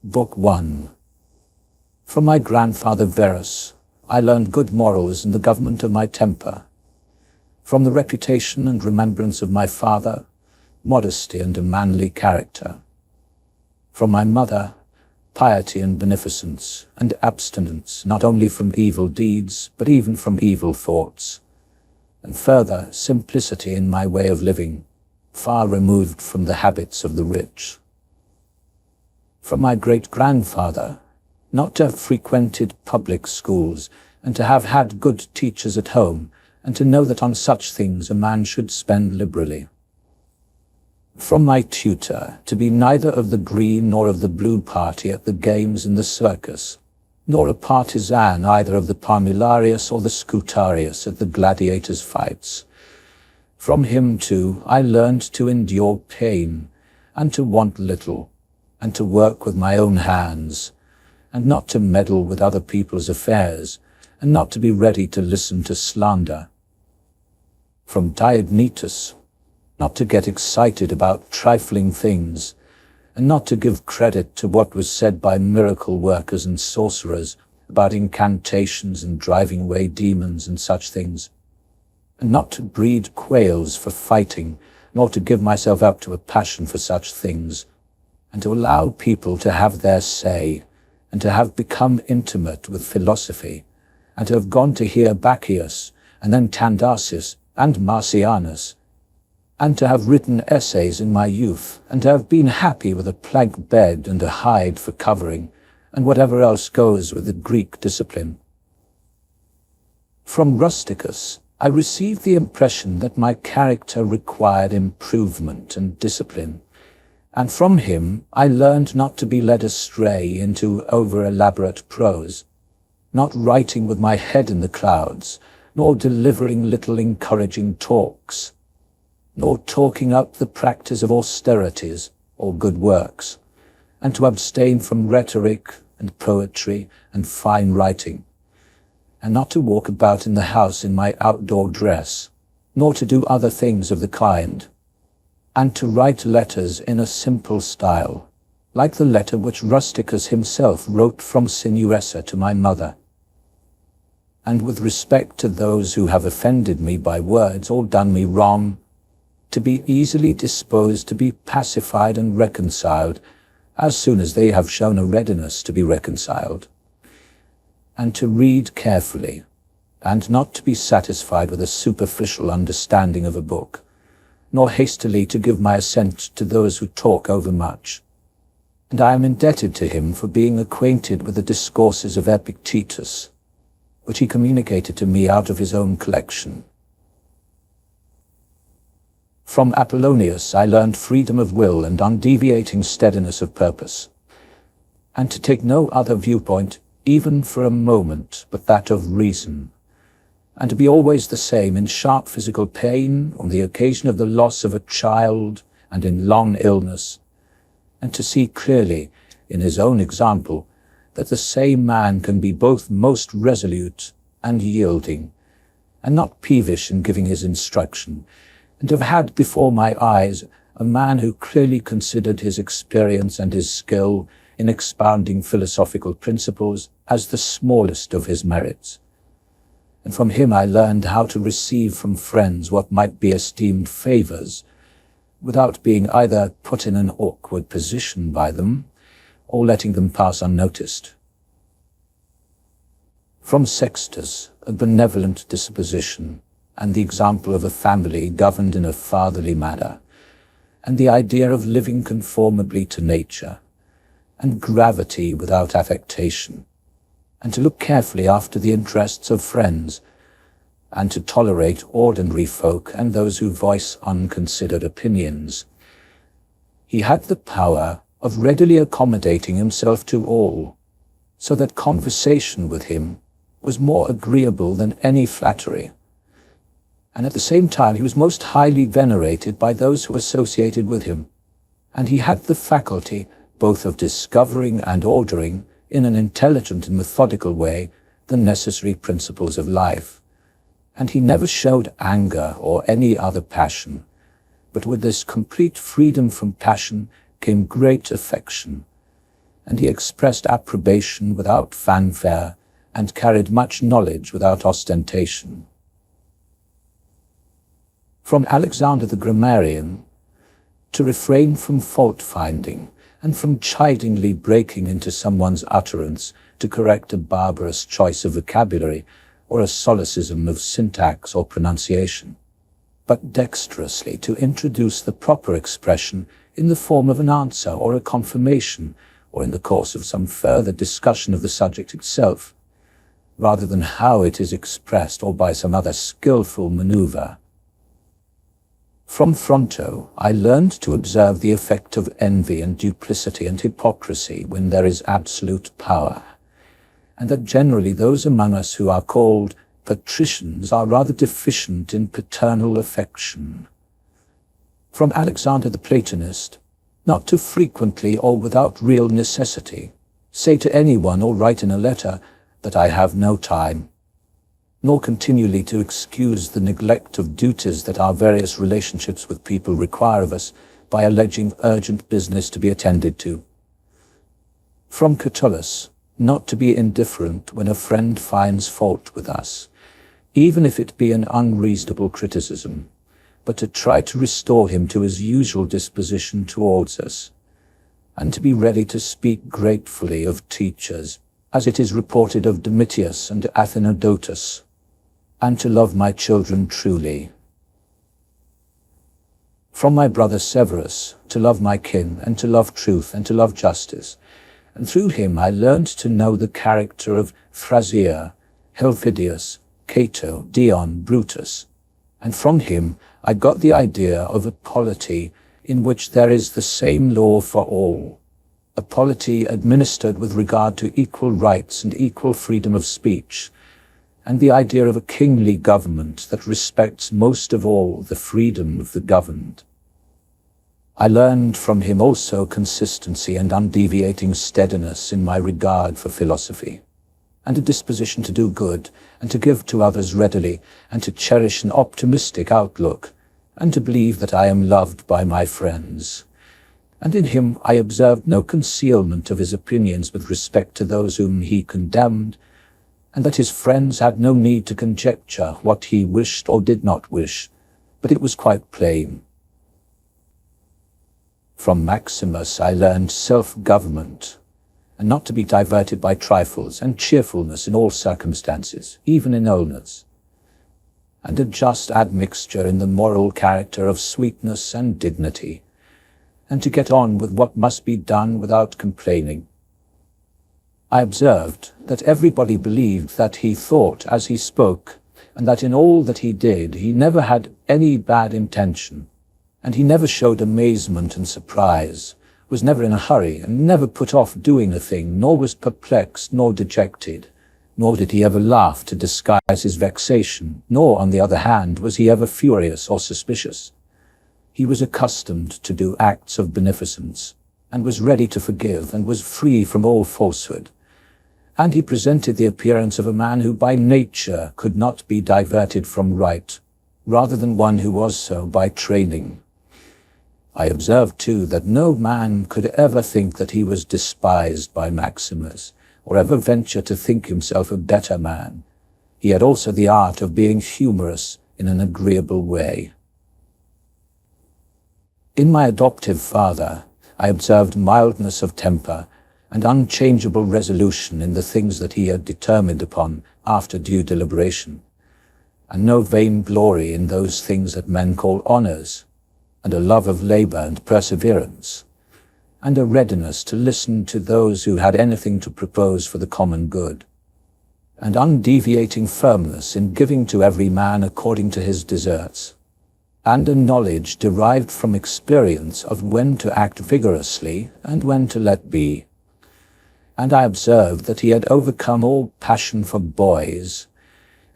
Book 1. From my grandfather Verus, I learned good morals and the government of my temper. From the reputation and remembrance of my father, modesty and a manly character. From my mother, piety and beneficence, and abstinence not only from evil deeds, but even from evil thoughts. And further, simplicity in my way of living, far removed from the habits of the rich. From my great-grandfather, not to have frequented public schools, and to have had good teachers at home, and to know that on such things a man should spend liberally. From my tutor, to be neither of the green nor of the blue party at the games in the circus, nor a partisan either of the Parmilarius or the Scutarius at the gladiators' fights. From him, too, I learned to endure pain, and to want little, and to work with my own hands, and not to meddle with other people's affairs, and not to be ready to listen to slander. From Diognetus, not to get excited about trifling things, and not to give credit to what was said by miracle workers and sorcerers about incantations and driving away demons and such things, and not to breed quails for fighting, nor to give myself up to a passion for such things, and to allow people to have their say, and to have become intimate with philosophy, and to have gone to hear Bacchius, and then Tandasis, and Marcianus, and to have written essays in my youth, and to have been happy with a plank bed and a hide for covering, and whatever else goes with the Greek discipline. From Rusticus, I received the impression that my character required improvement and discipline, and from him I learned not to be led astray into over-elaborate prose, not writing with my head in the clouds, nor delivering little encouraging talks, nor talking up the practice of austerities or good works, and to abstain from rhetoric and poetry and fine writing, and not to walk about in the house in my outdoor dress, nor to do other things of the kind, and to write letters in a simple style, like the letter which Rusticus himself wrote from Sinuessa to my mother. And with respect to those who have offended me by words or done me wrong, to be easily disposed to be pacified and reconciled as soon as they have shown a readiness to be reconciled, and to read carefully, and not to be satisfied with a superficial understanding of a book, nor hastily to give my assent to those who talk overmuch. And I am indebted to him for being acquainted with the discourses of Epictetus, which he communicated to me out of his own collection. From Apollonius I learned freedom of will and undeviating steadiness of purpose, and to take no other viewpoint, even for a moment, but that of reason, and to be always the same in sharp physical pain, on the occasion of the loss of a child, and in long illness, and to see clearly, in his own example, that the same man can be both most resolute and yielding, and not peevish in giving his instruction, and have had before my eyes a man who clearly considered his experience and his skill in expounding philosophical principles as the smallest of his merits. And from him I learned how to receive from friends what might be esteemed favors, without being either put in an awkward position by them, or letting them pass unnoticed. From Sextus, a benevolent disposition, and the example of a family governed in a fatherly manner, and the idea of living conformably to nature, and gravity without affectation, and to look carefully after the interests of friends, and to tolerate ordinary folk and those who voice unconsidered opinions. He had the power of readily accommodating himself to all, so that conversation with him was more agreeable than any flattery. And at the same time he was most highly venerated by those who associated with him, and he had the faculty both of discovering and ordering, in an intelligent and methodical way, the necessary principles of life. And he never showed anger or any other passion, but with this complete freedom from passion came great affection, and he expressed approbation without fanfare, and carried much knowledge without ostentation. From Alexander the grammarian, to refrain from fault-finding, and from chidingly breaking into someone's utterance to correct a barbarous choice of vocabulary or a solecism of syntax or pronunciation, but dexterously to introduce the proper expression in the form of an answer or a confirmation, or in the course of some further discussion of the subject itself, rather than how it is expressed or by some other skillful maneuver. From Fronto, I learned to observe the effect of envy and duplicity and hypocrisy when there is absolute power, and that generally those among us who are called patricians are rather deficient in paternal affection. From Alexander the Platonist, not too frequently or without real necessity say to anyone or write in a letter that I have no time, nor continually to excuse the neglect of duties that our various relationships with people require of us by alleging urgent business to be attended to. From Catullus, not to be indifferent when a friend finds fault with us, even if it be an unreasonable criticism, but to try to restore him to his usual disposition towards us, and to be ready to speak gratefully of teachers, as it is reported of Domitius and Athenodotus, and to love my children truly. From my brother Severus, to love my kin, and to love truth, and to love justice, and through him I learned to know the character of Thrasea, Helvidius, Cato, Dion, Brutus, and from him I got the idea of a polity in which there is the same law for all, a polity administered with regard to equal rights and equal freedom of speech, and the idea of a kingly government that respects most of all the freedom of the governed. I learned from him also consistency and undeviating steadiness in my regard for philosophy, and a disposition to do good, and to give to others readily, and to cherish an optimistic outlook, and to believe that I am loved by my friends. And in him I observed no concealment of his opinions with respect to those whom he condemned, and that his friends had no need to conjecture what he wished or did not wish, but it was quite plain. From Maximus I learned self-government, and not to be diverted by trifles, and cheerfulness in all circumstances, even in illness, and a just admixture in the moral character of sweetness and dignity, and to get on with what must be done without complaining. I observed that everybody believed that he thought as he spoke, and that in all that he did he never had any bad intention, and he never showed amazement and surprise, was never in a hurry, and never put off doing a thing, nor was perplexed nor dejected, nor did he ever laugh to disguise his vexation, nor, on the other hand, was he ever furious or suspicious. He was accustomed to do acts of beneficence, and was ready to forgive, and was free from all falsehood. And he presented the appearance of a man who by nature could not be diverted from right, rather than one who was so by training. I observed, too, that no man could ever think that he was despised by Maximus, or ever venture to think himself a better man. He had also the art of being humorous in an agreeable way. In my adoptive father, I observed mildness of temper, and unchangeable resolution in the things that he had determined upon after due deliberation, and no vain glory in those things that men call honours, and a love of labour and perseverance, and a readiness to listen to those who had anything to propose for the common good, and undeviating firmness in giving to every man according to his deserts, and a knowledge derived from experience of when to act vigorously and when to let be. And I observed that he had overcome all passion for boys,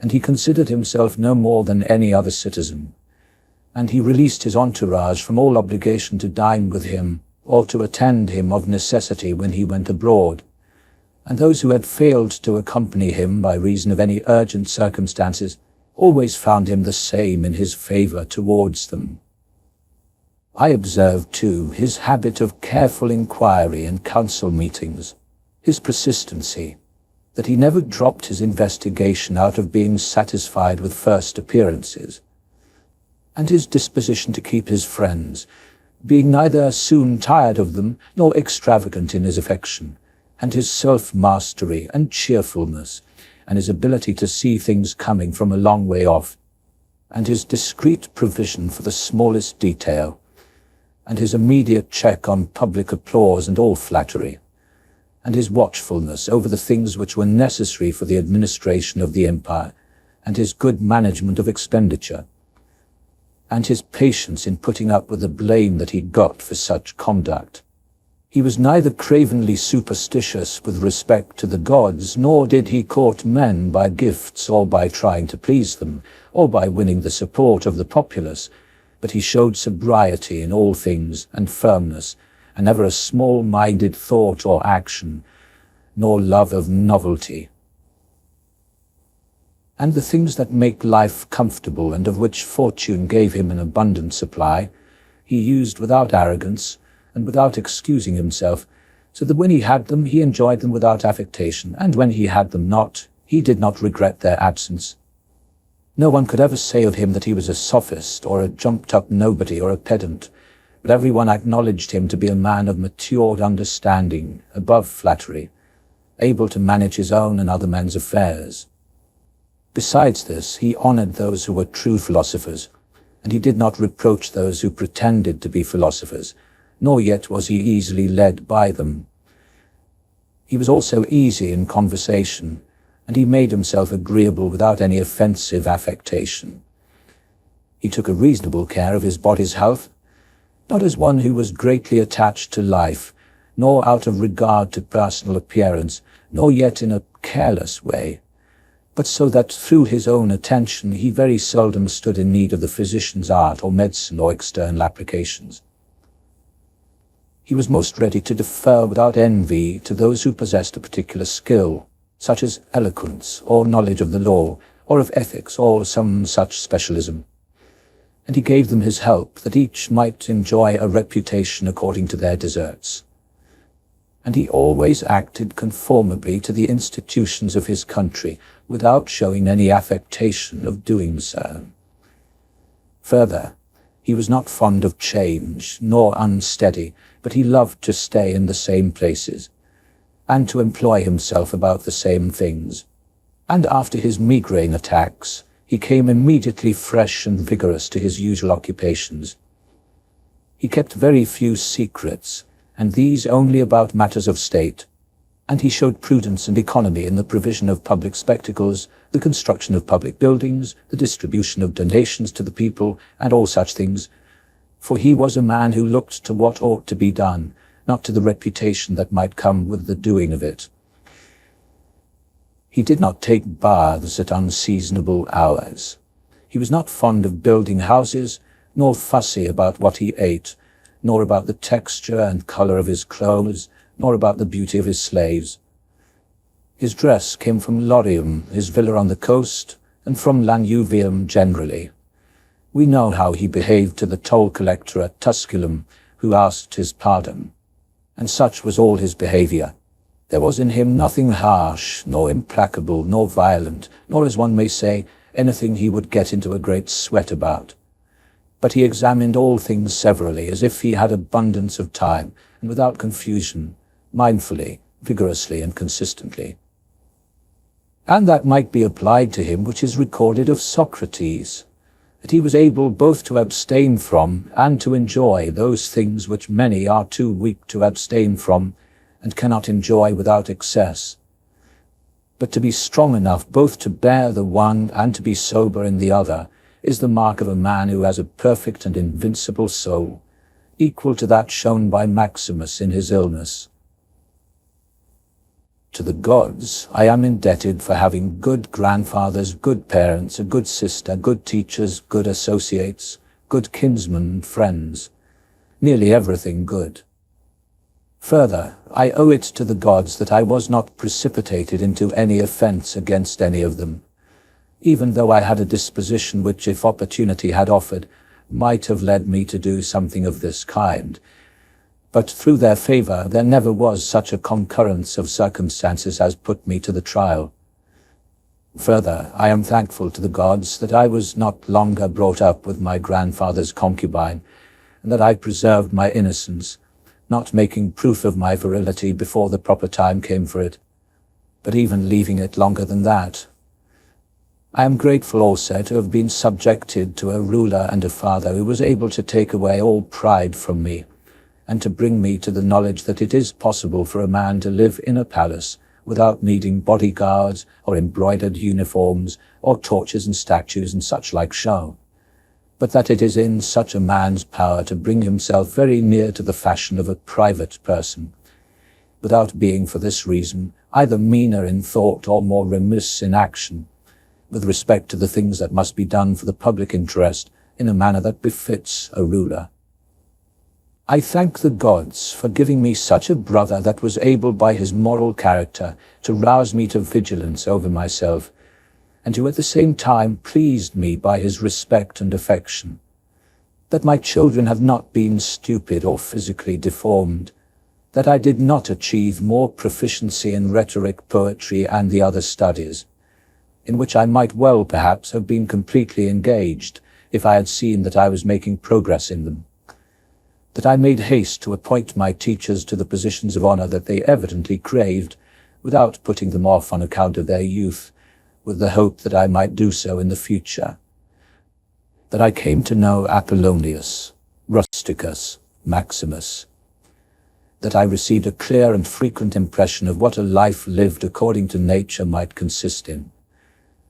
and he considered himself no more than any other citizen, and he released his entourage from all obligation to dine with him, or to attend him of necessity when he went abroad, and those who had failed to accompany him by reason of any urgent circumstances always found him the same in his favour towards them. I observed, too, his habit of careful inquiry and council meetings, his persistency, that he never dropped his investigation out of being satisfied with first appearances, and his disposition to keep his friends, being neither soon tired of them nor extravagant in his affection, and his self-mastery and cheerfulness, and his ability to see things coming from a long way off, and his discreet provision for the smallest detail, and his immediate check on public applause and all flattery, and his watchfulness over the things which were necessary for the administration of the empire, and his good management of expenditure, and his patience in putting up with the blame that he got for such conduct. He was neither cravenly superstitious with respect to the gods, nor did he court men by gifts or by trying to please them, or by winning the support of the populace, but he showed sobriety in all things, and firmness, and never a small-minded thought or action, nor love of novelty. And the things that make life comfortable, and of which fortune gave him an abundant supply, he used without arrogance, and without excusing himself, so that when he had them, he enjoyed them without affectation, and when he had them not, he did not regret their absence. No one could ever say of him that he was a sophist, or a jumped-up nobody, or a pedant, but every one acknowledged him to be a man of matured understanding, above flattery, able to manage his own and other men's affairs. Besides this, he honored those who were true philosophers, and he did not reproach those who pretended to be philosophers, nor yet was he easily led by them. He was also easy in conversation, and he made himself agreeable without any offensive affectation. He took a reasonable care of his body's health, not as one who was greatly attached to life, nor out of regard to personal appearance, nor yet in a careless way, but so that through his own attention he very seldom stood in need of the physician's art or medicine or external applications. He was most ready to defer without envy to those who possessed a particular skill, such as eloquence, or knowledge of the law, or of ethics, or some such specialism. And he gave them his help, that each might enjoy a reputation according to their deserts. And he always acted conformably to the institutions of his country, without showing any affectation of doing so. Further, he was not fond of change, nor unsteady, but he loved to stay in the same places, and to employ himself about the same things. And after his migraine attacks, he came immediately fresh and vigorous to his usual occupations. He kept very few secrets, and these only about matters of state, and he showed prudence and economy in the provision of public spectacles, the construction of public buildings, the distribution of donations to the people, and all such things, for he was a man who looked to what ought to be done, not to the reputation that might come with the doing of it. He did not take baths at unseasonable hours. He was not fond of building houses, nor fussy about what he ate, nor about the texture and colour of his clothes, nor about the beauty of his slaves. His dress came from Lorium, his villa on the coast, and from Lanuvium generally. We know how he behaved to the toll collector at Tusculum, who asked his pardon, and such was all his behaviour. There was in him nothing harsh, nor implacable, nor violent, nor, as one may say, anything he would get into a great sweat about. But he examined all things severally, as if he had abundance of time, and without confusion, mindfully, vigorously, and consistently. And that might be applied to him which is recorded of Socrates, that he was able both to abstain from and to enjoy those things which many are too weak to abstain from, and cannot enjoy without excess. But to be strong enough both to bear the one and to be sober in the other is the mark of a man who has a perfect and invincible soul, equal to that shown by Maximus in his illness. To the gods I am indebted for having good grandfathers, good parents, a good sister, good teachers, good associates, good kinsmen and friends, nearly everything good. Further, I owe it to the gods that I was not precipitated into any offence against any of them, even though I had a disposition which, if opportunity had offered, might have led me to do something of this kind, but through their favor there never was such a concurrence of circumstances as put me to the trial. Further, I am thankful to the gods that I was not longer brought up with my grandfather's concubine, and that I preserved my innocence, not making proof of my virility before the proper time came for it, but even leaving it longer than that. I am grateful also to have been subjected to a ruler and a father who was able to take away all pride from me, and to bring me to the knowledge that it is possible for a man to live in a palace without needing bodyguards or embroidered uniforms or torches and statues and such like show, but that it is in such a man's power to bring himself very near to the fashion of a private person, without being for this reason either meaner in thought or more remiss in action, with respect to the things that must be done for the public interest in a manner that befits a ruler. I thank the gods for giving me such a brother that was able by his moral character to rouse me to vigilance over myself, and who at the same time pleased me by his respect and affection, that my children have not been stupid or physically deformed, that I did not achieve more proficiency in rhetoric, poetry, and the other studies, in which I might well perhaps have been completely engaged if I had seen that I was making progress in them, that I made haste to appoint my teachers to the positions of honor that they evidently craved, without putting them off on account of their youth, with the hope that I might do so in the future, that I came to know Apollonius, Rusticus, Maximus, that I received a clear and frequent impression of what a life lived according to nature might consist in,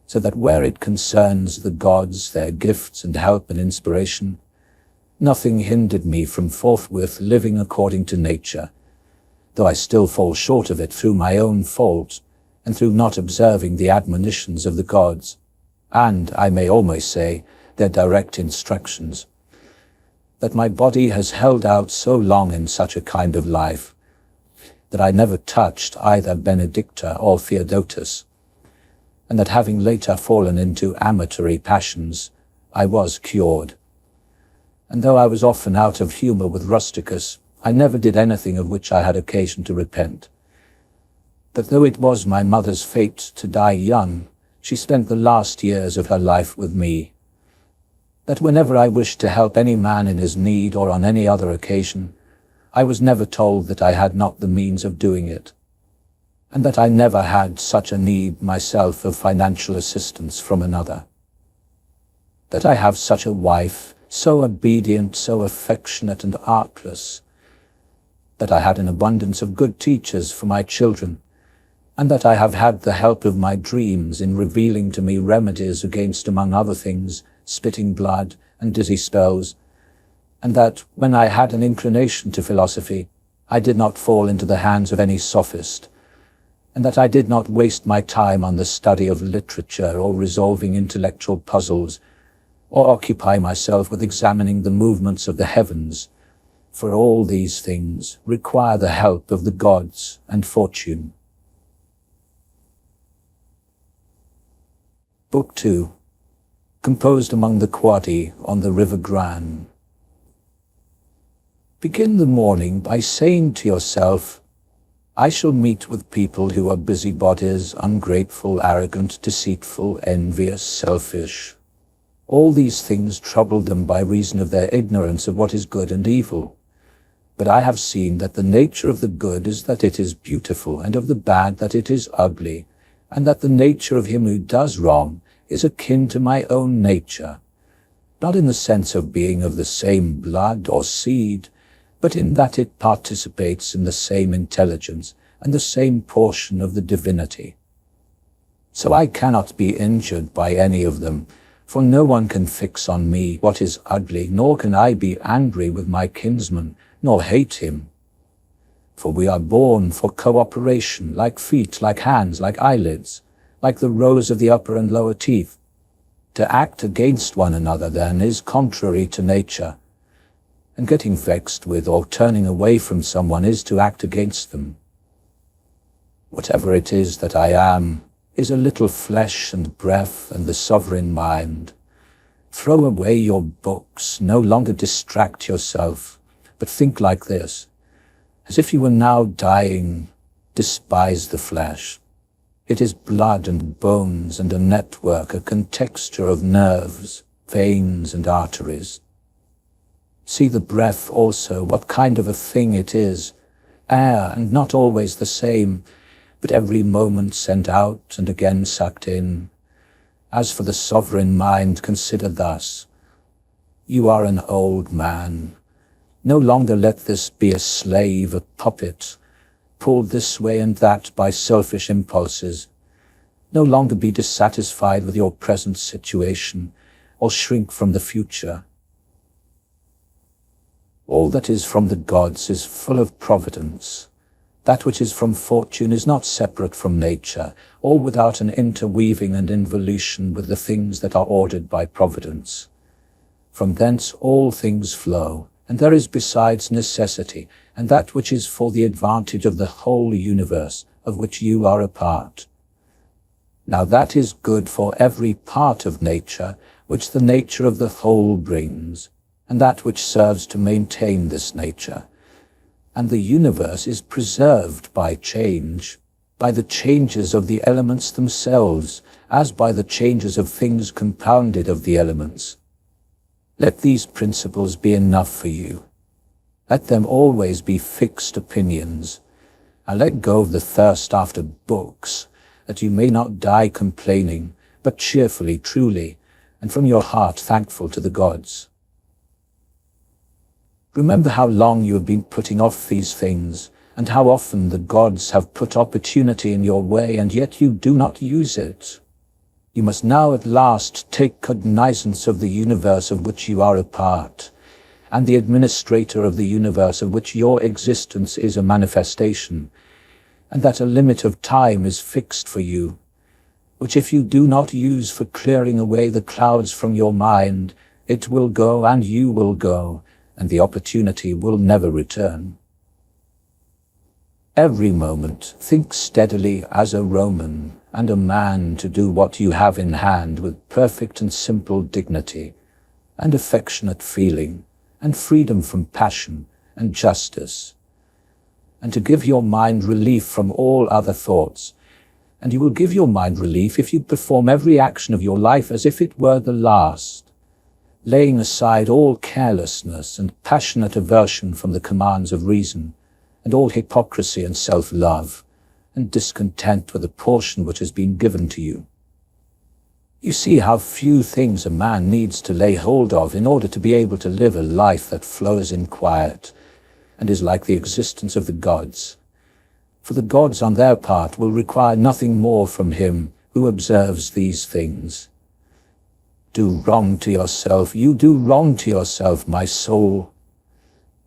so that where it concerns the gods, their gifts and help and inspiration, nothing hindered me from forthwith living according to nature, though I still fall short of it through my own fault, and through not observing the admonitions of the gods, and, I may almost say, their direct instructions, that my body has held out so long in such a kind of life, that I never touched either Benedicta or Theodotus, and that having later fallen into amatory passions, I was cured. And though I was often out of humour with Rusticus, I never did anything of which I had occasion to repent. That though it was my mother's fate to die young, she spent the last years of her life with me. That whenever I wished to help any man in his need or on any other occasion, I was never told that I had not the means of doing it, and that I never had such a need myself of financial assistance from another. That I have such a wife, so obedient, so affectionate and artless, that I had an abundance of good teachers for my children, and that I have had the help of my dreams in revealing to me remedies against, among other things, spitting blood and dizzy spells, and that, when I had an inclination to philosophy, I did not fall into the hands of any sophist, and that I did not waste my time on the study of literature or resolving intellectual puzzles, or occupy myself with examining the movements of the heavens, for all these things require the help of the gods and fortune. Book 2, composed among the Quadi on the River Gran. Begin the morning by saying to yourself, I shall meet with people who are busybodies, ungrateful, arrogant, deceitful, envious, selfish. All these things trouble them by reason of their ignorance of what is good and evil. But I have seen that the nature of the good is that it is beautiful, and of the bad that it is ugly, and that the nature of him who does wrong is akin to my own nature, not in the sense of being of the same blood or seed, but in that it participates in the same intelligence and the same portion of the divinity. So I cannot be injured by any of them, for no one can fix on me what is ugly, nor can I be angry with my kinsman, nor hate him. For we are born for cooperation, like feet, like hands, like eyelids, like the rows of the upper and lower teeth. To act against one another, then, is contrary to nature, and getting vexed with or turning away from someone is to act against them. Whatever it is that I am, is a little flesh and breath and the sovereign mind. Throw away your books, no longer distract yourself, but think like this. As if you were now dying, despise the flesh. It is blood and bones and a network, a contexture of nerves, veins and arteries. See the breath also, what kind of a thing it is, air and not always the same, but every moment sent out and again sucked in. As for the sovereign mind, consider thus. You are an old man. No longer let this be a slave, a puppet, pulled this way and that by selfish impulses. No longer be dissatisfied with your present situation, or shrink from the future. All that is from the gods is full of providence. That which is from fortune is not separate from nature, or without an interweaving and involution with the things that are ordered by providence. From thence all things flow, and there is besides necessity, and that which is for the advantage of the whole universe, of which you are a part. Now that is good for every part of nature, which the nature of the whole brings, and that which serves to maintain this nature. And the universe is preserved by change, by the changes of the elements themselves, as by the changes of things compounded of the elements. Let these principles be enough for you. Let them always be fixed opinions, and let go of the thirst after books, that you may not die complaining, but cheerfully, truly, and from your heart thankful to the gods. Remember how long you have been putting off these things, and how often the gods have put opportunity in your way, and yet you do not use it. You must now at last take cognizance of the universe of which you are a part, and the administrator of the universe of which your existence is a manifestation, and that a limit of time is fixed for you, which if you do not use for clearing away the clouds from your mind, it will go and you will go, and the opportunity will never return. Every moment think steadily as a Roman and a man to do what you have in hand with perfect and simple dignity, and affectionate feeling, and freedom from passion, and justice, and to give your mind relief from all other thoughts. And you will give your mind relief if you perform every action of your life as if it were the last, laying aside all carelessness and passionate aversion from the commands of reason, and all hypocrisy and self-love, and discontent with the portion which has been given to you. You see how few things a man needs to lay hold of in order to be able to live a life that flows in quiet, and is like the existence of the gods. For the gods on their part will require nothing more from him who observes these things. Do wrong to yourself, you do wrong to yourself, my soul,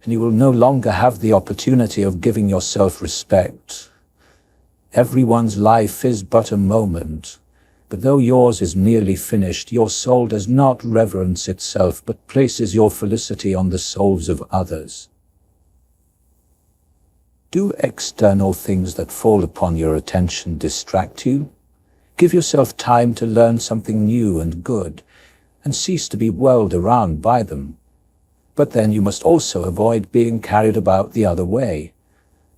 and you will no longer have the opportunity of giving yourself respect. Everyone's life is but a moment, but though yours is nearly finished, your soul does not reverence itself, but places your felicity on the souls of others. Do external things that fall upon your attention distract you? Give yourself time to learn something new and good, and cease to be whirled around by them. But then you must also avoid being carried about the other way,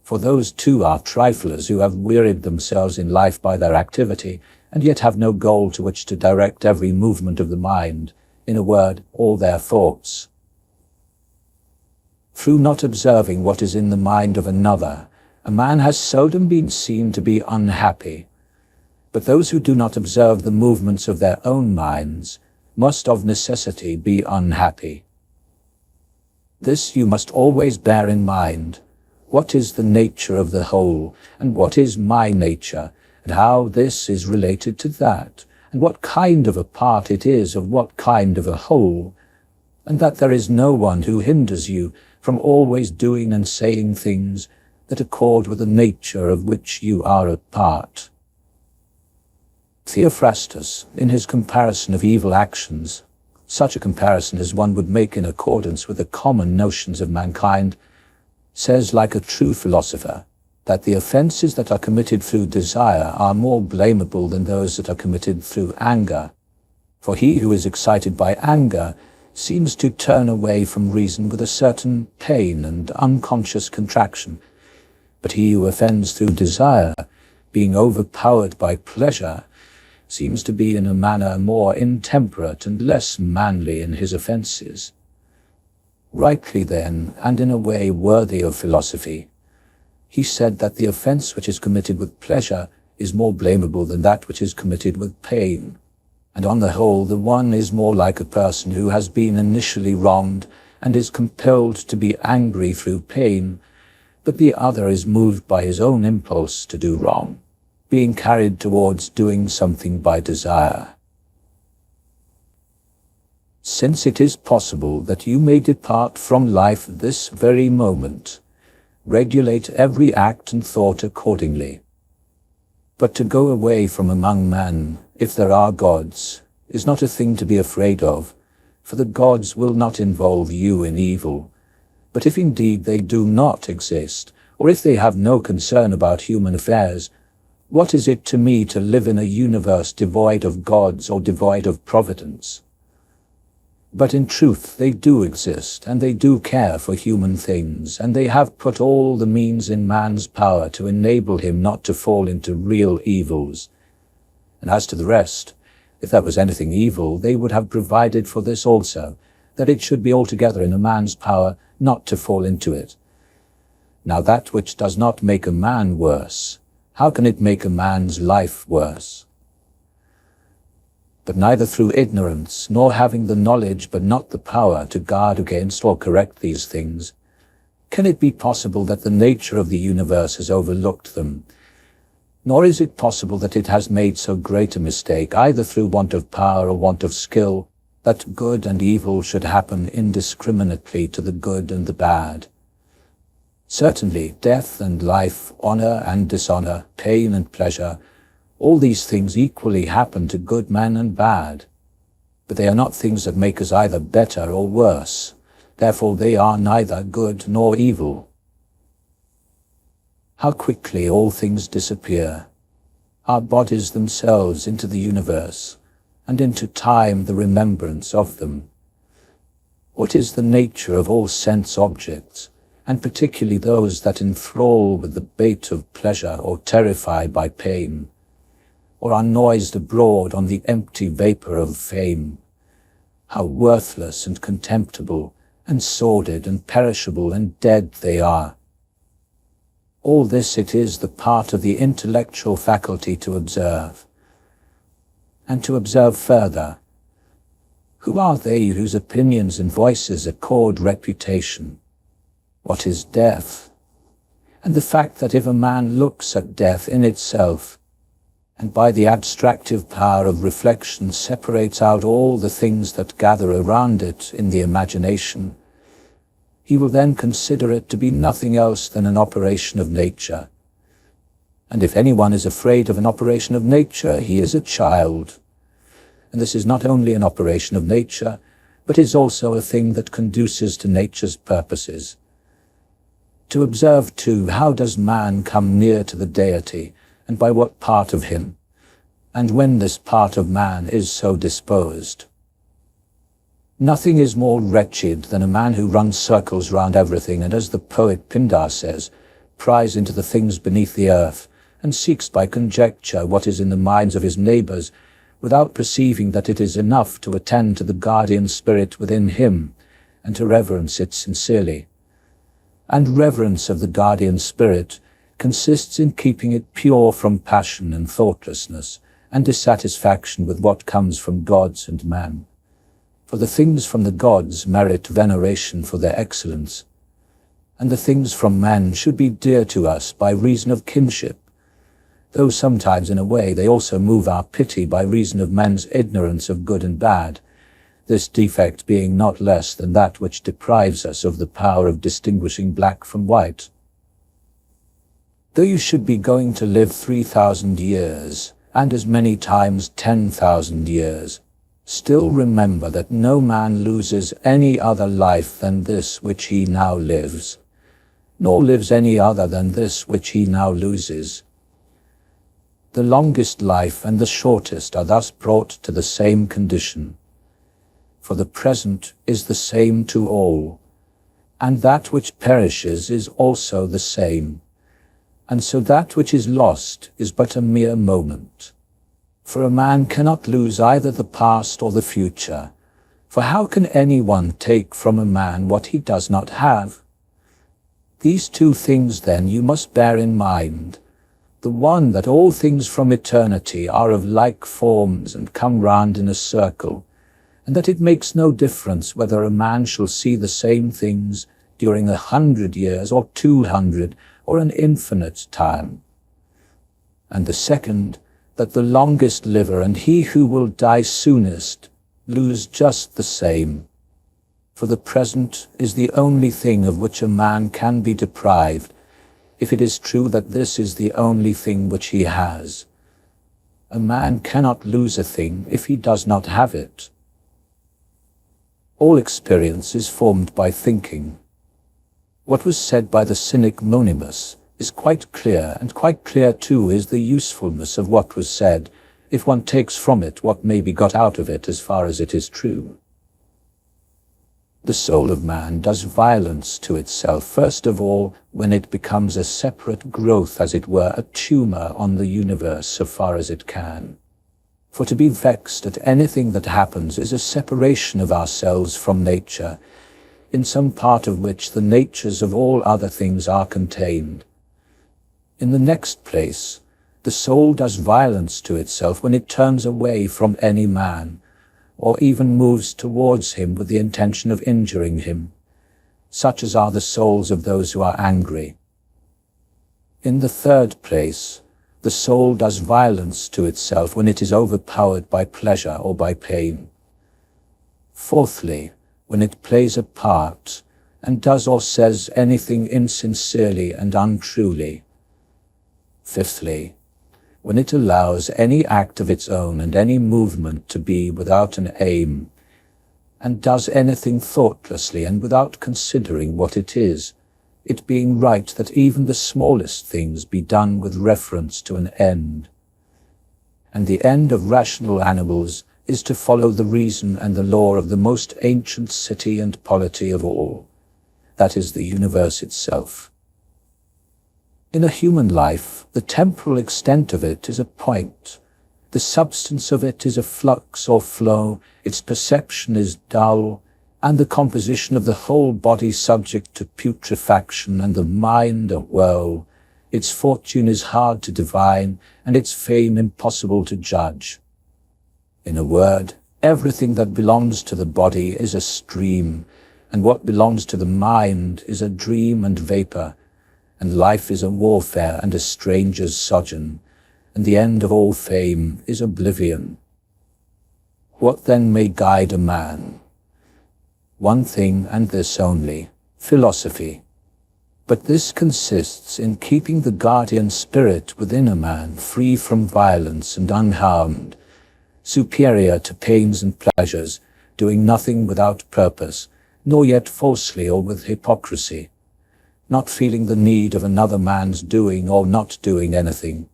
for those too are triflers who have wearied themselves in life by their activity, and yet have no goal to which to direct every movement of the mind, in a word, all their thoughts. Through not observing what is in the mind of another, a man has seldom been seen to be unhappy. But those who do not observe the movements of their own minds must of necessity be unhappy. This you must always bear in mind. What is the nature of the whole, and what is my nature, and how this is related to that, and what kind of a part it is of what kind of a whole, and that there is no one who hinders you from always doing and saying things that accord with the nature of which you are a part. Theophrastus, in his comparison of evil actions, such a comparison as one would make in accordance with the common notions of mankind, says like a true philosopher, that the offences that are committed through desire are more blamable than those that are committed through anger. For he who is excited by anger seems to turn away from reason with a certain pain and unconscious contraction. But he who offends through desire, being overpowered by pleasure, seems to be in a manner more intemperate and less manly in his offences. Rightly then, and in a way worthy of philosophy, he said that the offence which is committed with pleasure is more blamable than that which is committed with pain. And on the whole, the one is more like a person who has been initially wronged and is compelled to be angry through pain, but the other is moved by his own impulse to do wrong, being carried towards doing something by desire. Since it is possible that you may depart from life this very moment, regulate every act and thought accordingly. But to go away from among men, if there are gods, is not a thing to be afraid of, for the gods will not involve you in evil. But if indeed they do not exist, or if they have no concern about human affairs, what is it to me to live in a universe devoid of gods or devoid of providence? But in truth they do exist, and they do care for human things, and they have put all the means in man's power to enable him not to fall into real evils. And as to the rest, if there was anything evil, they would have provided for this also, that it should be altogether in a man's power not to fall into it. Now that which does not make a man worse, how can it make a man's life worse? But neither through ignorance, nor having the knowledge but not the power to guard against or correct these things, can it be possible that the nature of the universe has overlooked them, nor is it possible that it has made so great a mistake, either through want of power or want of skill, that good and evil should happen indiscriminately to the good and the bad. Certainly, death and life, honor and dishonor, pain and pleasure, all these things equally happen to good men and bad. But they are not things that make us either better or worse. Therefore they are neither good nor evil. How quickly all things disappear, our bodies themselves into the universe, and into time the remembrance of them. What is the nature of all sense objects, and particularly those that enthrall with the bait of pleasure or terrify by pain, or are noised abroad on the empty vapour of fame? How worthless and contemptible, and sordid and perishable and dead they are! All this it is the part of the intellectual faculty to observe. And to observe further, who are they whose opinions and voices accord reputation? What is death? And the fact that if a man looks at death in itself, and by the abstractive power of reflection separates out all the things that gather around it in the imagination, he will then consider it to be nothing else than an operation of nature. And if anyone is afraid of an operation of nature, he is a child. And this is not only an operation of nature, but is also a thing that conduces to nature's purposes. To observe, too, how does man come near to the deity, and by what part of him, and when this part of man is so disposed. Nothing is more wretched than a man who runs circles round everything, and, as the poet Pindar says, pries into the things beneath the earth, and seeks by conjecture what is in the minds of his neighbours, without perceiving that it is enough to attend to the guardian spirit within him, and to reverence it sincerely. And reverence of the guardian spirit consists in keeping it pure from passion and thoughtlessness, and dissatisfaction with what comes from gods and man. For the things from the gods merit veneration for their excellence, and the things from men should be dear to us by reason of kinship, though sometimes in a way they also move our pity by reason of men's ignorance of good and bad, this defect being not less than that which deprives us of the power of distinguishing black from white. Though you should be going to live 3,000 years, and as many times 10,000 years, still remember that no man loses any other life than this which he now lives, nor lives any other than this which he now loses. The longest life and the shortest are thus brought to the same condition. For the present is the same to all, and that which perishes is also the same, and so that which is lost is but a mere moment. For a man cannot lose either the past or the future, for how can anyone take from a man what he does not have? These two things then you must bear in mind, the one that all things from eternity are of like forms and come round in a circle, and that it makes no difference whether a man shall see the same things during 100 years or 200 or an infinite time. And the second, that the longest liver and he who will die soonest lose just the same. For the present is the only thing of which a man can be deprived, if it is true that this is the only thing which he has. A man cannot lose a thing if he does not have it. All experience is formed by thinking. What was said by the cynic Monimus is quite clear, and quite clear too is the usefulness of what was said, if one takes from it what may be got out of it as far as it is true. The soul of man does violence to itself, first of all, when it becomes a separate growth, as it were, a tumor on the universe so far as it can. For to be vexed at anything that happens is a separation of ourselves from nature, in some part of which the natures of all other things are contained. In the next place, the soul does violence to itself when it turns away from any man, or even moves towards him with the intention of injuring him, such as are the souls of those who are angry. In the third place, the soul does violence to itself when it is overpowered by pleasure or by pain. Fourthly, when it plays a part, and does or says anything insincerely and untruly. Fifthly, when it allows any act of its own and any movement to be without an aim, and does anything thoughtlessly and without considering what it is, it being right that even the smallest things be done with reference to an end. And the end of rational animals is to follow the reason and the law of the most ancient city and polity of all, that is the universe itself. In a human life, the temporal extent of it is a point, the substance of it is a flux or flow, its perception is dull, and the composition of the whole body subject to putrefaction, and the mind a whirl. Its fortune is hard to divine, and its fame impossible to judge. In a word, everything that belongs to the body is a stream, and what belongs to the mind is a dream and vapor, and life is a warfare and a stranger's sojourn, and the end of all fame is oblivion. What then may guide a man? One thing, and this only, philosophy. But this consists in keeping the guardian spirit within a man free from violence and unharmed, superior to pains and pleasures, doing nothing without purpose, nor yet falsely or with hypocrisy, not feeling the need of another man's doing or not doing anything.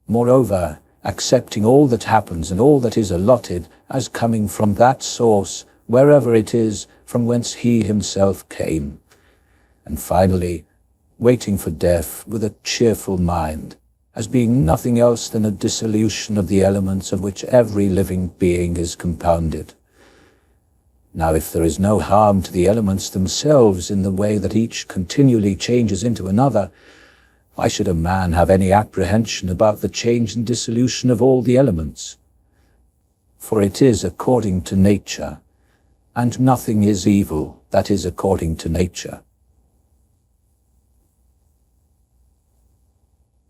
Moreover, accepting all that happens and all that is allotted as coming from that source, wherever it is, from whence he himself came. And finally, waiting for death with a cheerful mind, as being nothing else than a dissolution of the elements of which every living being is compounded. Now, if there is no harm to the elements themselves in the way that each continually changes into another, why should a man have any apprehension about the change and dissolution of all the elements? For it is according to nature, and nothing is evil that is according to nature.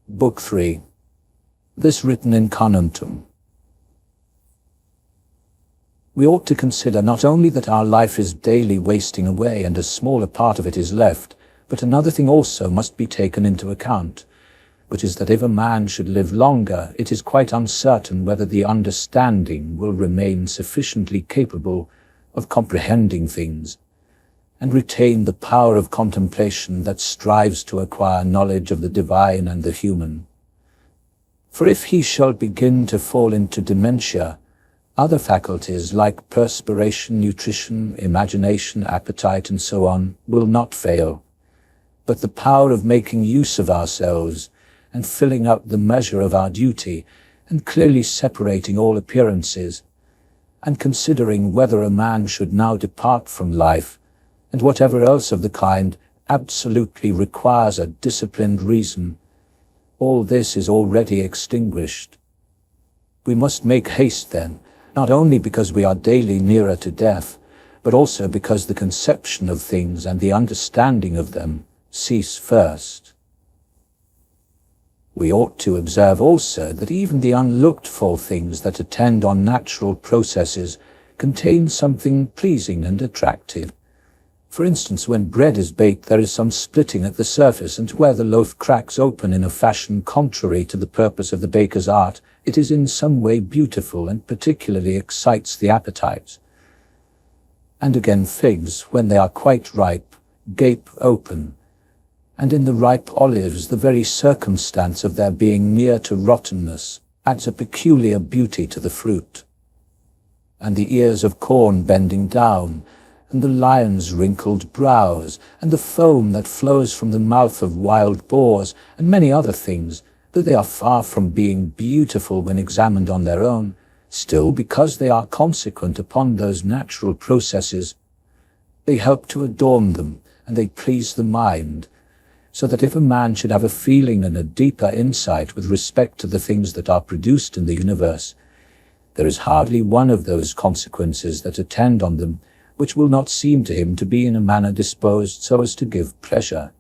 Book 3. This written in Conuntum. We ought to consider not only that our life is daily wasting away and a smaller part of it is left, but another thing also must be taken into account, which is that if a man should live longer, it is quite uncertain whether the understanding will remain sufficiently capable of comprehending things, and retain the power of contemplation that strives to acquire knowledge of the divine and the human. For if he shall begin to fall into dementia, other faculties like perspiration, nutrition, imagination, appetite, and so on will not fail. But the power of making use of ourselves and filling out the measure of our duty and clearly separating all appearances and considering whether a man should now depart from life and whatever else of the kind absolutely requires a disciplined reason, all this is already extinguished. We must make haste then, not only because we are daily nearer to death, but also because the conception of things and the understanding of them cease first. We ought to observe also that even the unlooked-for things that attend on natural processes contain something pleasing and attractive. For instance, when bread is baked, there is some splitting at the surface, and where the loaf cracks open in a fashion contrary to the purpose of the baker's art, it is in some way beautiful and particularly excites the appetite. And again, figs, when they are quite ripe, gape open, and in the ripe olives the very circumstance of their being near to rottenness adds a peculiar beauty to the fruit. And the ears of corn bending down, and the lion's wrinkled brows, and the foam that flows from the mouth of wild boars, and many other things, though they are far from being beautiful when examined on their own, still, because they are consequent upon those natural processes, they help to adorn them, and they please the mind, so that if a man should have a feeling and a deeper insight with respect to the things that are produced in the universe, there is hardly one of those consequences that attend on them which will not seem to him to be in a manner disposed so as to give pleasure.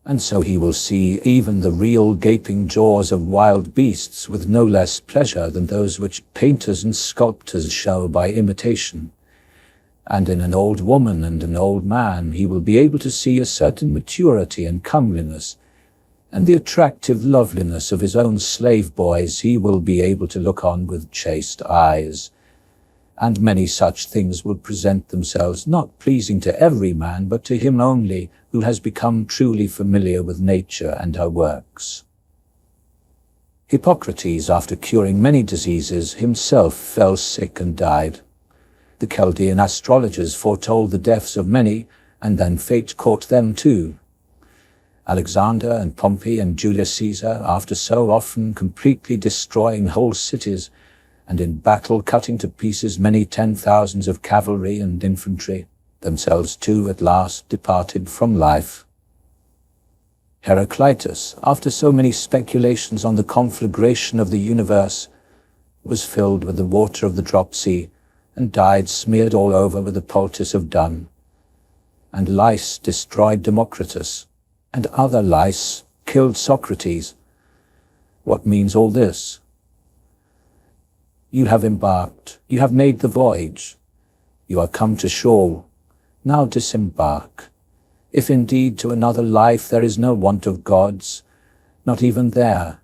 And so he will see even the real gaping jaws of wild beasts with no less pleasure than those which painters and sculptors show by imitation. And in an old woman and an old man he will be able to see a certain maturity and comeliness, and the attractive loveliness of his own slave boys he will be able to look on with chaste eyes. And many such things will present themselves, not pleasing to every man, but to him only who has become truly familiar with nature and her works. Hippocrates, after curing many diseases, himself fell sick and died. The Chaldean astrologers foretold the deaths of many, and then fate caught them too. Alexander and Pompey and Julius Caesar, after so often completely destroying whole cities, and in battle cutting to pieces many 10,000s of cavalry and infantry, themselves too at last departed from life. Heraclitus, after so many speculations on the conflagration of the universe, was filled with the water of the dropsy, and died smeared all over with the poultice of dung. And lice destroyed Democritus, and other lice killed Socrates. What means all this? You have embarked, you have made the voyage, you are come to shore, now disembark. If indeed to another life there is no want of gods, not even there,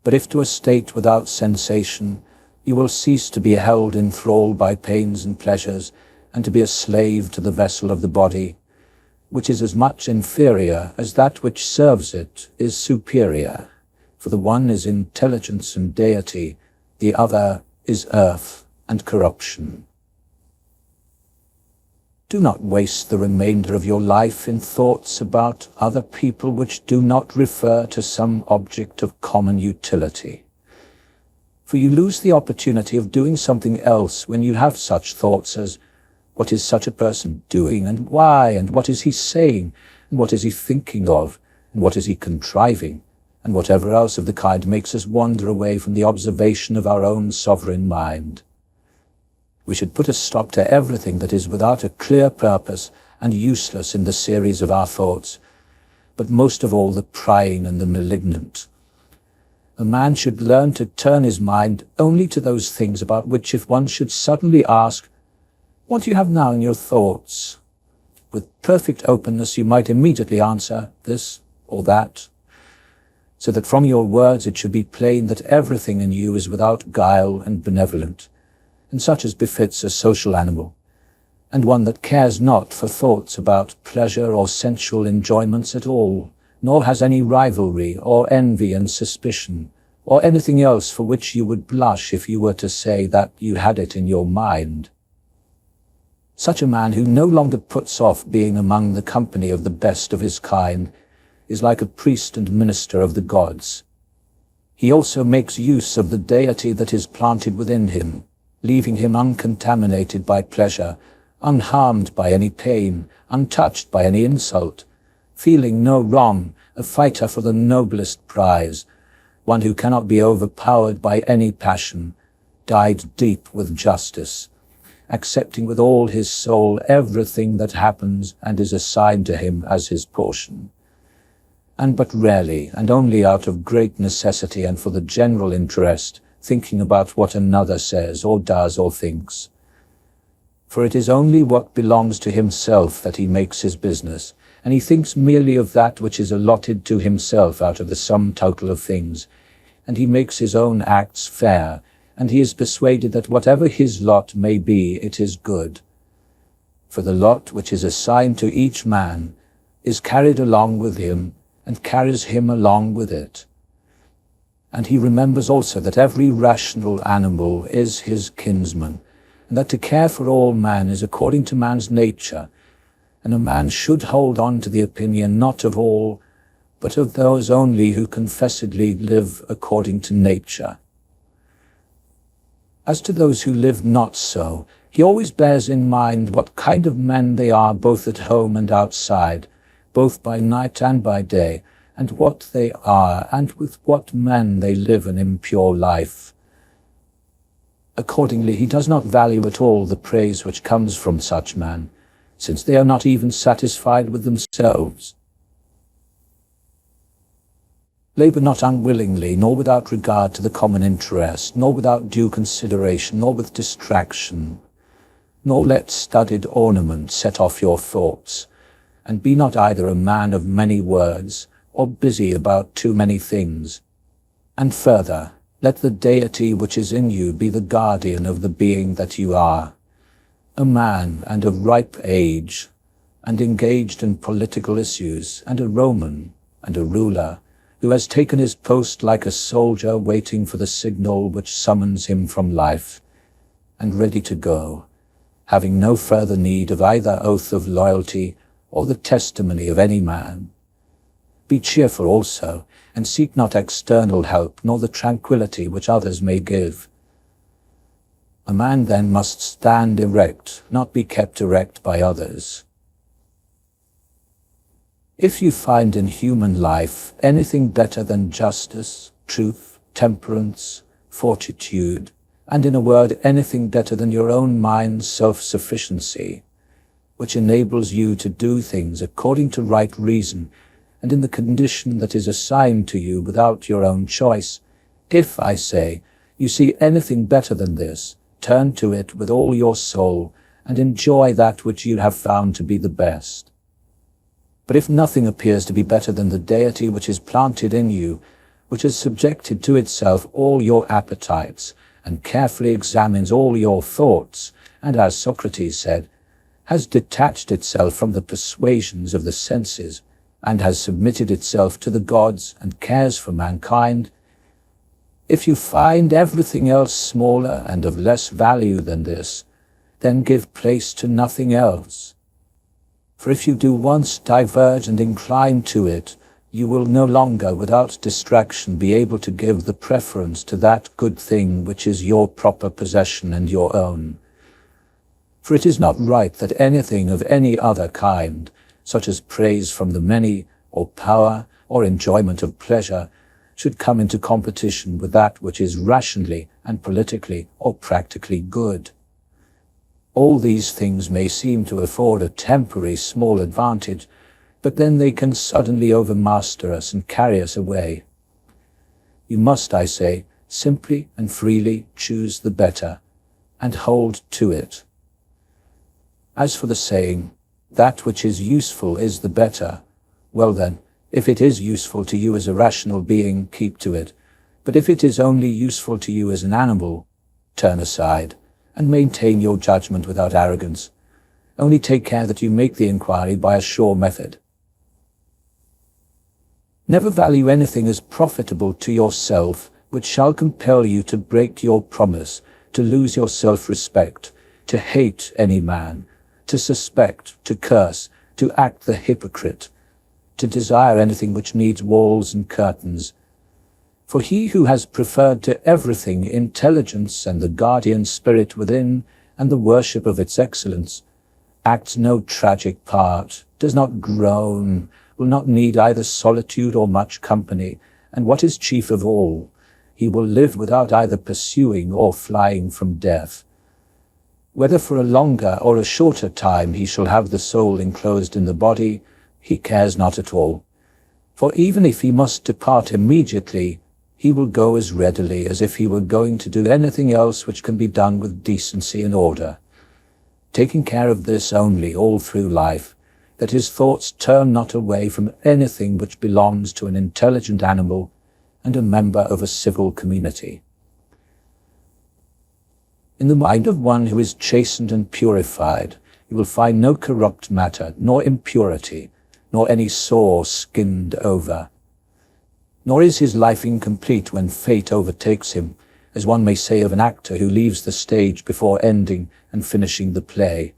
but if to a state without sensation, you will cease to be held in thrall by pains and pleasures, and to be a slave to the vessel of the body, which is as much inferior as that which serves it is superior, for the one is intelligence and deity, the other is earth and corruption. Do not waste the remainder of your life in thoughts about other people which do not refer to some object of common utility. For you lose the opportunity of doing something else when you have such thoughts as, what is such a person doing, and why, and what is he saying, and what is he thinking of, and what is he contriving, and whatever else of the kind makes us wander away from the observation of our own sovereign mind. We should put a stop to everything that is without a clear purpose and useless in the series of our thoughts, but most of all the prying and the malignant. A man should learn to turn his mind only to those things about which if one should suddenly ask, "What do you have now in your thoughts?" with perfect openness you might immediately answer, "This or that," so that from your words it should be plain that everything in you is without guile and benevolent, and such as befits a social animal, and one that cares not for thoughts about pleasure or sensual enjoyments at all, nor has any rivalry or envy and suspicion, or anything else for which you would blush if you were to say that you had it in your mind. Such a man who no longer puts off being among the company of the best of his kind is like a priest and minister of the gods. He also makes use of the deity that is planted within him, leaving him uncontaminated by pleasure, unharmed by any pain, untouched by any insult, feeling no wrong, a fighter for the noblest prize, one who cannot be overpowered by any passion, dyed deep with justice, accepting with all his soul everything that happens and is assigned to him as his portion, and but rarely and only out of great necessity and for the general interest, thinking about what another says or does or thinks. For it is only what belongs to himself that he makes his business, and he thinks merely of that which is allotted to himself out of the sum total of things, and he makes his own acts fair, and he is persuaded that whatever his lot may be, it is good. For the lot which is assigned to each man is carried along with him, and carries him along with it. And he remembers also that every rational animal is his kinsman, and that to care for all man is according to man's nature, and a man should hold on to the opinion not of all, but of those only who confessedly live according to nature. As to those who live not so, he always bears in mind what kind of men they are both at home and outside, both by night and by day, and what they are, and with what men they live an impure life. Accordingly, he does not value at all the praise which comes from such men, since they are not even satisfied with themselves. Labor not unwillingly, nor without regard to the common interest, nor without due consideration, nor with distraction, nor let studied ornament set off your thoughts, and be not either a man of many words, or busy about too many things. And further, let the deity which is in you be the guardian of the being that you are, a man and of ripe age, and engaged in political issues, and a Roman, and a ruler, who has taken his post like a soldier waiting for the signal which summons him from life, and ready to go, having no further need of either oath of loyalty or the testimony of any man. Be cheerful also, and seek not external help, nor the tranquillity which others may give. A man then must stand erect, not be kept erect by others. If you find in human life anything better than justice, truth, temperance, fortitude, and in a word anything better than your own mind's self-sufficiency, which enables you to do things according to right reason and in the condition that is assigned to you without your own choice, if, I say, you see anything better than this, turn to it with all your soul and enjoy that which you have found to be the best. But if nothing appears to be better than the deity which is planted in you, which has subjected to itself all your appetites, and carefully examines all your thoughts, and, as Socrates said, has detached itself from the persuasions of the senses, and has submitted itself to the gods, and cares for mankind, if you find everything else smaller and of less value than this, then give place to nothing else. For if you do once diverge and incline to it, you will no longer without distraction be able to give the preference to that good thing which is your proper possession and your own. For it is not right that anything of any other kind, such as praise from the many, or power, or enjoyment of pleasure, should come into competition with that which is rationally and politically or practically good. All these things may seem to afford a temporary small advantage, but then they can suddenly overmaster us and carry us away. You must, I say, simply and freely choose the better, and hold to it. As for the saying, that which is useful is the better, well then, if it is useful to you as a rational being, keep to it, but if it is only useful to you as an animal, turn aside, and maintain your judgment without arrogance. Only take care that you make the inquiry by a sure method. Never value anything as profitable to yourself which shall compel you to break your promise, to lose your self-respect, to hate any man, to suspect, to curse, to act the hypocrite, to desire anything which needs walls and curtains. For he who has preferred to everything intelligence and the guardian spirit within, and the worship of its excellence, acts no tragic part, does not groan, will not need either solitude or much company, and what is chief of all, he will live without either pursuing or flying from death. Whether for a longer or a shorter time he shall have the soul enclosed in the body, he cares not at all. For even if he must depart immediately, he will go as readily as if he were going to do anything else which can be done with decency and order, taking care of this only all through life, that his thoughts turn not away from anything which belongs to an intelligent animal and a member of a civil community. In the mind of one who is chastened and purified, you will find no corrupt matter, nor impurity, nor any sore skinned over. Nor is his life incomplete when fate overtakes him, as one may say of an actor who leaves the stage before ending and finishing the play.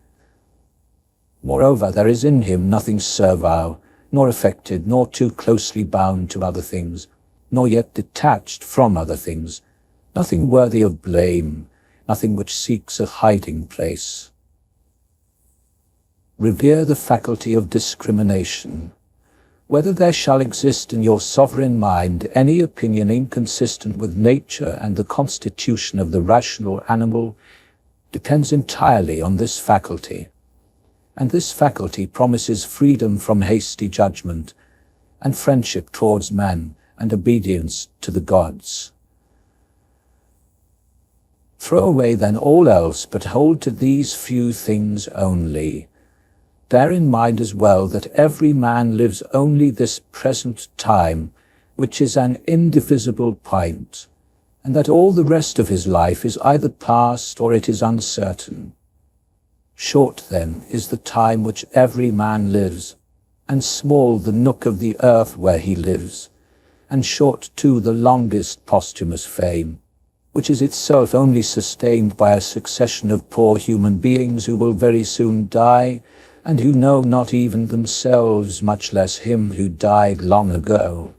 Moreover, there is in him nothing servile, nor affected, nor too closely bound to other things, nor yet detached from other things, nothing worthy of blame, nothing which seeks a hiding place. Revere the faculty of discrimination. Whether there shall exist in your sovereign mind any opinion inconsistent with nature and the constitution of the rational animal depends entirely on this faculty. And this faculty promises freedom from hasty judgment, and friendship towards man, and obedience to the gods. Throw away then all else, but hold to these few things only. Bear in mind as well that every man lives only this present time, which is an indivisible point, and that all the rest of his life is either past or it is uncertain. Short, then, is the time which every man lives, and small the nook of the earth where he lives, and short, too, the longest posthumous fame, which is itself only sustained by a succession of poor human beings who will very soon die, and who know not even themselves, much less him who died long ago.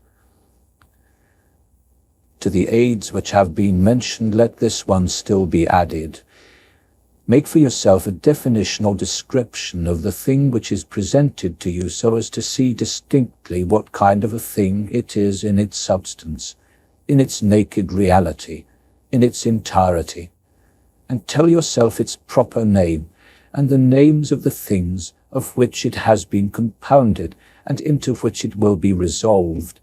To the aids which have been mentioned, let this one still be added. Make for yourself a definition or description of the thing which is presented to you so as to see distinctly what kind of a thing it is in its substance, in its naked reality, in its entirety, and tell yourself its proper name, and the names of the things of which it has been compounded, and into which it will be resolved.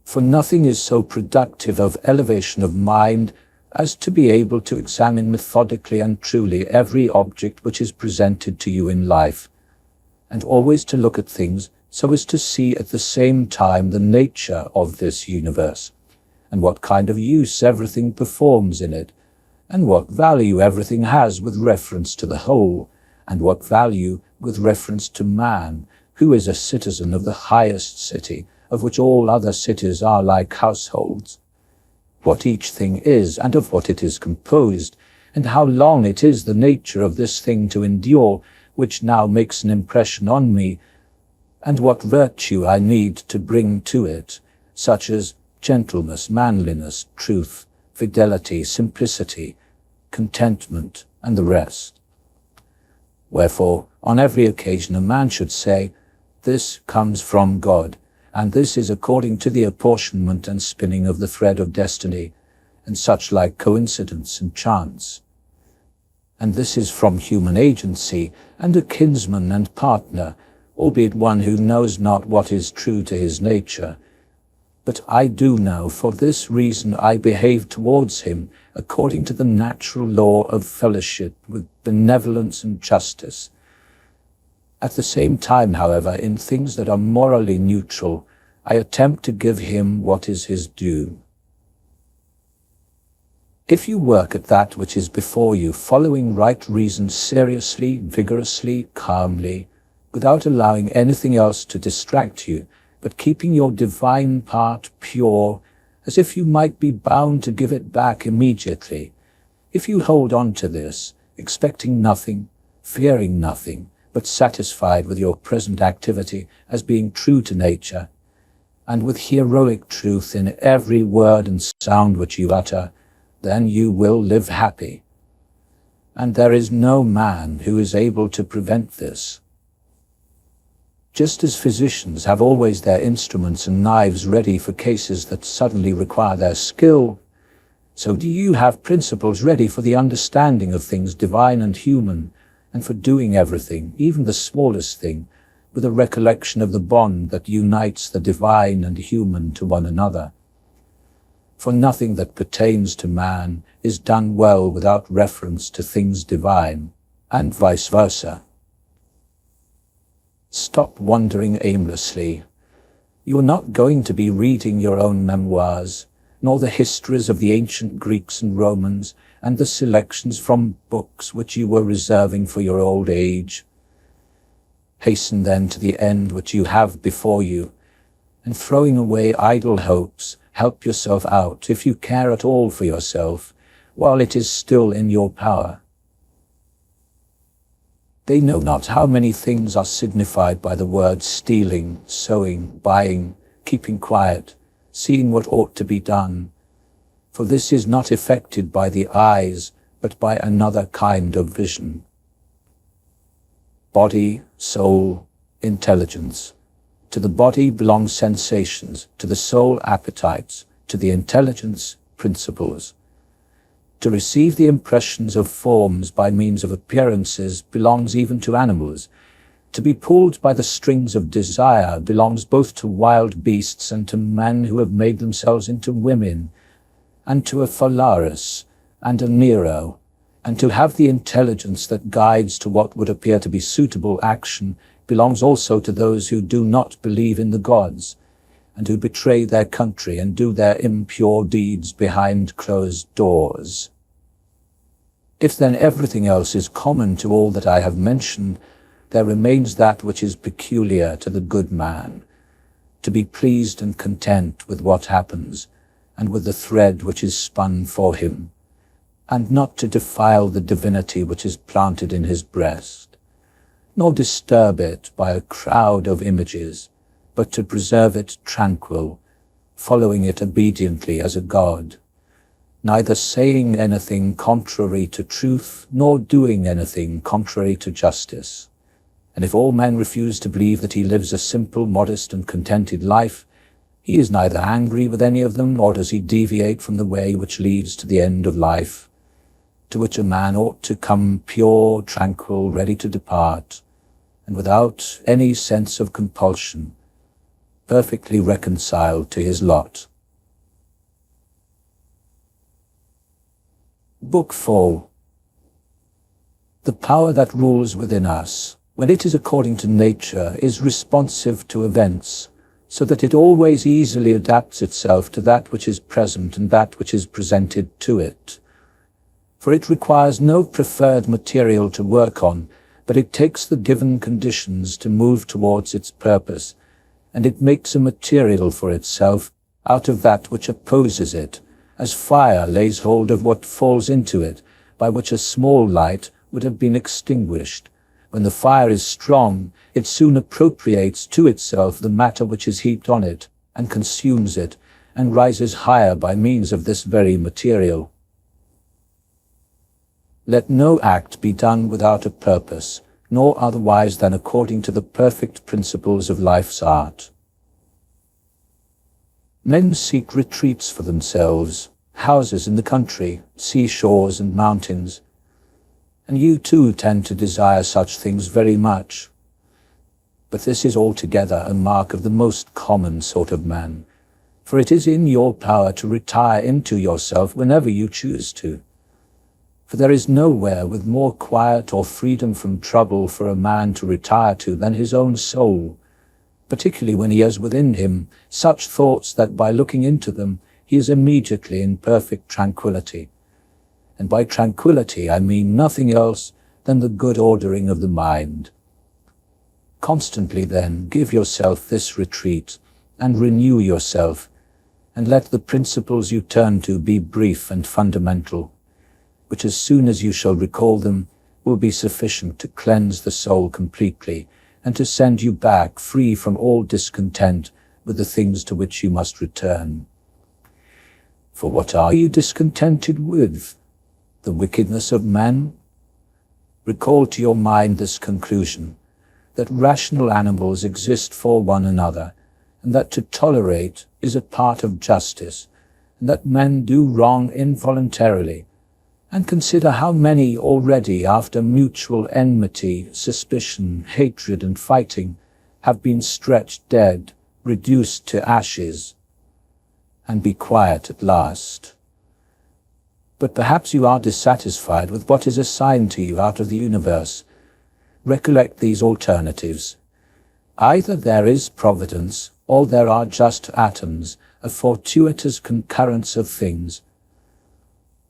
For nothing is so productive of elevation of mind as to be able to examine methodically and truly every object which is presented to you in life, and always to look at things so as to see at the same time the nature of this universe, and what kind of use everything performs in it, and what value everything has with reference to the whole, and what value with reference to man, who is a citizen of the highest city, of which all other cities are like households. What each thing is, and of what it is composed, and how long it is the nature of this thing to endure, which now makes an impression on me, and what virtue I need to bring to it, such as gentleness, manliness, truth, fidelity, simplicity, contentment, and the rest. Wherefore, on every occasion a man should say, "This comes from God, and this is according to the apportionment and spinning of the thread of destiny, and such like coincidence and chance. And this is from human agency, and a kinsman and partner, albeit one who knows not what is true to his nature. But I do know, for this reason I behave towards him according to the natural law of fellowship, with benevolence and justice. At the same time, however, in things that are morally neutral, I attempt to give him what is his due. If you work at that which is before you, following right reason seriously, vigorously, calmly, without allowing anything else to distract you, but keeping your divine part pure, as if you might be bound to give it back immediately. If you hold on to this, expecting nothing, fearing nothing, but satisfied with your present activity as being true to nature, and with heroic truth in every word and sound which you utter, then you will live happy. And there is no man who is able to prevent this. Just as physicians have always their instruments and knives ready for cases that suddenly require their skill, so do you have principles ready for the understanding of things divine and human, and for doing everything, even the smallest thing, with a recollection of the bond that unites the divine and human to one another. For nothing that pertains to man is done well without reference to things divine, and vice versa. Stop wandering aimlessly. You are not going to be reading your own memoirs, nor the histories of the ancient Greeks and Romans, and the selections from books which you were reserving for your old age. Hasten then to the end which you have before you, and throwing away idle hopes, help yourself out, if you care at all for yourself, while it is still in your power. They know not how many things are signified by the words stealing, sowing, buying, keeping quiet, seeing what ought to be done. For this is not effected by the eyes, but by another kind of vision. Body, soul, intelligence. To the body belong sensations, to the soul appetites, to the intelligence principles. To receive the impressions of forms by means of appearances belongs even to animals. To be pulled by the strings of desire belongs both to wild beasts and to men who have made themselves into women, and to a Phalaris and a Nero, and to have the intelligence that guides to what would appear to be suitable action belongs also to those who do not believe in the gods, and who betray their country and do their impure deeds behind closed doors. If then everything else is common to all that I have mentioned, there remains that which is peculiar to the good man, to be pleased and content with what happens, and with the thread which is spun for him, and not to defile the divinity which is planted in his breast, nor disturb it by a crowd of images, but to preserve it tranquil, following it obediently as a god, neither saying anything contrary to truth, nor doing anything contrary to justice. And if all men refuse to believe that he lives a simple, modest, and contented life, he is neither angry with any of them, nor does he deviate from the way which leads to the end of life, to which a man ought to come pure, tranquil, ready to depart, and without any sense of compulsion, perfectly reconciled to his lot. Book 4. The power that rules within us, when it is according to nature, is responsive to events, so that it always easily adapts itself to that which is present and that which is presented to it. For it requires no preferred material to work on, but it takes the given conditions to move towards its purpose, and it makes a material for itself out of that which opposes it, as fire lays hold of what falls into it, by which a small light would have been extinguished. When the fire is strong, it soon appropriates to itself the matter which is heaped on it, and consumes it, and rises higher by means of this very material. Let no act be done without a purpose, nor otherwise than according to the perfect principles of life's art. Men seek retreats for themselves, houses in the country, seashores and mountains, and you too tend to desire such things very much. But this is altogether a mark of the most common sort of man, for it is in your power to retire into yourself whenever you choose to. For there is nowhere with more quiet or freedom from trouble for a man to retire to than his own soul, particularly when he has within him such thoughts that by looking into them he is immediately in perfect tranquillity. And by tranquillity I mean nothing else than the good ordering of the mind. Constantly then give yourself this retreat, and renew yourself, and let the principles you turn to be brief and fundamental, which as soon as you shall recall them will be sufficient to cleanse the soul completely and to send you back free from all discontent with the things to which you must return. For what are you discontented with? The wickedness of men? Recall to your mind this conclusion, that rational animals exist for one another, and that to tolerate is a part of justice, and that men do wrong involuntarily, and consider how many already, after mutual enmity, suspicion, hatred, and fighting, have been stretched dead, reduced to ashes, and be quiet at last. But perhaps you are dissatisfied with what is assigned to you out of the universe. Recollect these alternatives. Either there is providence, or there are just atoms, a fortuitous concurrence of things.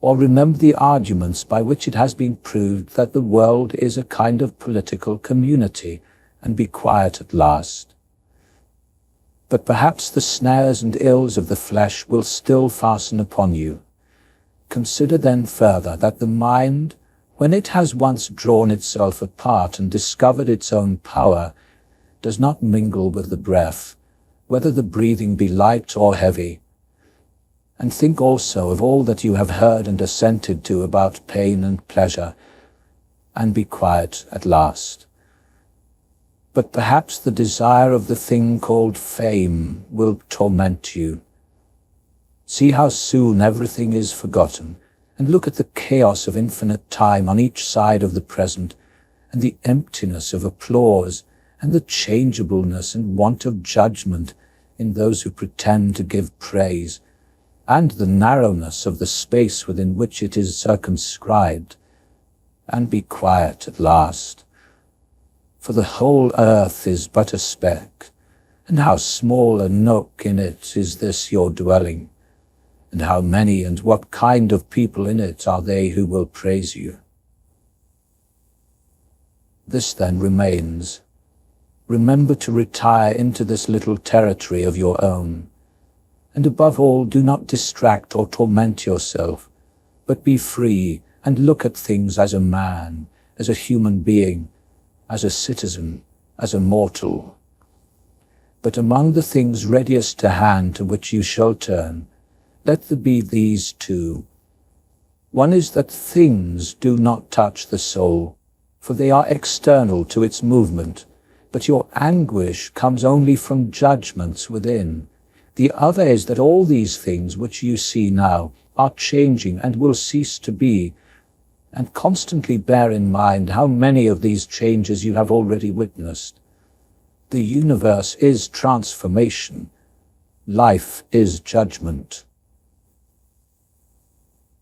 Or remember the arguments by which it has been proved that the world is a kind of political community, and be quiet at last. But perhaps the snares and ills of the flesh will still fasten upon you. Consider then further that the mind, when it has once drawn itself apart and discovered its own power, does not mingle with the breath, whether the breathing be light or heavy. And think also of all that you have heard and assented to about pain and pleasure, and be quiet at last. But perhaps the desire of the thing called fame will torment you. See how soon everything is forgotten, and look at the chaos of infinite time on each side of the present, and the emptiness of applause, and the changeableness and want of judgment in those who pretend to give praise, and the narrowness of the space within which it is circumscribed, and be quiet at last. For the whole earth is but a speck, and how small a nook in it is this your dwelling, and how many and what kind of people in it are they who will praise you. This then remains. Remember to retire into this little territory of your own, and above all, do not distract or torment yourself, but be free and look at things as a man, as a human being, as a citizen, as a mortal. But among the things readiest to hand to which you shall turn, let there be these two. One is that things do not touch the soul, for they are external to its movement, but your anguish comes only from judgments within. The other is that all these things which you see now are changing and will cease to be, and constantly bear in mind how many of these changes you have already witnessed. The universe is transformation. Life is judgment.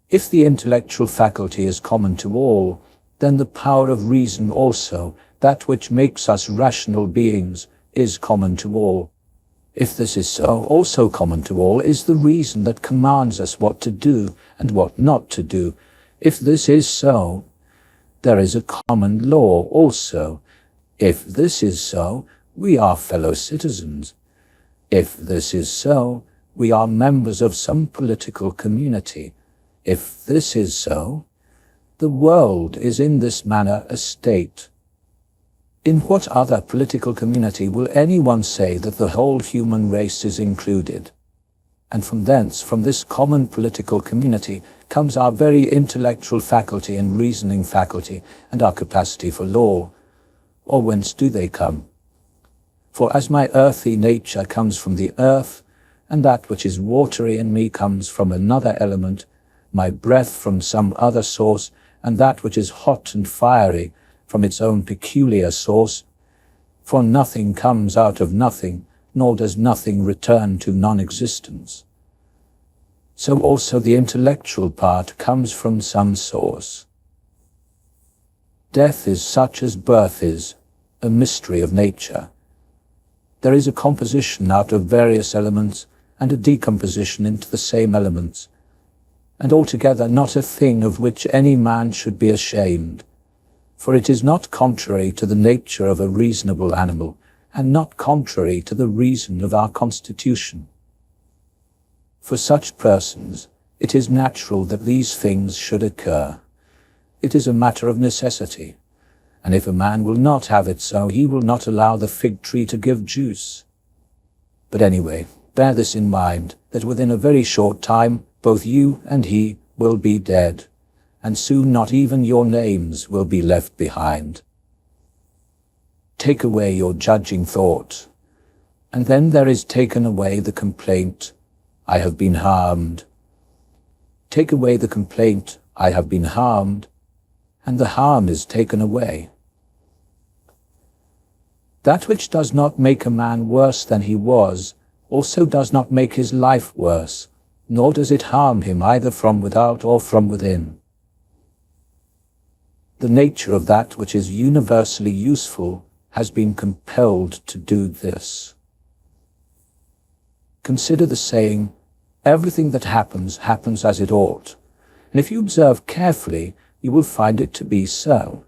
If the intellectual faculty is common to all, then the power of reason also, that which makes us rational beings, is common to all. If this is so, also common to all is the reason that commands us what to do and what not to do. If this is so, there is a common law also. If this is so, we are fellow citizens. If this is so, we are members of some political community. If this is so, the world is in this manner a state. In what other political community will anyone say that the whole human race is included? And from thence, from this common political community, comes our very intellectual faculty and reasoning faculty, and our capacity for law. Or whence do they come? For as my earthy nature comes from the earth, and that which is watery in me comes from another element, my breath from some other source, and that which is hot and fiery from its own peculiar source, for nothing comes out of nothing, nor does nothing return to non-existence. So also the intellectual part comes from some source. Death is such as birth is, a mystery of nature. There is a composition out of various elements, and a decomposition into the same elements, and altogether not a thing of which any man should be ashamed. For it is not contrary to the nature of a reasonable animal, and not contrary to the reason of our constitution. For such persons, it is natural that these things should occur. It is a matter of necessity, and if a man will not have it so, he will not allow the fig tree to give juice. But anyway, bear this in mind, that within a very short time, both you and he will be dead, and soon not even your names will be left behind. Take away your judging thought, and then there is taken away the complaint, I have been harmed. Take away the complaint, I have been harmed, and the harm is taken away. That which does not make a man worse than he was, also does not make his life worse, nor does it harm him either from without or from within. The nature of that which is universally useful has been compelled to do this. Consider the saying, everything that happens, happens as it ought, and if you observe carefully, you will find it to be so.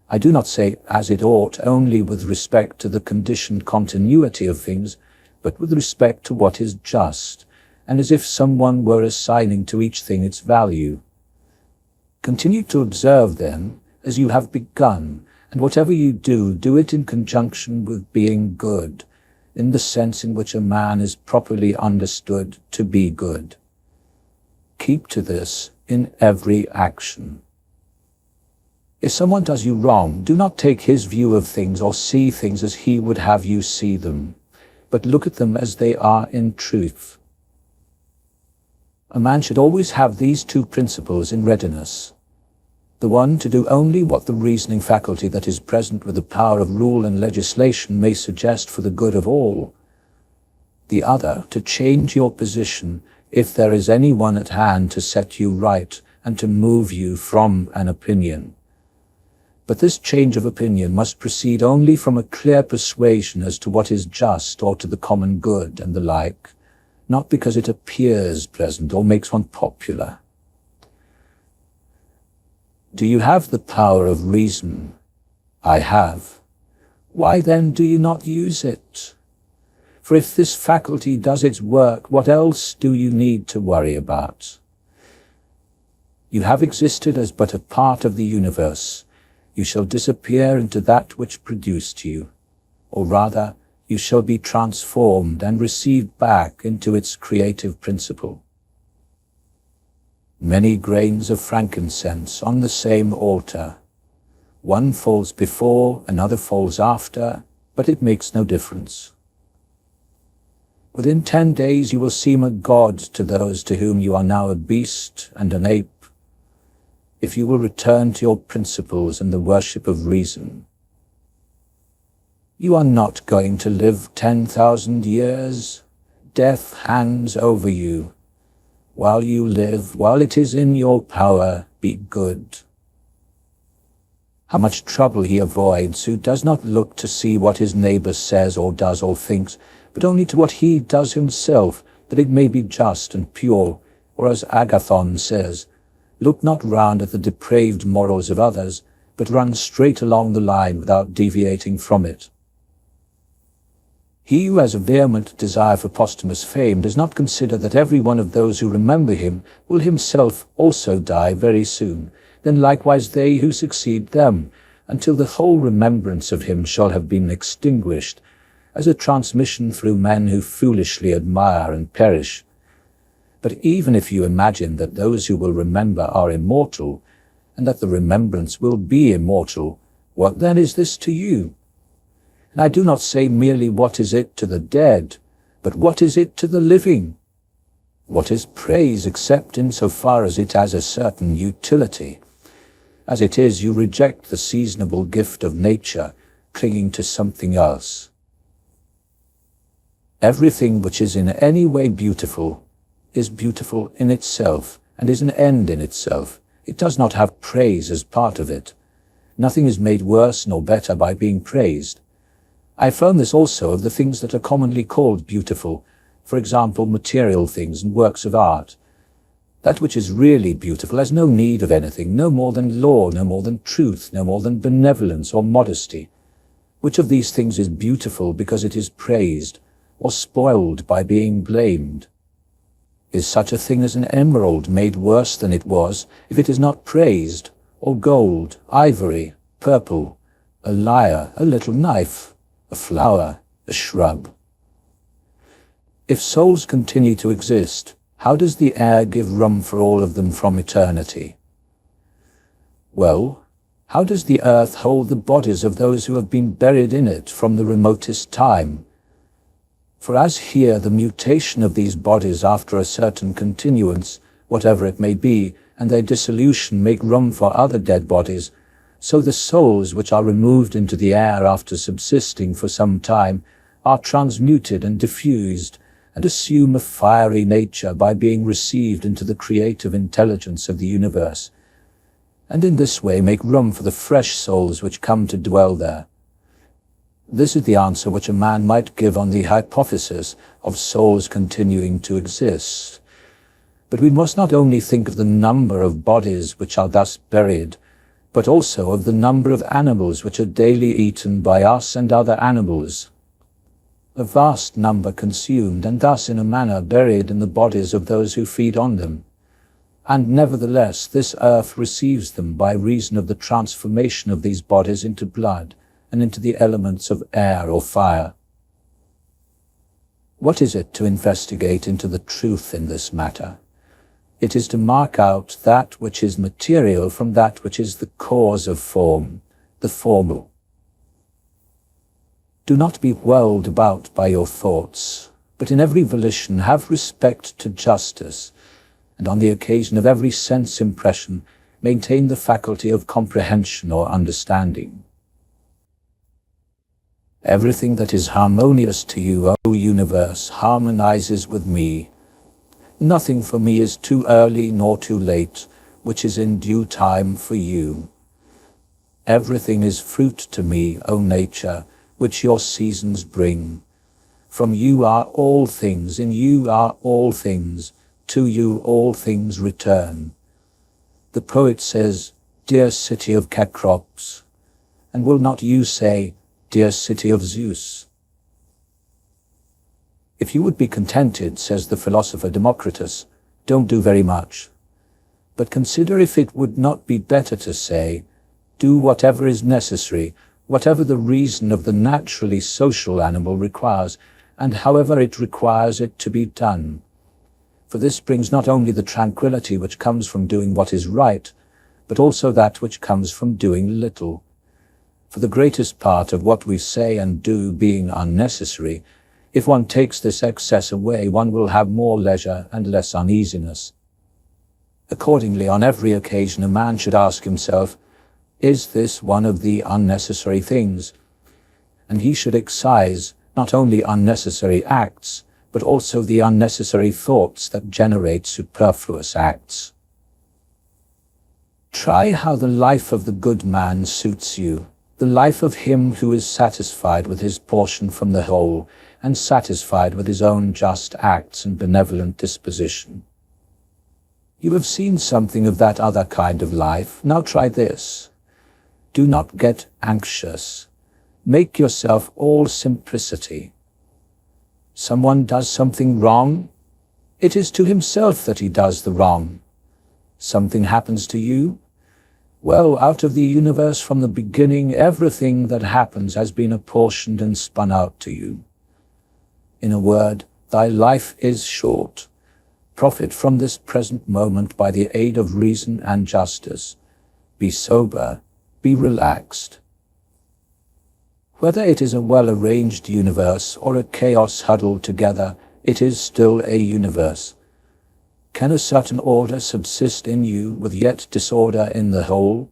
I do not say as it ought only with respect to the conditioned continuity of things, but with respect to what is just, and as if someone were assigning to each thing its value. Continue to observe, then, as you have begun, and whatever you do, do it in conjunction with being good, in the sense in which a man is properly understood to be good. Keep to this in every action. If someone does you wrong, do not take his view of things or see things as he would have you see them, but look at them as they are in truth. A man should always have these two principles in readiness. The one, to do only what the reasoning faculty that is present with the power of rule and legislation may suggest for the good of all. The other, to change your position if there is any one at hand to set you right and to move you from an opinion. But this change of opinion must proceed only from a clear persuasion as to what is just or to the common good and the like, not because it appears pleasant or makes one popular. Do you have the power of reason? I have. Why then do you not use it? For if this faculty does its work, what else do you need to worry about? You have existed as but a part of the universe. You shall disappear into that which produced you, or rather, you shall be transformed and received back into its creative principle. Many grains of frankincense on the same altar. One falls before, another falls after, but it makes no difference. Within 10 days you will seem a god to those to whom you are now a beast and an ape, if you will return to your principles and the worship of reason. You are not going to live 10,000 years. Death hands over you. While you live, while it is in your power, be good. How much trouble he avoids who does not look to see what his neighbor says or does or thinks, but only to what he does himself, that it may be just and pure, or as Agathon says, look not round at the depraved morals of others, but run straight along the line without deviating from it. He who has a vehement desire for posthumous fame does not consider that every one of those who remember him will himself also die very soon, then likewise they who succeed them, until the whole remembrance of him shall have been extinguished, as a transmission through men who foolishly admire and perish. But even if you imagine that those who will remember are immortal, and that the remembrance will be immortal, what then is this to you? And I do not say merely what is it to the dead, but what is it to the living? What is praise except in so far as it has a certain utility? As it is, you reject the seasonable gift of nature, clinging to something else. Everything which is in any way beautiful is beautiful in itself, and is an end in itself. It does not have praise as part of it. Nothing is made worse nor better by being praised. I affirm this also of the things that are commonly called beautiful, for example, material things and works of art. That which is really beautiful has no need of anything, no more than law, no more than truth, no more than benevolence or modesty. Which of these things is beautiful because it is praised, or spoiled by being blamed? Is such a thing as an emerald made worse than it was if it is not praised, or gold, ivory, purple, a lyre, a little knife, a flower, a shrub? If souls continue to exist, how does the air give room for all of them from eternity? Well, how does the earth hold the bodies of those who have been buried in it from the remotest time? For as here the mutation of these bodies after a certain continuance, whatever it may be, and their dissolution make room for other dead bodies, so the souls which are removed into the air after subsisting for some time are transmuted and diffused, and assume a fiery nature by being received into the creative intelligence of the universe, and in this way make room for the fresh souls which come to dwell there. This is the answer which a man might give on the hypothesis of souls continuing to exist. But we must not only think of the number of bodies which are thus buried, but also of the number of animals which are daily eaten by us and other animals. A vast number consumed, and thus in a manner buried in the bodies of those who feed on them. And nevertheless this earth receives them by reason of the transformation of these bodies into blood, and into the elements of air or fire. What is it to investigate into the truth in this matter? It is to mark out that which is material from that which is the cause of form, the formal. Do not be whirled about by your thoughts, but in every volition have respect to justice, and on the occasion of every sense impression maintain the faculty of comprehension or understanding. Everything that is harmonious to you, O universe, harmonizes with me. Nothing for me is too early nor too late, which is in due time for you. Everything is fruit to me, O nature, which your seasons bring. From you are all things, in you are all things, to you all things return. The poet says, dear city of Cecrops, and will not you say, dear city of Zeus? If you would be contented, says the philosopher Democritus, don't do very much. But consider if it would not be better to say, do whatever is necessary, whatever the reason of the naturally social animal requires, and however it requires it to be done. For this brings not only the tranquility which comes from doing what is right, but also that which comes from doing little. For the greatest part of what we say and do being unnecessary, if one takes this excess away, one will have more leisure and less uneasiness. Accordingly, on every occasion a man should ask himself, is this one of the unnecessary things? And he should excise not only unnecessary acts, but also the unnecessary thoughts that generate superfluous acts. Try how the life of the good man suits you, the life of him who is satisfied with his portion from the whole, and satisfied with his own just acts and benevolent disposition. You have seen something of that other kind of life. Now try this. Do not get anxious. Make yourself all simplicity. Someone does something wrong. It is to himself that he does the wrong. Something happens to you. Well, out of the universe from the beginning, everything that happens has been apportioned and spun out to you. In a word, thy life is short. Profit from this present moment by the aid of reason and justice. Be sober, be relaxed. Whether it is a well-arranged universe or a chaos huddled together, it is still a universe. Can a certain order subsist in you with yet disorder in the whole?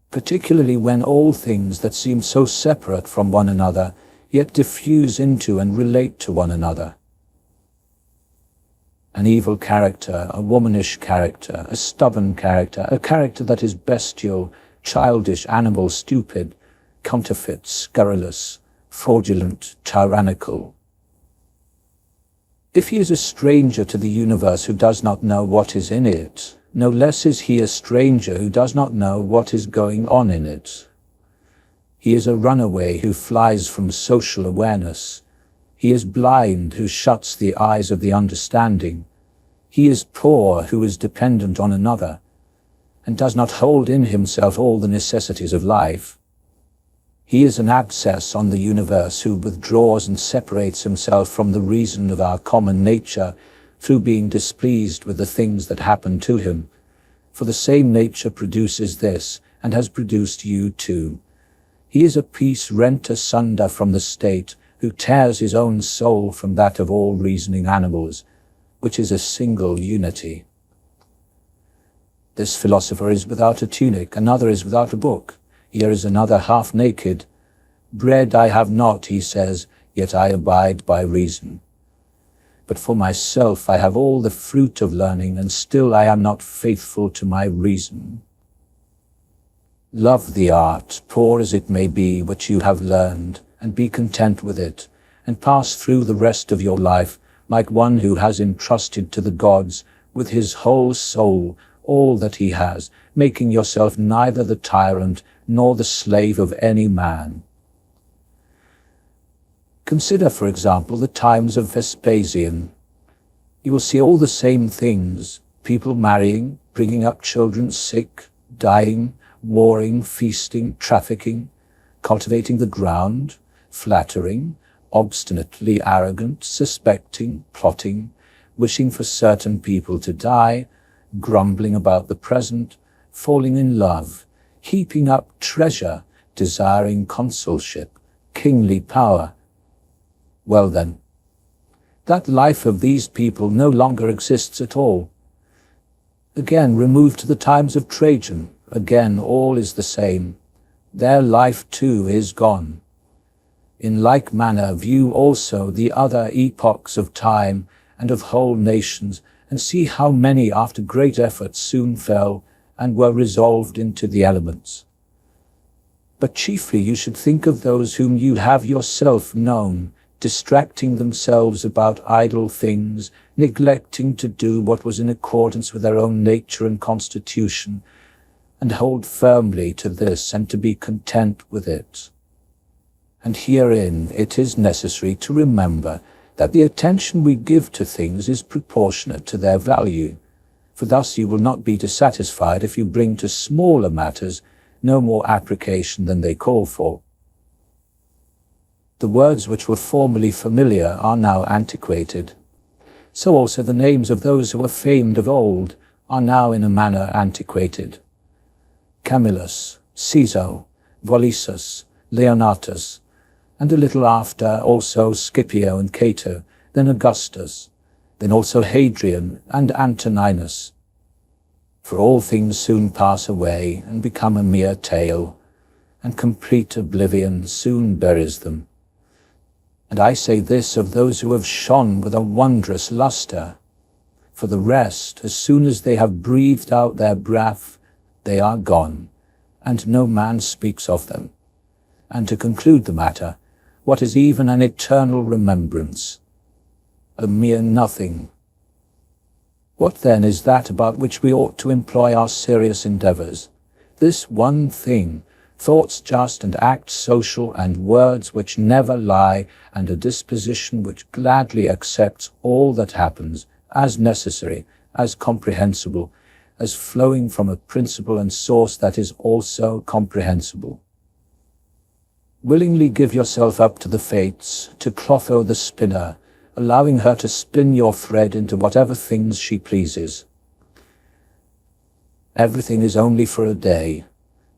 Particularly when all things that seem so separate from one another yet diffuse into and relate to one another. An evil character, a womanish character, a stubborn character, a character that is bestial, childish, animal, stupid, counterfeit, scurrilous, fraudulent, tyrannical. If he is a stranger to the universe who does not know what is in it, no less is he a stranger who does not know what is going on in it. He is a runaway who flies from social awareness. He is blind who shuts the eyes of the understanding. He is poor who is dependent on another, and does not hold in himself all the necessities of life. He is an abscess on the universe who withdraws and separates himself from the reason of our common nature through being displeased with the things that happen to him. For the same nature produces this, and has produced you too. He is a piece rent asunder from the state, who tears his own soul from that of all reasoning animals, which is a single unity. This philosopher is without a tunic, another is without a book. Here is another half naked. Bread I have not, he says, yet I abide by reason. But for myself I have all the fruit of learning, and still I am not faithful to my reason. Love the art, poor as it may be, which you have learned, and be content with it, and pass through the rest of your life like one who has entrusted to the gods with his whole soul all that he has, making yourself neither the tyrant nor the slave of any man. Consider, for example, the times of Vespasian. You will see all the same things: people marrying, bringing up children sick, dying, warring, feasting, trafficking, cultivating the ground, flattering, obstinately arrogant, suspecting, plotting, wishing for certain people to die, grumbling about the present, falling in love, heaping up treasure, desiring consulship, kingly power. Well then, that life of these people no longer exists at all. Again, remove to the times of Trajan. Again, all is the same. Their life too is gone. In like manner, view also the other epochs of time and of whole nations, and see how many after great efforts soon fell and were resolved into the elements. But chiefly you should think of those whom you have yourself known, distracting themselves about idle things, neglecting to do what was in accordance with their own nature and constitution, and hold firmly to this, and to be content with it. And herein it is necessary to remember that the attention we give to things is proportionate to their value, for thus you will not be dissatisfied if you bring to smaller matters no more application than they call for. The words which were formerly familiar are now antiquated. So also the names of those who were famed of old are now in a manner antiquated. Camillus, Caesar, Volusus, Leonatus, and a little after also Scipio and Cato, then Augustus, then also Hadrian and Antoninus. For all things soon pass away and become a mere tale, and complete oblivion soon buries them. And I say this of those who have shone with a wondrous lustre. For the rest, as soon as they have breathed out their breath, they are gone, and no man speaks of them. And to conclude the matter, what is even an eternal remembrance? A mere nothing. What then is that about which we ought to employ our serious endeavours? This one thing, thoughts just and acts social and words which never lie, and a disposition which gladly accepts all that happens as necessary, as comprehensible, as flowing from a principle and source that is also comprehensible. Willingly give yourself up to the fates, to Clotho the spinner, allowing her to spin your thread into whatever things she pleases. Everything is only for a day,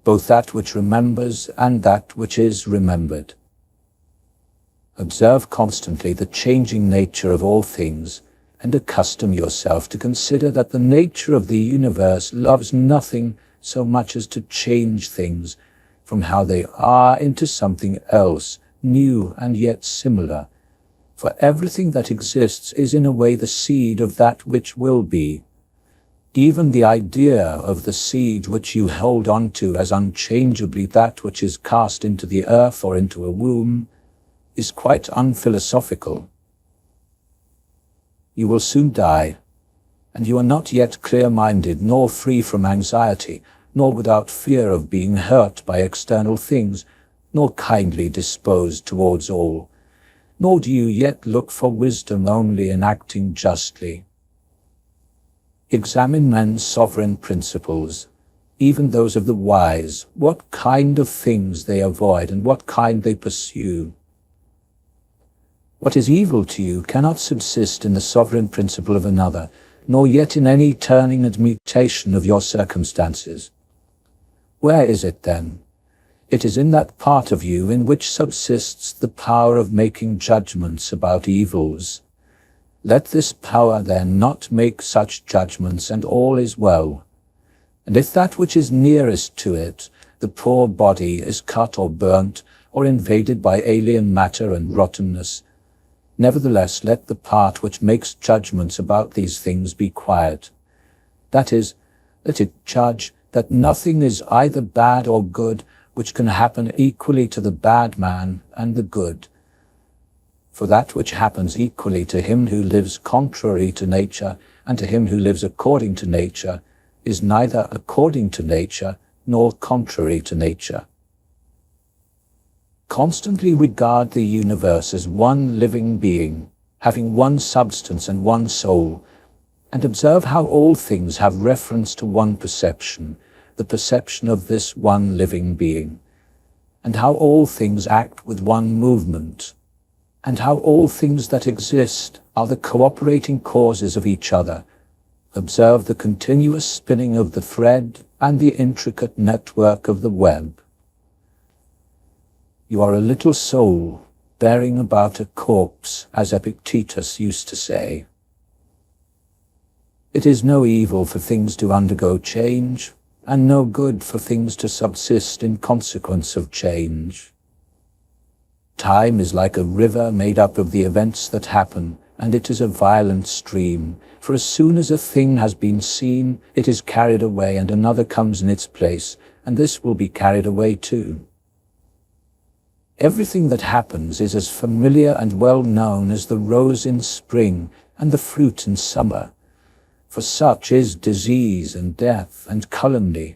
both that which remembers and that which is remembered. Observe constantly the changing nature of all things, and accustom yourself to consider that the nature of the universe loves nothing so much as to change things from how they are into something else, new and yet similar. For everything that exists is in a way the seed of that which will be. Even the idea of the seed which you hold on to as unchangeably that which is cast into the earth or into a womb is quite unphilosophical. You will soon die, and you are not yet clear-minded, nor free from anxiety, nor without fear of being hurt by external things, nor kindly disposed towards all, nor do you yet look for wisdom only in acting justly. Examine men's sovereign principles, even those of the wise, what kind of things they avoid and what kind they pursue. What is evil to you cannot subsist in the sovereign principle of another, nor yet in any turning and mutation of your circumstances. Where is it then? It is in that part of you in which subsists the power of making judgments about evils. Let this power then not make such judgments, and all is well. And if that which is nearest to it, the poor body, is cut or burnt, or invaded by alien matter and rottenness, nevertheless let the part which makes judgments about these things be quiet. That is, let it judge that nothing is either bad or good which can happen equally to the bad man and the good. For that which happens equally to him who lives contrary to nature and to him who lives according to nature is neither according to nature nor contrary to nature. Constantly regard the universe as one living being, having one substance and one soul, and observe how all things have reference to one perception, the perception of this one living being, and how all things act with one movement, and how all things that exist are the cooperating causes of each other. Observe the continuous spinning of the thread and the intricate network of the web. You are a little soul bearing about a corpse, as Epictetus used to say. It is no evil for things to undergo change, and no good for things to subsist in consequence of change. Time is like a river made up of the events that happen, and it is a violent stream, for as soon as a thing has been seen, it is carried away and another comes in its place, and this will be carried away too. Everything that happens is as familiar and well known as the rose in spring and the fruit in summer, for such is disease and death and calumny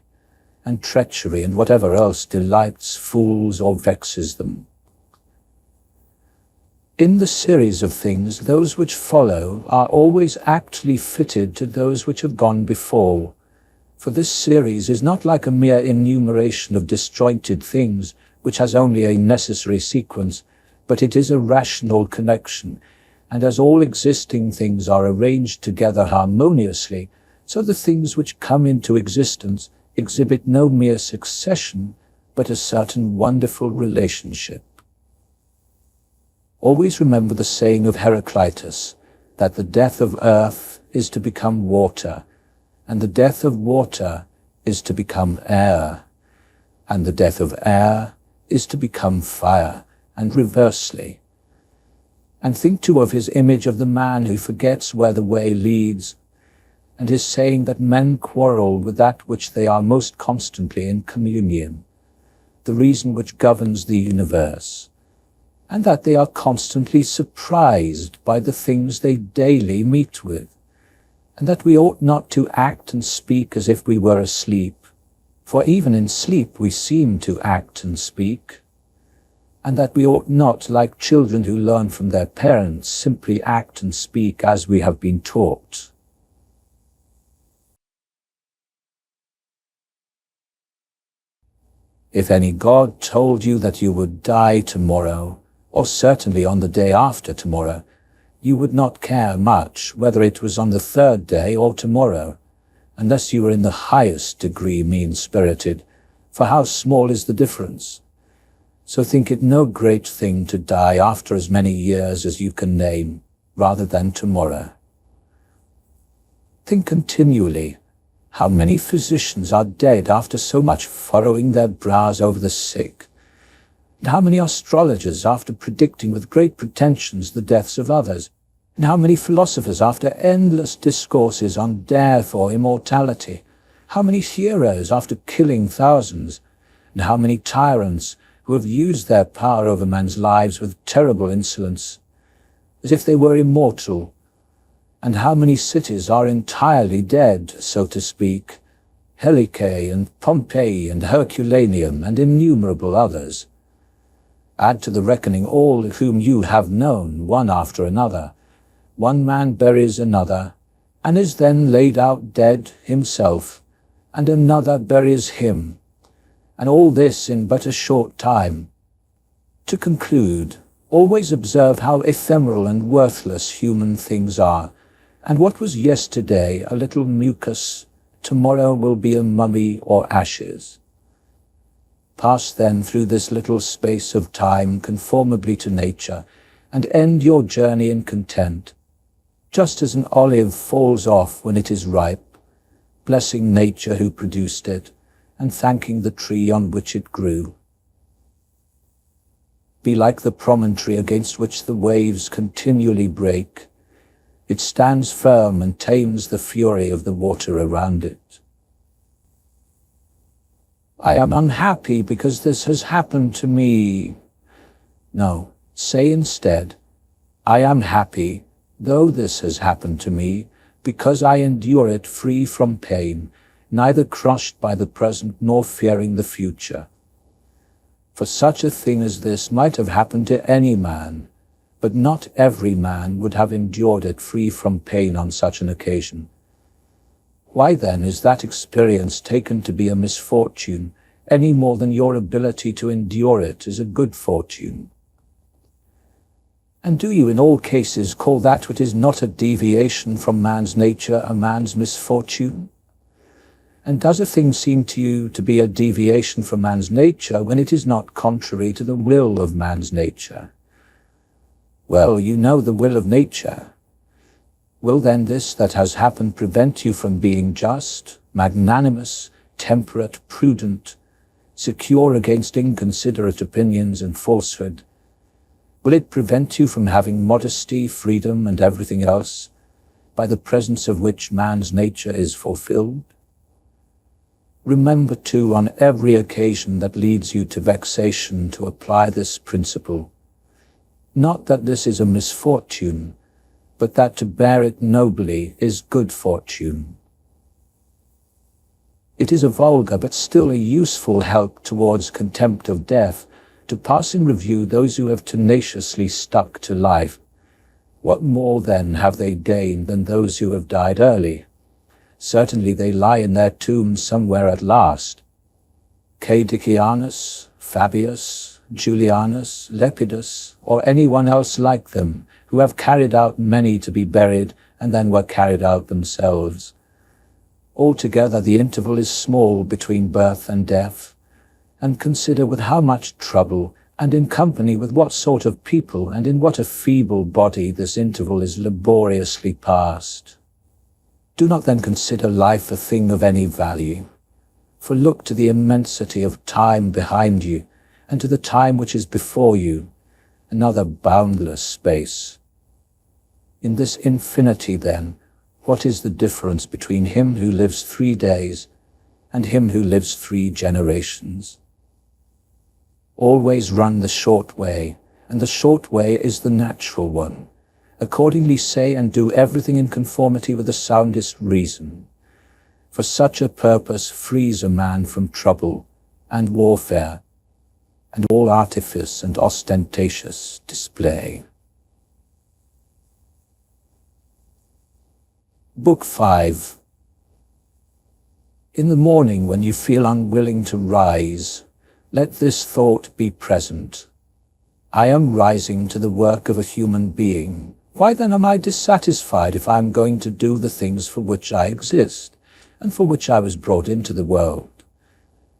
and treachery and whatever else delights fools or vexes them. In the series of things, those which follow are always actually fitted to those which have gone before, for this series is not like a mere enumeration of disjointed things, which has only a necessary sequence, but it is a rational connection, and as all existing things are arranged together harmoniously, so the things which come into existence exhibit no mere succession, but a certain wonderful relationship. Always remember the saying of Heraclitus, that the death of earth is to become water, and the death of water is to become air, and the death of air is to become fire, and reversely. And think too of his image of the man who forgets where the way leads, and his saying that men quarrel with that which they are most constantly in communion, the reason which governs the universe, and that they are constantly surprised by the things they daily meet with, and that we ought not to act and speak as if we were asleep, for even in sleep we seem to act and speak, and that we ought not, like children who learn from their parents, simply act and speak as we have been taught. If any god told you that you would die tomorrow, or certainly on the day after tomorrow, you would not care much whether it was on the third day or tomorrow, unless you were in the highest degree mean-spirited, for how small is the difference? So think it no great thing to die after as many years as you can name, rather than tomorrow. Think continually how many physicians are dead after so much furrowing their brows over the sick, and how many astrologers after predicting with great pretensions the deaths of others, and how many philosophers after endless discourses on death or immortality, how many heroes after killing thousands, and how many tyrants who have used their power over men's lives with terrible insolence, as if they were immortal, and how many cities are entirely dead, so to speak, Helice and Pompeii and Herculaneum and innumerable others. Add to the reckoning all whom you have known, one after another. One man buries another, and is then laid out dead himself, and another buries him, and all this in but a short time. To conclude, always observe how ephemeral and worthless human things are, and what was yesterday a little mucus, tomorrow will be a mummy or ashes. Pass then through this little space of time conformably to nature, and end your journey in content, just as an olive falls off when it is ripe, blessing nature who produced it, and thanking the tree on which it grew. Be like the promontory against which the waves continually break. It stands firm and tames the fury of the water around it. I am unhappy because this has happened to me. No, say instead, I am happy, though this has happened to me, because I endure it free from pain, neither crushed by the present nor fearing the future. For such a thing as this might have happened to any man, but not every man would have endured it free from pain on such an occasion. Why then is that experience taken to be a misfortune, any more than your ability to endure it is a good fortune? And do you in all cases call that which is not a deviation from man's nature a man's misfortune? And does a thing seem to you to be a deviation from man's nature when it is not contrary to the will of man's nature? Well, you know the will of nature. Will then this that has happened prevent you from being just, magnanimous, temperate, prudent, secure against inconsiderate opinions and falsehood? Will it prevent you from having modesty, freedom, and everything else, by the presence of which man's nature is fulfilled? Remember, too, on every occasion that leads you to vexation to apply this principle. Not that this is a misfortune, but that to bear it nobly is good fortune. It is a vulgar but still a useful help towards contempt of death to pass in review those who have tenaciously stuck to life. What more then have they gained than those who have died early? Certainly they lie in their tombs somewhere at last. Cadicianus, Fabius, Julianus, Lepidus, or anyone else like them, who have carried out many to be buried and then were carried out themselves. Altogether the interval is small between birth and death, and consider with how much trouble, and in company with what sort of people, and in what a feeble body this interval is laboriously passed. Do not then consider life a thing of any value, for look to the immensity of time behind you, and to the time which is before you, another boundless space. In this infinity, then, what is the difference between him who lives 3 days and him who lives 3 generations? Always run the short way, and the short way is the natural one. Accordingly say and do everything in conformity with the soundest reason. For such a purpose frees a man from trouble and warfare, and all artifice and ostentatious display. Book 5. In the morning, when you feel unwilling to rise, let this thought be present. I am rising to the work of a human being. Why then am I dissatisfied if I am going to do the things for which I exist, and for which I was brought into the world?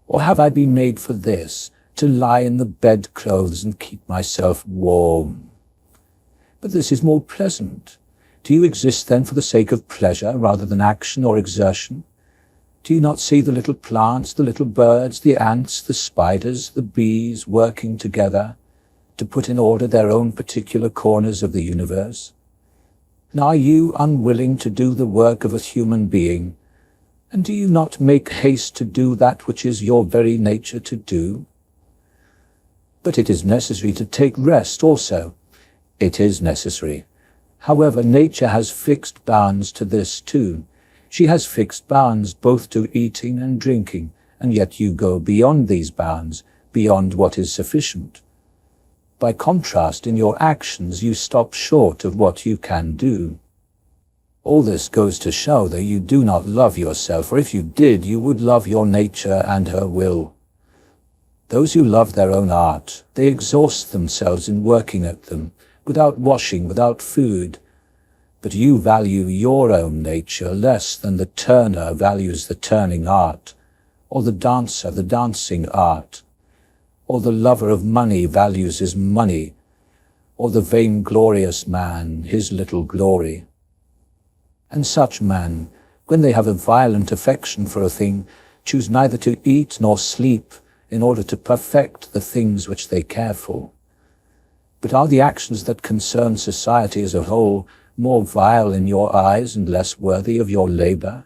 Or have I been made for this, to lie in the bedclothes and keep myself warm? But this is more pleasant. Do you exist then for the sake of pleasure rather than action or exertion? Do you not see the little plants, the little birds, the ants, the spiders, the bees working together to put in order their own particular corners of the universe? And are you unwilling to do the work of a human being? And do you not make haste to do that which is your very nature to do? But it is necessary to take rest also. It is necessary. However, nature has fixed bounds to this too. She has fixed bounds both to eating and drinking, and yet you go beyond these bounds, beyond what is sufficient. By contrast, in your actions you stop short of what you can do. All this goes to show that you do not love yourself, for if you did, you would love your nature and her will. Those who love their own art, they exhaust themselves in working at them, without washing, without food. But you value your own nature less than the turner values the turning art, or the dancer the dancing art, or the lover of money values his money, or the vainglorious man his little glory. And such men, when they have a violent affection for a thing, choose neither to eat nor sleep in order to perfect the things which they care for. But are the actions that concern society as a whole more vile in your eyes and less worthy of your labor?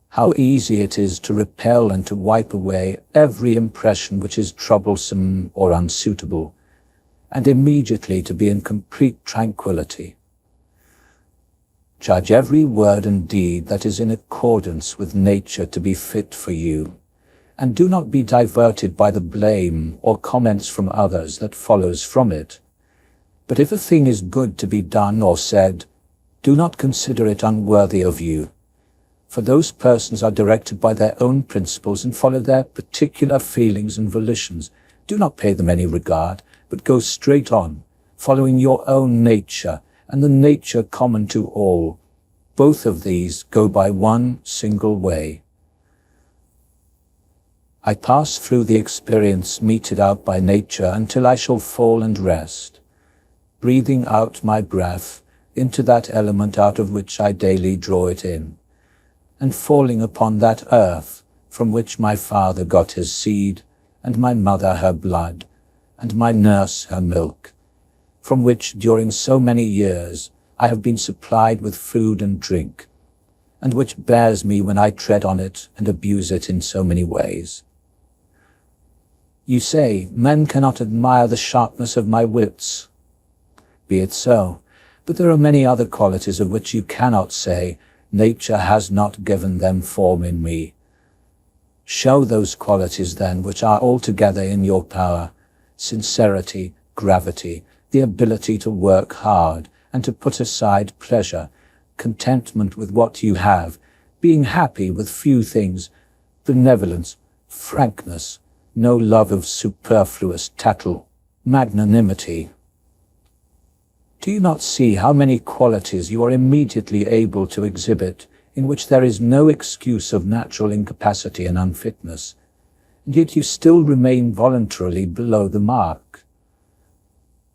How easy it is to repel and to wipe away every impression which is troublesome or unsuitable, and immediately to be in complete tranquility. Judge every word and deed that is in accordance with nature to be fit for you, and do not be diverted by the blame or comments from others that follows from it. But if a thing is good to be done or said, do not consider it unworthy of you. For those persons are directed by their own principles and follow their particular feelings and volitions. Do not pay them any regard, but go straight on, following your own nature and the nature common to all. Both of these go by one single way. I pass through the experience meted out by nature until I shall fall and rest, breathing out my breath into that element out of which I daily draw it in, and falling upon that earth from which my father got his seed, and my mother her blood, and my nurse her milk, from which during so many years I have been supplied with food and drink, and which bears me when I tread on it and abuse it in so many ways. You say, men cannot admire the sharpness of my wits. Be it so, but there are many other qualities of which you cannot say, nature has not given them form in me. Show those qualities then which are altogether in your power: sincerity, gravity, the ability to work hard and to put aside pleasure, contentment with what you have, being happy with few things, benevolence, frankness, no love of superfluous tattle, magnanimity. Do you not see how many qualities you are immediately able to exhibit, in which there is no excuse of natural incapacity and unfitness, and yet you still remain voluntarily below the mark?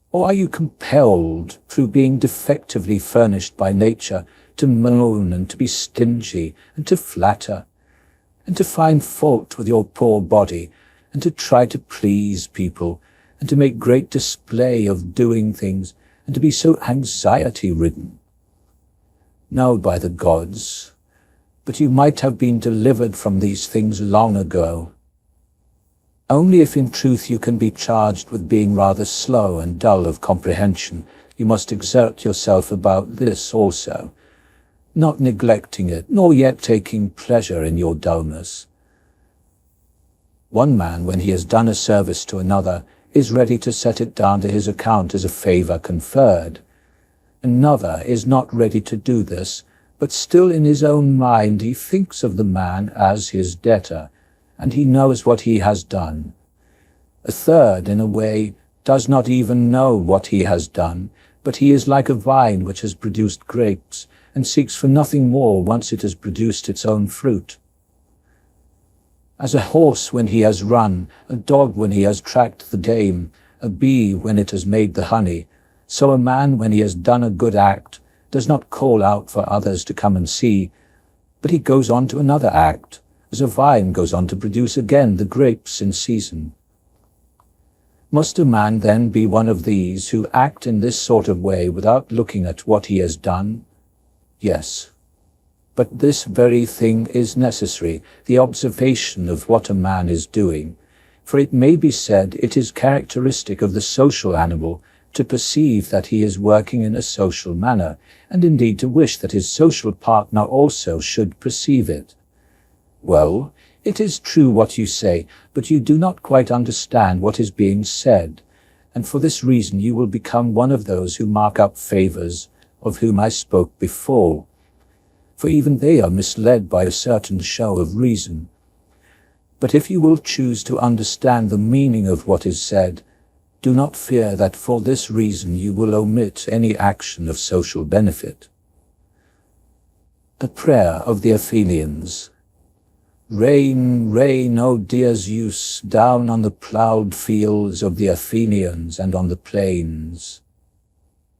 Or are you compelled, through being defectively furnished by nature, to moan and to be stingy and to flatter, and to find fault with your poor body, and to try to please people, and to make great display of doing things, and to be so anxiety-ridden? No, by the gods, but you might have been delivered from these things long ago. Only if in truth you can be charged with being rather slow and dull of comprehension, you must exert yourself about this also, not neglecting it, nor yet taking pleasure in your dullness. One man, when he has done a service to another, is ready to set it down to his account as a favor conferred. Another is not ready to do this, but still in his own mind he thinks of the man as his debtor, and he knows what he has done. A third, in a way, does not even know what he has done, but he is like a vine which has produced grapes, and seeks for nothing more once it has produced its own fruit. As a horse when he has run, a dog when he has tracked the game, a bee when it has made the honey, so a man when he has done a good act does not call out for others to come and see, but he goes on to another act, as a vine goes on to produce again the grapes in season. Must a man then be one of these who act in this sort of way without looking at what he has done? Yes. But this very thing is necessary, the observation of what a man is doing, for it may be said it is characteristic of the social animal to perceive that he is working in a social manner, and indeed to wish that his social partner also should perceive it. Well, it is true what you say, but you do not quite understand what is being said, and for this reason you will become one of those who mark up favors, of whom I spoke before. For even they are misled by a certain show of reason. But if you will choose to understand the meaning of what is said, do not fear that for this reason you will omit any action of social benefit. The prayer of the Athenians. Rain, rain, O dear Zeus, down on the ploughed fields of the Athenians and on the plains.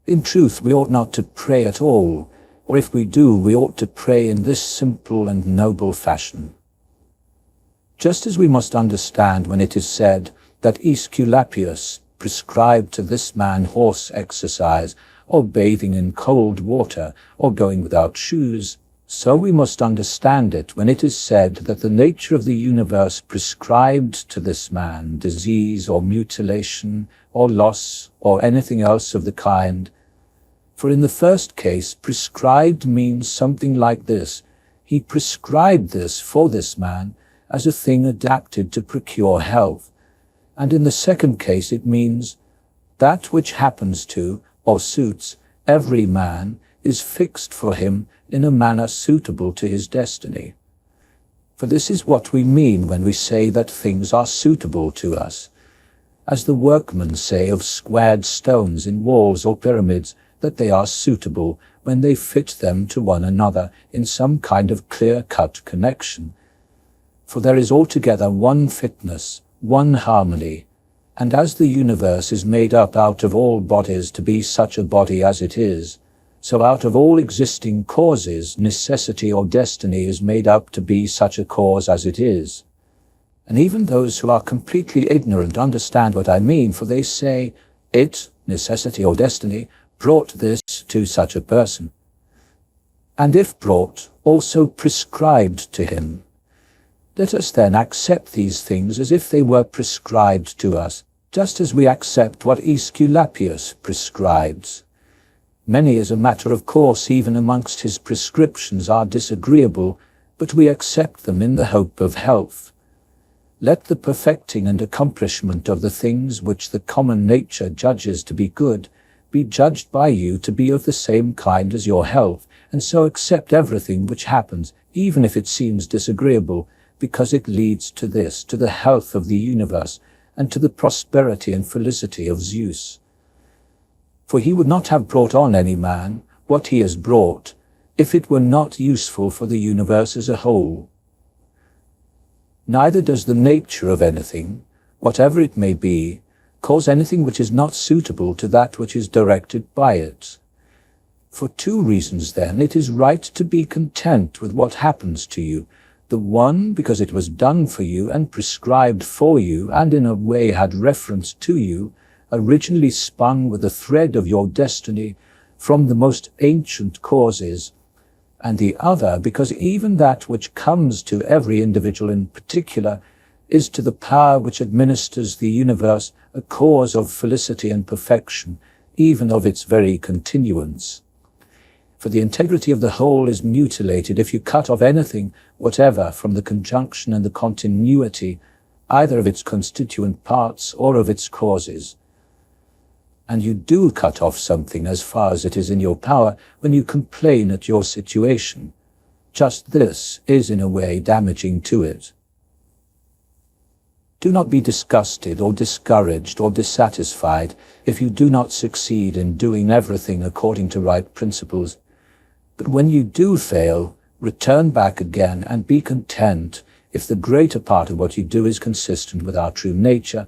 In truth, we ought not to pray at all, or if we do, we ought to pray in this simple and noble fashion. Just as we must understand when it is said that Aesculapius prescribed to this man horse exercise, or bathing in cold water, or going without shoes, so we must understand it when it is said that the nature of the universe prescribed to this man disease or mutilation or loss or anything else of the kind. For in the first case, prescribed means something like this: he prescribed this for this man as a thing adapted to procure health. And in the second case it means that which happens to, or suits, every man is fixed for him in a manner suitable to his destiny. For this is what we mean when we say that things are suitable to us. As the workmen say of squared stones in walls or pyramids, that they are suitable when they fit them to one another in some kind of clear-cut connection. For there is altogether one fitness, one harmony, and as the universe is made up out of all bodies to be such a body as it is, so out of all existing causes, necessity or destiny is made up to be such a cause as it is. And even those who are completely ignorant understand what I mean, for they say, it, necessity or destiny, brought this to such a person. And if brought, also prescribed to him. Let us then accept these things as if they were prescribed to us, just as we accept what Aesculapius prescribes. Many, as a matter of course, even amongst his prescriptions are disagreeable, but we accept them in the hope of health. Let the perfecting and accomplishment of the things which the common nature judges to be good be judged by you to be of the same kind as your health, and so accept everything which happens, even if it seems disagreeable, because it leads to this, to the health of the universe, and to the prosperity and felicity of Zeus. For he would not have brought on any man what he has brought, if it were not useful for the universe as a whole. Neither does the nature of anything, whatever it may be, cause anything which is not suitable to that which is directed by it. For two reasons, then, it is right to be content with what happens to you. The one, because it was done for you and prescribed for you, and in a way had reference to you, originally spun with the thread of your destiny from the most ancient causes, and the other, because even that which comes to every individual in particular is to the power which administers the universe a cause of felicity and perfection, even of its very continuance. For the integrity of the whole is mutilated if you cut off anything whatever from the conjunction and the continuity, either of its constituent parts or of its causes. And you do cut off something as far as it is in your power when you complain at your situation. Just this is in a way damaging to it. Do not be disgusted or discouraged or dissatisfied if you do not succeed in doing everything according to right principles. But when you do fail, return back again and be content if the greater part of what you do is consistent with our true nature,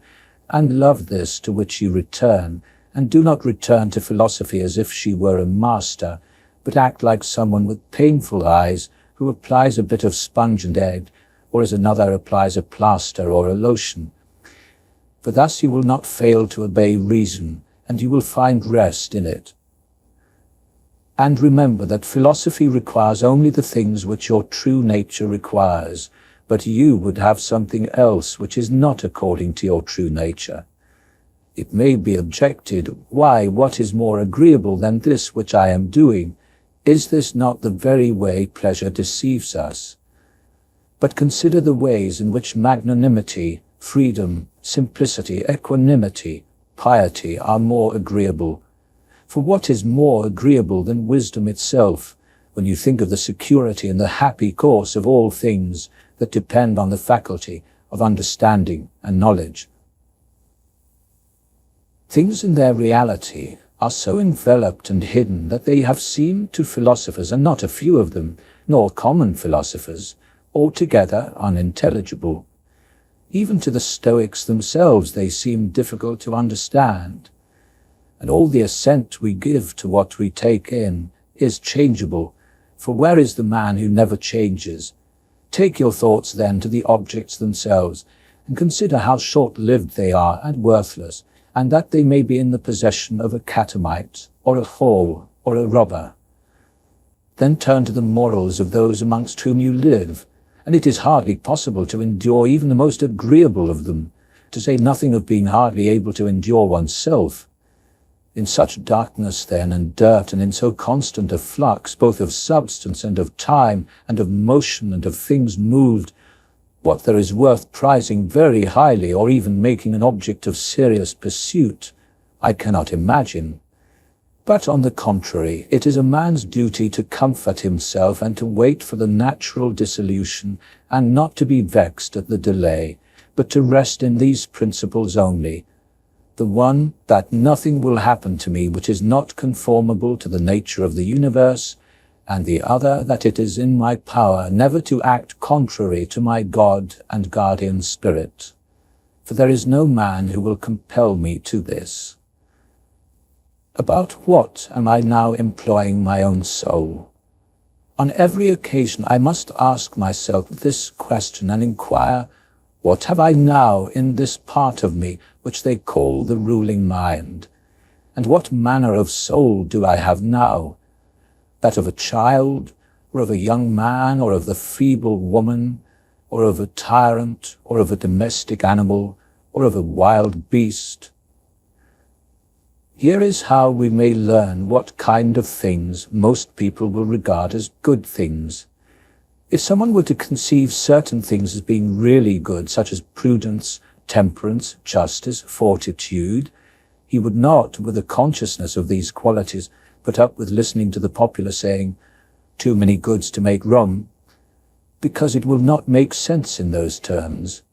and love this to which you return, and do not return to philosophy as if she were a master, but act like someone with painful eyes who applies a bit of sponge and egg, or as another applies a plaster or a lotion. For thus you will not fail to obey reason, and you will find rest in it. And remember that philosophy requires only the things which your true nature requires, but you would have something else which is not according to your true nature. It may be objected, why, what is more agreeable than this which I am doing? Is this not the very way pleasure deceives us? But consider the ways in which magnanimity, freedom, simplicity, equanimity, piety are more agreeable. For what is more agreeable than wisdom itself, when you think of the security and the happy course of all things that depend on the faculty of understanding and knowledge? Things in their reality are so enveloped and hidden that they have seemed to philosophers, and not a few of them, nor common philosophers, altogether unintelligible. Even to the Stoics themselves they seem difficult to understand. And all the assent we give to what we take in is changeable, for where is the man who never changes? Take your thoughts then to the objects themselves, and consider how short-lived they are and worthless, and that they may be in the possession of a catamite, or a whore, or a robber. Then turn to the morals of those amongst whom you live, and it is hardly possible to endure even the most agreeable of them, to say nothing of being hardly able to endure oneself. In such darkness then and dirt, and in so constant a flux, both of substance and of time, and of motion and of things moved, what there is worth prizing very highly, or even making an object of serious pursuit, I cannot imagine. But on the contrary, it is a man's duty to comfort himself and to wait for the natural dissolution, and not to be vexed at the delay, but to rest in these principles only. The one, that nothing will happen to me which is not conformable to the nature of the universe, and the other, that it is in my power never to act contrary to my God and guardian spirit. For there is no man who will compel me to this. About what am I now employing my own soul? On every occasion I must ask myself this question and inquire, what have I now in this part of me which they call the ruling mind? And what manner of soul do I have now? That of a child, or of a young man, or of the feeble woman, or of a tyrant, or of a domestic animal, or of a wild beast? Here is how we may learn what kind of things most people will regard as good things. If someone were to conceive certain things as being really good, such as prudence, temperance, justice, fortitude, he would not, with a consciousness of these qualities, put up with listening to the popular saying, too many goods to make room, because it will not make sense in those terms.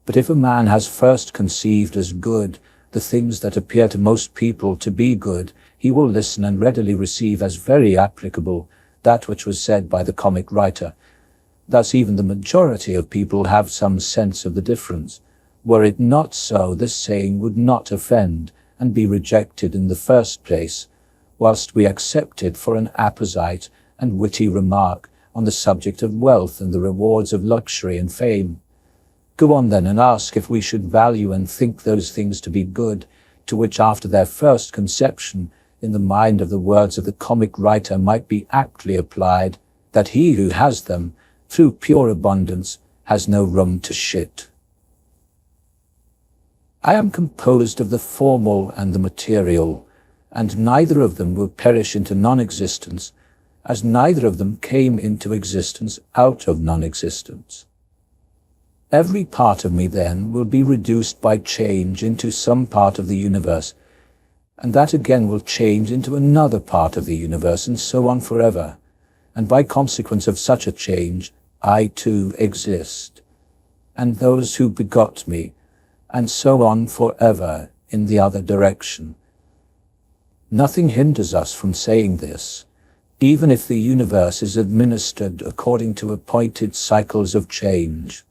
But if a man has first conceived as good the things that appear to most people to be good, he will listen and readily receive as very applicable that which was said by the comic writer. Thus even the majority of people have some sense of the difference. Were it not so, this saying would not offend and be rejected in the first place, whilst we accept it for an apposite and witty remark on the subject of wealth and the rewards of luxury and fame. Go on then and ask if we should value and think those things to be good, to which after their first conception, in the mind of the words of the comic writer might be aptly applied, that he who has them, through pure abundance, has no room to shit. I am composed of the formal and the material, and neither of them will perish into non-existence, as neither of them came into existence out of non-existence. Every part of me then will be reduced by change into some part of the universe, and that again will change into another part of the universe, and so on forever. And by consequence of such a change, I too exist, and those who begot me, and so on forever in the other direction. Nothing hinders us from saying this, even if the universe is administered according to appointed cycles of change.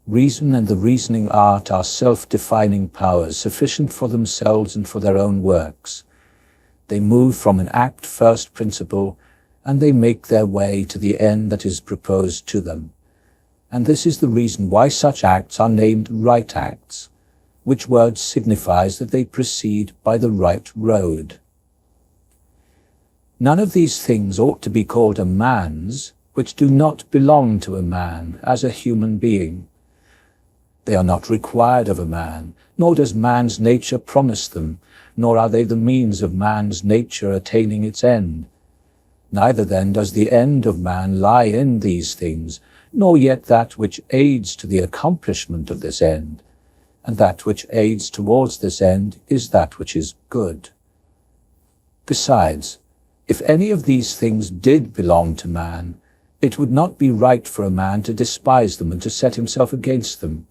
Reason and the reasoning art are self-defining powers, sufficient for themselves and for their own works. They move from an act first principle, and they make their way to the end that is proposed to them. And this is the reason why such acts are named right acts, which word signifies that they proceed by the right road. None of these things ought to be called a man's, which do not belong to a man as a human being. They are not required of a man, nor does man's nature promise them, nor are they the means of man's nature attaining its end. Neither then does the end of man lie in these things, nor yet that which aids to the accomplishment of this end. and that which aids towards this end is that which is good. Besides, if any of these things did belong to man, it would not be right for a man to despise them and to set himself against them.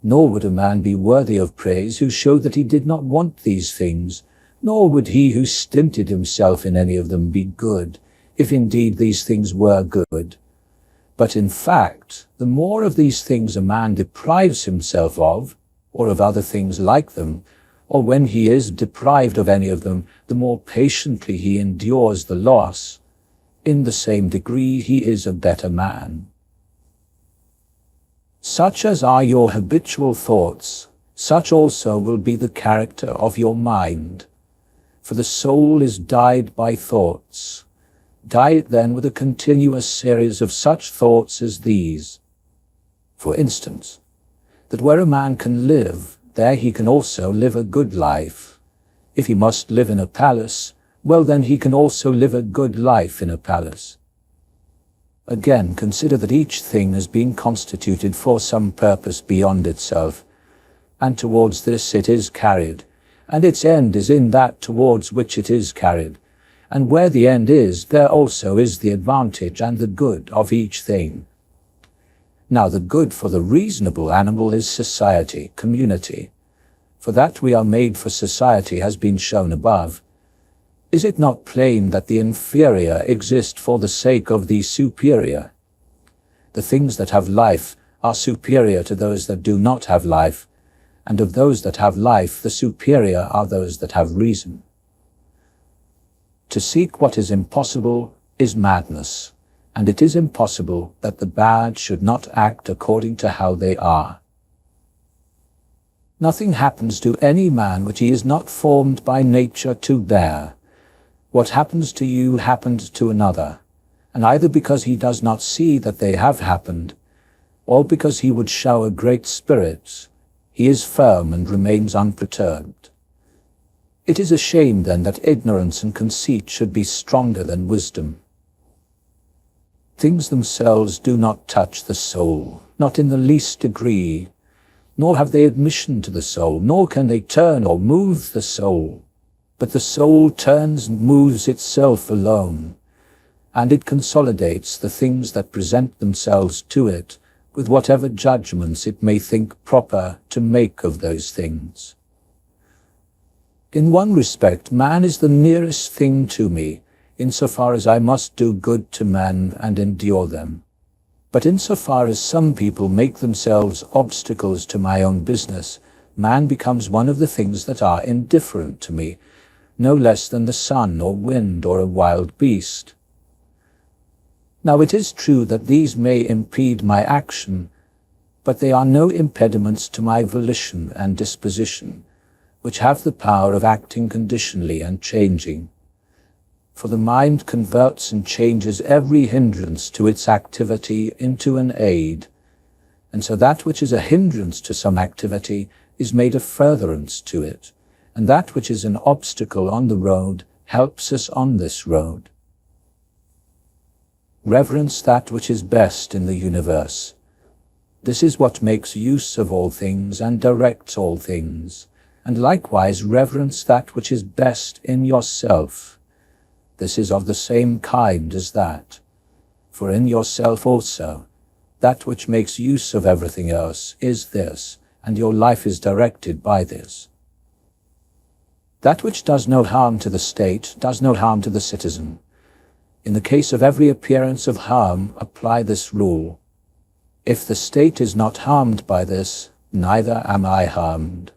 Nor would a man be worthy of praise who showed that he did not want these things, nor would he who stinted himself in any of them be good, if indeed these things were good. But in fact, the more of these things a man deprives himself of, or of other things like them, or when he is deprived of any of them, the more patiently he endures the loss. In the same degree he is a better man. Such as are your habitual thoughts, such also will be the character of your mind. For the soul is dyed by thoughts. Dye it then with a continuous series of such thoughts as these. For instance, that where a man can live, there he can also live a good life. If he must live in a palace, well then he can also live a good life in a palace. Again, consider that each thing has been constituted for some purpose beyond itself, and towards this it is carried, and its end is in that towards which it is carried, and where the end is, there also is the advantage and the good of each thing. Now the good for the reasonable animal is society, community. For that we are made for society has been shown above. Is it not plain that the inferior exist for the sake of the superior? The things that have life are superior to those that do not have life, and of those that have life the superior are those that have reason. To seek what is impossible is madness, and it is impossible that the bad should not act according to how they are. Nothing happens to any man which he is not formed by nature to bear. What happens to you happened to another, and either because he does not see that they have happened, or because he would show a great spirit, he is firm and remains unperturbed. It is a shame then that ignorance and conceit should be stronger than wisdom. Things themselves do not touch the soul, not in the least degree, nor have they admission to the soul, nor can they turn or move the soul. But the soul turns and moves itself alone, and it consolidates the things that present themselves to it with whatever judgments it may think proper to make of those things. In one respect, man is the nearest thing to me, insofar as I must do good to men and endure them. But insofar as some people make themselves obstacles to my own business, man becomes one of the things that are indifferent to me, no less than the sun or wind or a wild beast. Now it is true that these may impede my action, but they are no impediments to my volition and disposition, which have the power of acting conditionally and changing. For the mind converts and changes every hindrance to its activity into an aid, and so that which is a hindrance to some activity is made a furtherance to it, and that which is an obstacle on the road helps us on this road. Reverence that which is best in the universe. This is what makes use of all things and directs all things, and likewise reverence that which is best in yourself. This is of the same kind as that. For in yourself also, that which makes use of everything else is this, and your life is directed by this. That which does no harm to the state does no harm to the citizen. In the case of every appearance of harm, apply this rule. If the state is not harmed by this, neither am I harmed.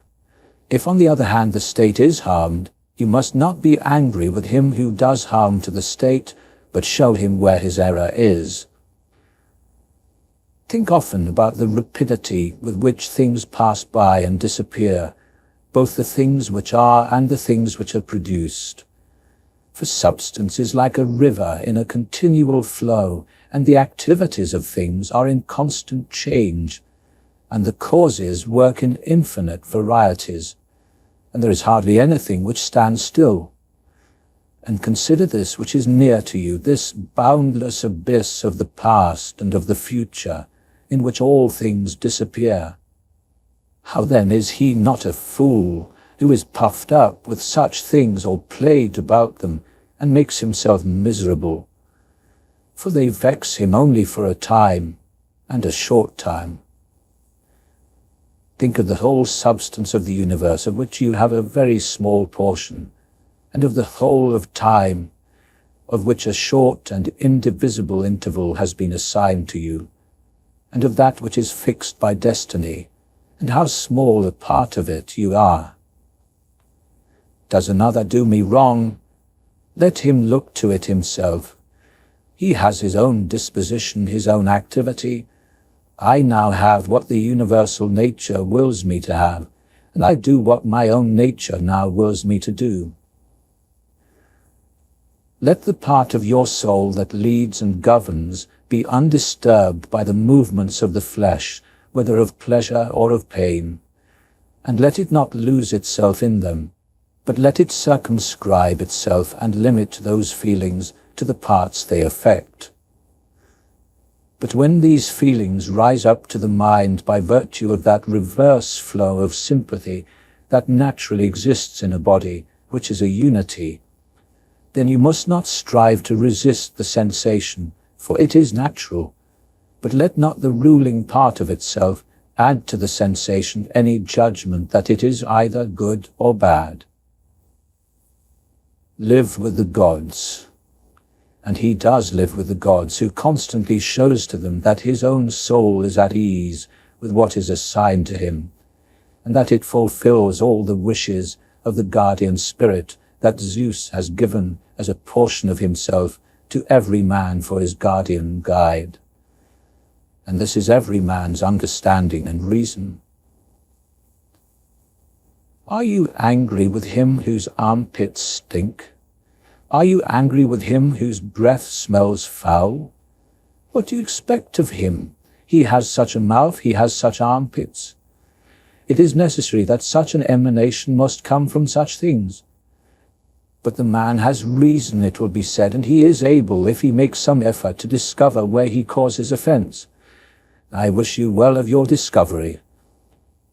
If on the other hand the state is harmed, you must not be angry with him who does harm to the state, but show him where his error is. Think often about the rapidity with which things pass by and disappear, both the things which are and the things which are produced. For substance is like a river in a continual flow, and the activities of things are in constant change, and the causes work in infinite varieties, and there is hardly anything which stands still. And consider this which is near to you, this boundless abyss of the past and of the future, in which all things disappear. How then is he not a fool, who is puffed up with such things or plagued about them, and makes himself miserable? For they vex him only for a time, and a short time. Think of the whole substance of the universe, of which you have a very small portion, and of the whole of time, of which a short and indivisible interval has been assigned to you, and of that which is fixed by destiny, and how small a part of it you are. Does another do me wrong? Let him look to it himself. He has his own disposition, his own activity. I now have what the universal nature wills me to have, and I do what my own nature now wills me to do. Let the part of your soul that leads and governs be undisturbed by the movements of the flesh, whether of pleasure or of pain, and let it not lose itself in them, but let it circumscribe itself and limit those feelings to the parts they affect. But when these feelings rise up to the mind by virtue of that reverse flow of sympathy that naturally exists in a body, which is a unity, then you must not strive to resist the sensation, for it is natural, but let not the ruling part of itself add to the sensation any judgment that it is either good or bad. Live with the gods. And he does live with the gods, who constantly shows to them that his own soul is at ease with what is assigned to him, and that it fulfills all the wishes of the guardian spirit that Zeus has given as a portion of himself to every man for his guardian guide. And this is every man's understanding and reason. Are you angry with him whose armpits stink? Are you angry with him whose breath smells foul? What do you expect of him? He has such a mouth, he has such armpits. It is necessary that such an emanation must come from such things. But the man has reason, it will be said, and he is able, if he makes some effort, to discover where he causes offense. I wish you well of your discovery.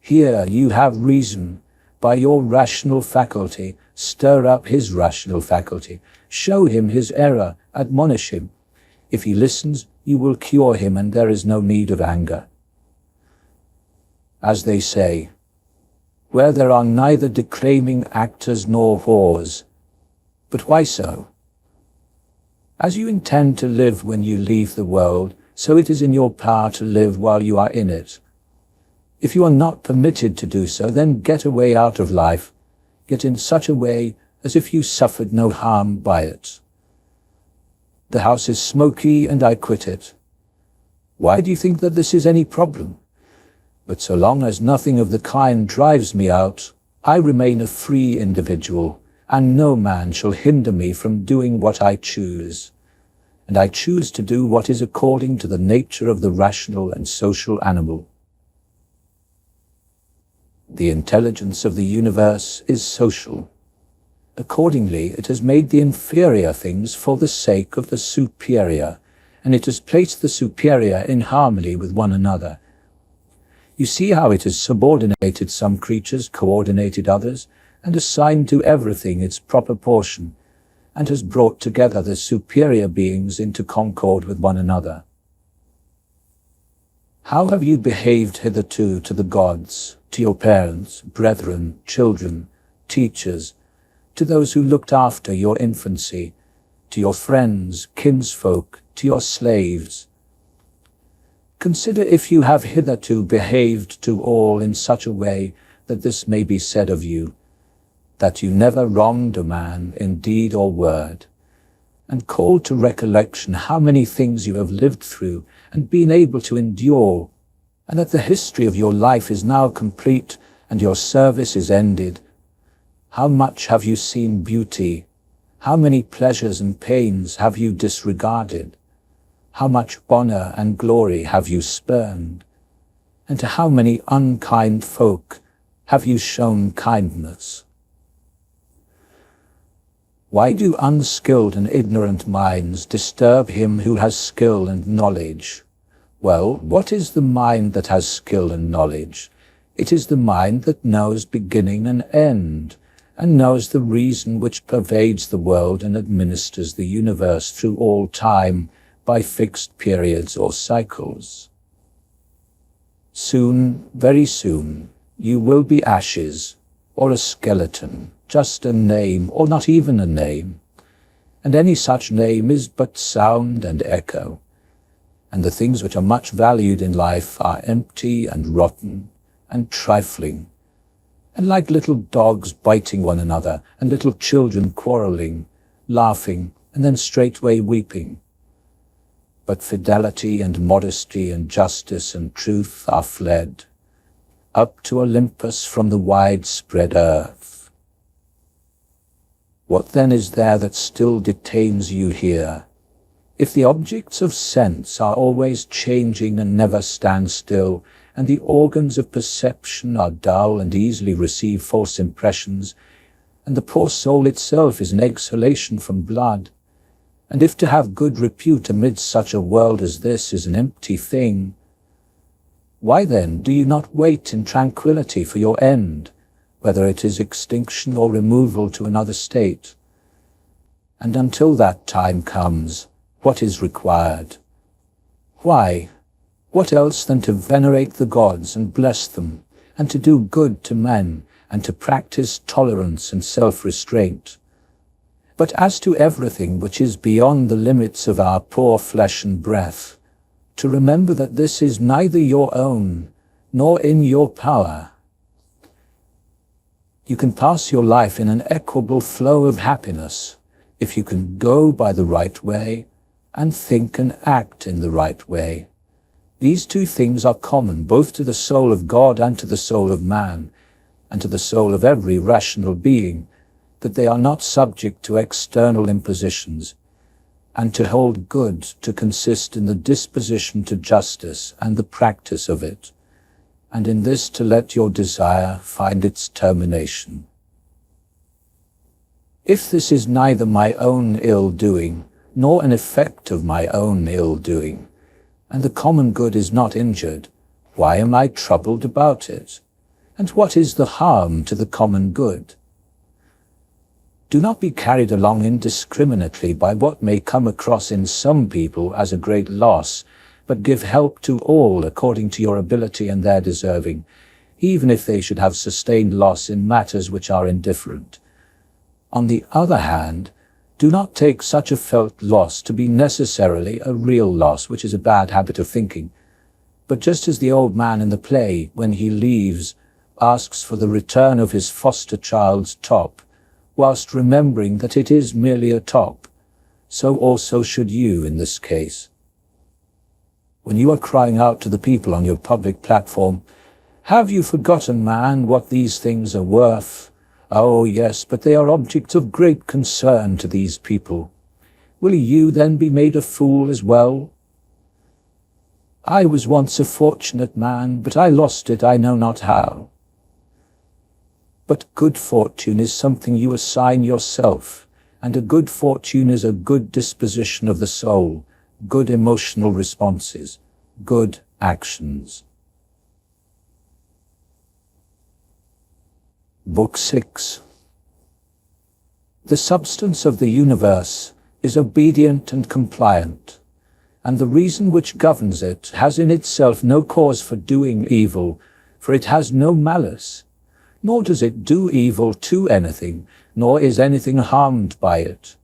Here you have reason. By your rational faculty, stir up his rational faculty. Show him his error, admonish him. If he listens, you will cure him, and there is no need of anger. As they say, where there are neither declaiming actors nor whores. But why so? As you intend to live when you leave the world, so it is in your power to live while you are in it. If you are not permitted to do so, then get away out of life. Get in such a way as if you suffered no harm by it. The house is smoky and I quit it. Why do you think that this is any problem? But so long as nothing of the kind drives me out, I remain a free individual, and no man shall hinder me from doing what I choose. And I choose to do what is according to the nature of the rational and social animal. The intelligence of the universe is social. Accordingly, it has made the inferior things for the sake of the superior, and it has placed the superior in harmony with one another. You see how it has subordinated some creatures, coordinated others, and assigned to everything its proper portion, and has brought together the superior beings into concord with one another. How have you behaved hitherto to the gods, to your parents, brethren, children, teachers, to those who looked after your infancy, to your friends, kinsfolk, to your slaves? Consider if you have hitherto behaved to all in such a way that this may be said of you, that you never wronged a man in deed or word, and call to recollection how many things you have lived through and been able to endure, and that the history of your life is now complete and your service is ended. How much have you seen beauty? How many pleasures and pains have you disregarded? How much honor and glory have you spurned? And to how many unkind folk have you shown kindness? Why do unskilled and ignorant minds disturb him who has skill and knowledge? Well, what is the mind that has skill and knowledge? It is the mind that knows beginning and end, and knows the reason which pervades the world and administers the universe through all time by fixed periods or cycles. Soon, very soon, you will be ashes, or a skeleton, just a name, or not even a name. And any such name is but sound and echo. And the things which are much valued in life are empty and rotten and trifling, and like little dogs biting one another, and little children quarreling, laughing, and then straightway weeping. But fidelity and modesty and justice and truth are fled, up to Olympus from the widespread earth. What then is there that still detains you here? If the objects of sense are always changing and never stand still, and the organs of perception are dull and easily receive false impressions, and the poor soul itself is an exhalation from blood, and if to have good repute amidst such a world as this is an empty thing, why then do you not wait in tranquillity for your end, whether it is extinction or removal to another state? And until that time comes, what is required? Why, what else than to venerate the gods and bless them, and to do good to men, and to practice tolerance and self-restraint? But as to everything which is beyond the limits of our poor flesh and breath, to remember that this is neither your own, nor in your power. You can pass your life in an equable flow of happiness, if you can go by the right way, and think and act in the right way. These two things are common both to the soul of God and to the soul of man, and to the soul of every rational being, that they are not subject to external impositions, and to hold good to consist in the disposition to justice and the practice of it, and in this to let your desire find its termination. If this is neither my own ill-doing, nor an effect of my own ill-doing, and the common good is not injured, why am I troubled about it? And what is the harm to the common good? Do not be carried along indiscriminately by what may come across in some people as a great loss, but give help to all according to your ability and their deserving, even if they should have sustained loss in matters which are indifferent. On the other hand, do not take such a felt loss to be necessarily a real loss, which is a bad habit of thinking. But just as the old man in the play, when he leaves, asks for the return of his foster child's top, whilst remembering that it is merely a top, so also should you in this case. When you are crying out to the people on your public platform, "Have you forgotten, man, what these things are worth?" Oh yes, but they are objects of great concern to these people. Will you then be made a fool as well? I was once a fortunate man, but I lost it I know not how. But good fortune is something you assign yourself, and a good fortune is a good disposition of the soul, good emotional responses, good actions. Book 6. The substance of the universe is obedient and compliant, and the reason which governs it has in itself no cause for doing evil, for it has no malice, nor does it do evil to anything, nor is anything harmed by it,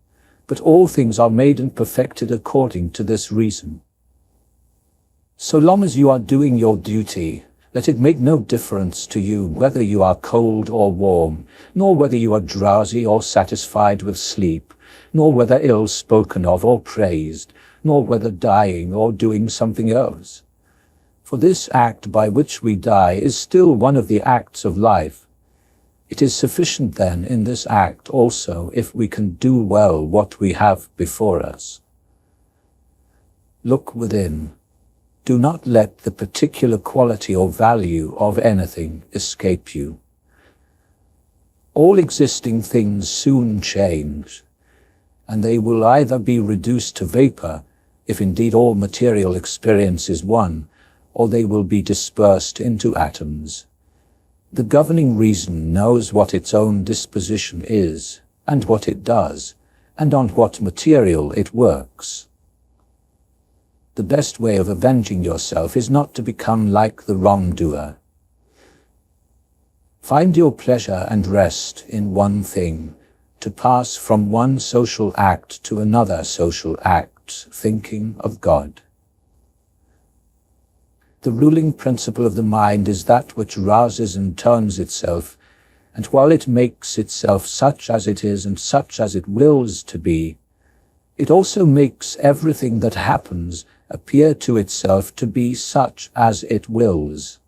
but all things are made and perfected according to this reason. So long as you are doing your duty, let it make no difference to you whether you are cold or warm, nor whether you are drowsy or satisfied with sleep, nor whether ill spoken of or praised, nor whether dying or doing something else. For this act by which we die is still one of the acts of life. It is sufficient then in this act also if we can do well what we have before us. Look within. Do not let the particular quality or value of anything escape you. All existing things soon change, and they will either be reduced to vapor, if indeed all material experience is one, or they will be dispersed into atoms. The governing reason knows what its own disposition is, and what it does, and on what material it works. The best way of avenging yourself is not to become like the wrongdoer. Find your pleasure and rest in one thing, to pass from one social act to another social act, thinking of God. The ruling principle of the mind is that which rouses and turns itself, and while it makes itself such as it is and such as it wills to be, it also makes everything that happens appear to itself to be such as it wills.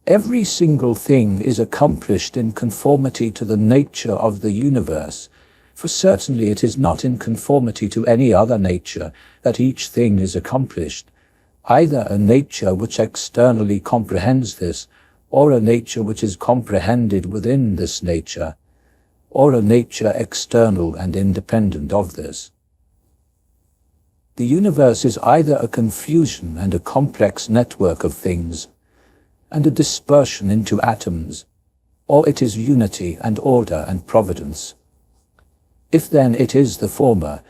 Every single thing is accomplished in conformity to the nature of the universe, for certainly it is not in conformity to any other nature that each thing is accomplished, either a nature which externally comprehends this, or a nature which is comprehended within this nature, or a nature external and independent of this. The universe is either a confusion and a complex network of things, and a dispersion into atoms, or it is unity and order and providence. If then it is the former,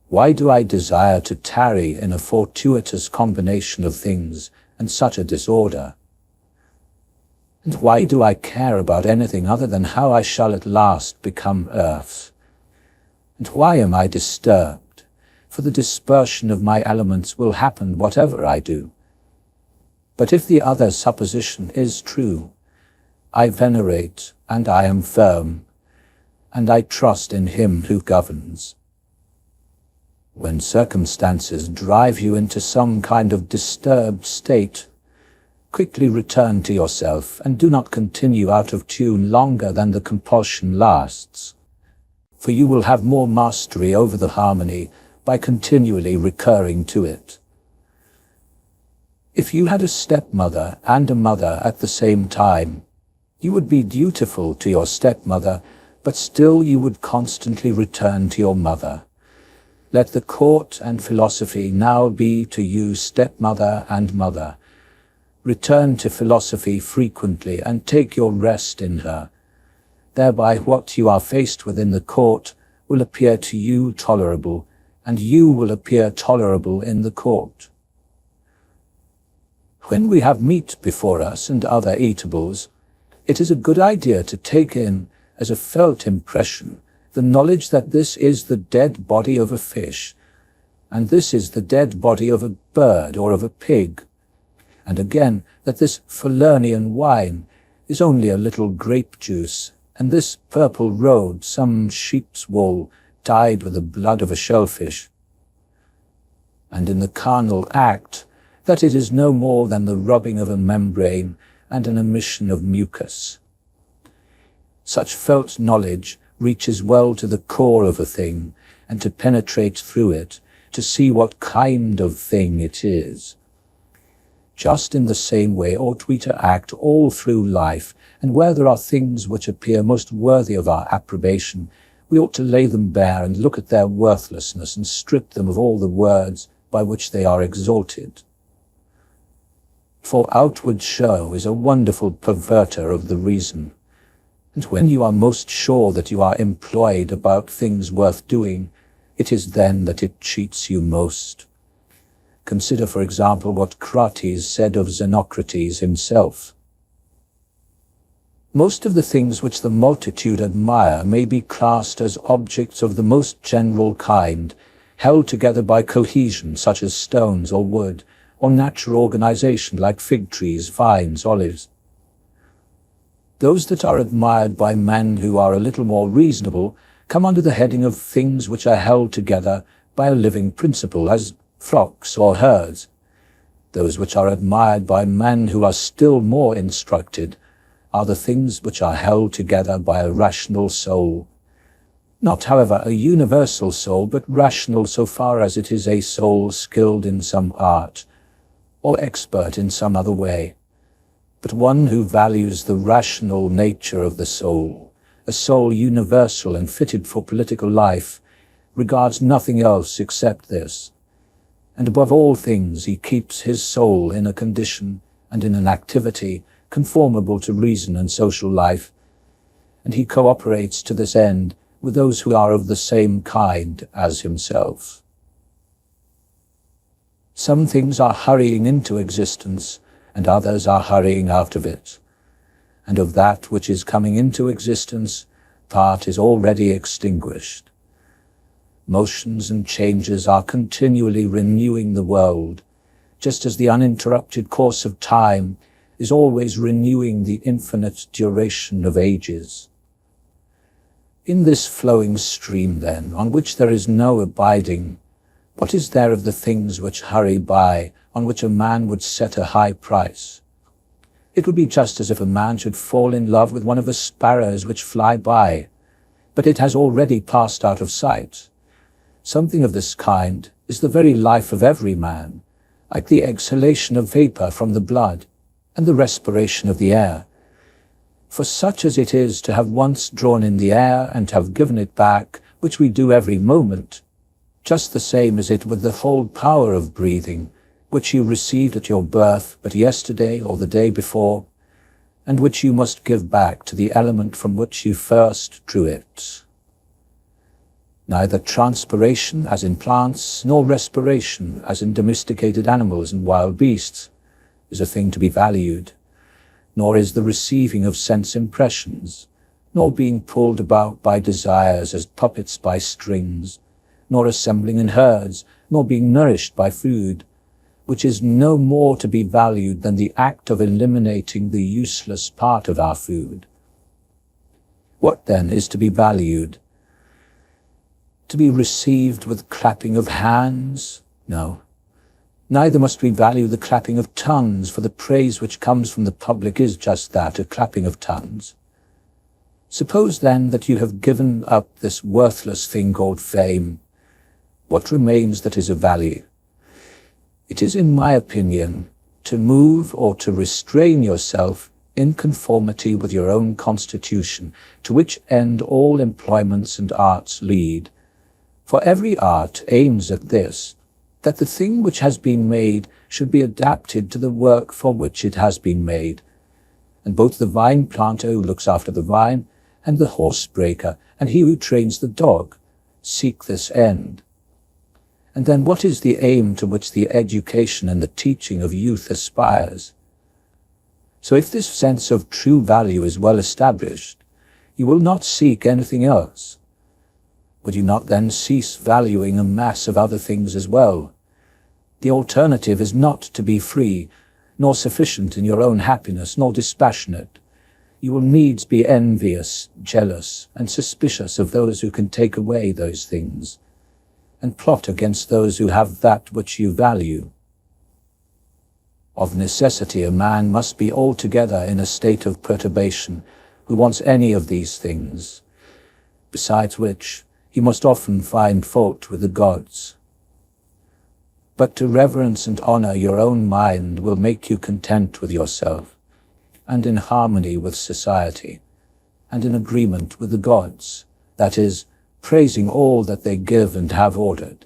why do I desire to tarry in a fortuitous combination of things and such a disorder? And why do I care about anything other than how I shall at last become earth? And why am I disturbed? For the dispersion of my elements will happen whatever I do. But if the other supposition is true, I venerate and I am firm, and I trust in him who governs. When circumstances drive you into some kind of disturbed state, quickly return to yourself and do not continue out of tune longer than the compulsion lasts, for you will have more mastery over the harmony by continually recurring to it. If you had a stepmother and a mother at the same time, you would be dutiful to your stepmother, but still you would constantly return to your mother. Let the court and philosophy now be to you stepmother and mother. Return to philosophy frequently and take your rest in her. Thereby what you are faced with in the court will appear to you tolerable, and you will appear tolerable in the court. When we have meat before us and other eatables, it is a good idea to take in, as a felt impression, the knowledge that this is the dead body of a fish, and this is the dead body of a bird or of a pig, and again that this Falernian wine is only a little grape juice, and this purple road some sheep's wool dyed with the blood of a shellfish, and in the carnal act that it is no more than the rubbing of a membrane and an emission of mucus. Such felt knowledge reaches well to the core of a thing, and to penetrate through it, to see what kind of thing it is. Just in the same way ought we to act all through life, and where there are things which appear most worthy of our approbation, we ought to lay them bare and look at their worthlessness and strip them of all the words by which they are exalted. For outward show is a wonderful perverter of the reason, and when you are most sure that you are employed about things worth doing, it is then that it cheats you most. Consider, for example, what Crates said of Xenocrates himself. Most of the things which the multitude admire may be classed as objects of the most general kind, held together by cohesion such as stones or wood, or natural organization like fig trees, vines, olives. Those that are admired by men who are a little more reasonable come under the heading of things which are held together by a living principle, as flocks or herds. Those which are admired by men who are still more instructed are the things which are held together by a rational soul. Not, however, a universal soul, but rational so far as it is a soul skilled in some art, or expert in some other way, but one who values the rational nature of the soul, a soul universal and fitted for political life, regards nothing else except this, and above all things he keeps his soul in a condition and in an activity conformable to reason and social life, and he cooperates to this end with those who are of the same kind as himself. Some things are hurrying into existence, and others are hurrying out of it. And of that which is coming into existence, part is already extinguished. Motions and changes are continually renewing the world, just as the uninterrupted course of time is always renewing the infinite duration of ages. In this flowing stream, then, on which there is no abiding, what is there of the things which hurry by, on which a man would set a high price? It would be just as if a man should fall in love with one of the sparrows which fly by, but it has already passed out of sight. Something of this kind is the very life of every man, like the exhalation of vapor from the blood, and the respiration of the air. For such as it is to have once drawn in the air and have given it back, which we do every moment, just the same is it with the whole power of breathing, which you received at your birth but yesterday or the day before, and which you must give back to the element from which you first drew it. Neither transpiration, as in plants, nor respiration, as in domesticated animals and wild beasts, is a thing to be valued, nor is the receiving of sense impressions, nor being pulled about by desires as puppets by strings, nor assembling in herds, nor being nourished by food, which is no more to be valued than the act of eliminating the useless part of our food. What then is to be valued? To be received with clapping of hands? No. Neither must we value the clapping of tongues, for the praise which comes from the public is just that, a clapping of tongues. Suppose then that you have given up this worthless thing called fame. What remains that is of value? It is, in my opinion, to move or to restrain yourself in conformity with your own constitution, to which end all employments and arts lead. For every art aims at this, that the thing which has been made should be adapted to the work for which it has been made. And both the vine planter who looks after the vine, and the horse breaker, and he who trains the dog, seek this end. And then what is the aim to which the education and the teaching of youth aspires? So if this sense of true value is well established, you will not seek anything else. Would you not then cease valuing a mass of other things as well? The alternative is not to be free, nor sufficient in your own happiness, nor dispassionate. You will needs be envious, jealous, and suspicious of those who can take away those things, and plot against those who have that which you value. Of necessity, a man must be altogether in a state of perturbation who wants any of these things, besides which he must often find fault with the gods. But to reverence and honor your own mind will make you content with yourself, and in harmony with society, and in agreement with the gods, that is, praising all that they give and have ordered.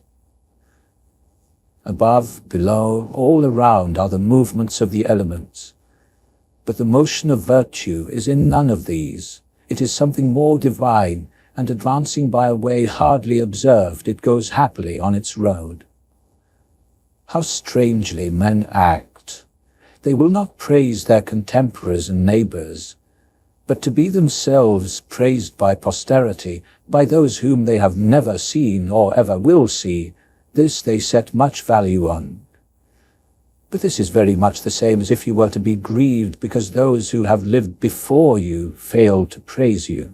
Above, below, all around are the movements of the elements, but the motion of virtue is in none of these. It is something more divine, and advancing by a way hardly observed, it goes happily on its road. How strangely men act! They will not praise their contemporaries and neighbors, but to be themselves praised by posterity, by those whom they have never seen or ever will see, this they set much value on. But this is very much the same as if you were to be grieved because those who have lived before you failed to praise you.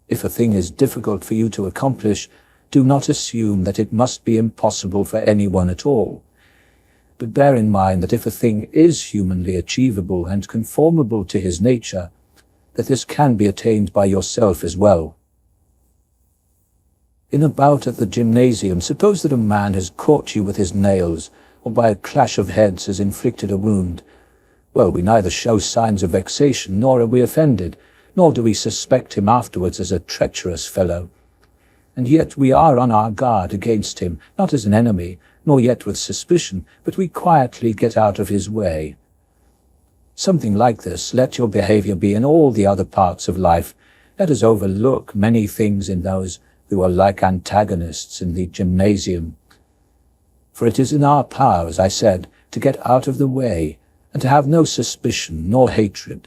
If a thing is difficult for you to accomplish, do not assume that it must be impossible for anyone at all. But bear in mind that if a thing is humanly achievable and conformable to his nature, that this can be attained by yourself as well. In a bout at the gymnasium, suppose that a man has caught you with his nails, or by a clash of heads has inflicted a wound. Well, we neither show signs of vexation, nor are we offended, nor do we suspect him afterwards as a treacherous fellow. And yet we are on our guard against him, not as an enemy, nor yet with suspicion, but we quietly get out of his way. Something like this, let your behavior be in all the other parts of life. Let us overlook many things in those who are like antagonists in the gymnasium. For it is in our power, as I said, to get out of the way, and to have no suspicion nor hatred.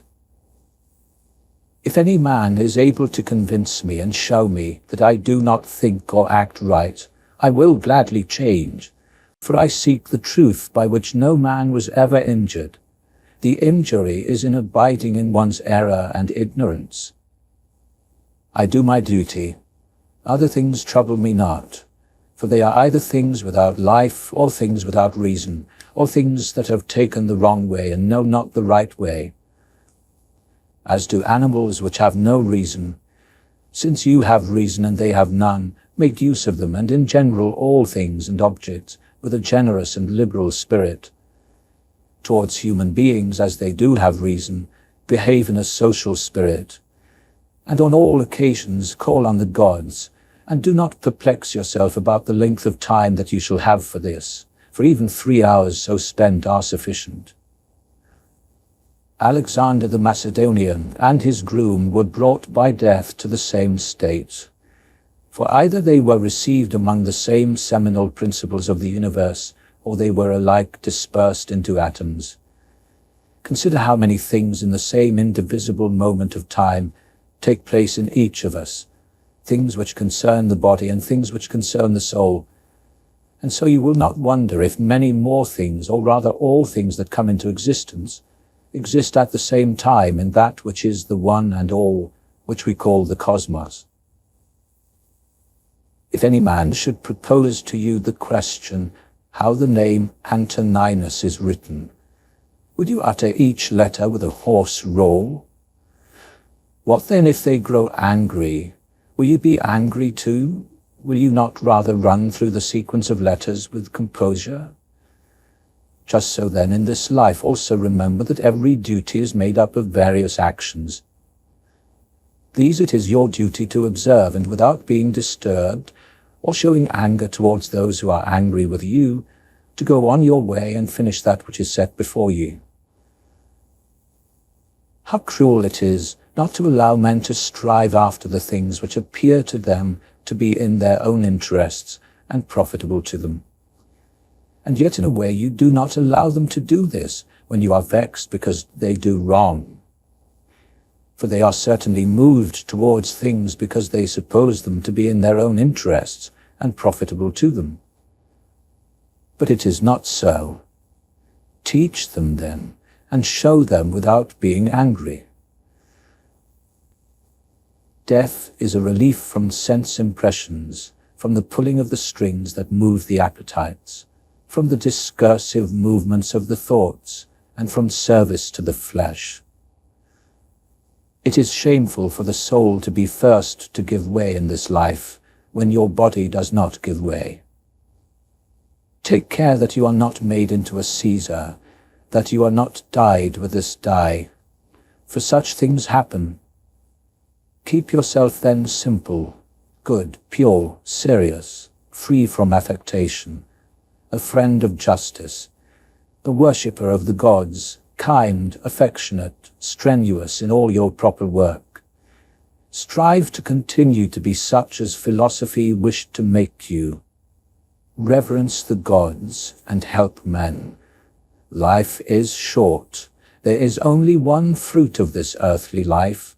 If any man is able to convince me and show me that I do not think or act right, I will gladly change, for I seek the truth by which no man was ever injured. The injury is in abiding in one's error and ignorance. I do my duty. Other things trouble me not, for they are either things without life, or things without reason, or things that have taken the wrong way and know not the right way. As do animals which have no reason. Since you have reason and they have none, make use of them, and in general all things and objects, with a generous and liberal spirit. Towards human beings, as they do have reason, behave in a social spirit. And on all occasions call on the gods, and do not perplex yourself about the length of time that you shall have for this, for even 3 hours so spent are sufficient. Alexander the Macedonian and his groom were brought by death to the same state, for either they were received among the same seminal principles of the universe, or they were alike dispersed into atoms. Consider how many things in the same indivisible moment of time take place in each of us, things which concern the body and things which concern the soul. And so you will not wonder if many more things, or rather all things that come into existence, exist at the same time in that which is the one and all, which we call the cosmos. If any man should propose to you the question how the name Antoninus is written, would you utter each letter with a hoarse roll? What then if they grow angry? Will you be angry too? Will you not rather run through the sequence of letters with composure? Just so then in this life also remember that every duty is made up of various actions. These it is your duty to observe, and without being disturbed, or showing anger towards those who are angry with you, to go on your way and finish that which is set before you. How cruel it is not to allow men to strive after the things which appear to them to be in their own interests and profitable to them. And yet in a way you do not allow them to do this when you are vexed because they do wrong. For they are certainly moved towards things because they suppose them to be in their own interests and profitable to them. But it is not so. Teach them then, and show them without being angry. Death is a relief from sense impressions, from the pulling of the strings that move the appetites, from the discursive movements of the thoughts, and from service to the flesh. It is shameful for the soul to be first to give way in this life, when your body does not give way. Take care that you are not made into a Caesar, that you are not dyed with this dye, for such things happen. Keep yourself then simple, good, pure, serious, free from affectation, a friend of justice, a worshipper of the gods, kind, affectionate, strenuous in all your proper work. Strive to continue to be such as philosophy wished to make you. Reverence the gods and help men. Life is short. There is only one fruit of this earthly life,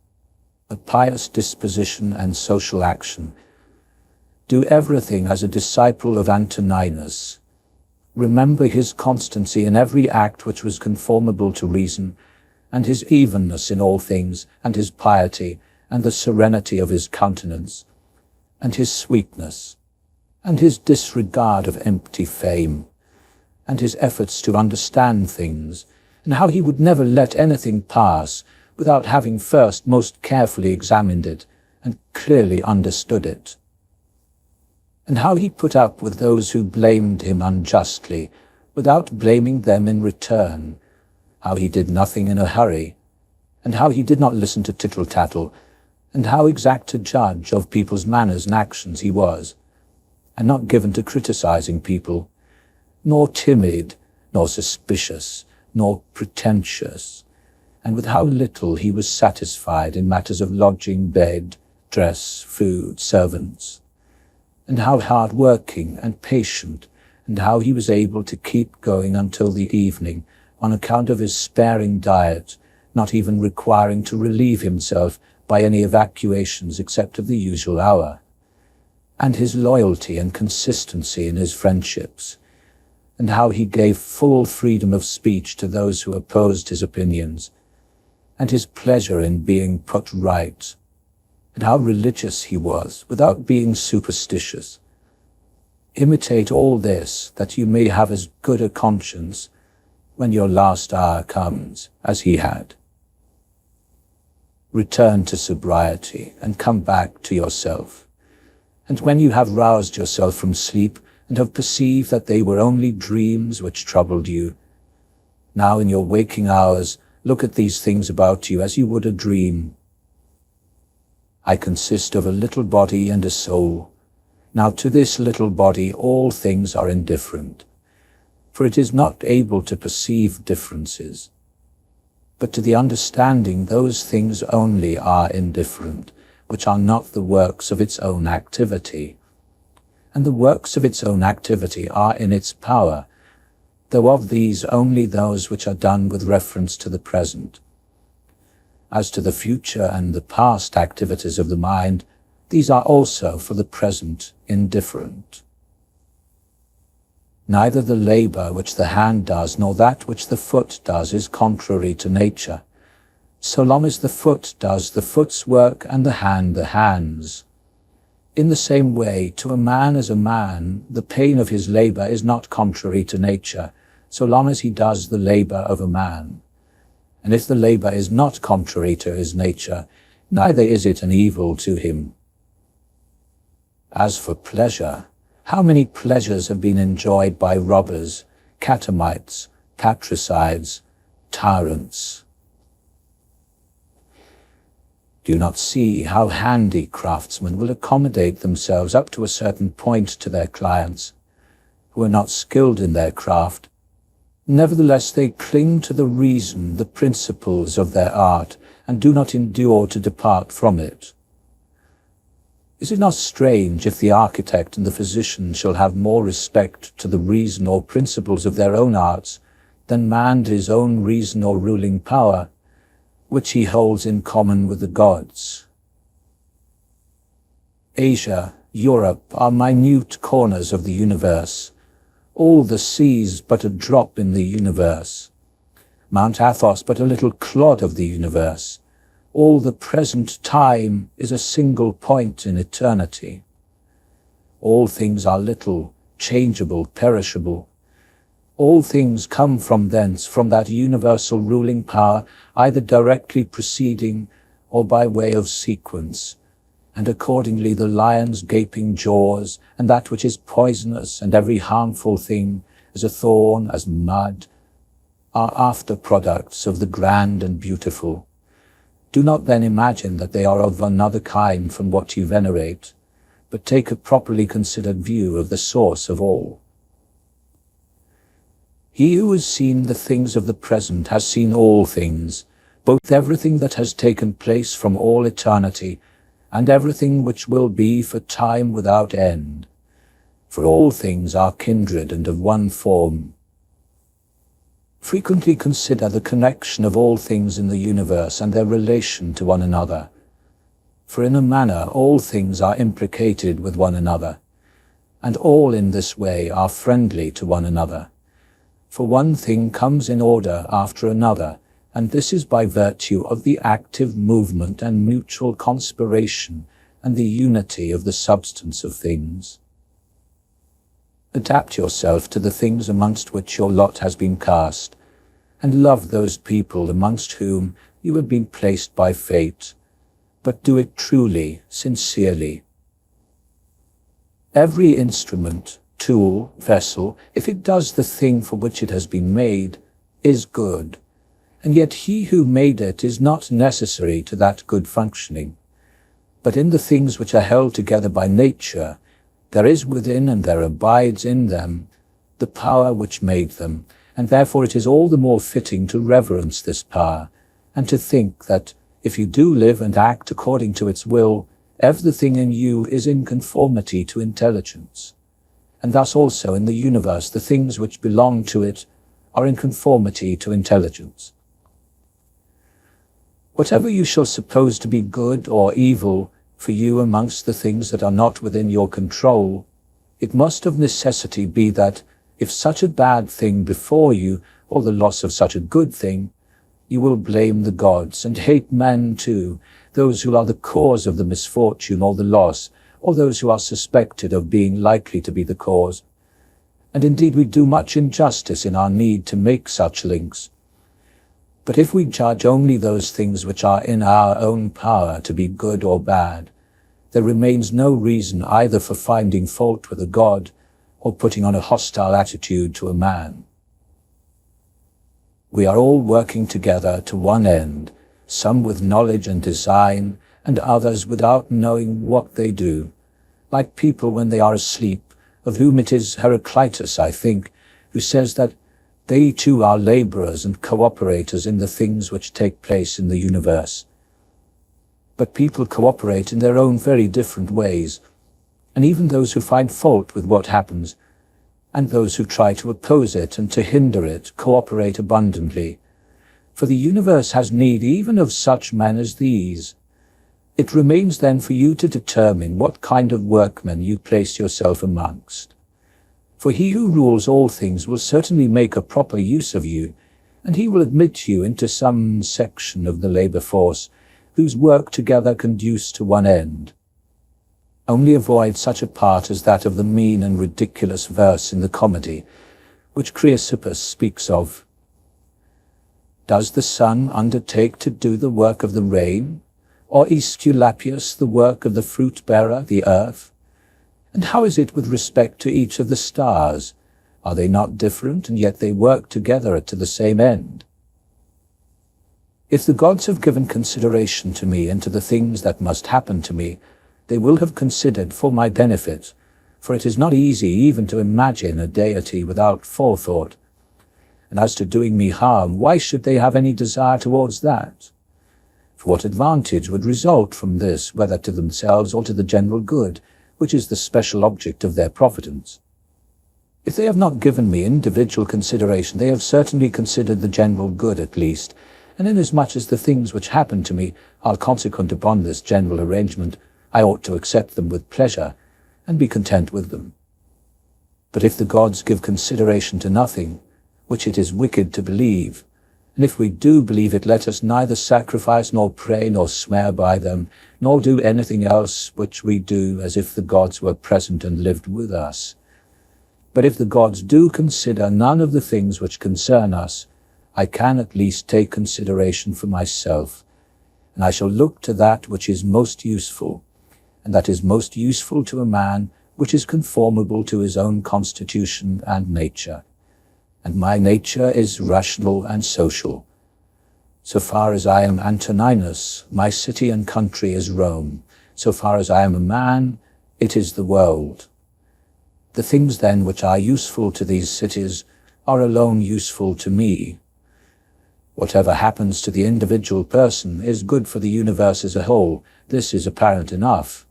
a pious disposition and social action. Do everything as a disciple of Antoninus. Remember his constancy in every act which was conformable to reason, and his evenness in all things, and his piety, and the serenity of his countenance, and his sweetness, and his disregard of empty fame, and his efforts to understand things, and how he would never let anything pass without having first most carefully examined it and clearly understood it, and how he put up with those who blamed him unjustly without blaming them in return, how he did nothing in a hurry, and how he did not listen to tittle-tattle, and how exact a judge of people's manners and actions he was, and not given to criticizing people, nor timid, nor suspicious, nor pretentious, and with how little he was satisfied in matters of lodging, bed, dress, food, servants, and how hard-working and patient, and how he was able to keep going until the evening on account of his sparing diet, not even requiring to relieve himself by any evacuations except of the usual hour, and his loyalty and consistency in his friendships, and how he gave full freedom of speech to those who opposed his opinions, and his pleasure in being put right, and how religious he was without being superstitious. Imitate all this, that you may have as good a conscience when your last hour comes as he had. Return to sobriety and come back to yourself. And when you have roused yourself from sleep and have perceived that they were only dreams which troubled you, now in your waking hours look at these things about you as you would a dream. I consist of a little body and a soul. Now to this little body all things are indifferent, for it is not able to perceive differences. But to the understanding those things only are indifferent, which are not the works of its own activity. And the works of its own activity are in its power, though of these only those which are done with reference to the present. As to the future and the past activities of the mind, these are also for the present indifferent. Neither the labor which the hand does nor that which the foot does is contrary to nature, so long as the foot does the foot's work and the hand the hand's. In the same way, to a man as a man, the pain of his labor is not contrary to nature, so long as he does the labor of a man. And if the labor is not contrary to his nature, neither is it an evil to him. As for pleasure, how many pleasures have been enjoyed by robbers, catamites, patricides, tyrants? Do you not see how handy craftsmen will accommodate themselves up to a certain point to their clients, who are not skilled in their craft? Nevertheless, they cling to the reason, the principles of their art, and do not endure to depart from it. Is it not strange if the architect and the physician shall have more respect to the reason or principles of their own arts than man to his own reason or ruling power, which he holds in common with the gods? Asia, Europe are minute corners of the universe, all the seas but a drop in the universe, Mount Athos but a little clod of the universe. All the present time is a single point in eternity. All things are little, changeable, perishable. All things come from thence, from that universal ruling power, either directly proceeding or by way of sequence. And accordingly the lion's gaping jaws, and that which is poisonous, and every harmful thing, as a thorn, as mud, are after products of the grand and beautiful. Do not then imagine that they are of another kind from what you venerate, but take a properly considered view of the source of all. He who has seen the things of the present has seen all things, both everything that has taken place from all eternity, and everything which will be for time without end. For all things are kindred and of one form. Frequently consider the connection of all things in the universe and their relation to one another. For in a manner all things are implicated with one another, and all in this way are friendly to one another. For one thing comes in order after another, and this is by virtue of the active movement and mutual conspiration and the unity of the substance of things. Adapt yourself to the things amongst which your lot has been cast, and love those people amongst whom you have been placed by fate, but do it truly, sincerely. Every instrument, tool, vessel, if it does the thing for which it has been made, is good, and yet he who made it is not necessary to that good functioning. But in the things which are held together by nature, there is within and there abides in them the power which made them, and therefore it is all the more fitting to reverence this power, and to think that if you do live and act according to its will, everything in you is in conformity to intelligence. And thus also in the universe the things which belong to it are in conformity to intelligence. Whatever you shall suppose to be good or evil for you amongst the things that are not within your control, it must of necessity be that if such a bad thing befall you, or the loss of such a good thing, you will blame the gods and hate men too, those who are the cause of the misfortune or the loss, or those who are suspected of being likely to be the cause. And indeed we do much injustice in our need to make such links. But if we judge only those things which are in our own power to be good or bad, there remains no reason either for finding fault with a god or putting on a hostile attitude to a man. We are all working together to one end, some with knowledge and design, and others without knowing what they do, like people when they are asleep, of whom it is Heraclitus, I think, who says that they too are laborers and cooperators in the things which take place in the universe. But people cooperate in their own very different ways, and even those who find fault with what happens, and those who try to oppose it and to hinder it, cooperate abundantly. For the universe has need even of such men as these. It remains then for you to determine what kind of workmen you place yourself amongst. For he who rules all things will certainly make a proper use of you, and he will admit you into some section of the labor force, whose work together conduce to one end. Only avoid such a part as that of the mean and ridiculous verse in the comedy, which Chrysippus speaks of. Does the sun undertake to do the work of the rain, or Aesculapius the work of the fruit-bearer, the earth? And how is it with respect to each of the stars? Are they not different, and yet they work together to the same end? If the gods have given consideration to me and to the things that must happen to me, they will have considered for my benefit, for it is not easy even to imagine a deity without forethought. And as to doing me harm, why should they have any desire towards that? For what advantage would result from this, whether to themselves or to the general good, which is the special object of their providence? If they have not given me individual consideration, they have certainly considered the general good at least, and inasmuch as the things which happen to me are consequent upon this general arrangement, I ought to accept them with pleasure, and be content with them. But if the gods give consideration to nothing, which it is wicked to believe, and if we do believe it, let us neither sacrifice nor pray nor swear by them, nor do anything else which we do as if the gods were present and lived with us. But if the gods do consider none of the things which concern us, I can at least take consideration for myself, and I shall look to that which is most useful, and that is most useful to a man, which is conformable to his own constitution and nature. And my nature is rational and social. So far as I am Antoninus, my city and country is Rome. So far as I am a man, it is the world. The things then which are useful to these cities are alone useful to me. Whatever happens to the individual person is good for the universe as a whole. This is apparent enough.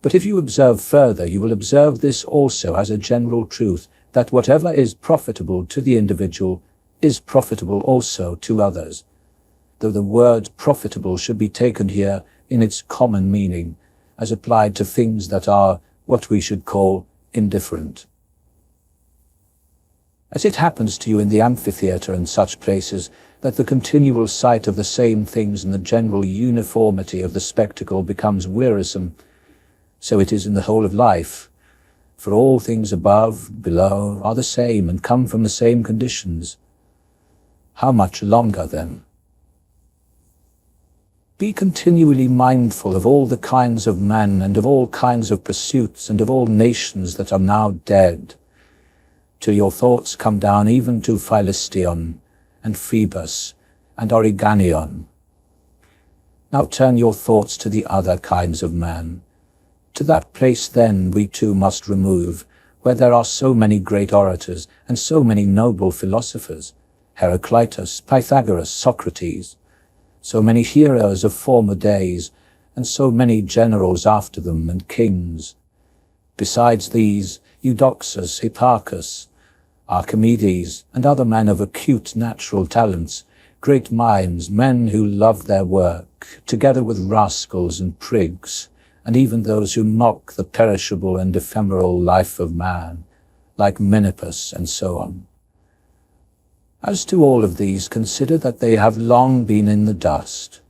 But if you observe further, you will observe this also as a general truth, that whatever is profitable to the individual is profitable also to others, though the word profitable should be taken here in its common meaning, as applied to things that are what we should call indifferent. As it happens to you in the amphitheatre and such places, that the continual sight of the same things and the general uniformity of the spectacle becomes wearisome, so it is in the whole of life. For all things above, below, are the same and come from the same conditions. How much longer then? Be continually mindful of all the kinds of men and of all kinds of pursuits and of all nations that are now dead, till your thoughts come down even to Philistion and Phoebus and Origanion. Now turn your thoughts to the other kinds of men. To that place then we too must remove, where there are so many great orators and so many noble philosophers, Heraclitus, Pythagoras, Socrates. so many heroes of former days, and so many generals after them, and kings. Besides these, Eudoxus, Hipparchus, Archimedes, and other men of acute natural talents, great minds, men who loved their work, together with rascals and prigs, and even those who mock the perishable and ephemeral life of man, like Menippus and so on. As to all of these, consider that they have long been in the dust.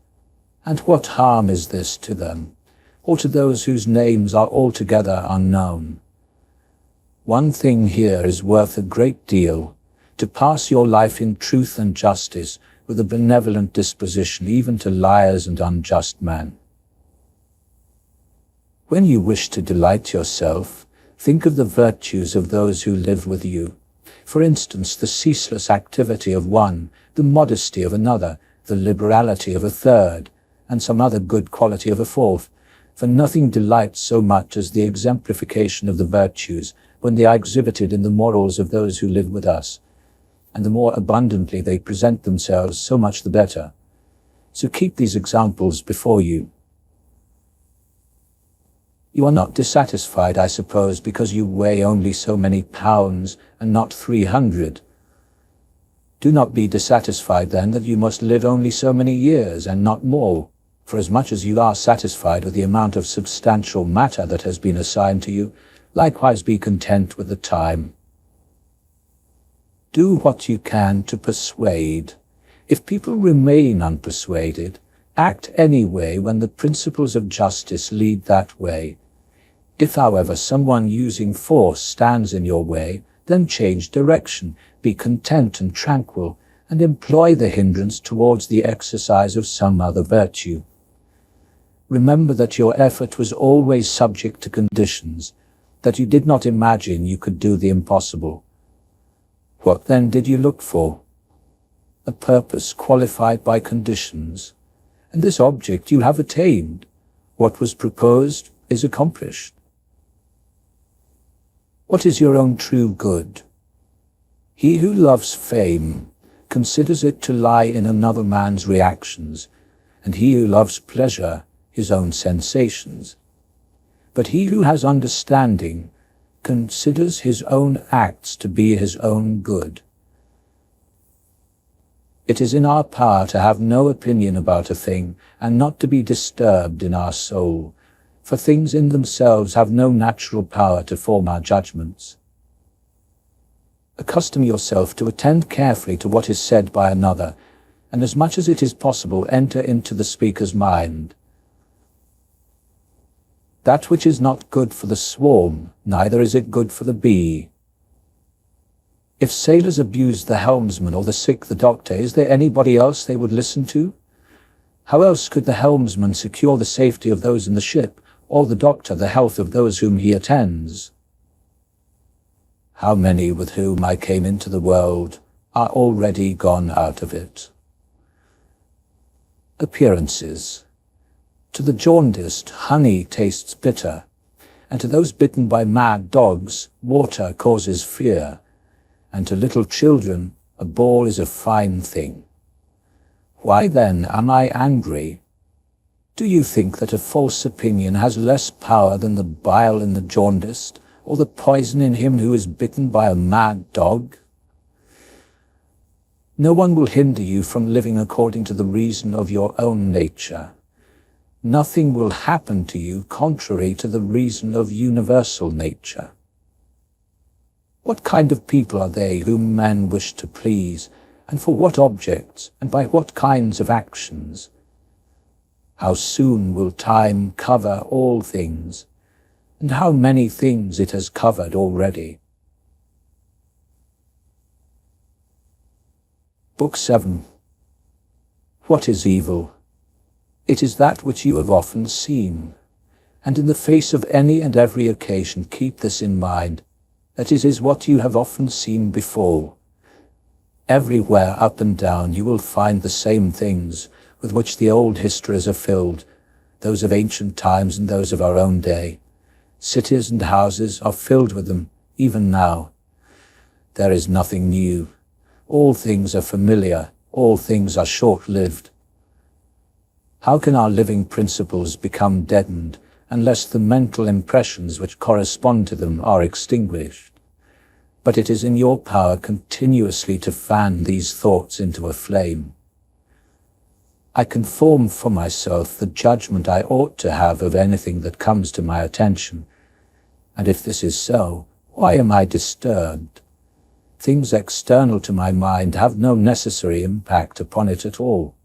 And what harm is this to them, or to those whose names are altogether unknown? One thing here is worth a great deal, to pass your life in truth and justice, with a benevolent disposition even to liars and unjust men. When you wish to delight yourself, think of the virtues of those who live with you. For instance, the ceaseless activity of one, the modesty of another, the liberality of a third, and some other good quality of a fourth. For nothing delights so much as the exemplification of the virtues when they are exhibited in the morals of those who live with us, and the more abundantly they present themselves, so much the better. So keep these examples before you. You are not dissatisfied, I suppose, because you weigh only so many pounds and not 300. Do not be dissatisfied then that you must live only so many years and not more, for as much as you are satisfied with the amount of substantial matter that has been assigned to you, likewise be content with the time. Do what you can to persuade. If people remain unpersuaded, act anyway when the principles of justice lead that way. If, however, someone using force stands in your way, then change direction, be content and tranquil, and employ the hindrance towards the exercise of some other virtue. Remember that your effort was always subject to conditions, that you did not imagine you could do the impossible. What then did you look for? A purpose qualified by conditions, and this object you have attained. What was proposed is accomplished. What is your own true good? He who loves fame considers it to lie in another man's reactions, and he who loves pleasure his own sensations. But he who has understanding considers his own acts to be his own good. It is in our power to have no opinion about a thing, and not to be disturbed in our soul, for things in themselves have no natural power to form our judgments. Accustom yourself to attend carefully to what is said by another, and as much as it is possible enter into the speaker's mind. That which is not good for the swarm, neither is it good for the bee. If sailors abused the helmsman or the sick the doctor, is there anybody else they would listen to? How else could the helmsman secure the safety of those in the ship, or the doctor the health of those whom he attends? How many with whom I came into the world are already gone out of it? Appearances. To the jaundiced, honey tastes bitter, and to those bitten by mad dogs, water causes fear, and to little children, a ball is a fine thing. Why then am I angry? Do you think that a false opinion has less power than the bile in the jaundiced, or the poison in him who is bitten by a mad dog? No one will hinder you from living according to the reason of your own nature. Nothing will happen to you contrary to the reason of universal nature. What kind of people are they whom men wish to please, and for what objects, and by what kinds of actions? How soon will time cover all things, and how many things it has covered already? Book 7. What is evil? It is that which you have often seen, and in the face of any and every occasion keep this in mind, that it is what you have often seen before. Everywhere up and down you will find the same things with which the old histories are filled, those of ancient times and those of our own day. Cities and houses are filled with them, even now. There is nothing new. All things are familiar, all things are short-lived. How can our living principles become deadened unless the mental impressions which correspond to them are extinguished? But it is in your power continuously to fan these thoughts into a flame. I can form for myself the judgment I ought to have of anything that comes to my attention, and if this is so, why am I disturbed? Things external to my mind have no necessary impact upon it at all.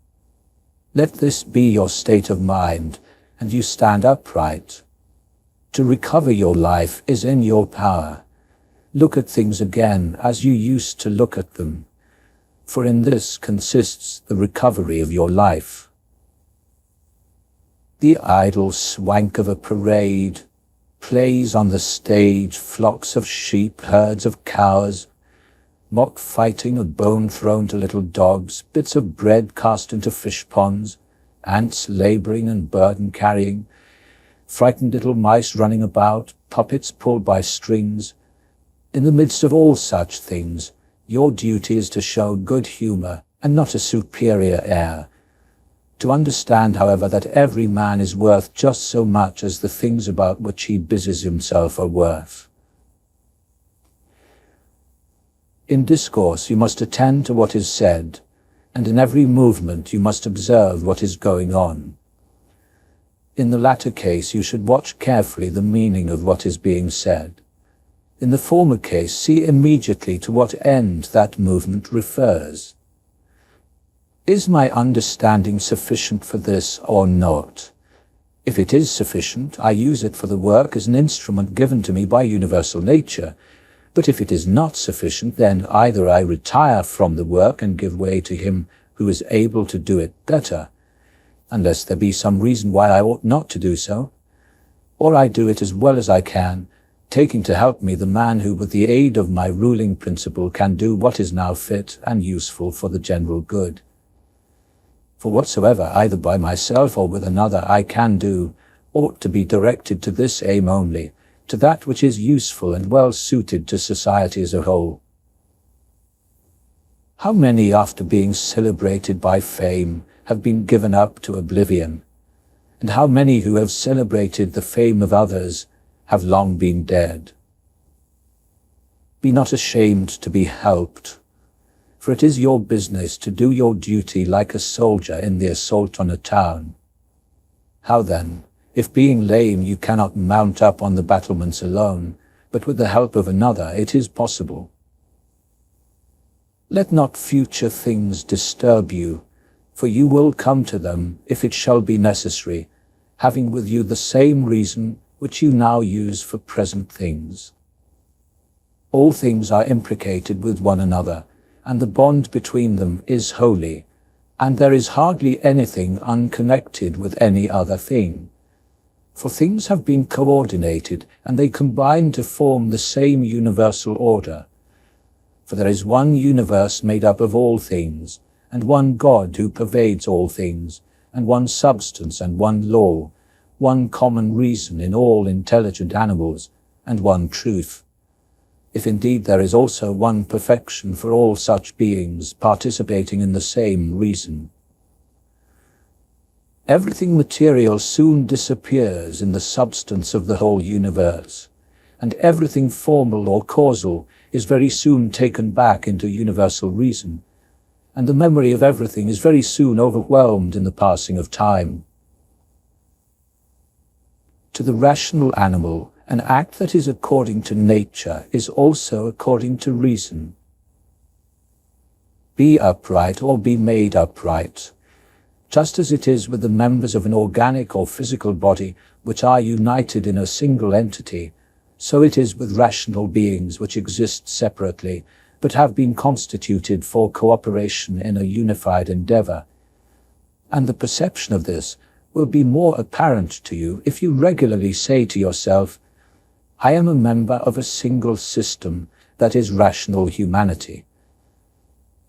Let this be your state of mind, and you stand upright. To recover your life is in your power. Look at things again as you used to look at them, for in this consists the recovery of your life. The idle swank of a parade, plays on the stage, flocks of sheep, herds of cows, mock fighting of bone thrown to little dogs, bits of bread cast into fish ponds, ants labouring and burden carrying, frightened little mice running about, puppets pulled by strings. In the midst of all such things, your duty is to show good humour and not a superior air. To understand, however, that every man is worth just so much as the things about which he busies himself are worth. In discourse you must attend to what is said, and in every movement you must observe what is going on. In the latter case you should watch carefully the meaning of what is being said. In the former case, see immediately to what end that movement refers. Is my understanding sufficient for this or not? If it is sufficient, I use it for the work as an instrument given to me by universal nature. But if it is not sufficient, then either I retire from the work and give way to him who is able to do it better, unless there be some reason why I ought not to do so, or I do it as well as I can, taking to help me the man who with the aid of my ruling principle can do what is now fit and useful for the general good. For whatsoever, either by myself or with another, I can do, ought to be directed to this aim only, to that which is useful and well suited to society as a whole. How many, after being celebrated by fame, have been given up to oblivion? And how many who have celebrated the fame of others have long been dead? Be not ashamed to be helped, for it is your business to do your duty like a soldier in the assault on a town. How then, if being lame you cannot mount up on the battlements alone, but with the help of another it is possible? Let not future things disturb you, for you will come to them, if it shall be necessary, having with you the same reason which you now use for present things. All things are imbricated with one another, and the bond between them is holy, and there is hardly anything unconnected with any other thing. For things have been coordinated, and they combine to form the same universal order. For there is one universe made up of all things, and one God who pervades all things, and one substance and one law, one common reason in all intelligent animals, and one truth. If indeed there is also one perfection for all such beings participating in the same reason. Everything material soon disappears in the substance of the whole universe, and everything formal or causal is very soon taken back into universal reason, and the memory of everything is very soon overwhelmed in the passing of time. To the rational animal, an act that is according to nature is also according to reason. Be upright or be made upright. Just as it is with the members of an organic or physical body which are united in a single entity, so it is with rational beings which exist separately, but have been constituted for cooperation in a unified endeavour. And the perception of this will be more apparent to you if you regularly say to yourself, I am a member of a single system that is rational humanity.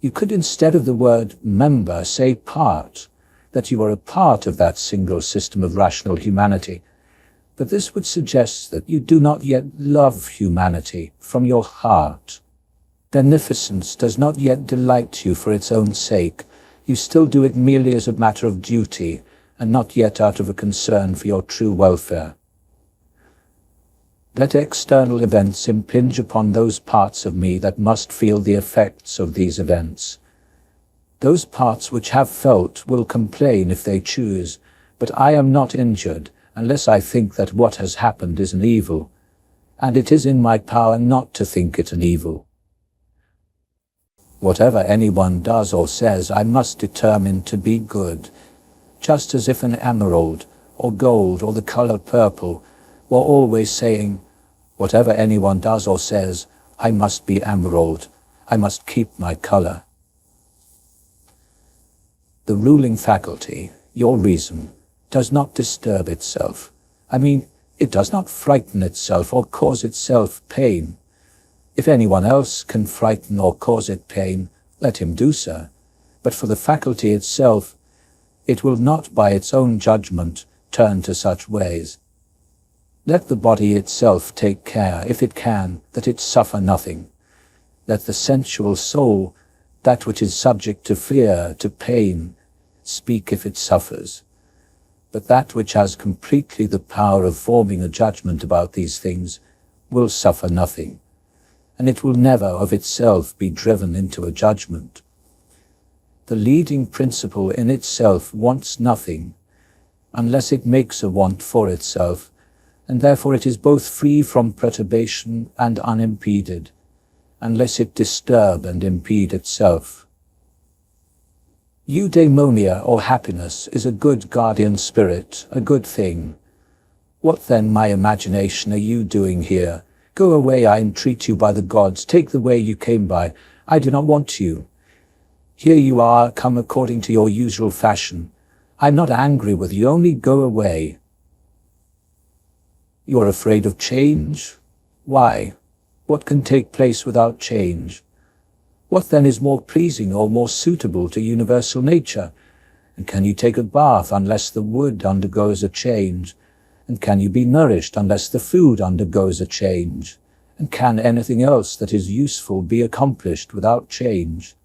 You could, instead of the word member, say part, that you are a part of that single system of rational humanity. But this would suggest that you do not yet love humanity from your heart. Beneficence does not yet delight you for its own sake. You still do it merely as a matter of duty, and not yet out of a concern for your true welfare. Let external events impinge upon those parts of me that must feel the effects of these events. Those parts which have felt will complain if they choose, but I am not injured unless I think that what has happened is an evil, and it is in my power not to think it an evil. Whatever anyone does or says, I must determine to be good, just as if an emerald, or gold, or the color purple were always saying, whatever anyone does or says, I must be emerald, I must keep my color. The ruling faculty, your reason, does not disturb itself. I mean, it does not frighten itself or cause itself pain. If anyone else can frighten or cause it pain, let him do so. But for the faculty itself, it will not by its own judgment turn to such ways. Let the body itself take care, if it can, that it suffer nothing. Let the sensual soul, that which is subject to fear, to pain, speak if it suffers. But that which has completely the power of forming a judgment about these things will suffer nothing, and it will never of itself be driven into a judgment. The leading principle in itself wants nothing, unless it makes a want for itself, and therefore it is both free from perturbation and unimpeded, unless it disturb and impede itself. Eudaimonia, or happiness, is a good guardian spirit, a good thing. What then, my imagination, are you doing here? Go away, I entreat you by the gods, take the way you came by, I do not want you. Here you are, come according to your usual fashion. I am not angry with you, only go away. You are afraid of change? Why? What can take place without change? What then is more pleasing or more suitable to universal nature? And can you take a bath unless the wood undergoes a change? And can you be nourished unless the food undergoes a change? And can anything else that is useful be accomplished without change?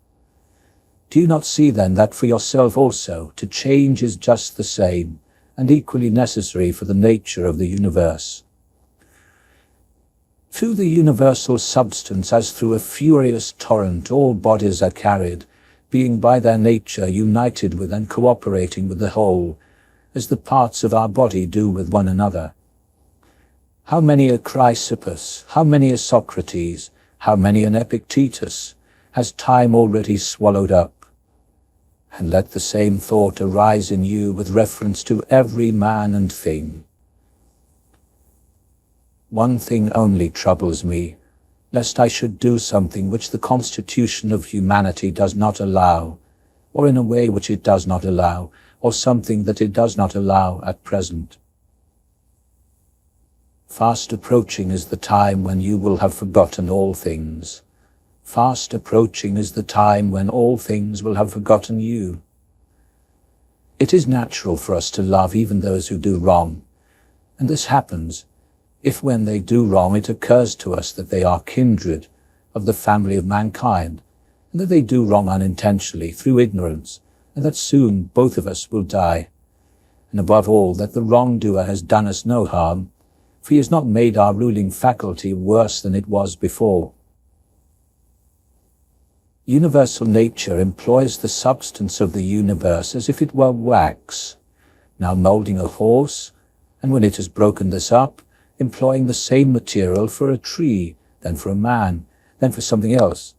Do you not see then that for yourself also to change is just the same, and equally necessary for the nature of the universe? Through the universal substance, as through a furious torrent, all bodies are carried, being by their nature united with and cooperating with the whole, as the parts of our body do with one another. How many a Chrysippus, how many a Socrates, how many an Epictetus has time already swallowed up? And let the same thought arise in you with reference to every man and thing. One thing only troubles me, lest I should do something which the constitution of humanity does not allow, or in a way which it does not allow, or something that it does not allow at present. Fast approaching is the time when you will have forgotten all things. Fast approaching is the time when all things will have forgotten you. It is natural for us to love even those who do wrong, and this happens if when they do wrong it occurs to us that they are kindred of the family of mankind, and that they do wrong unintentionally through ignorance, and that soon both of us will die. And above all, that the wrongdoer has done us no harm, for he has not made our ruling faculty worse than it was before. Universal nature employs the substance of the universe as if it were wax, now moulding a horse, and when it has broken this up, employing the same material for a tree, then for a man, then for something else.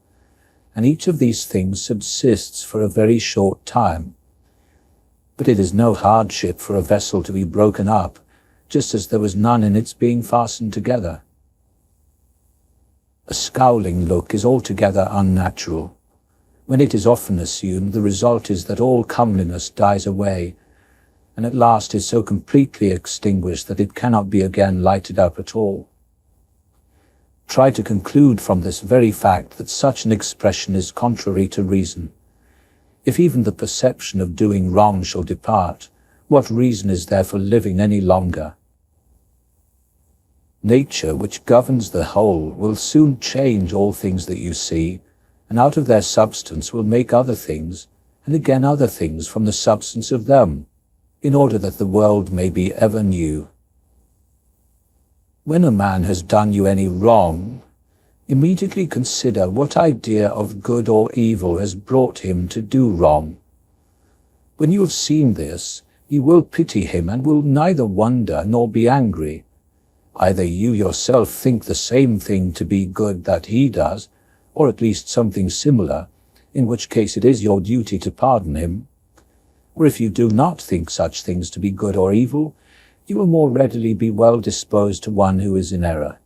And each of these things subsists for a very short time. But it is no hardship for a vessel to be broken up, just as there was none in its being fastened together. A scowling look is altogether unnatural. When it is often assumed, the result is that all comeliness dies away, and at last is so completely extinguished that it cannot be again lighted up at all. Try to conclude from this very fact that such an expression is contrary to reason. If even the perception of doing wrong shall depart, what reason is there for living any longer? Nature, which governs the whole, will soon change all things that you see, and out of their substance will make other things, and again other things from the substance of them. in order that the world may be ever new. When a man has done you any wrong, immediately consider what idea of good or evil has brought him to do wrong. When you have seen this, you will pity him and will neither wonder nor be angry. Either you yourself think the same thing to be good that he does, or at least something similar, in which case it is your duty to pardon him. Or if you do not think such things to be good or evil, you will more readily be well disposed to one who is in error.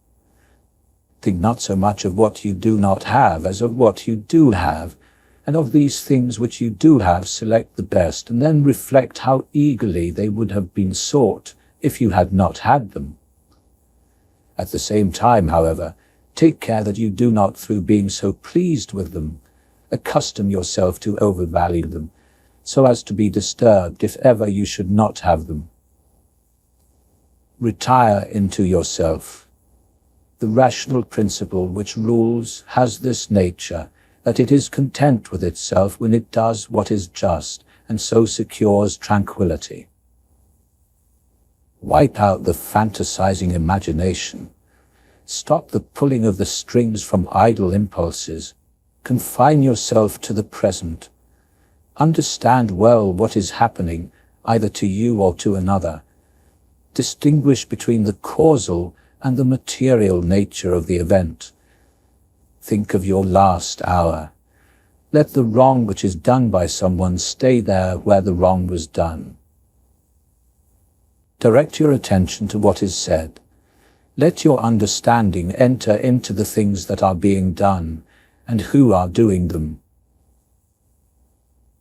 Think not so much of what you do not have as of what you do have, and of these things which you do have select the best, and then reflect how eagerly they would have been sought if you had not had them. At the same time, however, take care that you do not, through being so pleased with them, accustom yourself to overvalue them, so as to be disturbed if ever you should not have them. Retire into yourself. The rational principle which rules has this nature, that it is content with itself when it does what is just, and so secures tranquility. Wipe out the fantasizing imagination. Stop the pulling of the strings from idle impulses. Confine yourself to the present. Understand well what is happening, either to you or to another. Distinguish between the causal and the material nature of the event. Think of your last hour. Let the wrong which is done by someone stay there where the wrong was done. Direct your attention to what is said. Let your understanding enter into the things that are being done, and who are doing them.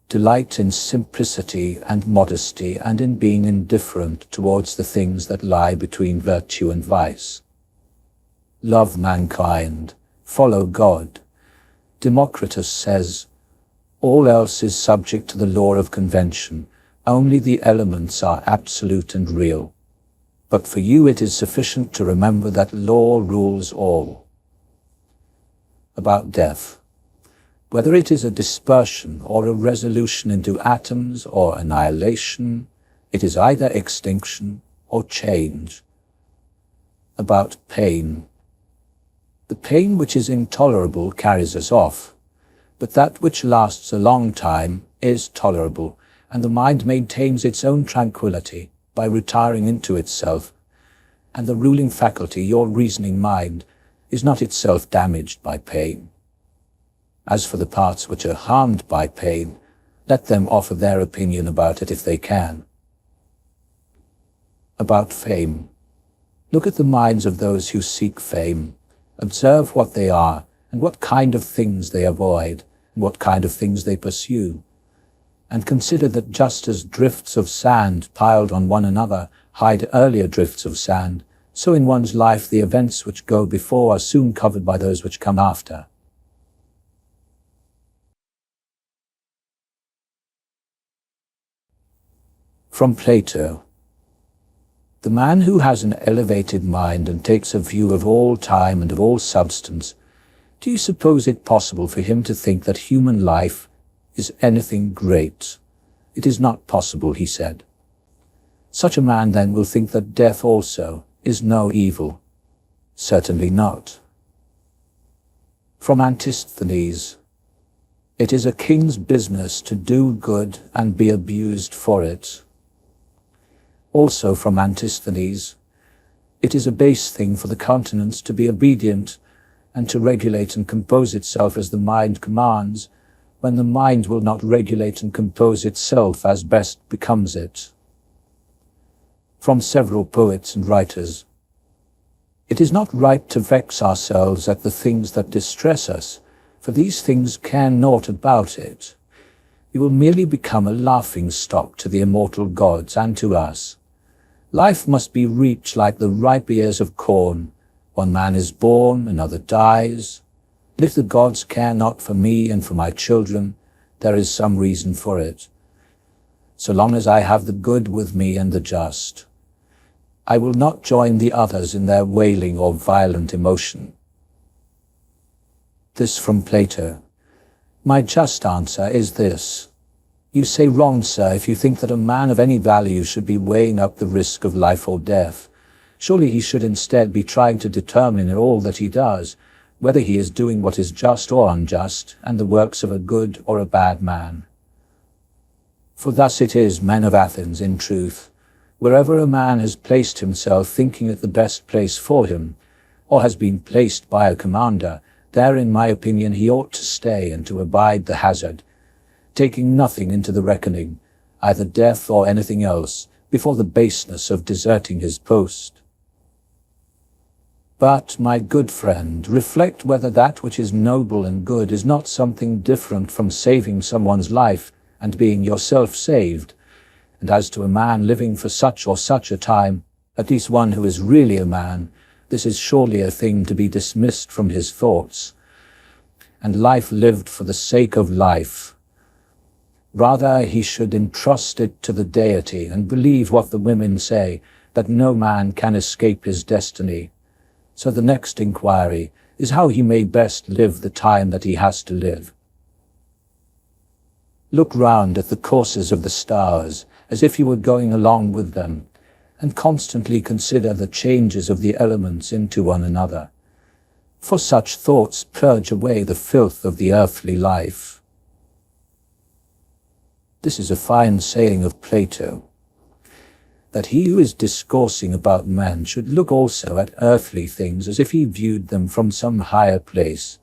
Delight in simplicity and modesty, and in being indifferent towards the things that lie between virtue and vice. Love mankind, follow God. Democritus says, all else is subject to the law of convention, only the elements are absolute and real. But for you it is sufficient to remember that law rules all. About death. Whether it is a dispersion or a resolution into atoms or annihilation, it is either extinction or change. About pain. The pain which is intolerable carries us off, but that which lasts a long time is tolerable, and the mind maintains its own tranquility by retiring into itself, and the ruling faculty, your reasoning mind, is not itself damaged by pain. As for the parts which are harmed by pain, let them offer their opinion about it if they can. About fame. Look at the minds of those who seek fame. Observe what they are, and what kind of things they avoid, and what kind of things they pursue. And consider that just as drifts of sand piled on one another hide earlier drifts of sand, so in one's life the events which go before are soon covered by those which come after. From Plato. The man who has an elevated mind and takes a view of all time and of all substance, do you suppose it possible for him to think that human life is anything great? It is not possible, he said. Such a man then will think that death also is no evil. Certainly not. From Antisthenes. It is a king's business to do good and be abused for it. Also from Antisthenes, it is a base thing for the countenance to be obedient and to regulate and compose itself as the mind commands, when the mind will not regulate and compose itself as best becomes it. From several poets and writers, it is not right to vex ourselves at the things that distress us, for these things care naught about it. We will merely become a laughing stock to the immortal gods and to us. Life must be reaped like the ripe ears of corn. One man is born, another dies. If the gods care not for me and for my children, there is some reason for it. So long as I have the good with me and the just, I will not join the others in their wailing or violent emotion. This from Plato. My just answer is this. You say wrong, sir, if you think that a man of any value should be weighing up the risk of life or death. Surely he should instead be trying to determine in all that he does, whether he is doing what is just or unjust, and the works of a good or a bad man. For thus it is, men of Athens, in truth, wherever a man has placed himself thinking it the best place for him, or has been placed by a commander, there in my opinion he ought to stay and to abide the hazard, taking nothing into the reckoning, either death or anything else, before the baseness of deserting his post. But, my good friend, reflect whether that which is noble and good is not something different from saving someone's life and being yourself saved. And as to a man living for such or such a time, at least one who is really a man, this is surely a thing to be dismissed from his thoughts. And life lived for the sake of life. Rather, he should entrust it to the deity and believe what the women say, that no man can escape his destiny. So the next inquiry is how he may best live the time that he has to live. Look round at the courses of the stars, as if you were going along with them, and constantly consider the changes of the elements into one another. For such thoughts purge away the filth of the earthly life. This is a fine saying of Plato, that he who is discoursing about men should look also at earthly things as if he viewed them from some higher place,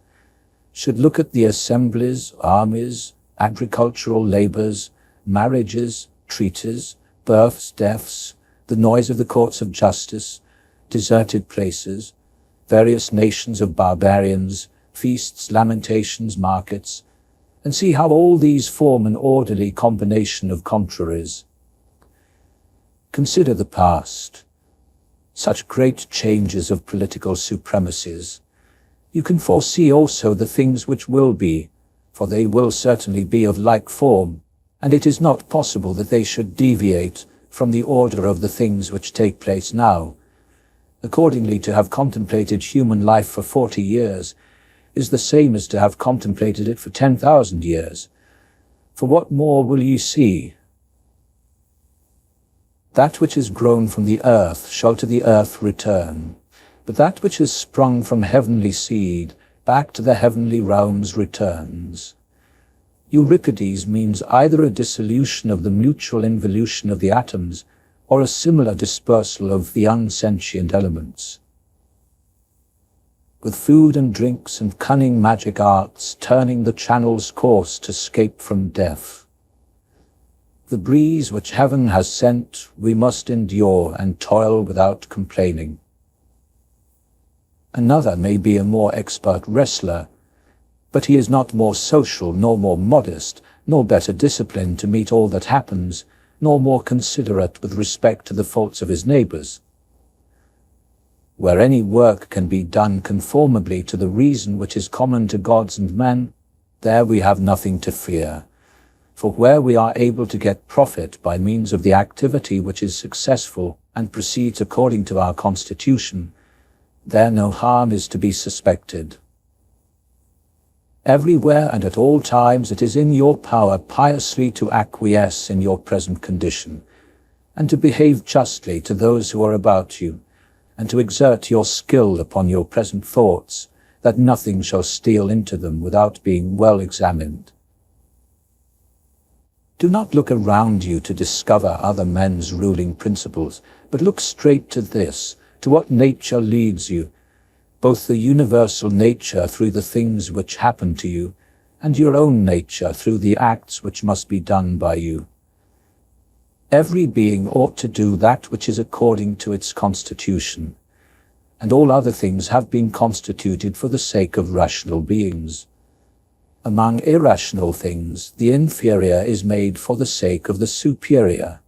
should look at the assemblies, armies, agricultural labours, marriages, treaties, births, deaths, the noise of the courts of justice, deserted places, various nations of barbarians, feasts, lamentations, markets, and see how all these form an orderly combination of contraries. Consider the past, such great changes of political supremacies. You can foresee also the things which will be, for they will certainly be of like form, and it is not possible that they should deviate from the order of the things which take place now. Accordingly, to have contemplated human life for 40 years is the same as to have contemplated it for 10,000 years. For what more will ye see? That which is grown from the earth shall to the earth return, but that which is sprung from heavenly seed back to the heavenly realms returns. Euripides means either a dissolution of the mutual involution of the atoms, or a similar dispersal of the unsentient elements. With food and drinks and cunning magic arts, turning the channel's course to scape from death. The breeze which heaven has sent we must endure and toil without complaining. Another may be a more expert wrestler, but he is not more social, nor more modest, nor better disciplined to meet all that happens, nor more considerate with respect to the faults of his neighbours. Where any work can be done conformably to the reason which is common to gods and men, there we have nothing to fear. For where we are able to get profit by means of the activity which is successful and proceeds according to our constitution, there no harm is to be suspected. Everywhere and at all times it is in your power piously to acquiesce in your present condition, and to behave justly to those who are about you, and to exert your skill upon your present thoughts, that nothing shall steal into them without being well examined. Do not look around you to discover other men's ruling principles, but look straight to this, to what nature leads you, both the universal nature through the things which happen to you, and your own nature through the acts which must be done by you. Every being ought to do that which is according to its constitution, and all other things have been constituted for the sake of rational beings. Among irrational things, the inferior is made for the sake of the superior,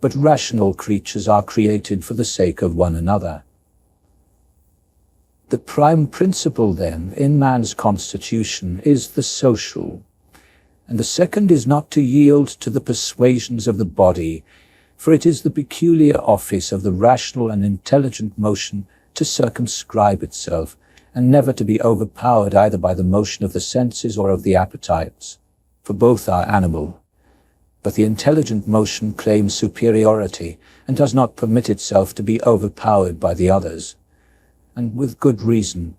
but rational creatures are created for the sake of one another. The prime principle, then, in man's constitution is the social, and the second is not to yield to the persuasions of the body, for it is the peculiar office of the rational and intelligent motion to circumscribe itself, and never to be overpowered either by the motion of the senses or of the appetites, for both are animal. But the intelligent motion claims superiority and does not permit itself to be overpowered by the others, and with good reason,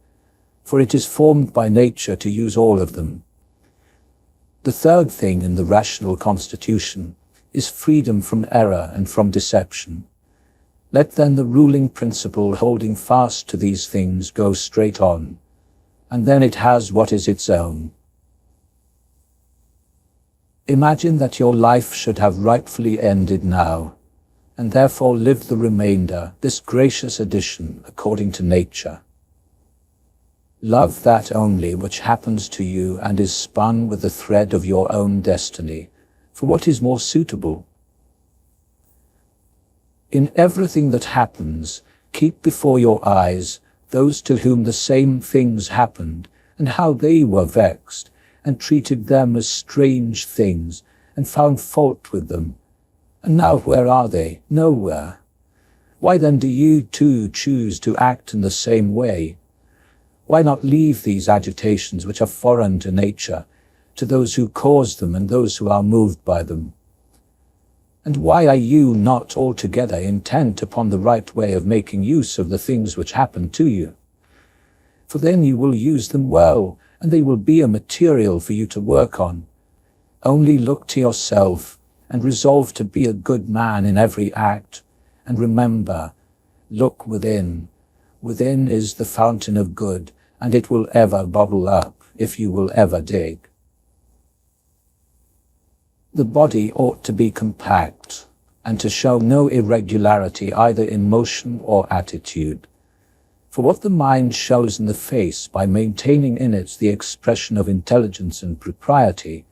for it is formed by nature to use all of them. The third thing in the rational constitution is freedom from error and from deception. Let then the ruling principle holding fast to these things go straight on, and then it has what is its own. Imagine that your life should have rightfully ended now, and therefore live the remainder, this gracious addition, according to nature. Love that only which happens to you and is spun with the thread of your own destiny, for what is more suitable? In everything that happens, keep before your eyes those to whom the same things happened, and how they were vexed, and treated them as strange things, and found fault with them. And now where are they? Nowhere. Why then do you too choose to act in the same way? Why not leave these agitations which are foreign to nature, to those who cause them and those who are moved by them? And why are you not altogether intent upon the right way of making use of the things which happen to you? For then you will use them well, and they will be a material for you to work on. Only look to yourself, and resolve to be a good man in every act, and remember, look within. Within is the fountain of good, and it will ever bubble up, if you will ever dig. The body ought to be compact, and to show no irregularity either in motion or attitude. For what the mind shows in the face by maintaining in it the expression of intelligence and propriety,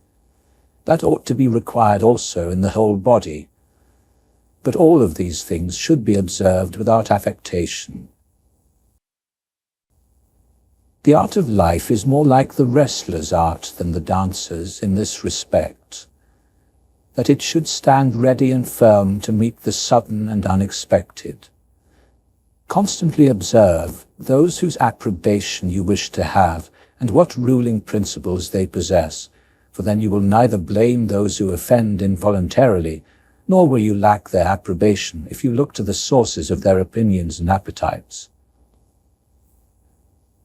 that ought to be required also in the whole body. But all of these things should be observed without affectation. The art of life is more like the wrestler's art than the dancer's in this respect, that it should stand ready and firm to meet the sudden and unexpected. Constantly observe those whose approbation you wish to have, and what ruling principles they possess, for then you will neither blame those who offend involuntarily, nor will you lack their approbation if you look to the sources of their opinions and appetites.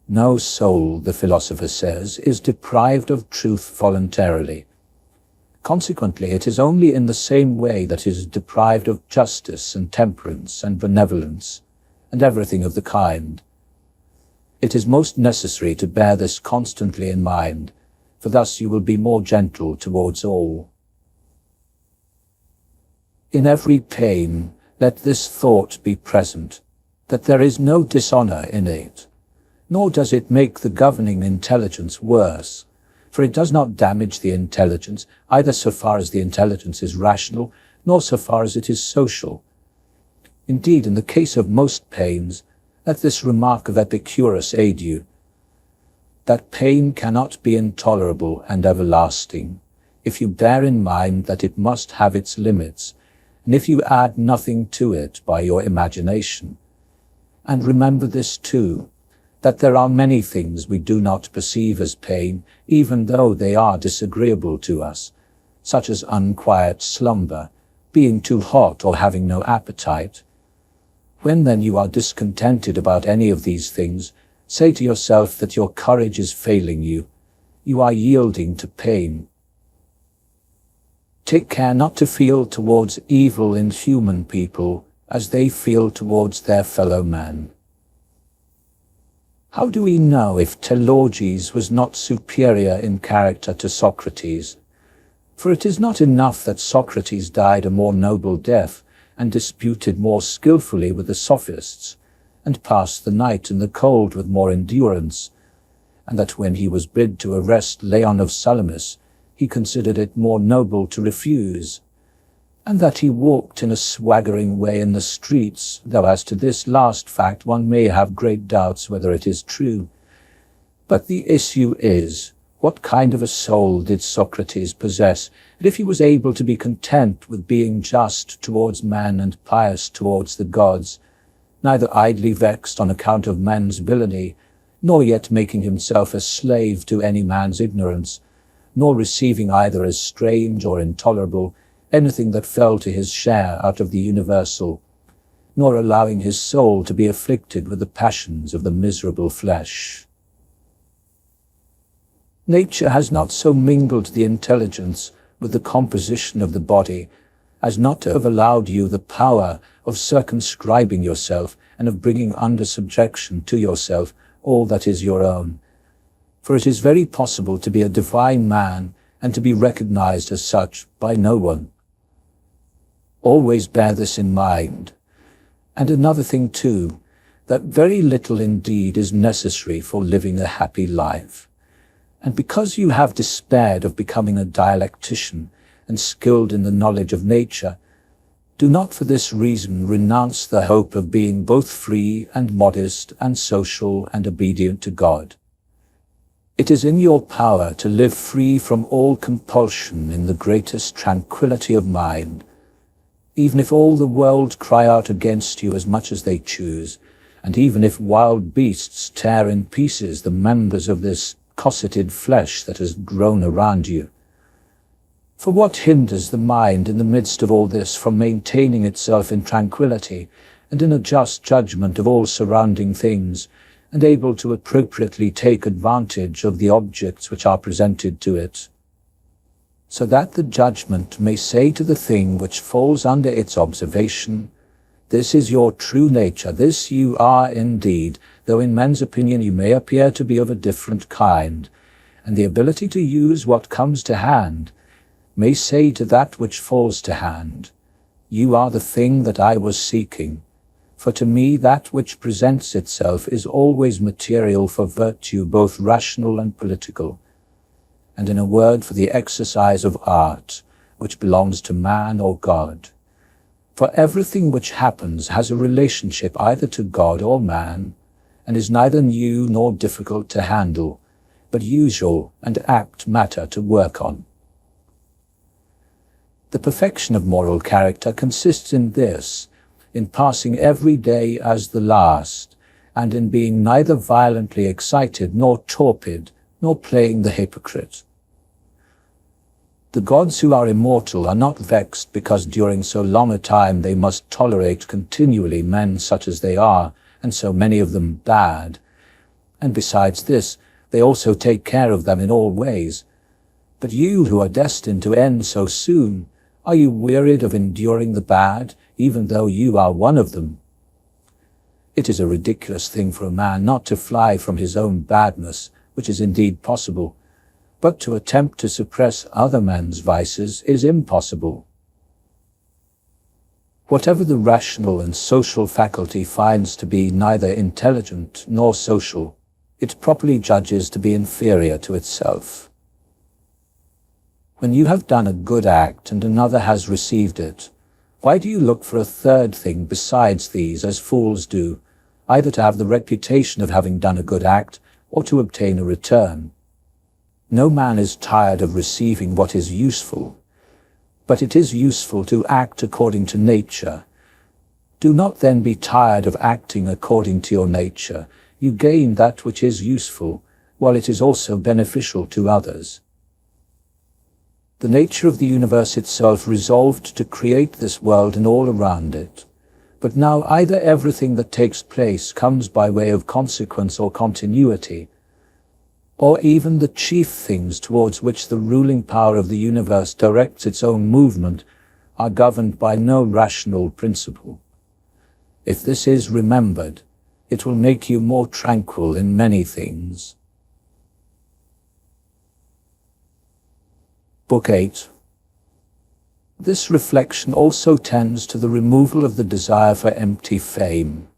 No soul, the philosopher says, is deprived of truth voluntarily. Consequently, it is only in the same way that it is deprived of justice and temperance and benevolence, and everything of the kind. It is most necessary to bear this constantly in mind, for thus you will be more gentle towards all. In every pain, let this thought be present, that there is no dishonor in it, nor does it make the governing intelligence worse, for it does not damage the intelligence, either so far as the intelligence is rational, nor so far as it is social. Indeed, in the case of most pains, let this remark of Epicurus aid you, that pain cannot be intolerable and everlasting, if you bear in mind that it must have its limits, and if you add nothing to it by your imagination. And remember this too, that there are many things we do not perceive as pain, even though they are disagreeable to us, such as unquiet slumber, being too hot or having no appetite. When then you are discontented about any of these things, say to yourself that your courage is failing you. You are yielding to pain. Take care not to feel towards evil inhuman people as they feel towards their fellow men. How do we know if Telauges was not superior in character to Socrates? For it is not enough that Socrates died a more noble death, and disputed more skilfully with the sophists, and passed the night in the cold with more endurance, and that when he was bid to arrest Leon of Salamis, he considered it more noble to refuse, and that he walked in a swaggering way in the streets, though as to this last fact one may have great doubts whether it is true. But the issue is, what kind of a soul did Socrates possess, and if he was able to be content with being just towards men and pious towards the gods, neither idly vexed on account of men's villainy, nor yet making himself a slave to any man's ignorance, nor receiving either as strange or intolerable anything that fell to his share out of the universal, nor allowing his soul to be afflicted with the passions of the miserable flesh. Nature has not so mingled the intelligence with the composition of the body as not to have allowed you the power of circumscribing yourself and of bringing under subjection to yourself all that is your own. For it is very possible to be a divine man and to be recognized as such by no one. Always bear this in mind. And another thing too, that very little indeed is necessary for living a happy life. And because you have despaired of becoming a dialectician and skilled in the knowledge of nature, do not for this reason renounce the hope of being both free and modest and social and obedient to God. It is in your power to live free from all compulsion in the greatest tranquillity of mind, even if all the world cry out against you as much as they choose, and even if wild beasts tear in pieces the members of this cosseted flesh that has grown around you. For what hinders the mind in the midst of all this from maintaining itself in tranquillity and in a just judgment of all surrounding things, and able to appropriately take advantage of the objects which are presented to it, so that the judgment may say to the thing which falls under its observation, "This is your true nature, this you are indeed, though in men's opinion you may appear to be of a different kind," and the ability to use what comes to hand may say to that which falls to hand, "You are the thing that I was seeking." For to me that which presents itself is always material for virtue, both rational and political, and in a word for the exercise of art, which belongs to man or God. For everything which happens has a relationship either to God or man, and is neither new nor difficult to handle, but usual and apt matter to work on. The perfection of moral character consists in this, in passing every day as the last, and in being neither violently excited nor torpid, nor playing the hypocrite. The gods who are immortal are not vexed because during so long a time they must tolerate continually men such as they are, and so many of them bad. And besides this, they also take care of them in all ways. But you who are destined to end so soon, are you wearied of enduring the bad, even though you are one of them? It is a ridiculous thing for a man not to fly from his own badness, which is indeed possible, but to attempt to suppress other men's vices is impossible. Whatever the rational and social faculty finds to be neither intelligent nor social, it properly judges to be inferior to itself. When you have done a good act and another has received it, why do you look for a third thing besides these, as fools do, either to have the reputation of having done a good act or to obtain a return? No man is tired of receiving what is useful, but it is useful to act according to nature. Do not then be tired of acting according to your nature. You gain that which is useful, while it is also beneficial to others. The nature of the universe itself resolved to create this world and all around it. But now either everything that takes place comes by way of consequence or continuity, or even the chief things towards which the ruling power of the universe directs its own movement are governed by no rational principle. If this is remembered, it will make you more tranquil in many things. Book 8. This reflection also tends to the removal of the desire for empty fame,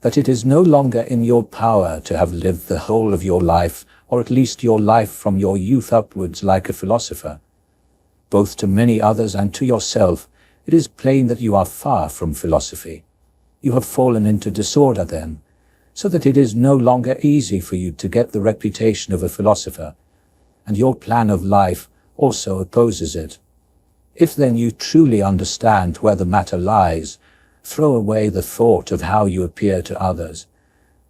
that it is no longer in your power to have lived the whole of your life, or at least your life from your youth upwards, like a philosopher. Both to many others and to yourself, it is plain that you are far from philosophy. You have fallen into disorder then, so that it is no longer easy for you to get the reputation of a philosopher, and your plan of life also opposes it. If then you truly understand where the matter lies, throw away the thought of how you appear to others,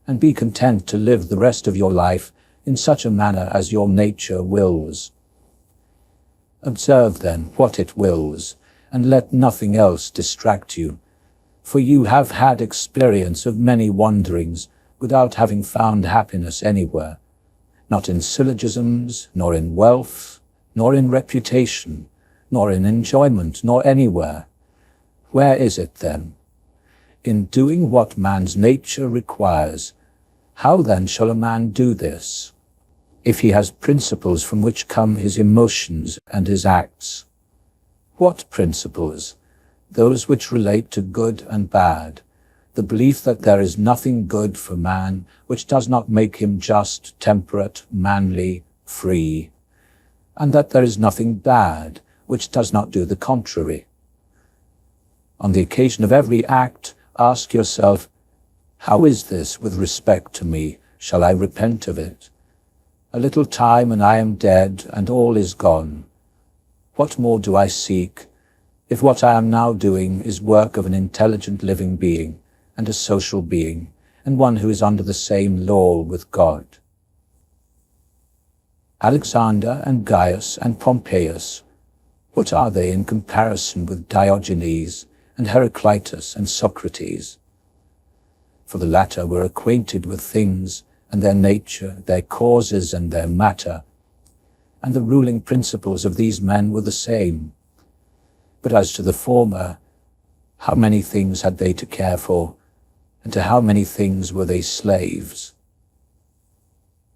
and be content to live the rest of your life in such a manner as your nature wills. Observe then what it wills, and let nothing else distract you. For you have had experience of many wanderings without having found happiness anywhere, not in syllogisms, nor in wealth, nor in reputation, nor in enjoyment, nor anywhere. Where is it then? In doing what man's nature requires. How then shall a man do this, if he has principles from which come his emotions and his acts? What principles? Those which relate to good and bad, the belief that there is nothing good for man which does not make him just, temperate, manly, free, and that there is nothing bad which does not do the contrary. On the occasion of every act, ask yourself, how is this with respect to me? Shall I repent of it? A little time and I am dead, and all is gone. What more do I seek, if what I am now doing is work of an intelligent living being, and a social being, and one who is under the same law with God? Alexander and Gaius and Pompeius, what are they in comparison with Diogenes and Heraclitus and Socrates? For the latter were acquainted with things and their nature, their causes and their matter, and the ruling principles of these men were the same. But as to the former, how many things had they to care for, and to how many things were they slaves?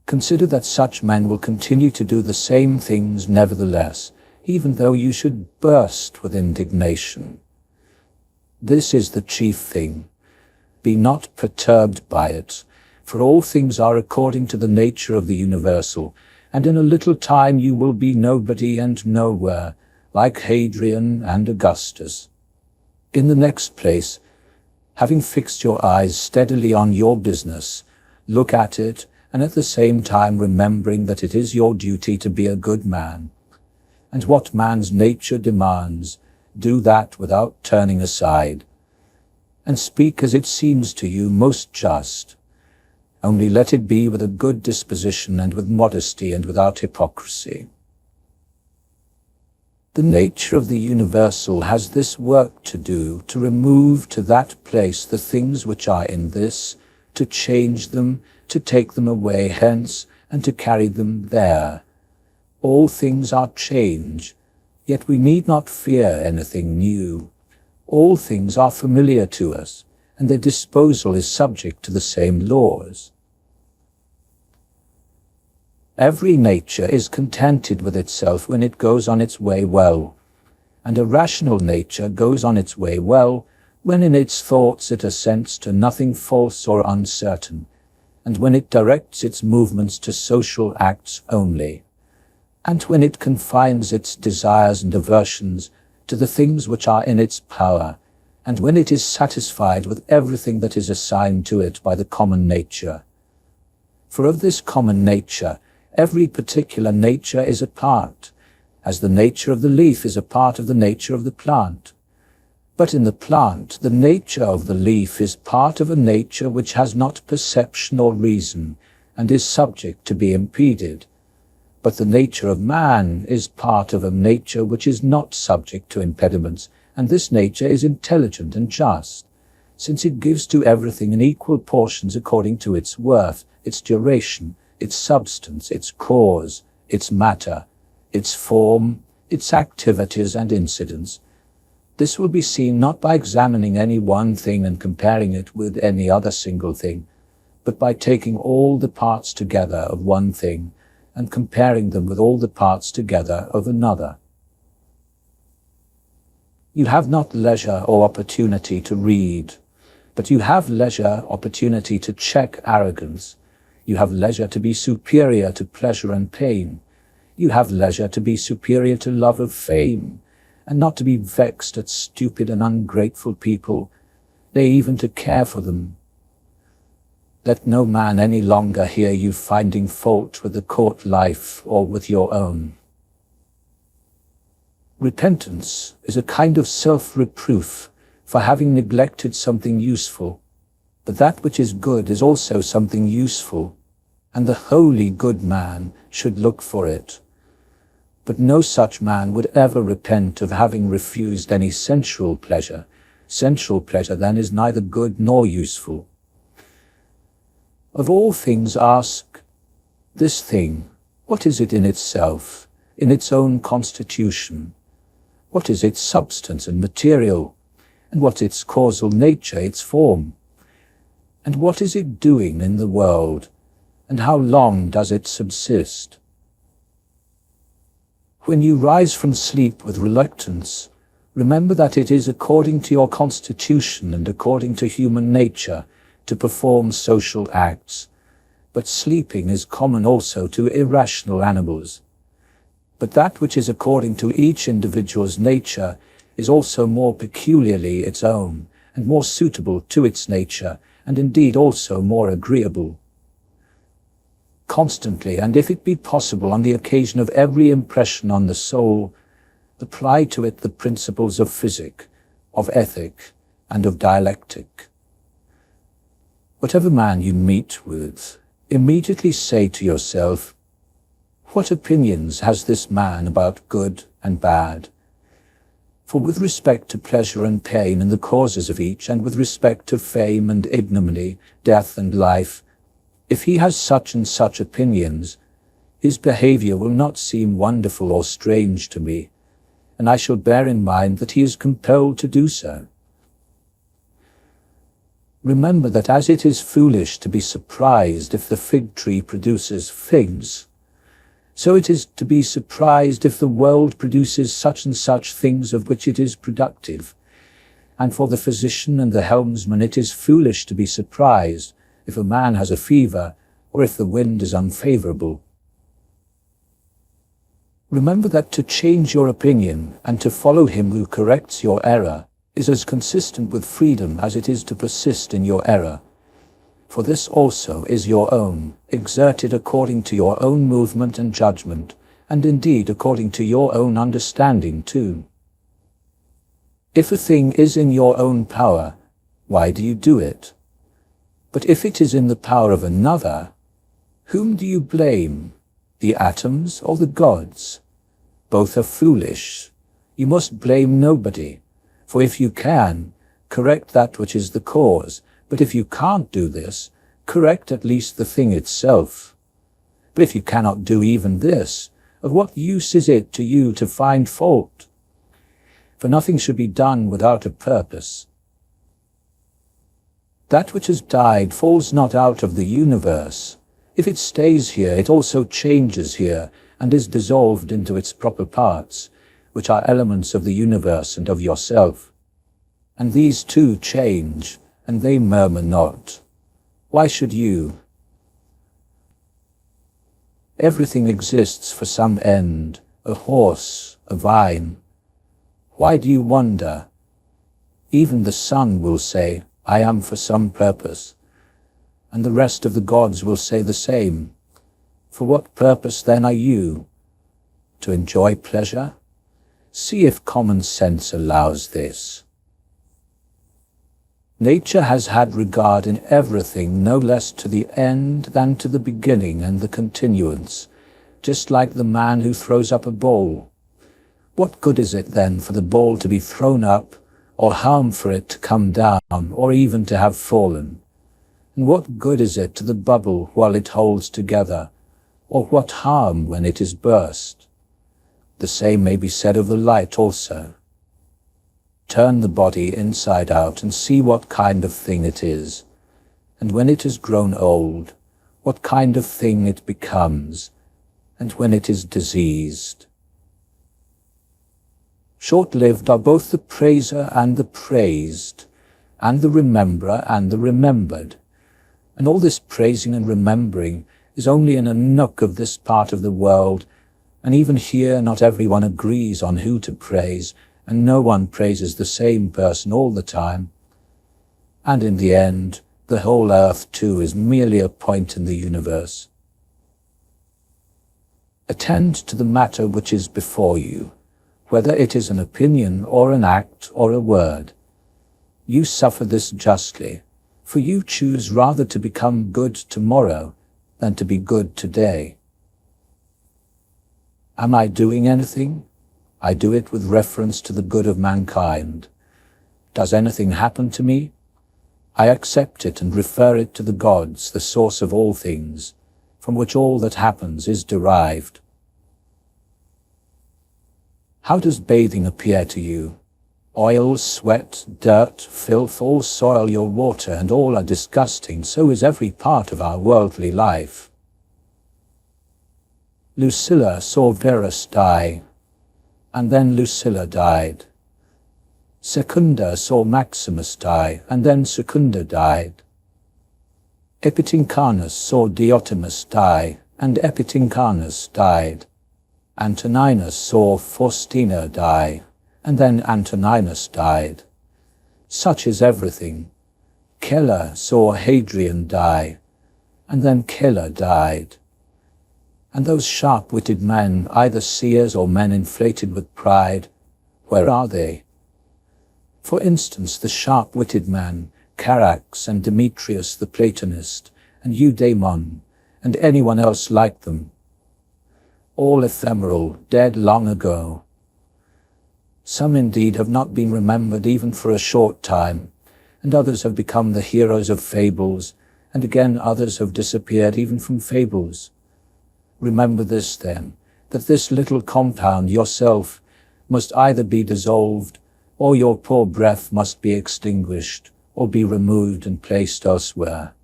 Consider that such men will continue to do the same things nevertheless, even though you should burst with indignation. This is the chief thing. Be not perturbed by it, for all things are according to the nature of the universal, and in a little time you will be nobody and nowhere, like Hadrian and Augustus. In the next place, having fixed your eyes steadily on your business, look at it, and at the same time remembering that it is your duty to be a good man. And what man's nature demands, do that without turning aside. And speak as it seems to you most just. Only let it be with a good disposition and with modesty and without hypocrisy. The nature of the universal has this work to do, to remove to that place the things which are in this, to change them, to take them away hence, and to carry them there. All things are change, yet we need not fear anything new. All things are familiar to us, and their disposal is subject to the same laws. Every nature is contented with itself when it goes on its way well, and a rational nature goes on its way well when in its thoughts it assents to nothing false or uncertain, and when it directs its movements to social acts only, and when it confines its desires and aversions to the things which are in its power, and when it is satisfied with everything that is assigned to it by the common nature. For of this common nature, every particular nature is a part, as the nature of the leaf is a part of the nature of the plant. But in the plant, the nature of the leaf is part of a nature which has not perception or reason, and is subject to be impeded. But the nature of man is part of a nature which is not subject to impediments, and this nature is intelligent and just, since it gives to everything in equal portions according to its worth, its duration, its substance, its cause, its matter, its form, its activities and incidents. This will be seen not by examining any one thing and comparing it with any other single thing, but by taking all the parts together of one thing and comparing them with all the parts together of another. You have not leisure or opportunity to read, but you have leisure, opportunity to check arrogance. You have leisure to be superior to pleasure and pain. You have leisure to be superior to love of fame, and not to be vexed at stupid and ungrateful people, nay, even to care for them. Let no man any longer hear you finding fault with the court life or with your own. Repentance is a kind of self-reproof for having neglected something useful, but that which is good is also something useful, and the wholly good man should look for it. But no such man would ever repent of having refused any sensual pleasure. Sensual pleasure then is neither good nor useful. Of all things ask this thing, what is it in itself, in its own constitution? What is its substance and material? And what its causal nature, its form? And what is it doing in the world? And how long does it subsist? When you rise from sleep with reluctance, remember that it is according to your constitution and according to human nature to perform social acts, but sleeping is common also to irrational animals. But that which is according to each individual's nature is also more peculiarly its own, and more suitable to its nature, and indeed also more agreeable. Constantly, and if it be possible on the occasion of every impression on the soul, apply to it the principles of physic, of ethic, and of dialectic. Whatever man you meet with, immediately say to yourself, what opinions has this man about good and bad? For with respect to pleasure and pain and the causes of each, and with respect to fame and ignominy, death and life, if he has such and such opinions, his behavior will not seem wonderful or strange to me, and I shall bear in mind that he is compelled to do so. Remember that as it is foolish to be surprised if the fig tree produces figs, so it is to be surprised if the world produces such and such things of which it is productive. And for the physician and the helmsman it is foolish to be surprised if a man has a fever, or if the wind is unfavorable. Remember that to change your opinion and to follow him who corrects your error is as consistent with freedom as it is to persist in your error. For this also is your own, exerted according to your own movement and judgment, and indeed according to your own understanding too. If a thing is in your own power, why do you do it? But if it is in the power of another, whom do you blame, the atoms or the gods? Both are foolish. You must blame nobody, for if you can, correct that which is the cause, but if you can't do this, correct at least the thing itself. But if you cannot do even this, of what use is it to you to find fault? For nothing should be done without a purpose. That which has died falls not out of the universe. If it stays here, it also changes here, and is dissolved into its proper parts, which are elements of the universe and of yourself. And these too change, and they murmur not. Why should you? Everything exists for some end, a horse, a vine. Why do you wonder? Even the sun will say, I am for some purpose, and the rest of the gods will say the same. For what purpose then are you? To enjoy pleasure? See if common sense allows this. Nature has had regard in everything no less to the end than to the beginning and the continuance, just like the man who throws up a ball. What good is it then for the ball to be thrown up, or harm for it to come down, or even to have fallen? And what good is it to the bubble while it holds together, or what harm when it is burst? The same may be said of the light also. Turn the body inside out and see what kind of thing it is, and when it has grown old, what kind of thing it becomes, and when it is diseased. Short-lived are both the praiser and the praised, and the rememberer and the remembered. And all this praising and remembering is only in a nook of this part of the world, and even here not everyone agrees on who to praise, and no one praises the same person all the time. And in the end, the whole earth too is merely a point in the universe. Attend to the matter which is before you, whether it is an opinion or an act or a word. You suffer this justly, for you choose rather to become good tomorrow than to be good today. Am I doing anything? I do it with reference to the good of mankind. Does anything happen to me? I accept it and refer it to the gods, the source of all things, from which all that happens is derived. How does bathing appear to you? Oil, sweat, dirt, filth, all soil your water, and all are disgusting. So is every part of our worldly life. Lucilla saw Verus die, and then Lucilla died. Secunda saw Maximus die, and then Secunda died. Epitincanus saw Diotimus die, and Epitincanus died. Antoninus saw Faustina die, and then Antoninus died. Such is everything. Celer saw Hadrian die, and then Celer died. And those sharp-witted men, either seers or men inflated with pride, where are they? For instance, the sharp-witted man, Charax and Demetrius the Platonist, and Eudaimon, and anyone else like them. All ephemeral, dead long ago. Some indeed have not been remembered even for a short time, and others have become the heroes of fables, and again others have disappeared even from fables. Remember this then, that this little compound, yourself, must either be dissolved, or your poor breath must be extinguished, or be removed and placed elsewhere.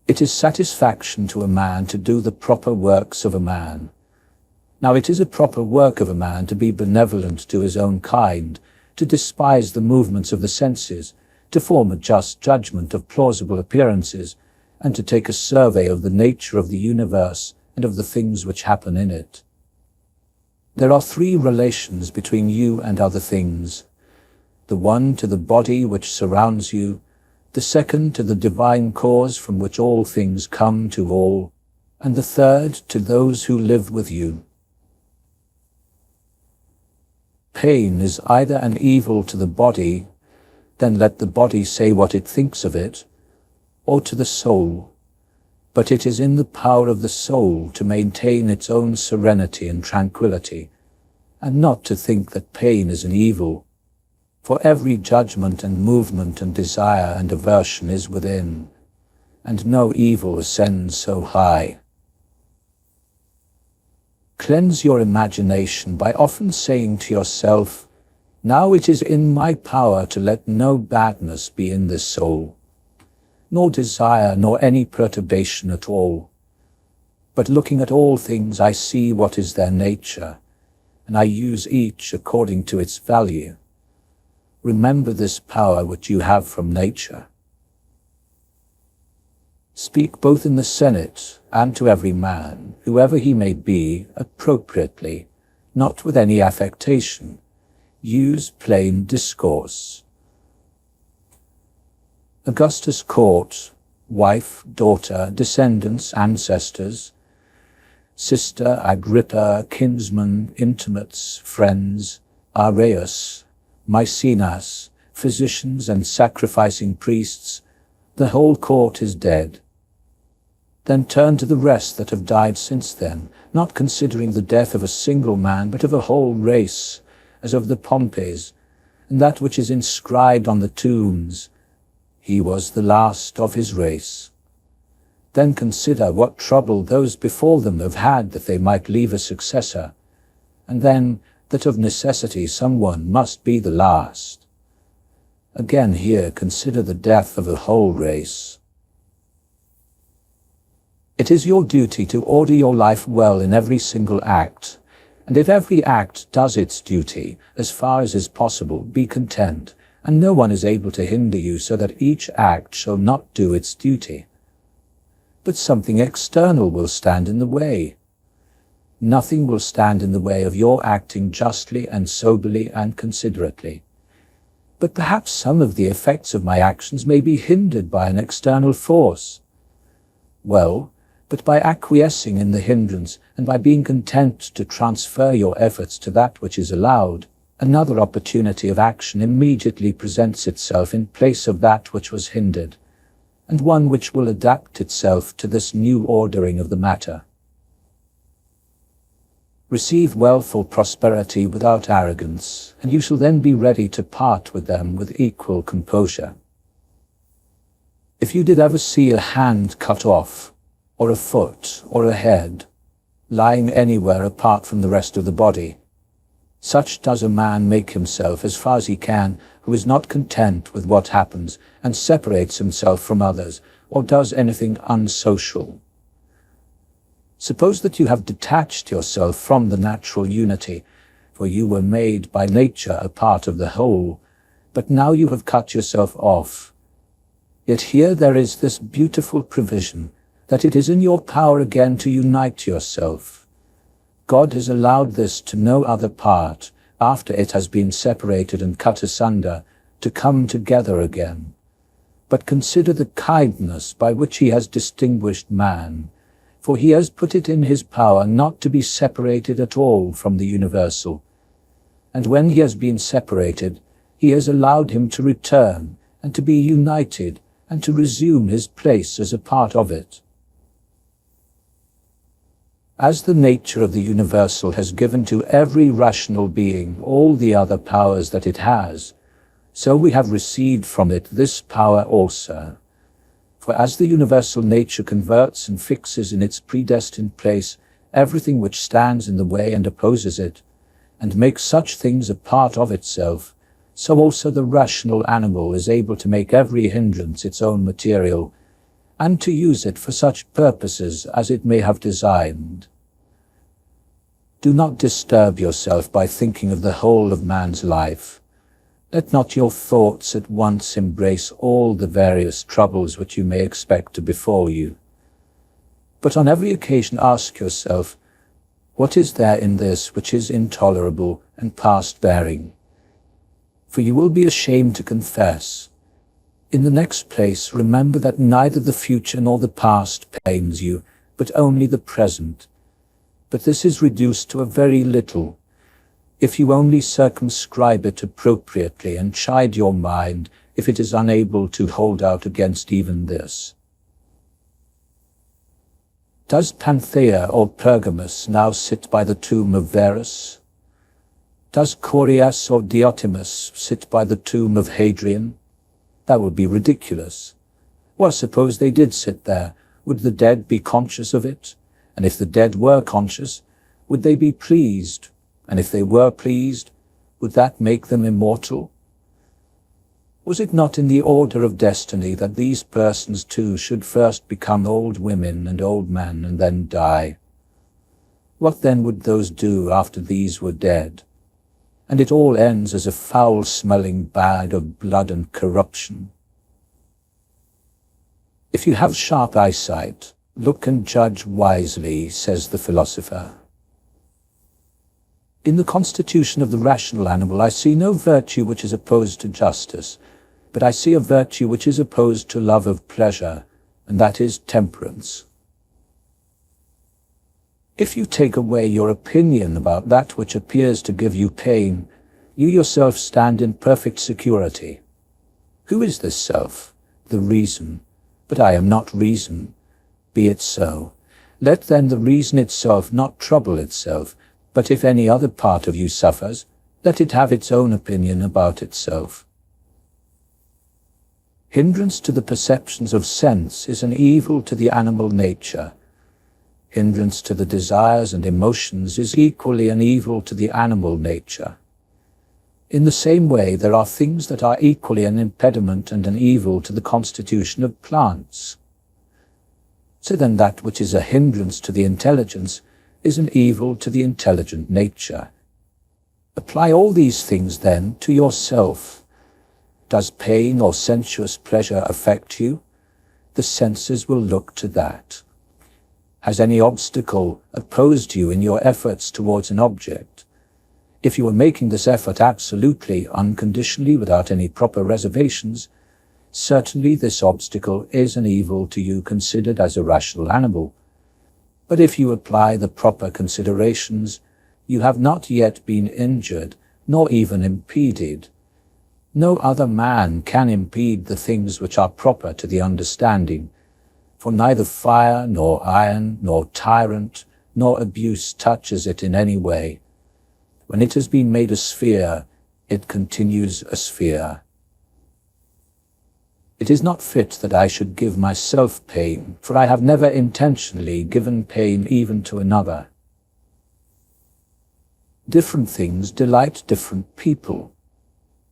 It is satisfaction to a man to do the proper works of a man. Now it is a proper work of a man to be benevolent to his own kind, to despise the movements of the senses, to form a just judgment of plausible appearances, and to take a survey of the nature of the universe and of the things which happen in it. There are three relations between you and other things: the one to the body which surrounds you, the second to the divine cause from which all things come to all, and the third to those who live with you. Pain is either an evil to the body, then let the body say what it thinks of it, or to the soul, but it is in the power of the soul to maintain its own serenity and tranquility, and not to think that pain is an evil. For every judgment and movement and desire and aversion is within, and no evil ascends so high. Cleanse your imagination by often saying to yourself, "Now it is in my power to let no badness be in this soul, nor desire nor any perturbation at all. But looking at all things I see what is their nature, and I use each according to its value." Remember this power which you have from nature. Speak both in the Senate and to every man, whoever he may be, appropriately, not with any affectation. Use plain discourse. Augustus' court, wife, daughter, descendants, ancestors, sister, Agrippa, kinsmen, intimates, friends, Aurelius, Maecenas, physicians and sacrificing priests, the whole court is dead. Then turn to the rest that have died since then, not considering the death of a single man, but of a whole race, as of the Pompeys, and that which is inscribed on the tombs, "He was the last of his race." Then consider what trouble those before them have had that they might leave a successor, and then that of necessity someone must be the last. Again here consider the death of a whole race. It is your duty to order your life well in every single act, and if every act does its duty, as far as is possible, be content, and no one is able to hinder you, so that each act shall not do its duty. But something external will stand in the way. Nothing will stand in the way of your acting justly and soberly and considerately. But perhaps some of the effects of my actions may be hindered by an external force. Well, but by acquiescing in the hindrance, and by being content to transfer your efforts to that which is allowed, another opportunity of action immediately presents itself in place of that which was hindered, and one which will adapt itself to this new ordering of the matter. Receive wealth or prosperity without arrogance, and you shall then be ready to part with them with equal composure. If you did ever see a hand cut off, or a foot, or a head, lying anywhere apart from the rest of the body, such does a man make himself as far as he can, who is not content with what happens, and separates himself from others, or does anything unsocial. Suppose that you have detached yourself from the natural unity, for you were made by nature a part of the whole, but now you have cut yourself off. Yet here there is this beautiful provision, that it is in your power again to unite yourself. God has allowed this to no other part, after it has been separated and cut asunder, to come together again. But consider the kindness by which he has distinguished man, for he has put it in his power not to be separated at all from the universal. And when he has been separated, he has allowed him to return, and to be united, and to resume his place as a part of it. As the nature of the universal has given to every rational being all the other powers that it has, so we have received from it this power also. For as the universal nature converts and fixes in its predestined place everything which stands in the way and opposes it, and makes such things a part of itself, so also the rational animal is able to make every hindrance its own material, and to use it for such purposes as it may have designed. Do not disturb yourself by thinking of the whole of man's life. Let not your thoughts at once embrace all the various troubles which you may expect to befall you. But on every occasion ask yourself, what is there in this which is intolerable and past bearing? For you will be ashamed to confess. In the next place, remember that neither the future nor the past pains you, but only the present. But this is reduced to a very little, if you only circumscribe it appropriately and chide your mind if it is unable to hold out against even this. Does Panthea or Pergamus now sit by the tomb of Verus? Does Corias or Diotimus sit by the tomb of Hadrian? That would be ridiculous. Well, suppose they did sit there, would the dead be conscious of it? And if the dead were conscious, would they be pleased? And if they were pleased, would that make them immortal? Was it not in the order of destiny that these persons too should first become old women and old men and then die? What then would those do after these were dead? And it all ends as a foul-smelling bag of blood and corruption. If you have sharp eyesight, look and judge wisely, says the philosopher. In the constitution of the rational animal I see no virtue which is opposed to justice, but I see a virtue which is opposed to love of pleasure, and that is temperance. If you take away your opinion about that which appears to give you pain, you yourself stand in perfect security. Who is this self? The reason. But I am not reason. Be it so. Let then the reason itself not trouble itself, but if any other part of you suffers, let it have its own opinion about itself. Hindrance to the perceptions of sense is an evil to the animal nature. Hindrance to the desires and emotions is equally an evil to the animal nature. In the same way, there are things that are equally an impediment and an evil to the constitution of plants. So then that which is a hindrance to the intelligence is an evil to the intelligent nature. Apply all these things, then, to yourself. Does pain or sensuous pleasure affect you? The senses will look to that. Has any obstacle opposed you in your efforts towards an object? If you are making this effort absolutely, unconditionally, without any proper reservations, certainly this obstacle is an evil to you considered as a rational animal. But if you apply the proper considerations, you have not yet been injured, nor even impeded. No other man can impede the things which are proper to the understanding, for neither fire, nor iron, nor tyrant, nor abuse touches it in any way. When it has been made a sphere, it continues a sphere. It is not fit that I should give myself pain, for I have never intentionally given pain even to another. Different things delight different people,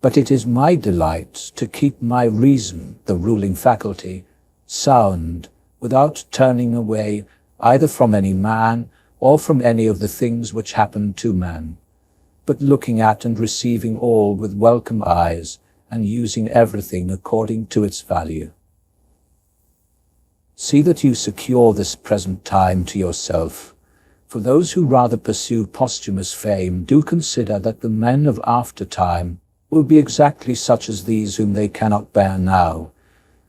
but it is my delight to keep my reason, the ruling faculty, sound, without turning away either from any man or from any of the things which happen to man, but looking at and receiving all with welcome eyes, and using everything according to its value. See that you secure this present time to yourself, for those who rather pursue posthumous fame do consider that the men of after time will be exactly such as these whom they cannot bear now,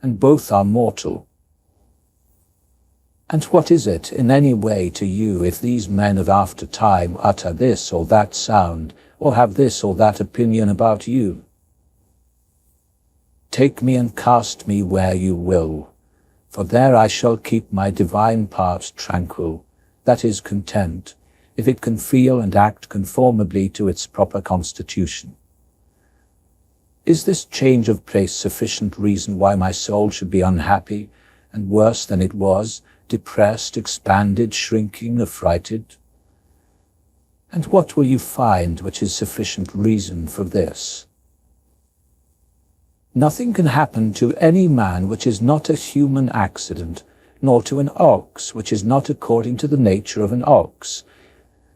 and both are mortal. And what is it in any way to you if these men of after time utter this or that sound, or have this or that opinion about you? Take me and cast me where you will, for there I shall keep my divine part tranquil, that is content, if it can feel and act conformably to its proper constitution. Is this change of place sufficient reason why my soul should be unhappy, and worse than it was, depressed, expanded, shrinking, affrighted? And what will you find which is sufficient reason for this? Nothing can happen to any man which is not a human accident, nor to an ox which is not according to the nature of an ox,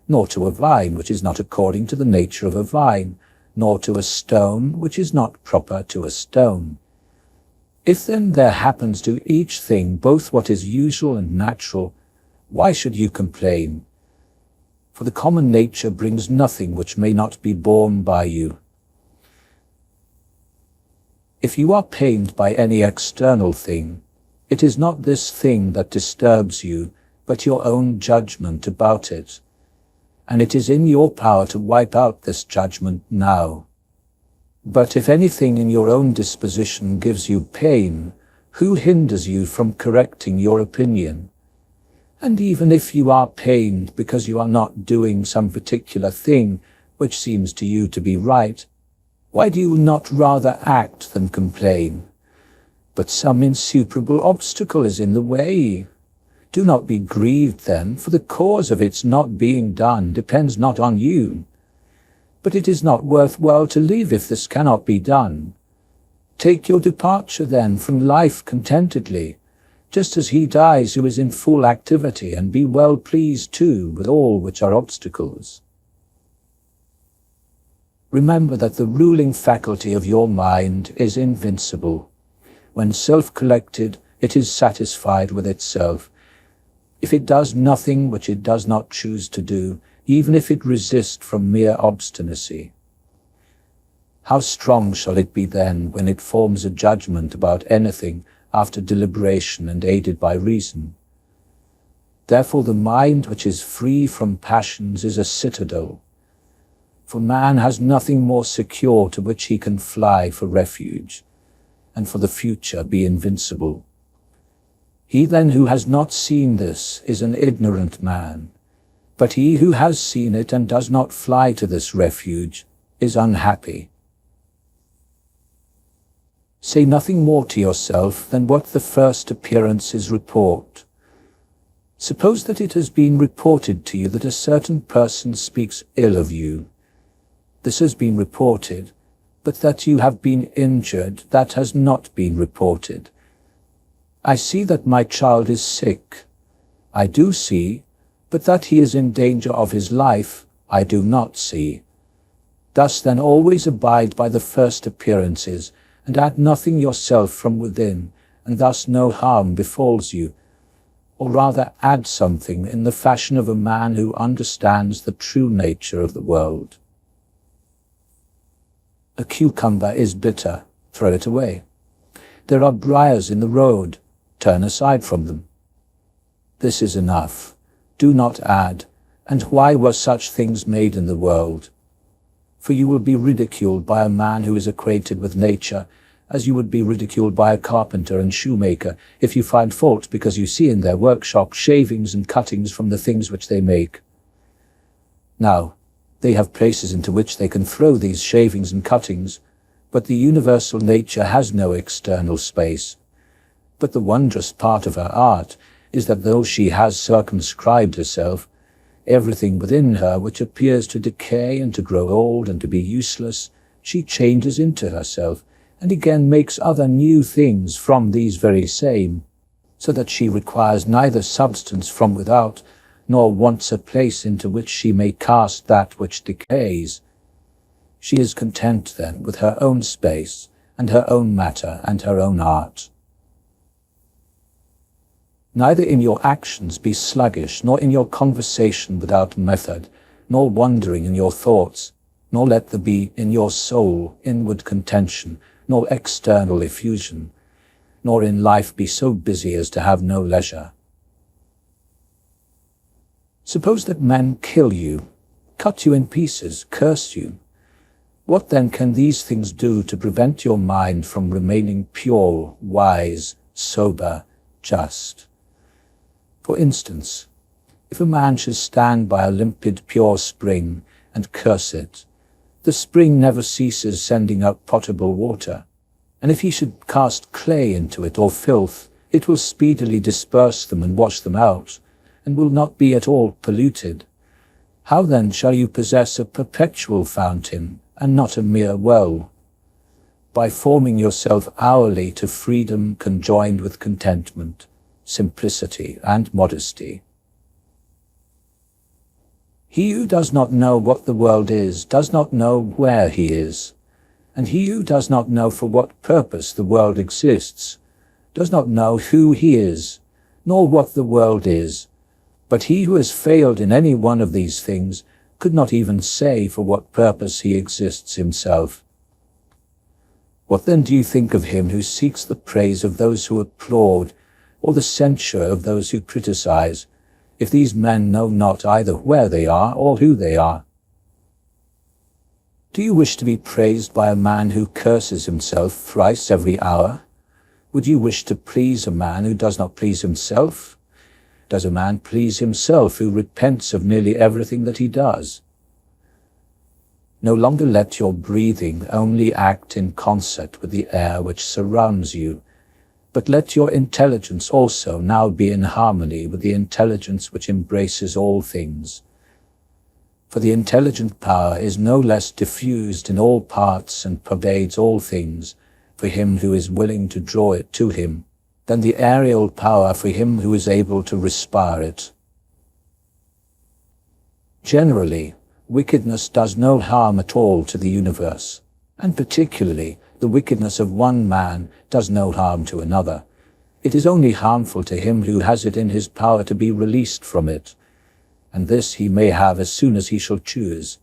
nor to a vine which is not according to the nature of a vine, nor to a stone which is not proper to a stone. If then there happens to each thing both what is usual and natural, why should you complain? For the common nature brings nothing which may not be borne by you. If you are pained by any external thing, it is not this thing that disturbs you, but your own judgment about it, and it is in your power to wipe out this judgment now. But if anything in your own disposition gives you pain, who hinders you from correcting your opinion? And even if you are pained because you are not doing some particular thing which seems to you to be right, why do you not rather act than complain? But some insuperable obstacle is in the way. Do not be grieved then, for the cause of its not being done depends not on you. But it is not worth while to live if this cannot be done. Take your departure then from life contentedly, just as he dies who is in full activity, and be well pleased too with all which are obstacles. Remember that the ruling faculty of your mind is invincible. When self-collected, it is satisfied with itself. If it does nothing which it does not choose to do, even if it resist from mere obstinacy, how strong shall it be then when it forms a judgment about anything after deliberation and aided by reason? Therefore the mind which is free from passions is a citadel, for man has nothing more secure to which he can fly for refuge, and for the future be invincible. He then who has not seen this is an ignorant man, but he who has seen it and does not fly to this refuge is unhappy. Say nothing more to yourself than what the first appearances report. Suppose that it has been reported to you that a certain person speaks ill of you. This has been reported, but that you have been injured, that has not been reported. I see that my child is sick. I do see, but that he is in danger of his life, I do not see. Thus then always abide by the first appearances, and add nothing yourself from within, and thus no harm befalls you, or rather add something in the fashion of a man who understands the true nature of the world. A cucumber is bitter, throw it away. There are briars in the road, turn aside from them. This is enough. Do not add, and why were such things made in the world? For you will be ridiculed by a man who is acquainted with nature, as you would be ridiculed by a carpenter and shoemaker if you find fault because you see in their workshop shavings and cuttings from the things which they make. Now, they have places into which they can throw these shavings and cuttings, but the universal nature has no external space. But the wondrous part of her art is that though she has circumscribed herself, everything within her which appears to decay and to grow old and to be useless, she changes into herself, and again makes other new things from these very same, so that she requires neither substance from without, nor wants a place into which she may cast that which decays. She is content then with her own space, and her own matter, and her own art. Neither in your actions be sluggish, nor in your conversation without method, nor wandering in your thoughts, nor let there be in your soul inward contention, nor external effusion, nor in life be so busy as to have no leisure. Suppose that men kill you, cut you in pieces, curse you. What then can these things do to prevent your mind from remaining pure, wise, sober, just? For instance, if a man should stand by a limpid, pure spring and curse it, the spring never ceases sending out potable water, and if he should cast clay into it or filth, it will speedily disperse them and wash them out, and will not be at all polluted. How then shall you possess a perpetual fountain, and not a mere well? By forming yourself hourly to freedom conjoined with contentment, simplicity, and modesty. He who does not know what the world is does not know where he is, and he who does not know for what purpose the world exists does not know who he is, nor what the world is. But he who has failed in any one of these things could not even say for what purpose he exists himself. What then do you think of him who seeks the praise of those who applaud, or the censure of those who criticize, if these men know not either where they are or who they are? Do you wish to be praised by a man who curses himself thrice every hour? Would you wish to please a man who does not please himself? Does a man please himself who repents of nearly everything that he does? No longer let your breathing only act in concert with the air which surrounds you, but let your intelligence also now be in harmony with the intelligence which embraces all things. For the intelligent power is no less diffused in all parts and pervades all things for him who is willing to draw it to him, than the aerial power for him who is able to respire it. Generally, wickedness does no harm at all to the universe, and particularly the wickedness of one man does no harm to another. It is only harmful to him who has it in his power to be released from it, and this he may have as soon as he shall choose.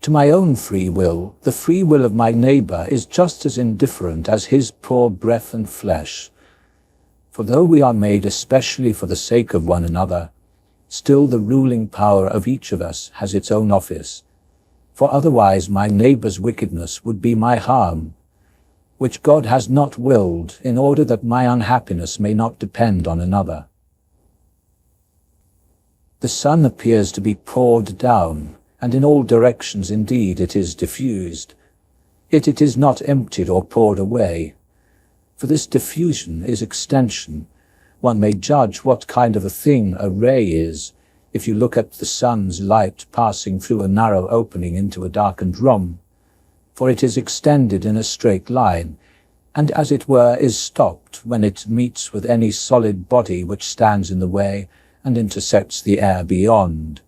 To my own free will, the free will of my neighbor is just as indifferent as his poor breath and flesh. For though we are made especially for the sake of one another, still the ruling power of each of us has its own office. For otherwise my neighbor's wickedness would be my harm, which God has not willed, in order that my unhappiness may not depend on another. The sun appears to be poured down, and in all directions indeed it is diffused. Yet it is not emptied or poured away. For this diffusion is extension. One may judge what kind of a thing a ray is, if you look at the sun's light passing through a narrow opening into a darkened room, for it is extended in a straight line, and as it were is stopped when it meets with any solid body which stands in the way and intersects the air beyond.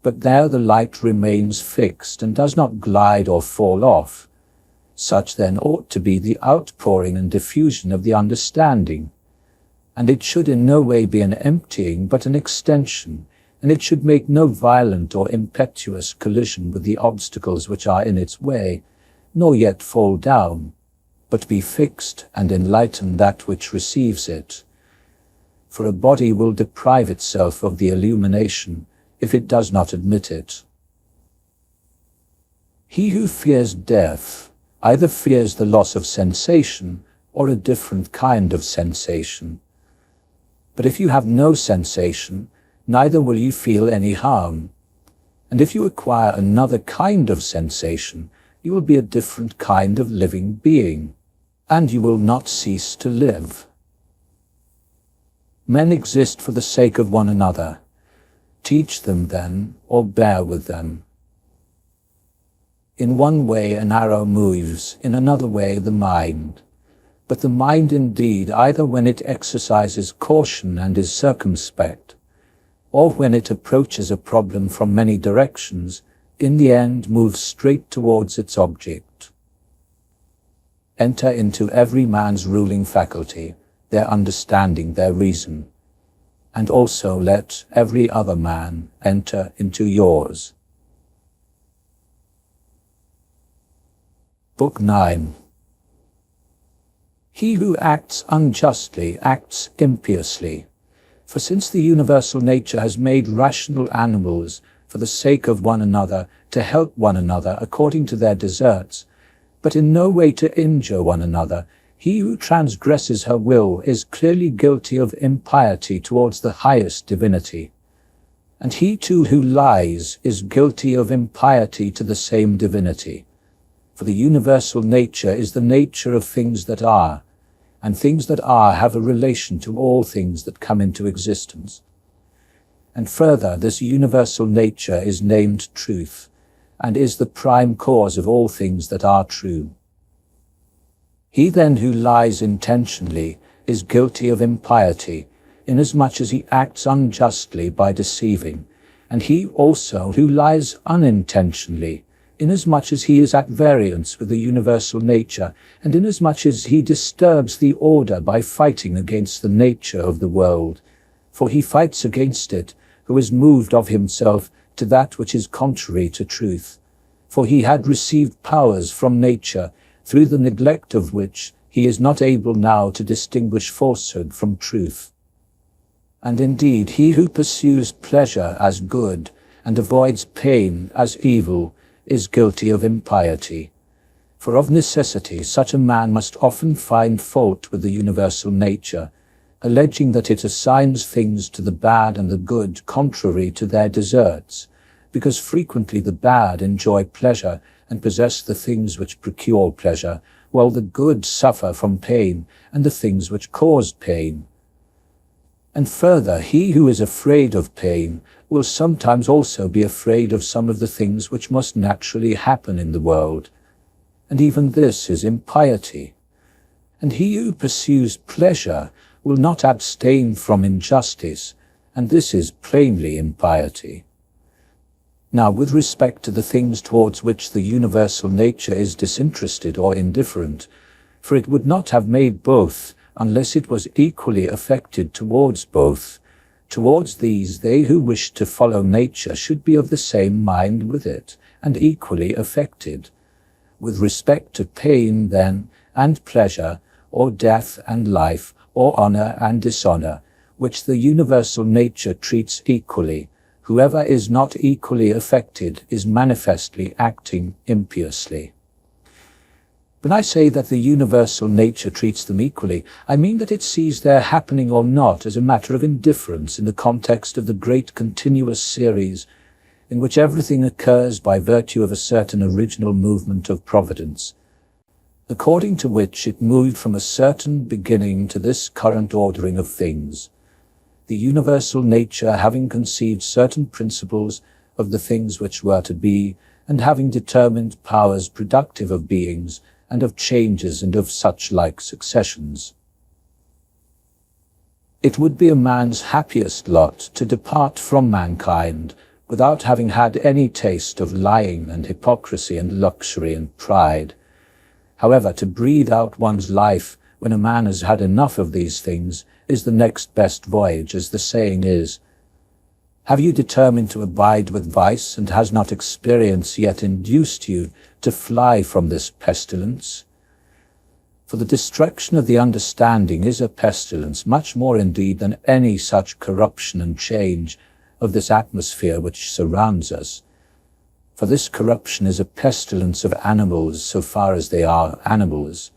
But there the light remains fixed and does not glide or fall off. Such then ought to be the outpouring and diffusion of the understanding, and it should in no way be an emptying but an extension, and it should make no violent or impetuous collision with the obstacles which are in its way, nor yet fall down, but be fixed and enlighten that which receives it. For a body will deprive itself of the illumination if it does not admit it. He who fears death either fears the loss of sensation or a different kind of sensation. But if you have no sensation, neither will you feel any harm. And if you acquire another kind of sensation, you will be a different kind of living being, and you will not cease to live. Men exist for the sake of one another. Teach them then, or bear with them. In one way an arrow moves, in another way the mind. But the mind indeed, either when it exercises caution and is circumspect, or when it approaches a problem from many directions, in the end moves straight towards its object. Enter into every man's ruling faculty, their understanding, their reason, and also let every other man enter into yours. Book 9. He who acts unjustly acts impiously. For since the universal nature has made rational animals for the sake of one another, to help one another according to their deserts, but in no way to injure one another, he who transgresses her will is clearly guilty of impiety towards the highest divinity. And he too who lies is guilty of impiety to the same divinity. For the universal nature is the nature of things that are, and things that are have a relation to all things that come into existence. And further, this universal nature is named truth, and is the prime cause of all things that are true. He then who lies intentionally is guilty of impiety, inasmuch as he acts unjustly by deceiving, and he also who lies unintentionally, inasmuch as he is at variance with the universal nature, and inasmuch as he disturbs the order by fighting against the nature of the world. For he fights against it, who is moved of himself to that which is contrary to truth. For he had received powers from nature, through the neglect of which he is not able now to distinguish falsehood from truth. And indeed he who pursues pleasure as good, and avoids pain as evil, is guilty of impiety. For of necessity such a man must often find fault with the universal nature, alleging that it assigns things to the bad and the good contrary to their deserts, because frequently the bad enjoy pleasure and possess the things which procure pleasure, while the good suffer from pain and the things which cause pain. And further, he who is afraid of pain will sometimes also be afraid of some of the things which must naturally happen in the world, and even this is impiety. And he who pursues pleasure will not abstain from injustice, and this is plainly impiety. Now, with respect to the things towards which the universal nature is disinterested or indifferent, for it would not have made both unless it was equally affected towards both, towards these they who wish to follow nature should be of the same mind with it, and equally affected. With respect to pain, then, and pleasure, or death and life, or honor and dishonor, which the universal nature treats equally, whoever is not equally affected is manifestly acting impiously. When I say that the universal nature treats them equally, I mean that it sees their happening or not as a matter of indifference in the context of the great continuous series in which everything occurs by virtue of a certain original movement of providence, according to which it moved from a certain beginning to this current ordering of things, the universal nature having conceived certain principles of the things which were to be, and having determined powers productive of beings, and of changes and of such like successions. It would be a man's happiest lot to depart from mankind without having had any taste of lying and hypocrisy and luxury and pride. However, to breathe out one's life when a man has had enough of these things is the next best voyage, as the saying is. Have you determined to abide with vice, and has not experience yet induced you to fly from this pestilence? For the destruction of the understanding is a pestilence, much more indeed than any such corruption and change of this atmosphere which surrounds us. For this corruption is a pestilence of animals so far as they are animals,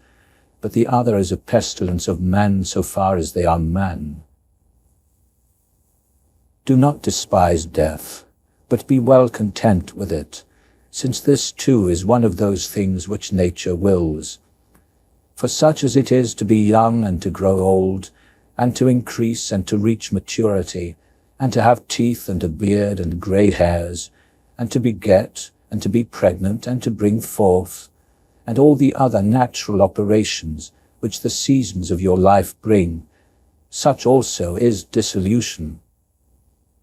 but the other is a pestilence of men so far as they are men. Do not despise death, but be well content with it, since this too is one of those things which nature wills. For such as it is to be young and to grow old, and to increase and to reach maturity, and to have teeth and a beard and grey hairs, and to beget, and to be pregnant, and to bring forth, and all the other natural operations which the seasons of your life bring, such also is dissolution.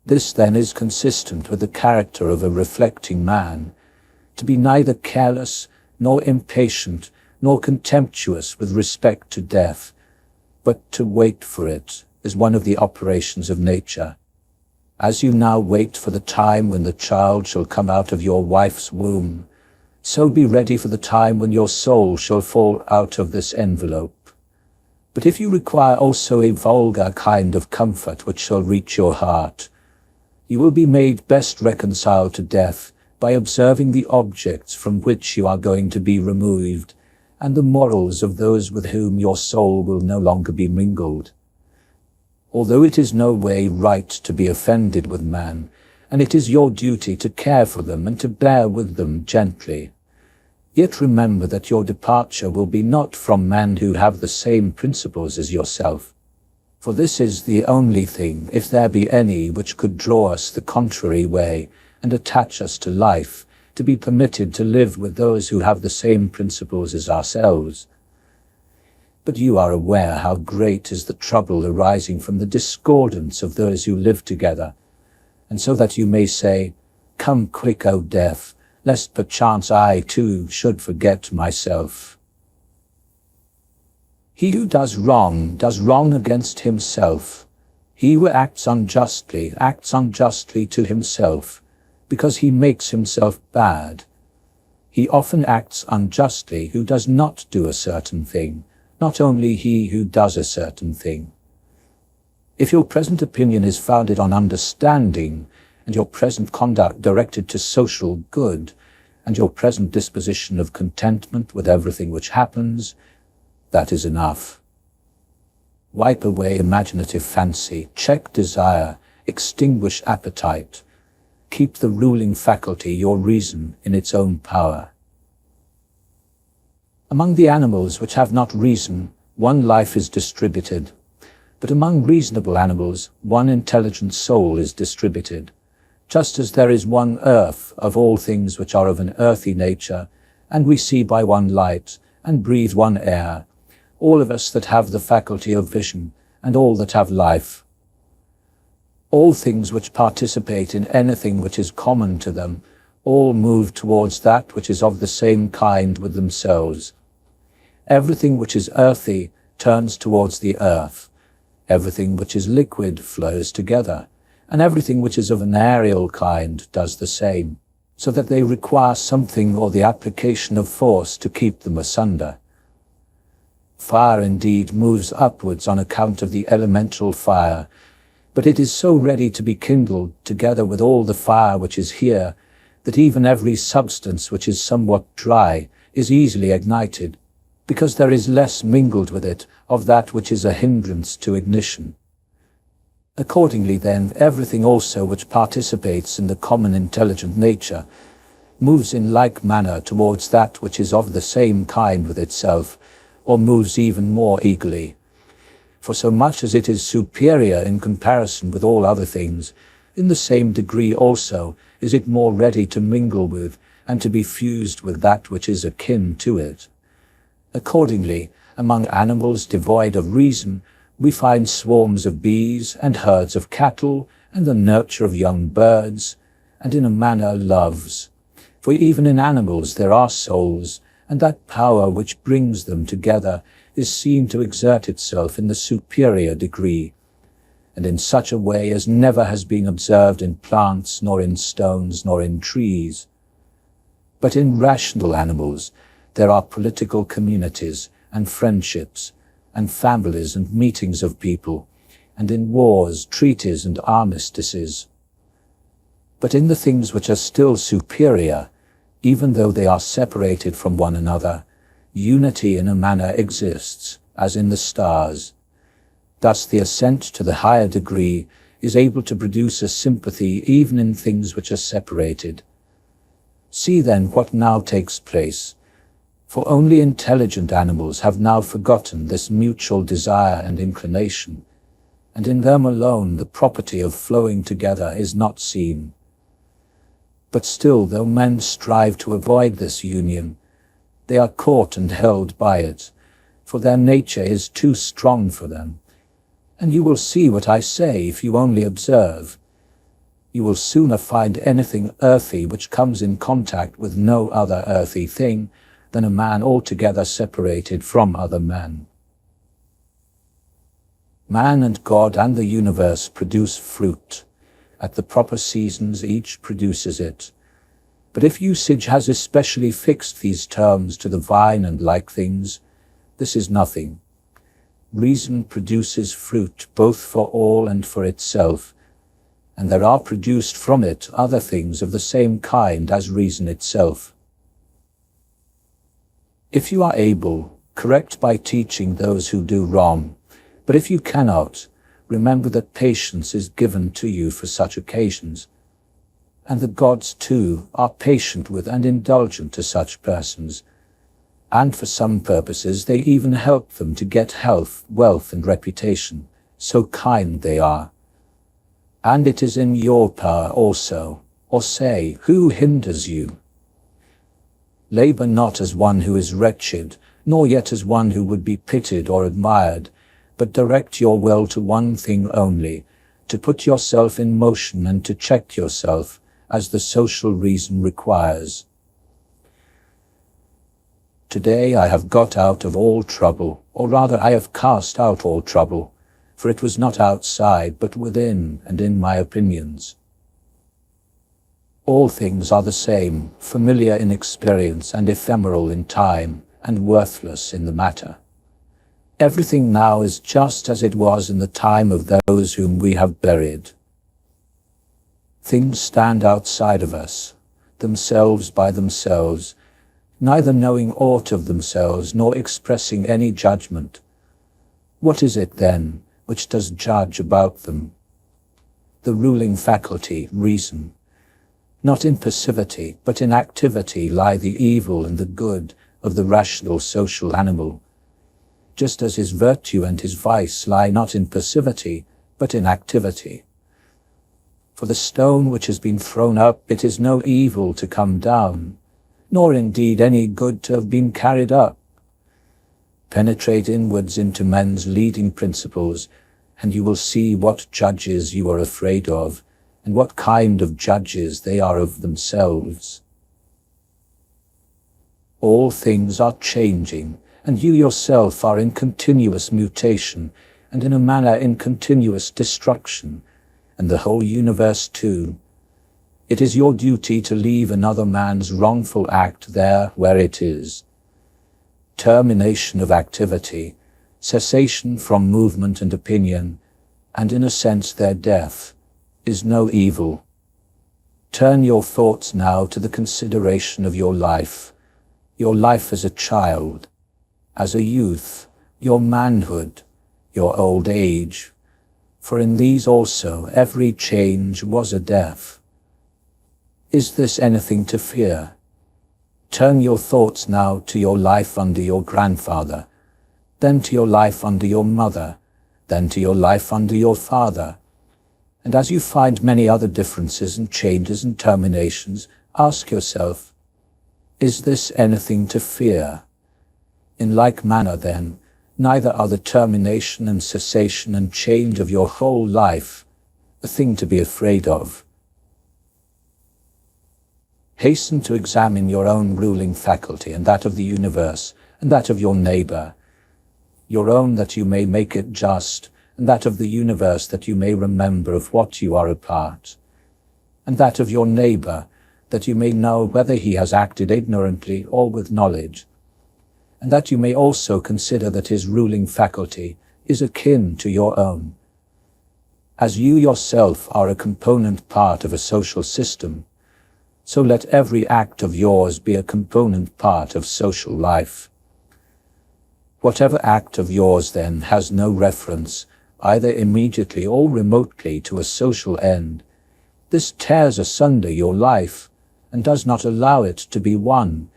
This then is consistent with the character of a reflecting man, to be neither careless, nor impatient, nor contemptuous with respect to death, but to wait for it is one of the operations of nature. As you now wait for the time when the child shall come out of your wife's womb, so be ready for the time when your soul shall fall out of this envelope. But if you require also a vulgar kind of comfort which shall reach your heart, you will be made best reconciled to death by observing the objects from which you are going to be removed, and the morals of those with whom your soul will no longer be mingled. Although it is no way right to be offended with man, and it is your duty to care for them and to bear with them gently, yet remember that your departure will be not from men who have the same principles as yourself. For this is the only thing, if there be any, which could draw us the contrary way, and attach us to life, to be permitted to live with those who have the same principles as ourselves. But you are aware how great is the trouble arising from the discordance of those who live together, and so that you may say, Come quick, O death, lest perchance I too should forget myself. He who does wrong against himself. He who acts unjustly to himself, because he makes himself bad. He often acts unjustly who does not do a certain thing, not only he who does a certain thing. If your present opinion is founded on understanding, and your present conduct directed to social good, and your present disposition of contentment with everything which happens, that is enough. Wipe away imaginative fancy, check desire, extinguish appetite. Keep the ruling faculty, your reason, in its own power. Among the animals which have not reason, one life is distributed, but among reasonable animals, one intelligent soul is distributed, just as there is one earth of all things which are of an earthy nature, and we see by one light, and breathe one air, all of us that have the faculty of vision, and all that have life. All things which participate in anything which is common to them, all move towards that which is of the same kind with themselves. Everything which is earthy turns towards the earth. Everything which is liquid flows together, and everything which is of an aerial kind does the same, so that they require something or the application of force to keep them asunder. Fire indeed moves upwards on account of the elemental fire, but it is so ready to be kindled together with all the fire which is here, that even every substance which is somewhat dry is easily ignited, because there is less mingled with it of that which is a hindrance to ignition. Accordingly then, everything also which participates in the common intelligent nature moves in like manner towards that which is of the same kind with itself, or moves even more eagerly. For so much as it is superior in comparison with all other things, in the same degree also is it more ready to mingle with and to be fused with that which is akin to it. Accordingly, among animals devoid of reason, we find swarms of bees and herds of cattle and the nurture of young birds, and in a manner loves. For even in animals there are souls, and that power which brings them together is seen to exert itself in the superior degree, and in such a way as never has been observed in plants, nor in stones, nor in trees. But in rational animals there are political communities, and friendships, and families and meetings of people, and in wars, treaties, and armistices. But in the things which are still superior, even though they are separated from one another, unity in a manner exists, as in the stars. Thus the ascent to the higher degree is able to produce a sympathy even in things which are separated. See then what now takes place, for only intelligent animals have now forgotten this mutual desire and inclination, and in them alone the property of flowing together is not seen. But still, though men strive to avoid this union, they are caught and held by it, for their nature is too strong for them. And you will see what I say if you only observe. You will sooner find anything earthy which comes in contact with no other earthy thing than a man altogether separated from other men. Man and God and the universe produce fruit. At the proper seasons each produces it. But if usage has especially fixed these terms to the vine and like things, this is nothing. Reason produces fruit both for all and for itself, and there are produced from it other things of the same kind as reason itself. If you are able, correct by teaching those who do wrong, but if you cannot, remember that patience is given to you for such occasions, and the gods too are patient with and indulgent to such persons, and for some purposes they even help them to get health, wealth, and reputation, so kind they are. And it is in your power also, or say, who hinders you? Labor not as one who is wretched, nor yet as one who would be pitied or admired, but direct your will to one thing only, to put yourself in motion and to check yourself, as the social reason requires. Today I have got out of all trouble, or rather I have cast out all trouble, for it was not outside but within and in my opinions. All things are the same, familiar in experience and ephemeral in time, and worthless in the matter. Everything now is just as it was in the time of those whom we have buried. Things stand outside of us, themselves by themselves, neither knowing aught of themselves nor expressing any judgment. What is it, then, which does judge about them? The ruling faculty, reason. Not in passivity, but in activity lie the evil and the good of the rational social animal, just as his virtue and his vice lie not in passivity, but in activity. For the stone which has been thrown up, it is no evil to come down, nor indeed any good to have been carried up. Penetrate inwards into men's leading principles, and you will see what judges you are afraid of, and what kind of judges they are of themselves. All things are changing, and you yourself are in continuous mutation, and in a manner in continuous destruction, and the whole universe too. It is your duty to leave another man's wrongful act there where it is. Termination of activity, cessation from movement and opinion, and in a sense their death, is no evil. Turn your thoughts now to the consideration of your life as a child, as a youth, your manhood, your old age, for in these also every change was a death. Is this anything to fear? Turn your thoughts now to your life under your grandfather, then to your life under your mother, then to your life under your father. And as you find many other differences and changes and terminations, ask yourself, is this anything to fear? In like manner, then, neither are the termination and cessation and change of your whole life a thing to be afraid of. Hasten to examine your own ruling faculty and that of the universe and that of your neighbor, your own that you may make it just, and that of the universe that you may remember of what you are a part, and that of your neighbor that you may know whether he has acted ignorantly or with knowledge, and that you may also consider that his ruling faculty is akin to your own. As you yourself are a component part of a social system, so let every act of yours be a component part of social life. Whatever act of yours, then, has no reference, either immediately or remotely, to a social end, this tears asunder your life, and does not allow it to be one,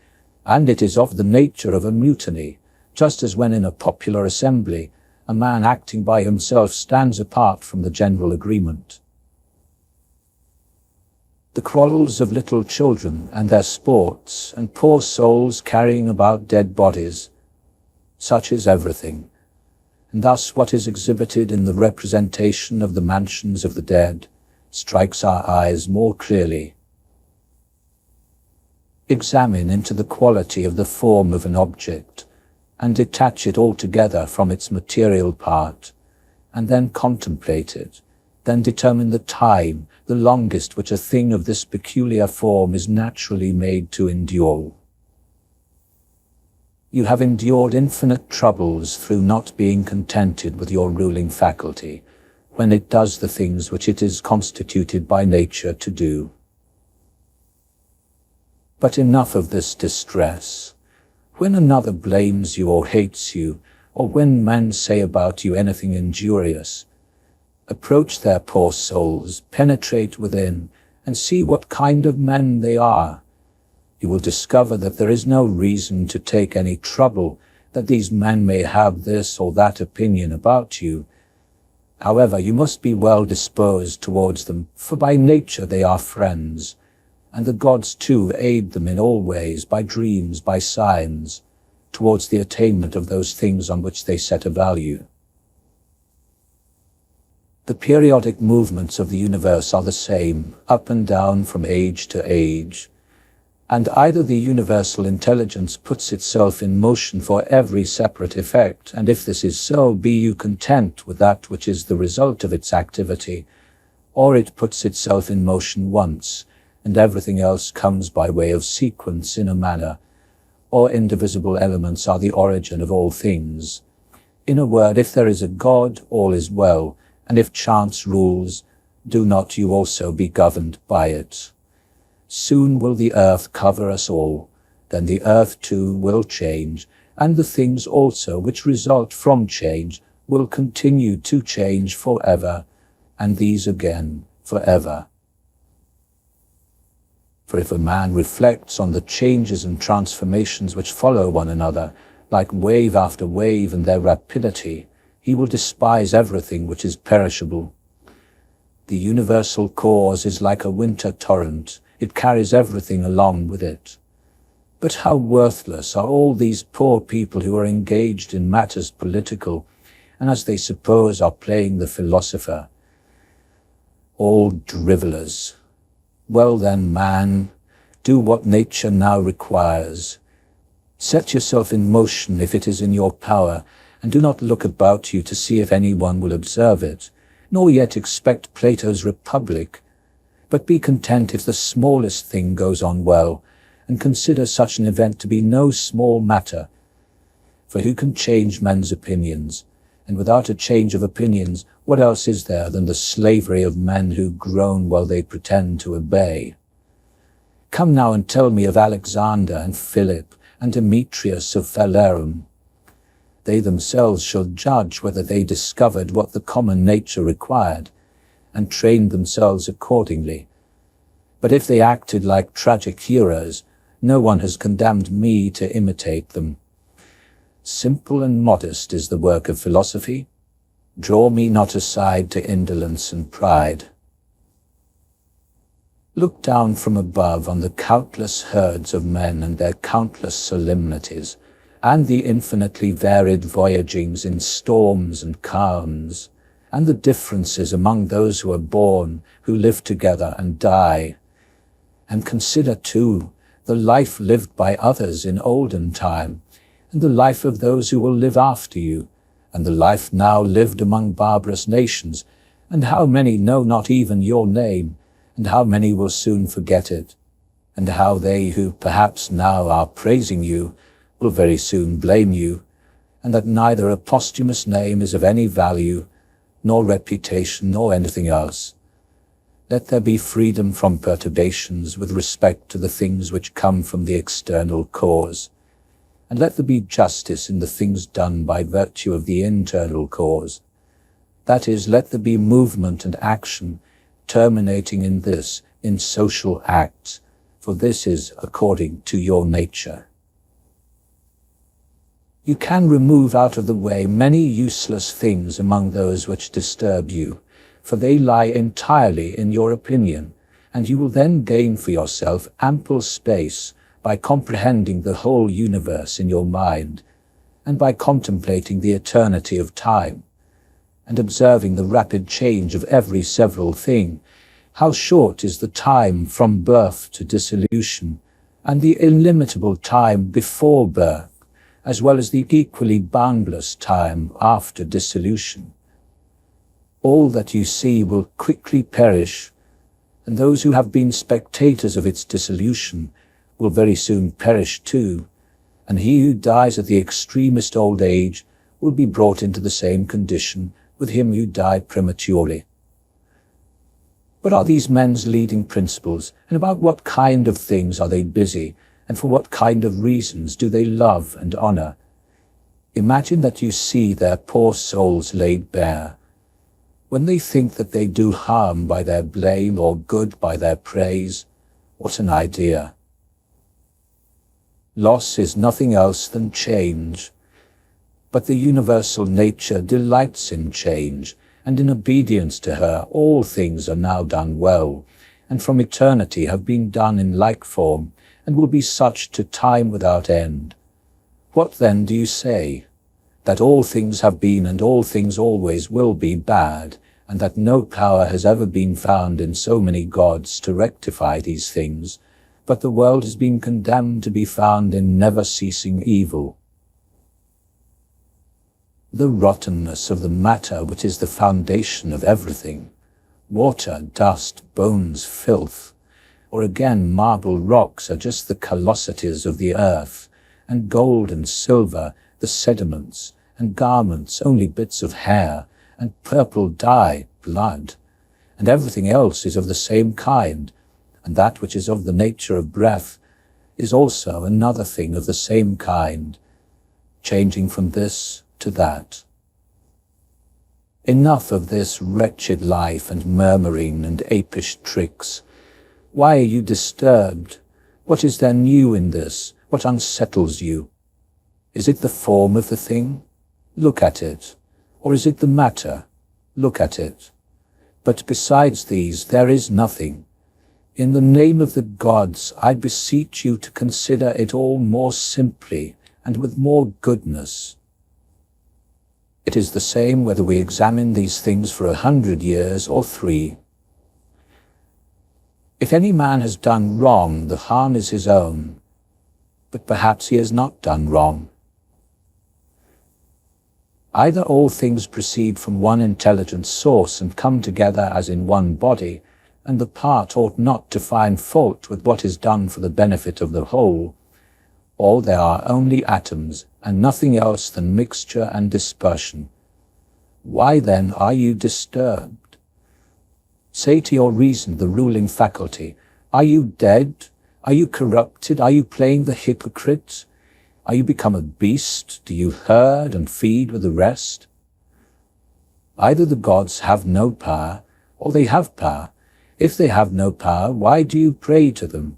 and it is of the nature of a mutiny, just as when in a popular assembly, a man acting by himself stands apart from the general agreement. The quarrels of little children and their sports, and poor souls carrying about dead bodies, such is everything. And thus what is exhibited in the representation of the mansions of the dead strikes our eyes more clearly. Examine into the quality of the form of an object, and detach it altogether from its material part, and then contemplate it, then determine the time, the longest which a thing of this peculiar form is naturally made to endure. You have endured infinite troubles through not being contented with your ruling faculty, when it does the things which it is constituted by nature to do. But enough of this distress. When another blames you or hates you, or when men say about you anything injurious, approach their poor souls, penetrate within, and see what kind of men they are. You will discover that there is no reason to take any trouble, that these men may have this or that opinion about you. However, you must be well disposed towards them, for by nature they are friends, and the gods too aid them in all ways, by dreams, by signs, towards the attainment of those things on which they set a value. The periodic movements of the universe are the same, up and down from age to age, and either the universal intelligence puts itself in motion for every separate effect, and if this is so, be you content with that which is the result of its activity, or it puts itself in motion once, and everything else comes by way of sequence in a manner, or indivisible elements are the origin of all things. In a word, if there is a God, all is well, and if chance rules, do not you also be governed by it. Soon will the earth cover us all, then the earth too will change, and the things also which result from change will continue to change forever, and these again forever. For if a man reflects on the changes and transformations which follow one another, like wave after wave in their rapidity, he will despise everything which is perishable. The universal cause is like a winter torrent, it carries everything along with it. But how worthless are all these poor people who are engaged in matters political, and as they suppose are playing the philosopher. All drivellers. Well then, man, do what nature now requires. Set yourself in motion if it is in your power, and do not look about you to see if anyone will observe it, nor yet expect Plato's Republic, but be content if the smallest thing goes on well, and consider such an event to be no small matter. For who can change men's opinions? And without a change of opinions, what else is there than the slavery of men who groan while they pretend to obey? Come now and tell me of Alexander and Philip and Demetrius of Phalerum. They themselves shall judge whether they discovered what the common nature required, and trained themselves accordingly. But if they acted like tragic heroes, no one has condemned me to imitate them. Simple and modest is the work of philosophy. Draw me not aside to indolence and pride. Look down from above on the countless herds of men and their countless solemnities, and the infinitely varied voyagings in storms and calms, and the differences among those who are born, who live together and die. And consider, too, the life lived by others in olden time, and the life of those who will live after you, and the life now lived among barbarous nations, and how many know not even your name, and how many will soon forget it, and how they who perhaps now are praising you will very soon blame you, and that neither a posthumous name is of any value, nor reputation, nor anything else. Let there be freedom from perturbations with respect to the things which come from the external cause, and let there be justice in the things done by virtue of the internal cause. That is, let there be movement and action, terminating in this, in social acts, for this is according to your nature. You can remove out of the way many useless things among those which disturb you, for they lie entirely in your opinion, and you will then gain for yourself ample space by comprehending the whole universe in your mind, and by contemplating the eternity of time, and observing the rapid change of every several thing. How short is the time from birth to dissolution, and the illimitable time before birth, as well as the equally boundless time after dissolution. All that you see will quickly perish, and those who have been spectators of its dissolution will very soon perish too, and he who dies at the extremest old age will be brought into the same condition with him who died prematurely. What are these men's leading principles, and about what kind of things are they busy, and for what kind of reasons do they love and honor? Imagine that you see their poor souls laid bare. When they think that they do harm by their blame or good by their praise, what an idea! Loss is nothing else than change, but the universal nature delights in change, and in obedience to her all things are now done well, and from eternity have been done in like form, and will be such to time without end. What then do you say? That all things have been and all things always will be bad, and that no power has ever been found in so many gods to rectify these things, but the world has been condemned to be found in never-ceasing evil. The rottenness of the matter which is the foundation of everything, water, dust, bones, filth, or again marble rocks are just the callosities of the earth, and gold and silver, the sediments, and garments, only bits of hair, and purple dye, blood, and everything else is of the same kind, and that which is of the nature of breath is also another thing of the same kind, changing from this to that. Enough of this wretched life and murmuring and apish tricks. Why are you disturbed? What is there new in this? What unsettles you? Is it the form of the thing? Look at it. Or is it the matter? Look at it. But besides these there is nothing. In the name of the gods, I beseech you to consider it all more simply and with more goodness. It is the same whether we examine these things for 100 years or 3. If any man has done wrong, the harm is his own, but perhaps he has not done wrong. Either all things proceed from one intelligent source and come together as in one body, and the part ought not to find fault with what is done for the benefit of the whole, or there are only atoms and nothing else than mixture and dispersion. Why then are you disturbed? Say to your reason, the ruling faculty, are you dead? Are you corrupted? Are you playing the hypocrite? Are you become a beast? Do you herd and feed with the rest? Either the gods have no power, or they have power. If they have no power, why do you pray to them?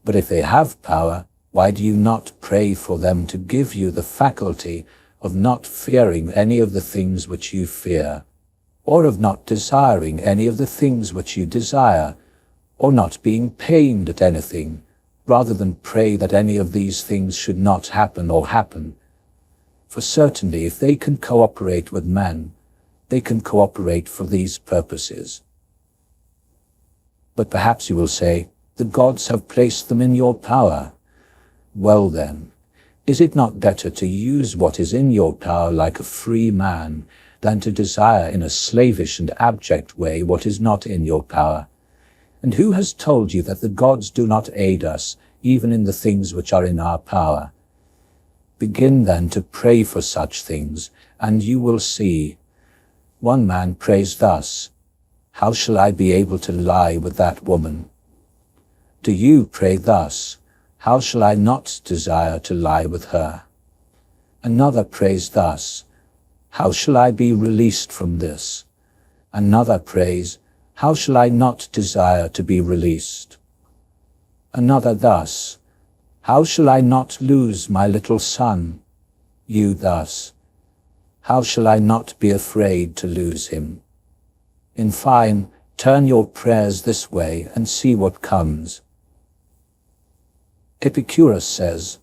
But if they have power, why do you not pray for them to give you the faculty of not fearing any of the things which you fear, or of not desiring any of the things which you desire, or not being pained at anything, rather than pray that any of these things should not happen or happen? For certainly if they can cooperate with men, they can cooperate for these purposes. But perhaps you will say, the gods have placed them in your power. Well then, is it not better to use what is in your power like a free man, than to desire in a slavish and abject way what is not in your power? And who has told you that the gods do not aid us, even in the things which are in our power? Begin then to pray for such things, and you will see. One man prays thus, "How shall I be able to lie with that woman?" Do you pray thus, "How shall I not desire to lie with her?" Another prays thus, "How shall I be released from this?" Another prays, "How shall I not desire to be released?" Another thus, "How shall I not lose my little son?" You thus, "How shall I not be afraid to lose him?" In fine, turn your prayers this way and see what comes. Epicurus says,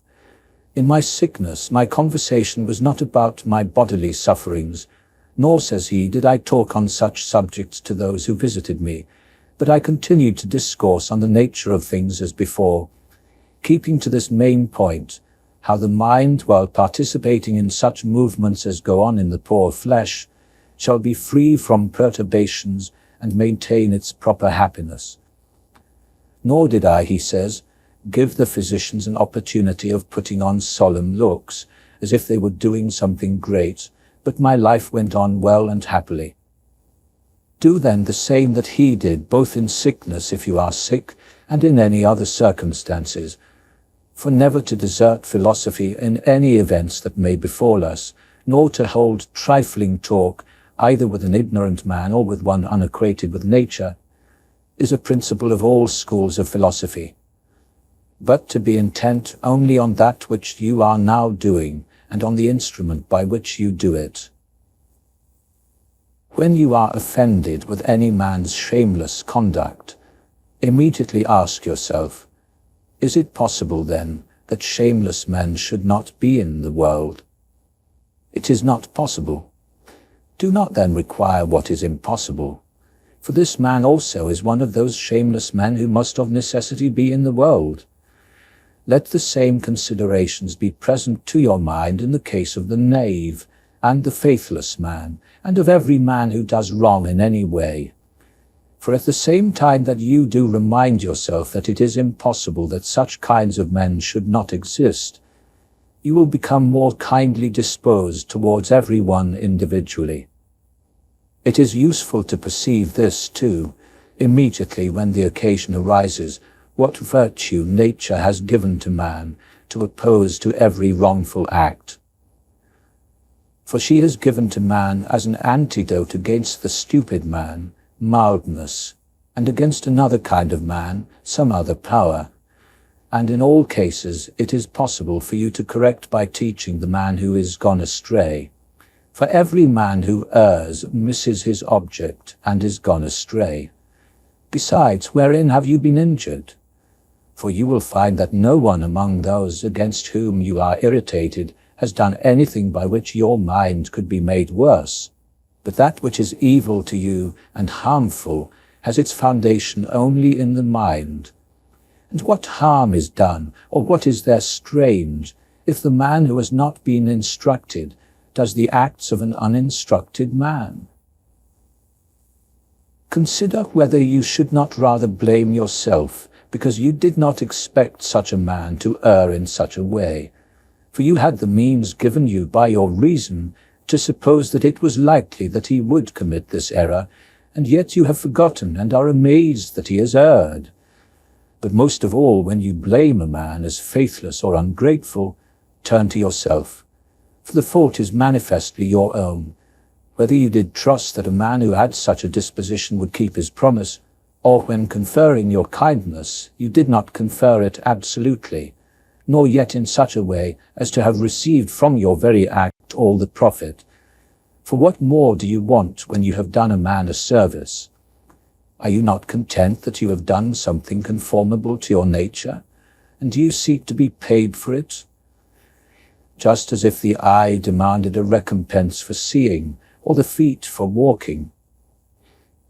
"In my sickness my conversation was not about my bodily sufferings, nor, says he, did I talk on such subjects to those who visited me, but I continued to discourse on the nature of things as before, keeping to this main point, how the mind, while participating in such movements as go on in the poor flesh, shall be free from perturbations and maintain its proper happiness. Nor did I," he says, "give the physicians an opportunity of putting on solemn looks, as if they were doing something great, but my life went on well and happily. Do then the same that he did, both in sickness if you are sick, and in any other circumstances, for never to desert philosophy in any events that may befall us, nor to hold trifling talk, either with an ignorant man or with one unacquainted with nature, is a principle of all schools of philosophy. But to be intent only on that which you are now doing, and on the instrument by which you do it. When you are offended with any man's shameless conduct, immediately ask yourself, is it possible then that shameless men should not be in the world? It is not possible. Do not then require what is impossible, for this man also is one of those shameless men who must of necessity be in the world. Let the same considerations be present to your mind in the case of the knave, and the faithless man, and of every man who does wrong in any way. For at the same time that you do remind yourself that it is impossible that such kinds of men should not exist, you will become more kindly disposed towards every one individually. It is useful to perceive this, too, immediately when the occasion arises, what virtue nature has given to man to oppose to every wrongful act. For she has given to man as an antidote against the stupid man, mildness, and against another kind of man, some other power. And in all cases it is possible for you to correct by teaching the man who is gone astray. For every man who errs misses his object and is gone astray. Besides, wherein have you been injured? For you will find that no one among those against whom you are irritated has done anything by which your mind could be made worse. But that which is evil to you and harmful has its foundation only in the mind. And what harm is done, or what is there strange, if the man who has not been instructed does the acts of an uninstructed man? Consider whether you should not rather blame yourself, because you did not expect such a man to err in such a way, for you had the means given you by your reason to suppose that it was likely that he would commit this error, and yet you have forgotten and are amazed that he has erred. But most of all, when you blame a man as faithless or ungrateful, turn to yourself, for the fault is manifestly your own, whether you did trust that a man who had such a disposition would keep his promise, or when conferring your kindness, you did not confer it absolutely, nor yet in such a way as to have received from your very act all the profit. For what more do you want when you have done a man a service? Are you not content that you have done something conformable to your nature, and do you seek to be paid for it? Just as if the eye demanded a recompense for seeing, or the feet for walking.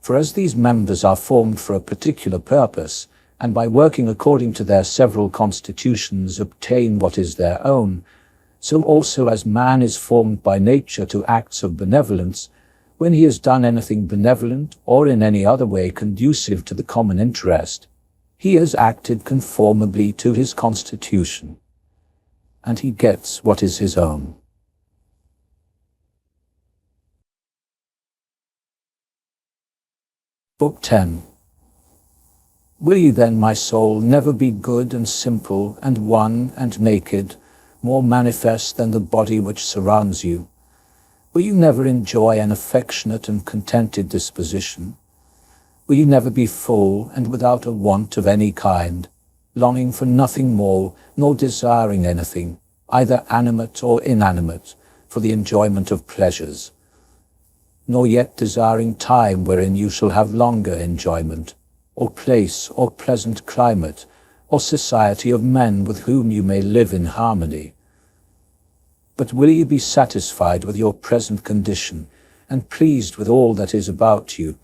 For as these members are formed for a particular purpose, and by working according to their several constitutions obtain what is their own, so also as man is formed by nature to acts of benevolence, when he has done anything benevolent or in any other way conducive to the common interest, he has acted conformably to his constitution, and he gets what is his own. Book 10. Will you then, my soul, never be good and simple and one and naked, more manifest than the body which surrounds you? Will you never enjoy an affectionate and contented disposition? Will you never be full and without a want of any kind, longing for nothing more, nor desiring anything, either animate or inanimate, for the enjoyment of pleasures, nor yet desiring time wherein you shall have longer enjoyment, or place, or pleasant climate, or society of men with whom you may live in harmony? But will you be satisfied with your present condition, and pleased with all that is about you?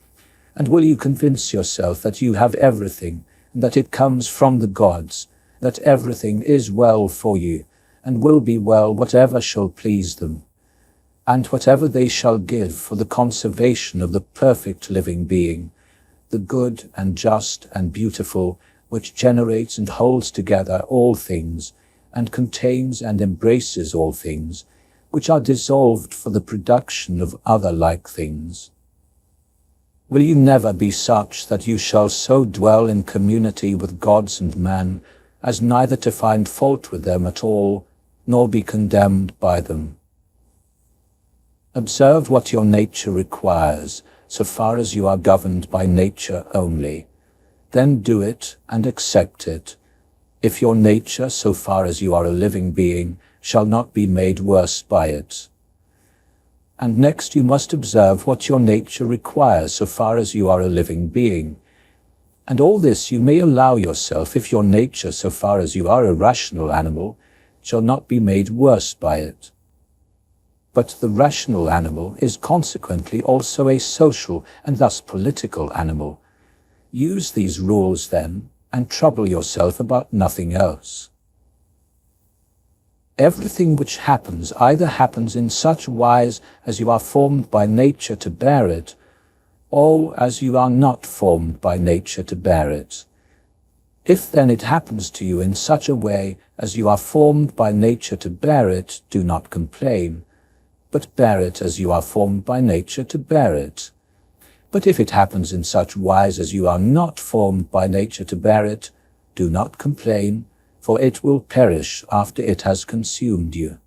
And will you convince yourself that you have everything, and that it comes from the gods, that everything is well for you, and will be well whatever shall please them, and whatever they shall give for the conservation of the perfect living being, the good and just and beautiful, which generates and holds together all things, and contains and embraces all things, which are dissolved for the production of other like things? Will you never be such that you shall so dwell in community with gods and men, as neither to find fault with them at all, nor be condemned by them? Observe what your nature requires, so far as you are governed by nature only. Then do it and accept it. If your nature, so far as you are a living being, shall not be made worse by it. And next you must observe what your nature requires, so far as you are a living being. And all this you may allow yourself if your nature, so far as you are a rational animal, shall not be made worse by it. But the rational animal is consequently also a social and thus political animal. Use these rules then, and trouble yourself about nothing else. Everything which happens either happens in such wise as you are formed by nature to bear it, or as you are not formed by nature to bear it. If then it happens to you in such a way as you are formed by nature to bear it, do not complain, but bear it as you are formed by nature to bear it. But if it happens in such wise as you are not formed by nature to bear it, do not complain, for it will perish after it has consumed you.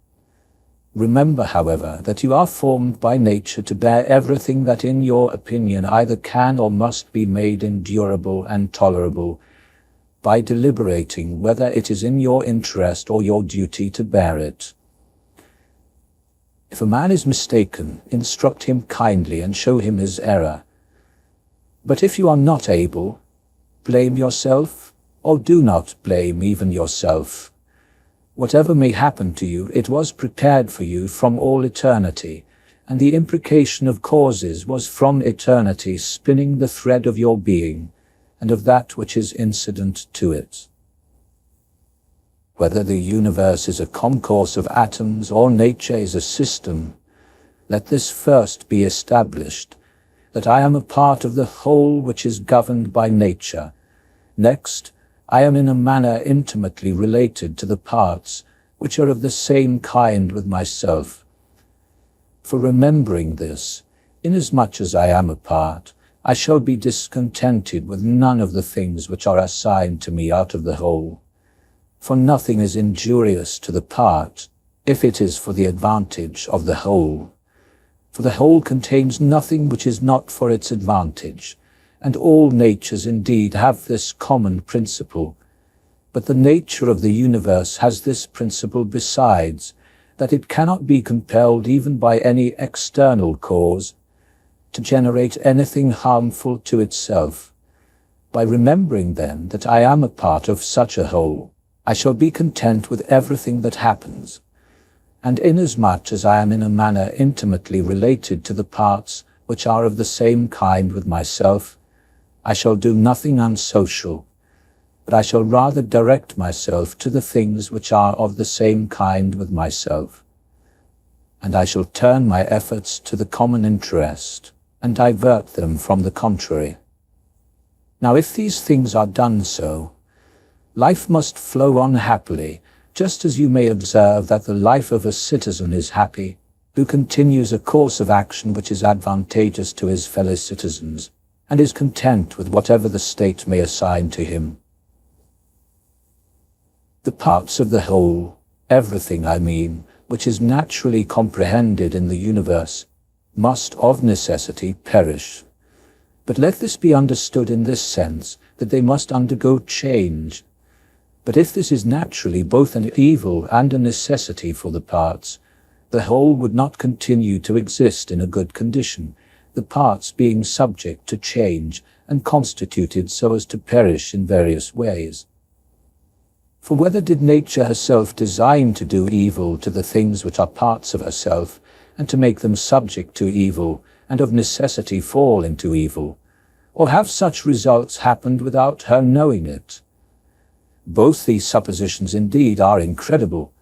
Remember, however, that you are formed by nature to bear everything that in your opinion either can or must be made endurable and tolerable, by deliberating whether it is in your interest or your duty to bear it. If a man is mistaken, instruct him kindly and show him his error. But if you are not able, blame yourself, or do not blame even yourself. Whatever may happen to you, it was prepared for you from all eternity, and the imprecation of causes was from eternity spinning the thread of your being, and of that which is incident to it. Whether the universe is a concourse of atoms or nature is a system, let this first be established, that I am a part of the whole which is governed by nature. Next, I am in a manner intimately related to the parts which are of the same kind with myself. For remembering this, inasmuch as I am a part, I shall be discontented with none of the things which are assigned to me out of the whole. For nothing is injurious to the part, if it is for the advantage of the whole. For the whole contains nothing which is not for its advantage, and all natures indeed have this common principle. But the nature of the universe has this principle besides, that it cannot be compelled even by any external cause to generate anything harmful to itself. By remembering then that I am a part of such a whole, I shall be content with everything that happens. And inasmuch as I am in a manner intimately related to the parts which are of the same kind with myself, I shall do nothing unsocial, but I shall rather direct myself to the things which are of the same kind with myself. And I shall turn my efforts to the common interest, and divert them from the contrary. Now if these things are done so, life must flow on happily, just as you may observe that the life of a citizen is happy, who continues a course of action which is advantageous to his fellow citizens, and is content with whatever the state may assign to him. The parts of the whole, everything I mean, which is naturally comprehended in the universe, must of necessity perish. But let this be understood in this sense, that they must undergo change. But if this is naturally both an evil and a necessity for the parts, the whole would not continue to exist in a good condition, the parts being subject to change and constituted so as to perish in various ways. For whether did nature herself design to do evil to the things which are parts of herself, and to make them subject to evil, and of necessity fall into evil, or have such results happened without her knowing it? Both these suppositions indeed are incredible,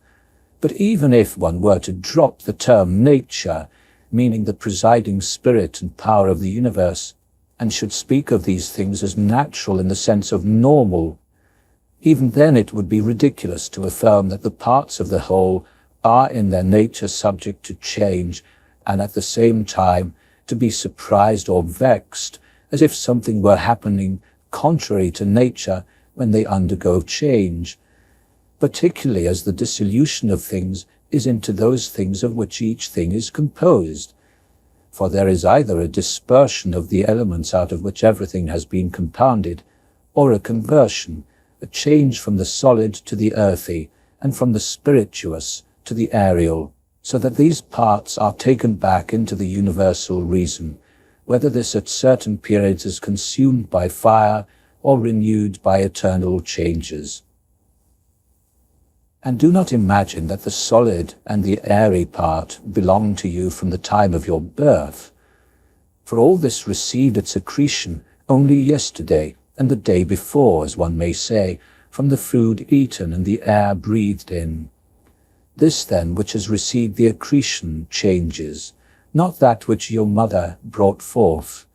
but even if one were to drop the term nature, meaning the presiding spirit and power of the universe, and should speak of these things as natural in the sense of normal, even then it would be ridiculous to affirm that the parts of the whole are in their nature subject to change, and at the same time to be surprised or vexed, as if something were happening contrary to nature when they undergo change, particularly as the dissolution of things is into those things of which each thing is composed. For there is either a dispersion of the elements out of which everything has been compounded, or a conversion, a change from the solid to the earthy, and from the spirituous to the aerial, so that these parts are taken back into the universal reason, whether this at certain periods is consumed by fire or renewed by eternal changes. And do not imagine that the solid and the airy part belong to you from the time of your birth, for all this received its accretion only yesterday, and the day before, as one may say, from the food eaten and the air breathed in. This then which has received the accretion changes, not that which your mother brought forth.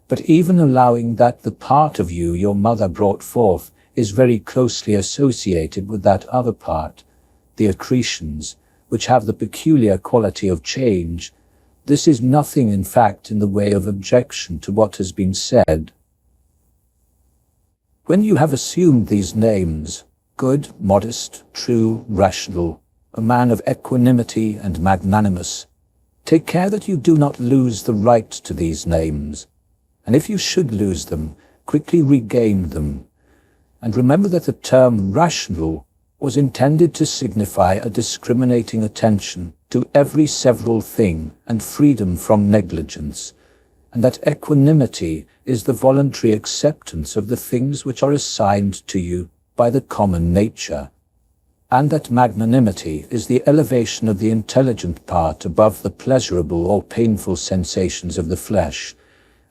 But even allowing that the part of you your mother brought forth is very closely associated with that other part, the accretions, which have the peculiar quality of change, this is nothing in fact in the way of objection to what has been said. When you have assumed these names, good, modest, true, rational, a man of equanimity and magnanimous, take care that you do not lose the right to these names, and if you should lose them, quickly regain them. And remember that the term rational was intended to signify a discriminating attention to every several thing and freedom from negligence, and that equanimity is the voluntary acceptance of the things which are assigned to you by the common nature, and that magnanimity is the elevation of the intelligent part above the pleasurable or painful sensations of the flesh,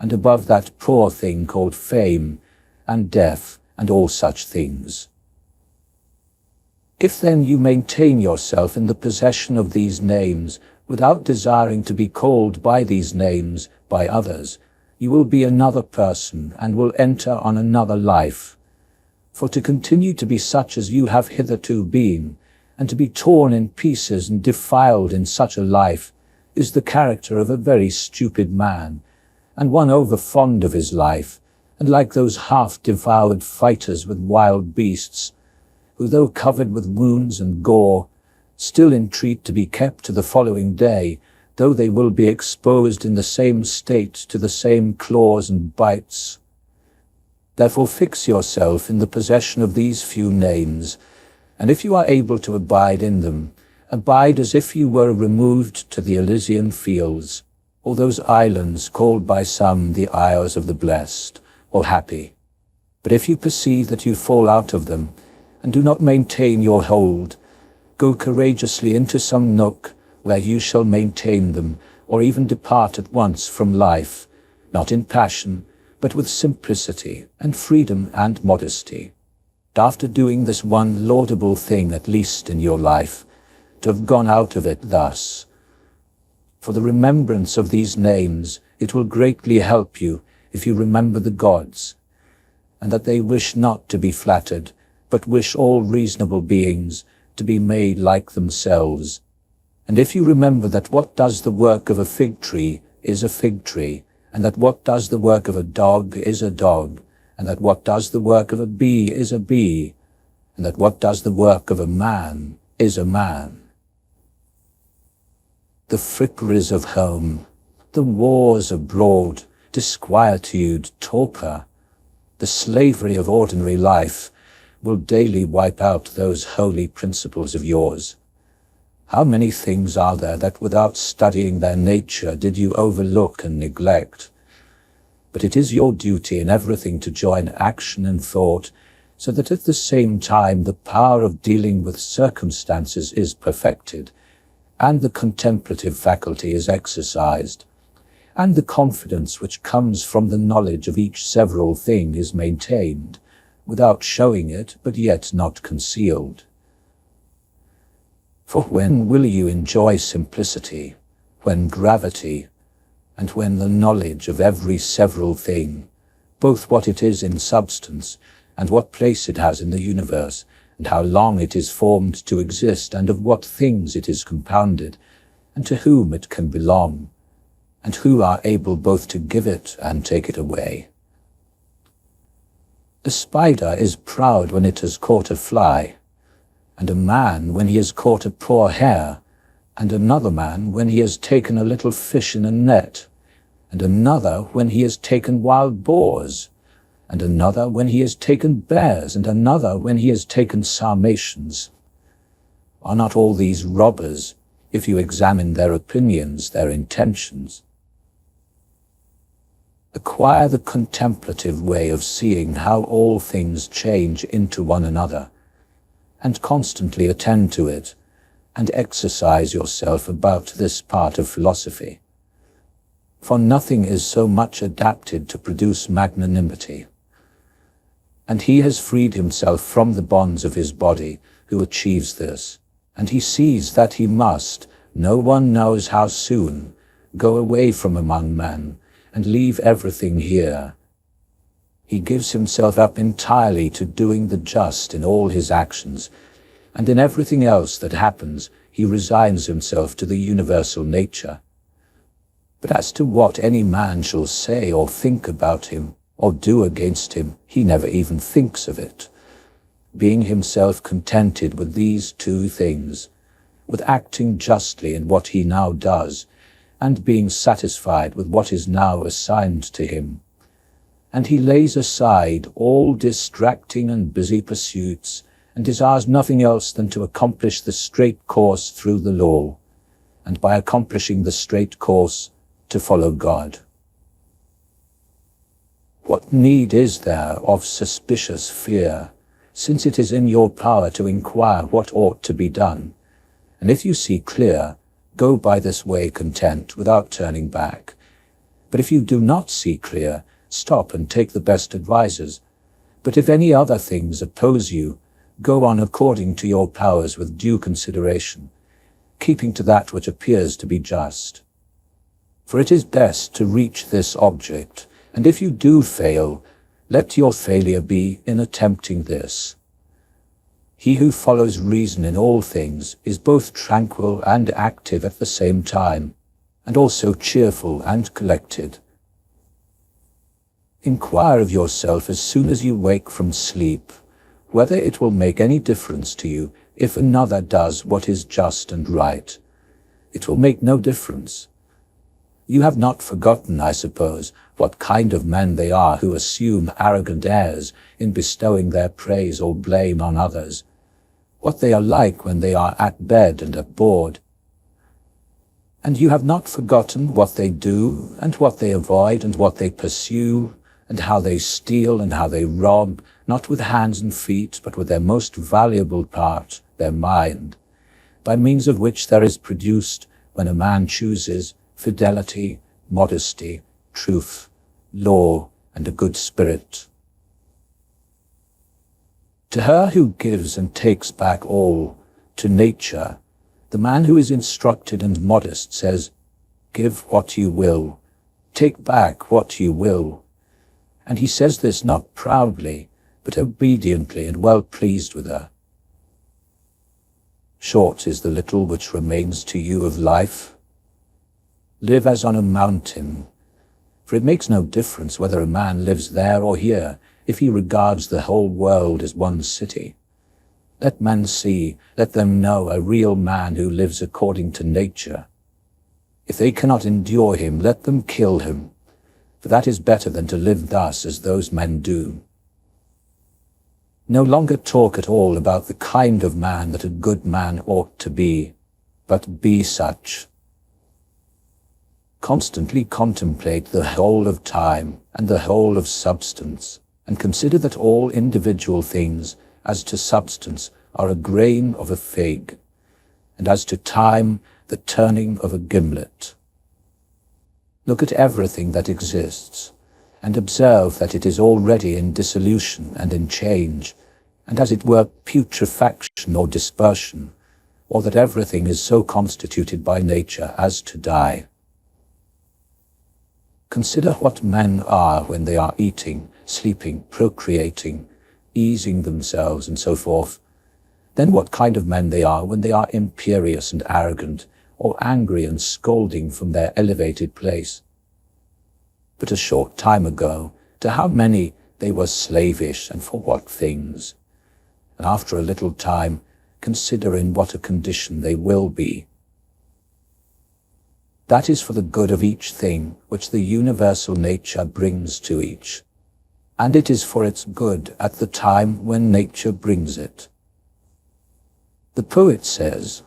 and above that poor thing called fame, and death, and all such things. If then you maintain yourself in the possession of these names, without desiring to be called by these names by others, you will be another person and will enter on another life. For to continue to be such as you have hitherto been, and to be torn in pieces and defiled in such a life, is the character of a very stupid man, and one over fond of his life, and like those half-devoured fighters with wild beasts, who though covered with wounds and gore, still entreat to be kept to the following day, though they will be exposed in the same state to the same claws and bites. Therefore fix yourself in the possession of these few names, and if you are able to abide in them, abide as if you were removed to the Elysian fields, or those islands called by some the Isles of the Blessed, or happy. But if you perceive that you fall out of them, and do not maintain your hold, go courageously into some nook where you shall maintain them, or even depart at once from life, not in passion, but with simplicity and freedom and modesty. And after doing this one laudable thing at least in your life, to have gone out of it thus. For the remembrance of these names, it will greatly help you if you remember the gods, and that they wish not to be flattered, but wish all reasonable beings to be made like themselves. And if you remember that what does the work of a fig tree is a fig tree, and that what does the work of a dog is a dog, and that what does the work of a bee is a bee, and that what does the work of a man is a man. The fripperies of home, the wars abroad, disquietude, torpor, the slavery of ordinary life will daily wipe out those holy principles of yours. How many things are there that without studying their nature did you overlook and neglect? But it is your duty in everything to join action and thought, so that at the same time the power of dealing with circumstances is perfected, and the contemplative faculty is exercised, and the confidence which comes from the knowledge of each several thing is maintained, without showing it, but yet not concealed. For when will you enjoy simplicity, when gravity, and when the knowledge of every several thing, both what it is in substance, and what place it has in the universe, and how long it is formed to exist, and of what things it is compounded, and to whom it can belong, and who are able both to give it and take it away? A spider is proud when it has caught a fly, and a man when he has caught a poor hare, and another man when he has taken a little fish in a net, and another when he has taken wild boars, and another when he has taken bears, and another when he has taken sarmatians. Are not all these robbers, if you examine their opinions, their intentions? Acquire the contemplative way of seeing how all things change into one another, and constantly attend to it, and exercise yourself about this part of philosophy. For nothing is so much adapted to produce magnanimity. And he has freed himself from the bonds of his body who achieves this, and he sees that he must, no one knows how soon, go away from among men, and leave everything here. He gives himself up entirely to doing the just in all his actions, and in everything else that happens he resigns himself to the universal nature. But as to what any man shall say or think about him, or do against him, he never even thinks of it, being himself contented with these two things, with acting justly in what he now does, and being satisfied with what is now assigned to him. And he lays aside all distracting and busy pursuits, and desires nothing else than to accomplish the straight course through the law, and by accomplishing the straight course, to follow God. What need is there of suspicious fear, since it is in your power to inquire what ought to be done? And if you see clear, go by this way content, without turning back. But if you do not see clear, stop and take the best advisers. But if any other things oppose you, go on according to your powers with due consideration, keeping to that which appears to be just. For it is best to reach this object, and if you do fail, let your failure be in attempting this. He who follows reason in all things is both tranquil and active at the same time, and also cheerful and collected. Inquire of yourself as soon as you wake from sleep, whether it will make any difference to you if another does what is just and right. It will make no difference. You have not forgotten, I suppose, what kind of men they are who assume arrogant airs in bestowing their praise or blame on others, what they are like when they are at bed and at board. And you have not forgotten what they do, and what they avoid, and what they pursue, and how they steal, and how they rob, not with hands and feet, but with their most valuable part, their mind, by means of which there is produced, when a man chooses, fidelity, modesty, truth, law, and a good spirit. To her who gives and takes back all, to nature, the man who is instructed and modest says, "Give what you will, take back what you will." And he says this not proudly, but obediently and well pleased with her. Short is the little which remains to you of life. Live as on a mountain, For it makes no difference whether a man lives there or here, if he regards the whole world as one city. Let men see, let them know a real man who lives according to nature. If they cannot endure him, let them kill him, for that is better than to live thus as those men do. No longer talk at all about the kind of man that a good man ought to be, but be such. Constantly contemplate the whole of time and the whole of substance, and consider that all individual things, as to substance, are a grain of a fig, and as to time, the turning of a gimlet. Look at everything that exists, and observe that it is already in dissolution and in change, and as it were putrefaction or dispersion, or that everything is so constituted by nature as to die. Consider what men are when they are eating, sleeping, procreating, easing themselves, and so forth. Then what kind of men they are when they are imperious and arrogant, or angry and scolding from their elevated place. But a short time ago, to how many they were slavish, and for what things? And after a little time, consider in what a condition they will be. That is for the good of each thing which the universal nature brings to each, and it is for its good at the time when nature brings it. The poet says,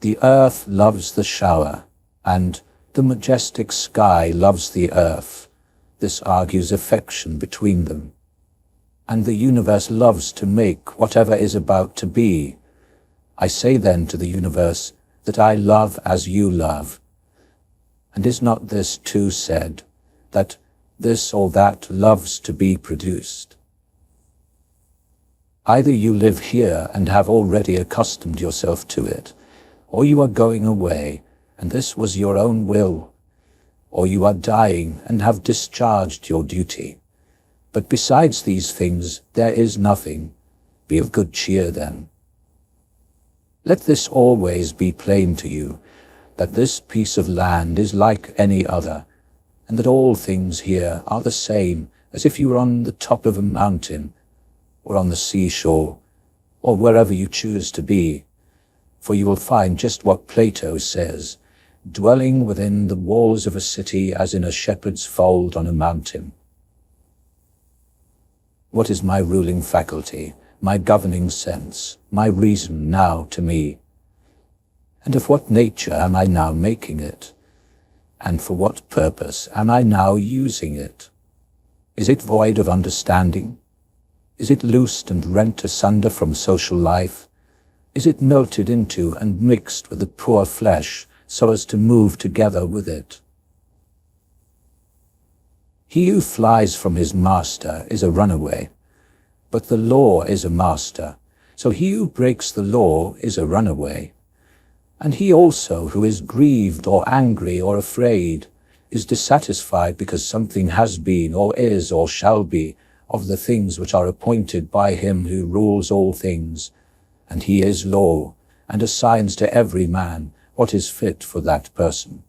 "The earth loves the shower," and "the majestic sky loves the earth." This argues affection between them. And the universe loves to make whatever is about to be. I say then to the universe that I love as you love. And is not this too said, that this or that loves to be produced? Either you live here and have already accustomed yourself to it, or you are going away, and this was your own will, or you are dying and have discharged your duty. But besides these things there is nothing. Be of good cheer then. Let this always be plain to you, that this piece of land is like any other, and that all things here are the same as if you were on the top of a mountain, or on the seashore, or wherever you choose to be. For you will find just what Plato says, dwelling within the walls of a city as in a shepherd's fold on a mountain. What is my ruling faculty, my governing sense, my reason now to me? And of what nature am I now making it? And for what purpose am I now using it? Is it void of understanding? Is it loosed and rent asunder from social life? Is it melted into and mixed with the poor flesh so as to move together with it? He who flies from his master is a runaway, but the law is a master, so he who breaks the law is a runaway. And he also who is grieved or angry or afraid is dissatisfied because something has been or is or shall be of the things which are appointed by him who rules all things, and he is law, and assigns to every man what is fit for that person.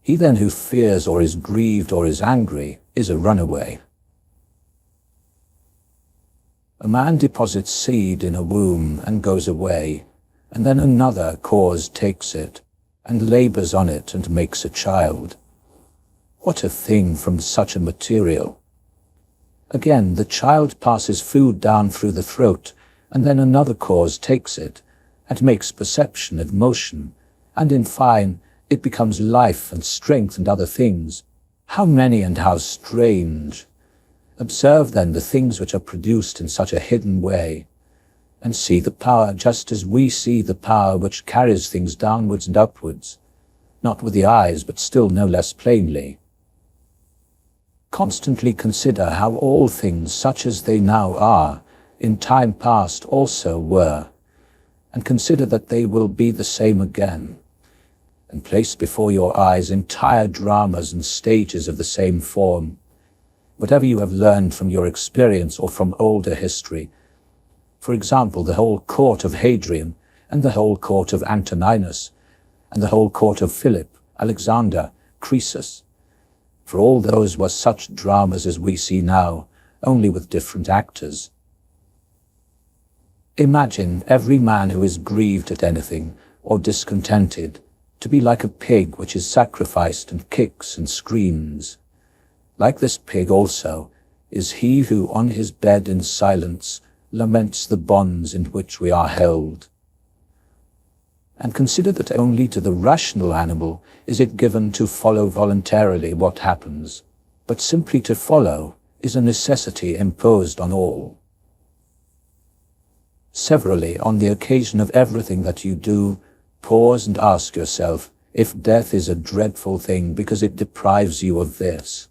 He then who fears or is grieved or is angry is a runaway. A man deposits seed in a womb and goes away, and then another cause takes it, and labors on it and makes a child. What a thing from such a material! Again, the child passes food down through the throat, and then another cause takes it, and makes perception and motion, and in fine, it becomes life and strength and other things. How many and how strange! Observe then the things which are produced in such a hidden way, and see the power just as we see the power which carries things downwards and upwards, not with the eyes, but still no less plainly. Constantly consider how all things such as they now are, in time past also were, and consider that they will be the same again, and place before your eyes entire dramas and stages of the same form. Whatever you have learned from your experience or from older history, for example, the whole court of Hadrian, and the whole court of Antoninus, and the whole court of Philip, Alexander, Croesus. for all those were such dramas as we see now, only with different actors. Imagine every man who is grieved at anything, or discontented, to be like a pig which is sacrificed and kicks and screams. Like this pig also is he who on his bed in silence laments the bonds in which we are held. And consider that only to the rational animal is it given to follow voluntarily what happens, but simply to follow is a necessity imposed on all. Severally, on the occasion of everything that you do, pause and ask yourself if death is a dreadful thing because it deprives you of this.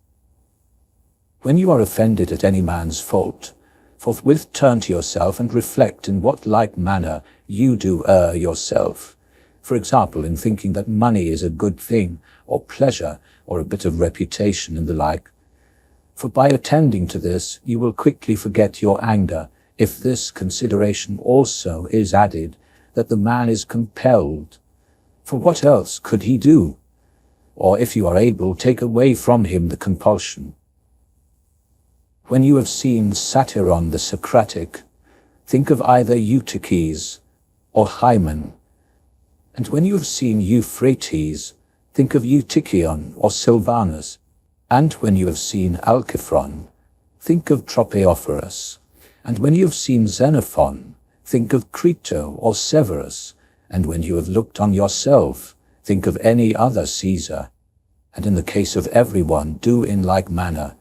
When you are offended at any man's fault, forthwith turn to yourself and reflect in what like manner you do err yourself. For example, in thinking that money is a good thing, or pleasure, or a bit of reputation and the like. For by attending to this, you will quickly forget your anger, if this consideration also is added, that the man is compelled. For what else could he do? Or if you are able, take away from him the compulsion. When you have seen Satyron the Socratic, think of either Eutyches or Hymen. And when you have seen Euphrates, think of Eutychion or Silvanus. And when you have seen Alciphron, think of Tropaeophorus. And when you have seen Xenophon, think of Crito or Severus. And when you have looked on yourself, think of any other Caesar. And in the case of everyone, do in like manner.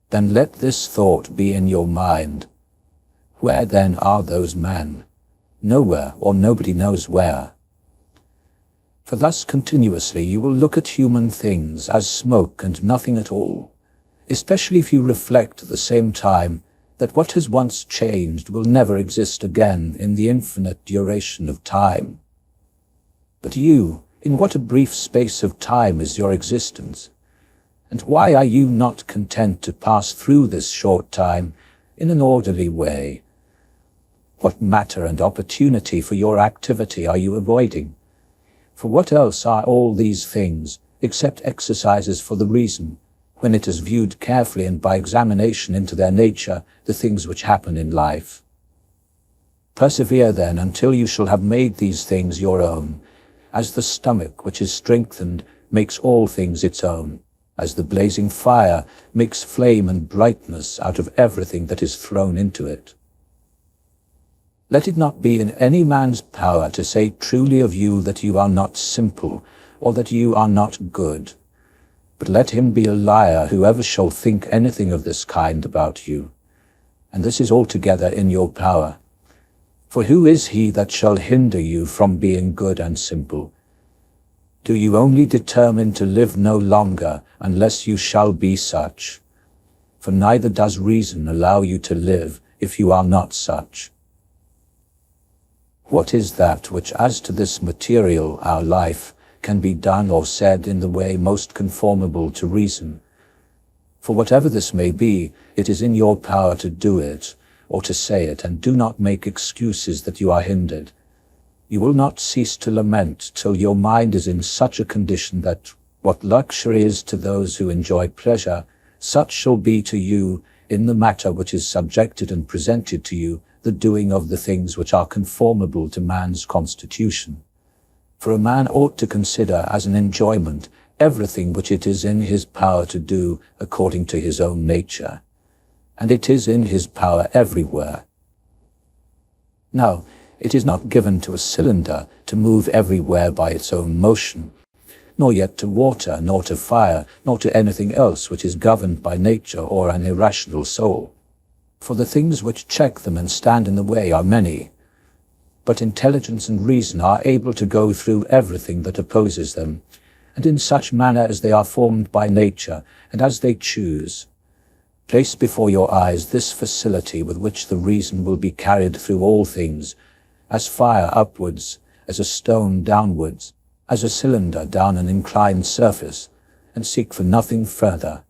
Then let this thought be in your mind. Where then are those men? Nowhere, or nobody knows where. For thus continuously you will look at human things as smoke and nothing at all, especially if you reflect at the same time that what has once changed will never exist again in the infinite duration of time. But you, in what a brief space of time is your existence? And why are you not content to pass through this short time in an orderly way? What matter and opportunity for your activity are you avoiding? For what else are all these things, except exercises for the reason, when it is viewed carefully and by examination into their nature, the things which happen in life? Persevere then until you shall have made these things your own, as the stomach which is strengthened makes all things its own, as the blazing fire makes flame and brightness out of everything that is thrown into it. Let it not be in any man's power to say truly of you that you are not simple, or that you are not good. But let him be a liar whoever shall think anything of this kind about you. And this is altogether in your power. For who is he that shall hinder you from being good and simple? Do you only determine to live no longer unless you shall be such? For neither does reason allow you to live if you are not such. What is that which, as to this material, our life, can be done or said in the way most conformable to reason? For whatever this may be, it is in your power to do it, or to say it, and do not make excuses that you are hindered. You will not cease to lament till your mind is in such a condition that what luxury is to those who enjoy pleasure, such shall be to you in the matter which is subjected and presented to you, the doing of the things which are conformable to man's constitution. For a man ought to consider as an enjoyment everything which it is in his power to do according to his own nature, and it is in his power everywhere. Now, it is not given to a cylinder to move everywhere by its own motion, nor yet to water, nor to fire, nor to anything else which is governed by nature or an irrational soul. For the things which check them and stand in the way are many, but intelligence and reason are able to go through everything that opposes them, and in such manner as they are formed by nature, and as they choose. Place before your eyes this facility with which the reason will be carried through all things, as fire upwards, as a stone downwards, as a cylinder down an inclined surface, and seek for nothing further.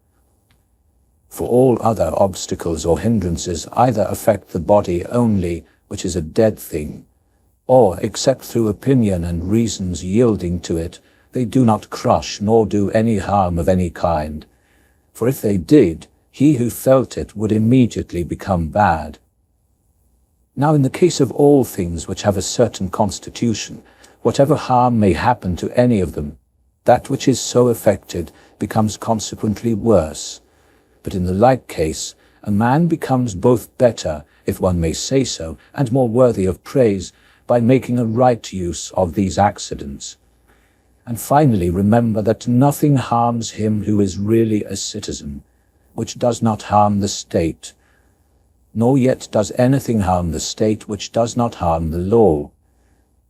For all other obstacles or hindrances either affect the body only, which is a dead thing, or, except through opinion and reason's yielding to it, they do not crush nor do any harm of any kind. For if they did, he who felt it would immediately become bad. Now in the case of all things which have a certain constitution, whatever harm may happen to any of them, that which is so affected becomes consequently worse. But in the like case, a man becomes both better, if one may say so, and more worthy of praise, by making a right use of these accidents. And finally, remember that nothing harms him who is really a citizen, which does not harm the state, nor yet does anything harm the state which does not harm the law.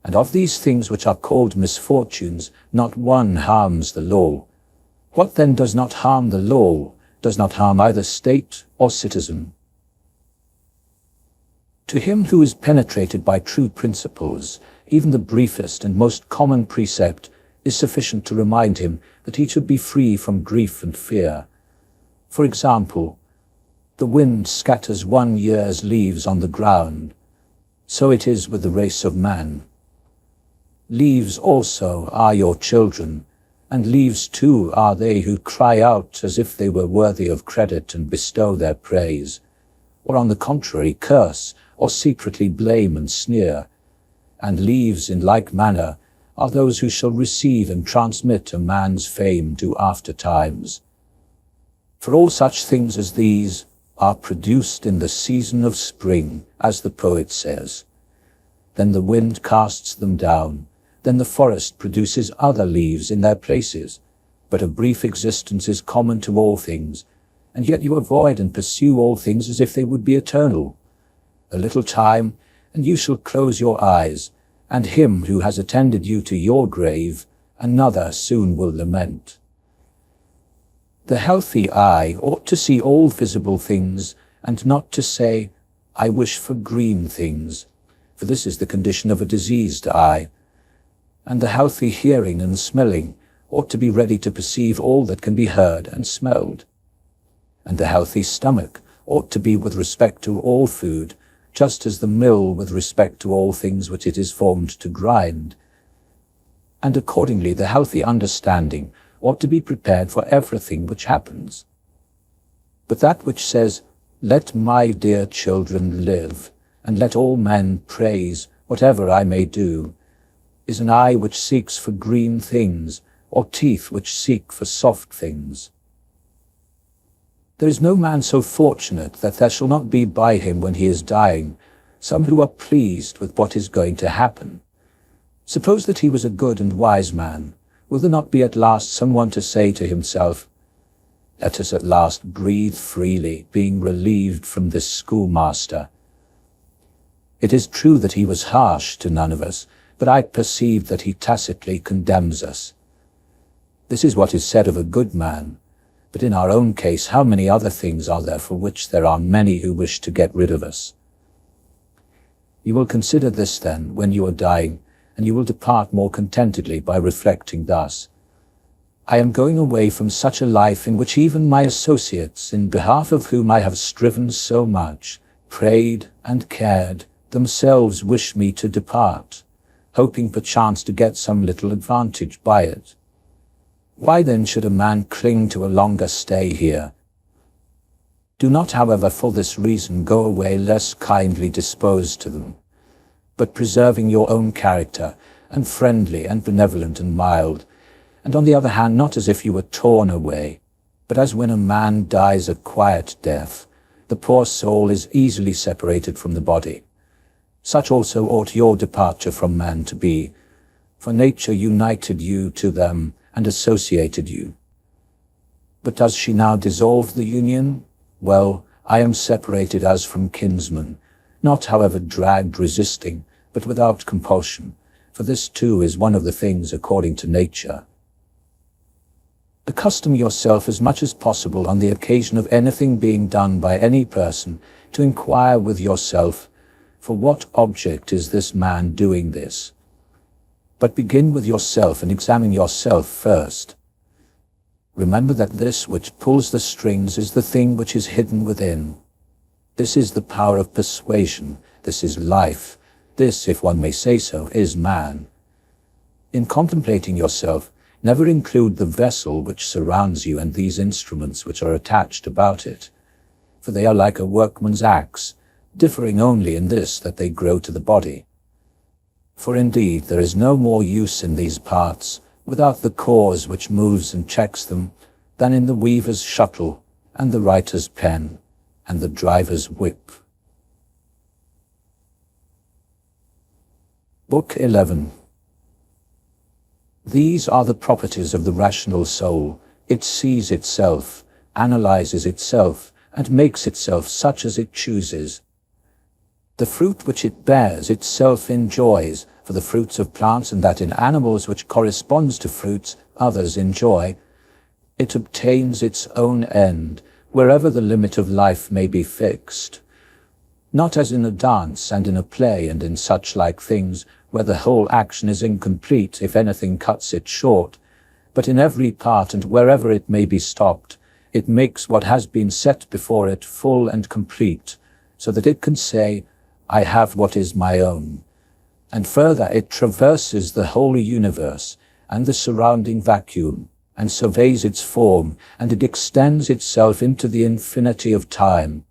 And of these things which are called misfortunes, not one harms the law. What then does not harm the law, does not harm either state or citizen. To him who is penetrated by true principles, even the briefest and most common precept is sufficient to remind him that he should be free from grief and fear. For example, the wind scatters 1 year's leaves on the ground, so it is with the race of man. Leaves also are your children, and leaves too are they who cry out as if they were worthy of credit and bestow their praise, or on the contrary curse, or secretly blame and sneer. And leaves in like manner are those who shall receive and transmit a man's fame to after times. For all such things as these are produced in the season of spring, as the poet says. Then the wind casts them down, then the forest produces other leaves in their places. But a brief existence is common to all things, and yet you avoid and pursue all things as if they would be eternal. A little time, and you shall close your eyes, and him who has attended you to your grave, another soon will lament. The healthy eye ought to see all visible things, and not to say, I wish for green things, for this is the condition of a diseased eye. And the healthy hearing and smelling ought to be ready to perceive all that can be heard and smelled. And the healthy stomach ought to be with respect to all food, just as the mill with respect to all things which it is formed to grind. And accordingly the healthy understanding ought to be prepared for everything which happens. But that which says, Let my dear children live, and let all men praise whatever I may do, is an eye which seeks for green things, or teeth which seek for soft things. There is no man so fortunate that there shall not be by him when he is dying some who are pleased with what is going to happen. Suppose that he was a good and wise man, will there not be at last someone to say to himself, Let us at last breathe freely, being relieved from this schoolmaster. It is true that he was harsh to none of us, but I perceive that he tacitly condemns us. This is what is said of a good man, but in our own case how many other things are there for which there are many who wish to get rid of us? You will consider this then when you are dying, and you will depart more contentedly by reflecting thus. I am going away from such a life in which even my associates, in behalf of whom I have striven so much, prayed and cared, themselves wish me to depart, hoping perchance to get some little advantage by it. Why then should a man cling to a longer stay here? Do not, however, for this reason go away less kindly disposed to them, but preserving your own character, and friendly and benevolent and mild, and on the other hand not as if you were torn away, but as when a man dies a quiet death, the poor soul is easily separated from the body. Such also ought your departure from man to be, for nature united you to them and associated you. But does she now dissolve the union? Well, I am separated as from kinsmen, not however dragged resisting, but without compulsion, for this too is one of the things according to nature. Accustom yourself as much as possible on the occasion of anything being done by any person to inquire with yourself, for what object is this man doing this? But begin with yourself and examine yourself first. Remember that this which pulls the strings is the thing which is hidden within. This is the power of persuasion, this is life, this, if one may say so, is man. In contemplating yourself, Never include the vessel which surrounds you and these instruments which are attached about it, for they are like a workman's axe, differing only in this, that they grow to the body. For indeed there is no more use in these parts, without the cause which moves and checks them, than in the weaver's shuttle, and the writer's pen, and the driver's whip. Book 11. These are the properties of the rational soul. It sees itself, analyzes itself, and makes itself such as it chooses. The fruit which it bears itself enjoys, for the fruits of plants and that in animals which corresponds to fruits others enjoy. It obtains its own end, wherever the limit of life may be fixed. Not as in a dance and in a play and in such like things, where the whole action is incomplete if anything cuts it short, but in every part and wherever it may be stopped, it makes what has been set before it full and complete, so that it can say, I have what is my own. And further, it traverses the whole universe and the surrounding vacuum, and surveys its form, and it extends itself into the infinity of time,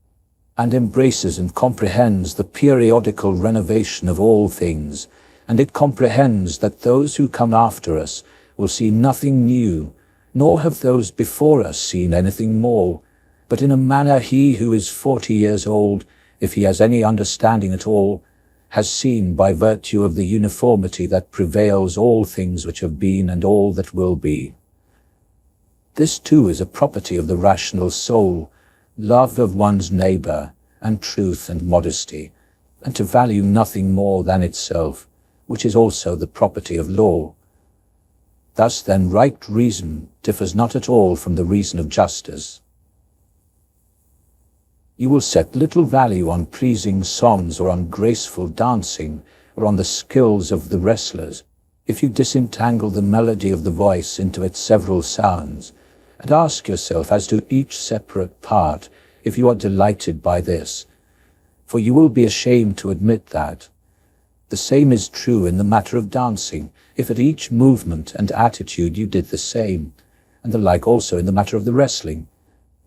and embraces and comprehends the periodical renovation of all things, and it comprehends that those who come after us will see nothing new, nor have those before us seen anything more, but in a manner he who is 40 years old, if he has any understanding at all, has seen by virtue of the uniformity that prevails all things which have been and all that will be. This too is a property of the rational soul, love of one's neighbor, and truth and modesty, and to value nothing more than itself, which is also the property of law. Thus then right reason differs not at all from the reason of justice. You will set little value on pleasing songs or on graceful dancing, or on the skills of the wrestlers, if you disentangle the melody of the voice into its several sounds, and ask yourself as to each separate part if you are delighted by this, for you will be ashamed to admit that. The same is true in the matter of dancing, if at each movement and attitude you did the same, and the like also in the matter of the wrestling.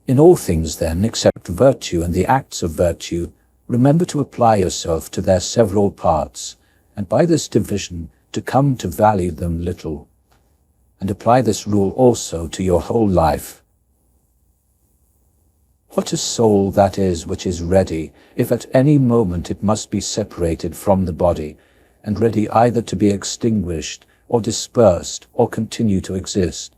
In all things then, except virtue and the acts of virtue, remember to apply yourself to their several parts, and by this division to come to value them little. And apply this rule also to your whole life. What a soul that is which is ready, if at any moment it must be separated from the body, and ready either to be extinguished, or dispersed, or continue to exist.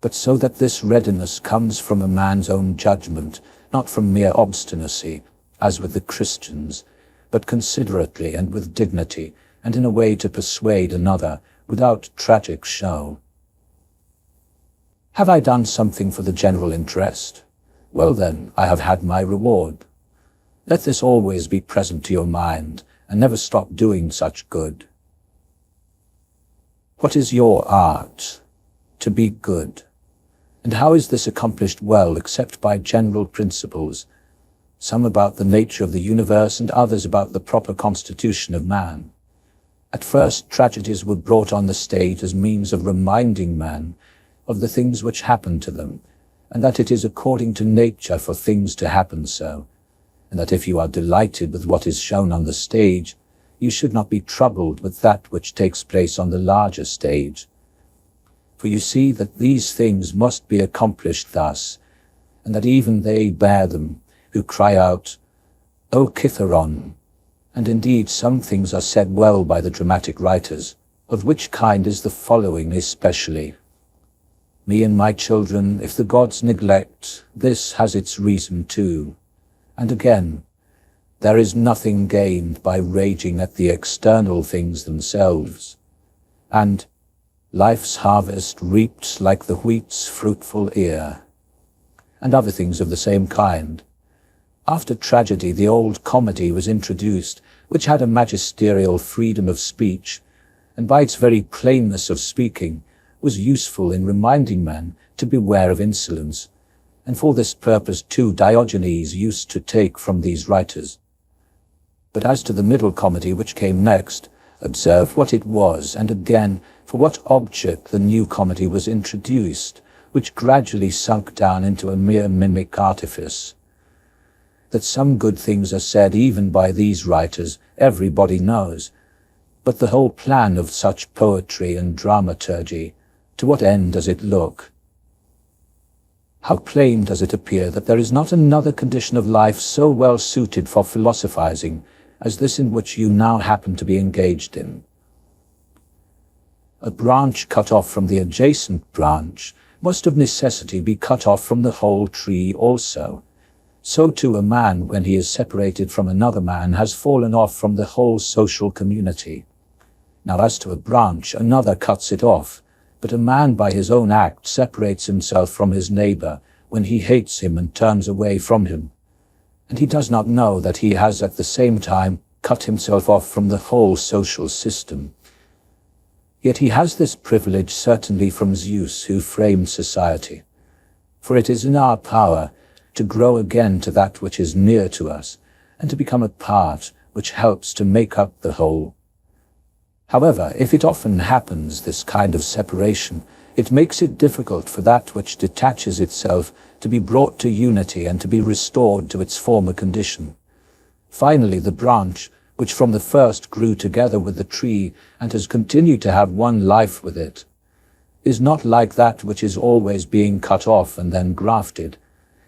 But so that this readiness comes from a man's own judgment, not from mere obstinacy, as with the Christians, but considerately and with dignity, and in a way to persuade another, without tragic show. Have I done something for the general interest? Well then, I have had my reward. Let this always be present to your mind, and never stop doing such good. What is your art? To be good. And how is this accomplished well except by general principles, some about the nature of the universe and others about the proper constitution of man? At first, tragedies were brought on the stage as means of reminding man of the things which happen to them, and that it is according to nature for things to happen so, and that if you are delighted with what is shown on the stage, you should not be troubled with that which takes place on the larger stage. For you see that these things must be accomplished thus, and that even they bear them, who cry out, O Kitharon! And indeed some things are said well by the dramatic writers, of which kind is the following especially. Me and my children, if the gods neglect, this has its reason too. And again, there is nothing gained by raging at the external things themselves. And life's harvest reaped like the wheat's fruitful ear. And other things of the same kind. After tragedy, the old comedy was introduced, which had a magisterial freedom of speech, and by its very plainness of speaking, was useful in reminding men to beware of insolence, and for this purpose too Diogenes used to take from these writers. But as to the middle comedy which came next, Observe what it was, and again, for what object the new comedy was introduced, which gradually sunk down into a mere mimic artifice. That some good things are said even by these writers, everybody knows, but the whole plan of such poetry and dramaturgy, to what end does it look? How plain does it appear that there is not another condition of life so well suited for philosophizing as this in which you now happen to be engaged in. A branch cut off from the adjacent branch must of necessity be cut off from the whole tree also. So too a man, when he is separated from another man, has fallen off from the whole social community. Now as to a branch, another cuts it off, but a man by his own act separates himself from his neighbor when he hates him and turns away from him. And he does not know that he has at the same time cut himself off from the whole social system. Yet he has this privilege certainly from Zeus, who framed society. For it is in our power to grow again to that which is near to us, and to become a part which helps to make up the whole. However, if it often happens, this kind of separation, it makes it difficult for that which detaches itself to be brought to unity and to be restored to its former condition. Finally, the branch, which from the first grew together with the tree and has continued to have one life with it, is not like that which is always being cut off and then grafted.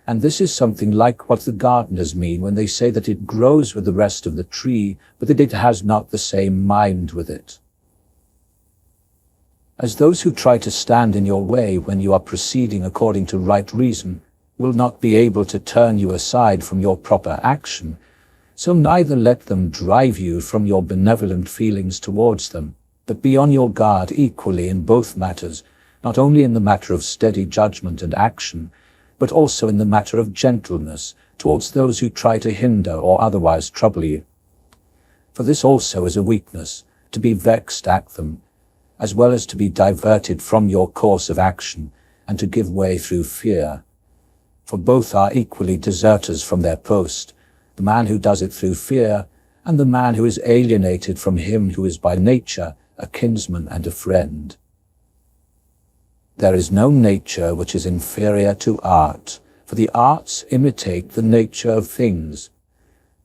And this is something like what the gardeners mean when they say that it grows with the rest of the tree, but that it has not the same mind with it. As those who try to stand in your way when you are proceeding according to right reason will not be able to turn you aside from your proper action, so neither let them drive you from your benevolent feelings towards them, but be on your guard equally in both matters, not only in the matter of steady judgment and action, but also in the matter of gentleness towards those who try to hinder or otherwise trouble you. For this also is a weakness, to be vexed at them, as well as to be diverted from your course of action, and to give way through fear. For both are equally deserters from their post, the man who does it through fear, and the man who is alienated from him who is by nature a kinsman and a friend. There is no nature which is inferior to art, for the arts imitate the nature of things.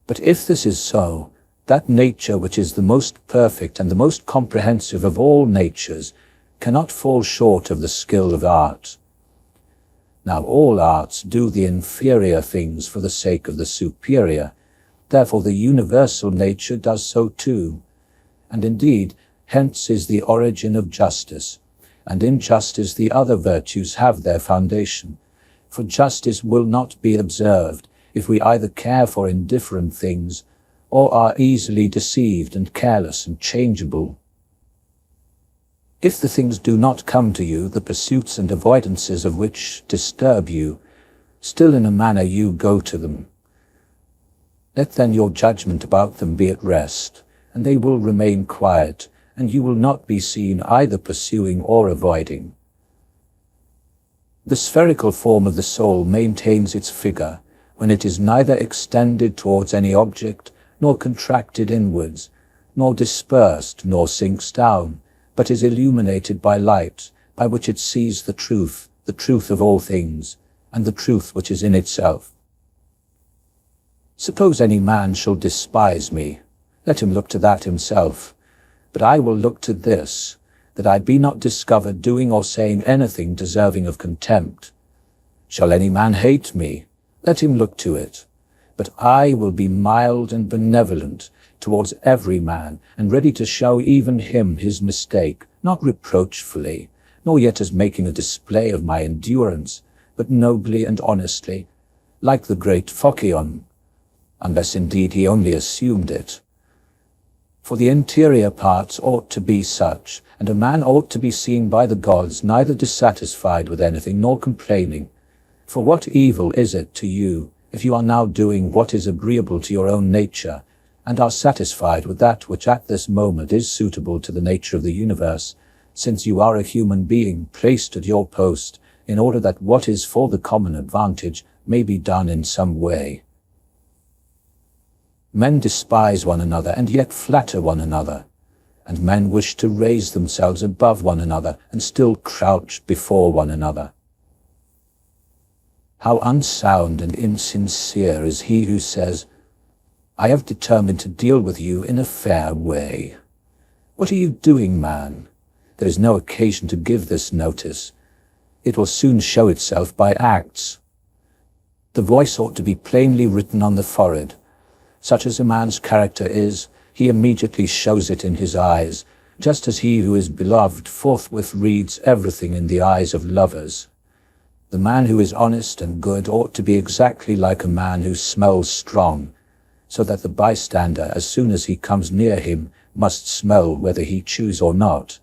But if this is so, that nature which is the most perfect and the most comprehensive of all natures cannot fall short of the skill of art. Now all arts do the inferior things for the sake of the superior, therefore the universal nature does so too. And indeed, hence is the origin of justice, and in justice the other virtues have their foundation. For justice will not be observed if we either care for indifferent things, or are easily deceived and careless and changeable. If the things do not come to you, the pursuits and avoidances of which disturb you, still in a manner you go to them. Let then your judgment about them be at rest, and they will remain quiet, and you will not be seen either pursuing or avoiding. The spherical form of the soul maintains its figure when it is neither extended towards any object, nor contracted inwards, nor dispersed, nor sinks down, but is illuminated by light, by which it sees the truth of all things, and the truth which is in itself. Suppose any man shall despise me, let him look to that himself. But I will look to this, that I be not discovered doing or saying anything deserving of contempt. Shall any man hate me, let him look to it. But I will be mild and benevolent towards every man, and ready to show even him his mistake, not reproachfully, nor yet as making a display of my endurance, but nobly and honestly, like the great Phocion, unless indeed he only assumed it. For the interior parts ought to be such, and a man ought to be seen by the gods neither dissatisfied with anything nor complaining. For what evil is it to you, if you are now doing what is agreeable to your own nature, and are satisfied with that which at this moment is suitable to the nature of the universe, since you are a human being placed at your post, in order that what is for the common advantage may be done in some way? Men despise one another and yet flatter one another. and men wish to raise themselves above one another and still crouch before one another. How unsound and insincere is he who says, "I have determined to deal with you in a fair way." What are you doing, man? There is no occasion to give this notice. It will soon show itself by acts. The voice ought to be plainly written on the forehead. Such as a man's character is, he immediately shows it in his eyes, just as he who is beloved forthwith reads everything in the eyes of lovers. The man who is honest and good ought to be exactly like a man who smells strong, so that the bystander, as soon as he comes near him, must smell whether he choose or not.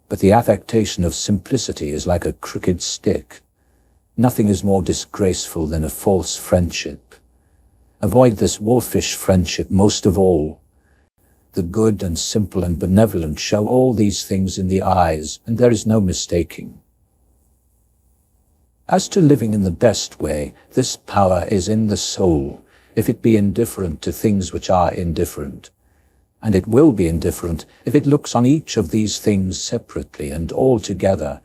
But the affectation of simplicity is like a crooked stick. Nothing is more disgraceful than a false friendship. Avoid this wolfish friendship most of all. The good and simple and benevolent show all these things in the eyes, and there is no mistaking. As to living in the best way, this power is in the soul, if it be indifferent to things which are indifferent. And it will be indifferent if it looks on each of these things separately and all together,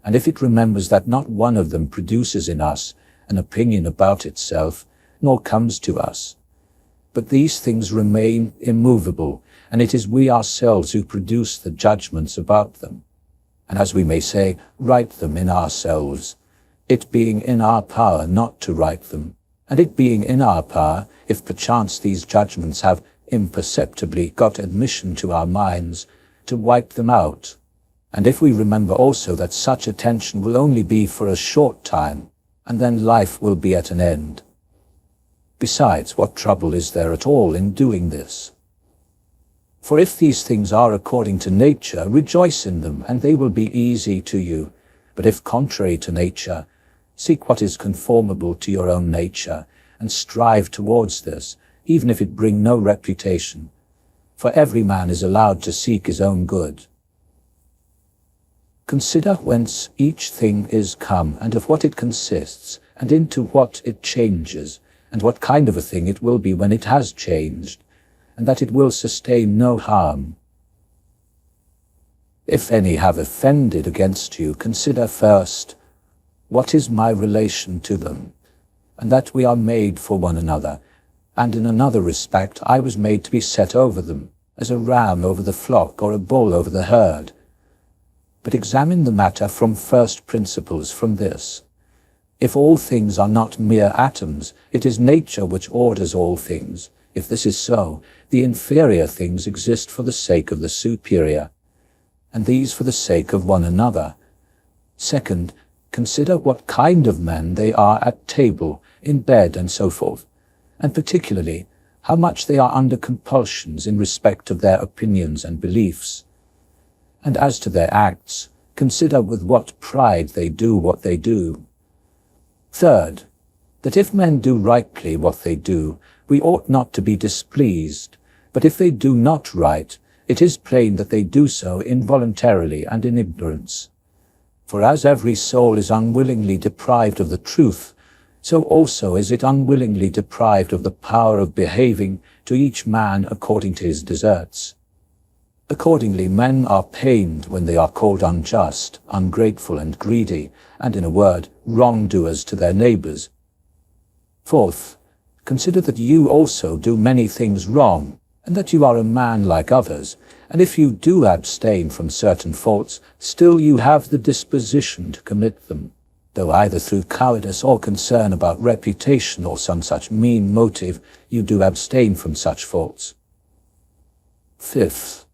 and if it remembers that not one of them produces in us an opinion about itself, nor comes to us. But these things remain immovable, and it is we ourselves who produce the judgments about them, and as we may say, write them in ourselves, it being in our power not to write them, and it being in our power, if perchance these judgments have imperceptibly got admission to our minds, to wipe them out. And if we remember also that such attention will only be for a short time, and then life will be at an end. Besides, what trouble is there at all in doing this? For if these things are according to nature, rejoice in them, and they will be easy to you. But if contrary to nature, seek what is conformable to your own nature, and strive towards this, even if it bring no reputation. For every man is allowed to seek his own good. Consider whence each thing is come, and of what it consists, and into what it changes, and what kind of a thing it will be when it has changed, and that it will sustain no harm. If any have offended against you, consider first, what is my relation to them, and that we are made for one another, and in another respect I was made to be set over them, as a ram over the flock or a bull over the herd. But examine the matter from first principles, from this. If all things are not mere atoms, it is nature which orders all things. If this is so, the inferior things exist for the sake of the superior, and these for the sake of one another. Second, consider what kind of men they are at table, in bed, and so forth, and particularly how much they are under compulsions in respect of their opinions and beliefs. And as to their acts, consider with what pride they do what they do. Third, that if men do rightly what they do, we ought not to be displeased, but if they do not right, it is plain that they do so involuntarily and in ignorance. For as every soul is unwillingly deprived of the truth, so also is it unwillingly deprived of the power of behaving to each man according to his deserts. Accordingly, men are pained when they are called unjust, ungrateful, and greedy, and in a word, wrongdoers to their neighbors. Fourth, consider that you also do many things wrong, and that you are a man like others, and if you do abstain from certain faults, still you have the disposition to commit them, though either through cowardice or concern about reputation or some such mean motive, you do abstain from such faults. Fifth,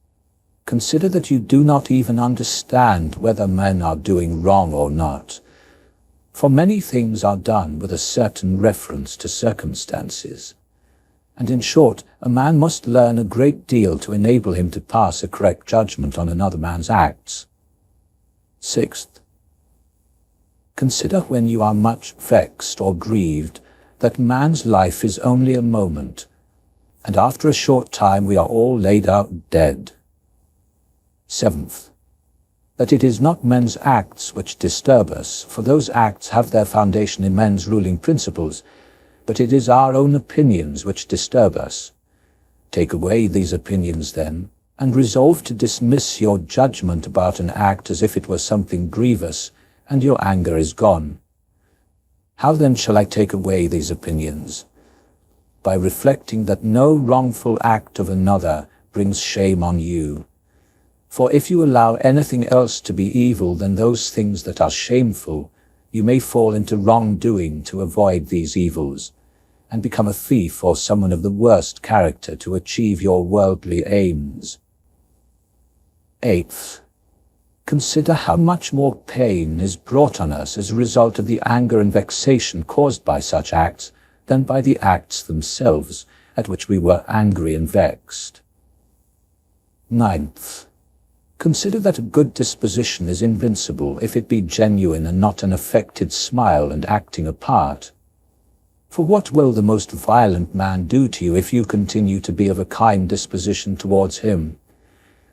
consider that you do not even understand whether men are doing wrong or not. For many things are done with a certain reference to circumstances. And in short, a man must learn a great deal to enable him to pass a correct judgment on another man's acts. Sixth, consider when you are much vexed or grieved that man's life is only a moment, and after a short time we are all laid out dead. Seventh, that it is not men's acts which disturb us, for those acts have their foundation in men's ruling principles, but it is our own opinions which disturb us. Take away these opinions then, and resolve to dismiss your judgment about an act as if it were something grievous, and your anger is gone. How then shall I take away these opinions? By reflecting that no wrongful act of another brings shame on you. For if you allow anything else to be evil than those things that are shameful, you may fall into wrongdoing to avoid these evils, and become a thief or someone of the worst character to achieve your worldly aims. 8th, consider how much more pain is brought on us as a result of the anger and vexation caused by such acts than by the acts themselves at which we were angry and vexed. 9th, consider that a good disposition is invincible if it be genuine and not an affected smile and acting a part. For what will the most violent man do to you if you continue to be of a kind disposition towards him?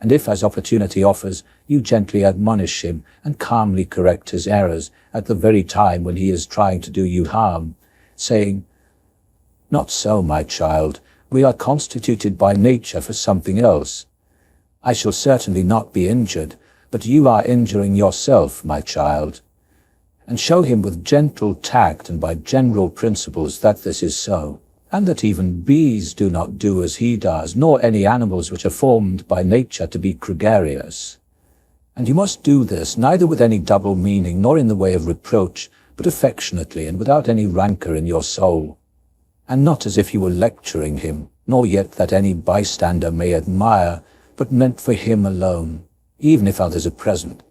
And if, as opportunity offers, you gently admonish him and calmly correct his errors at the very time when he is trying to do you harm, saying, "Not so, my child, we are constituted by nature for something else. I shall certainly not be injured, but you are injuring yourself, my child," and show him with gentle tact and by general principles that this is so, and that even bees do not do as he does, nor any animals which are formed by nature to be gregarious. And you must do this neither with any double meaning nor in the way of reproach, but affectionately and without any rancor in your soul, and not as if you were lecturing him, nor yet that any bystander may admire, but meant for him alone, even if others are present.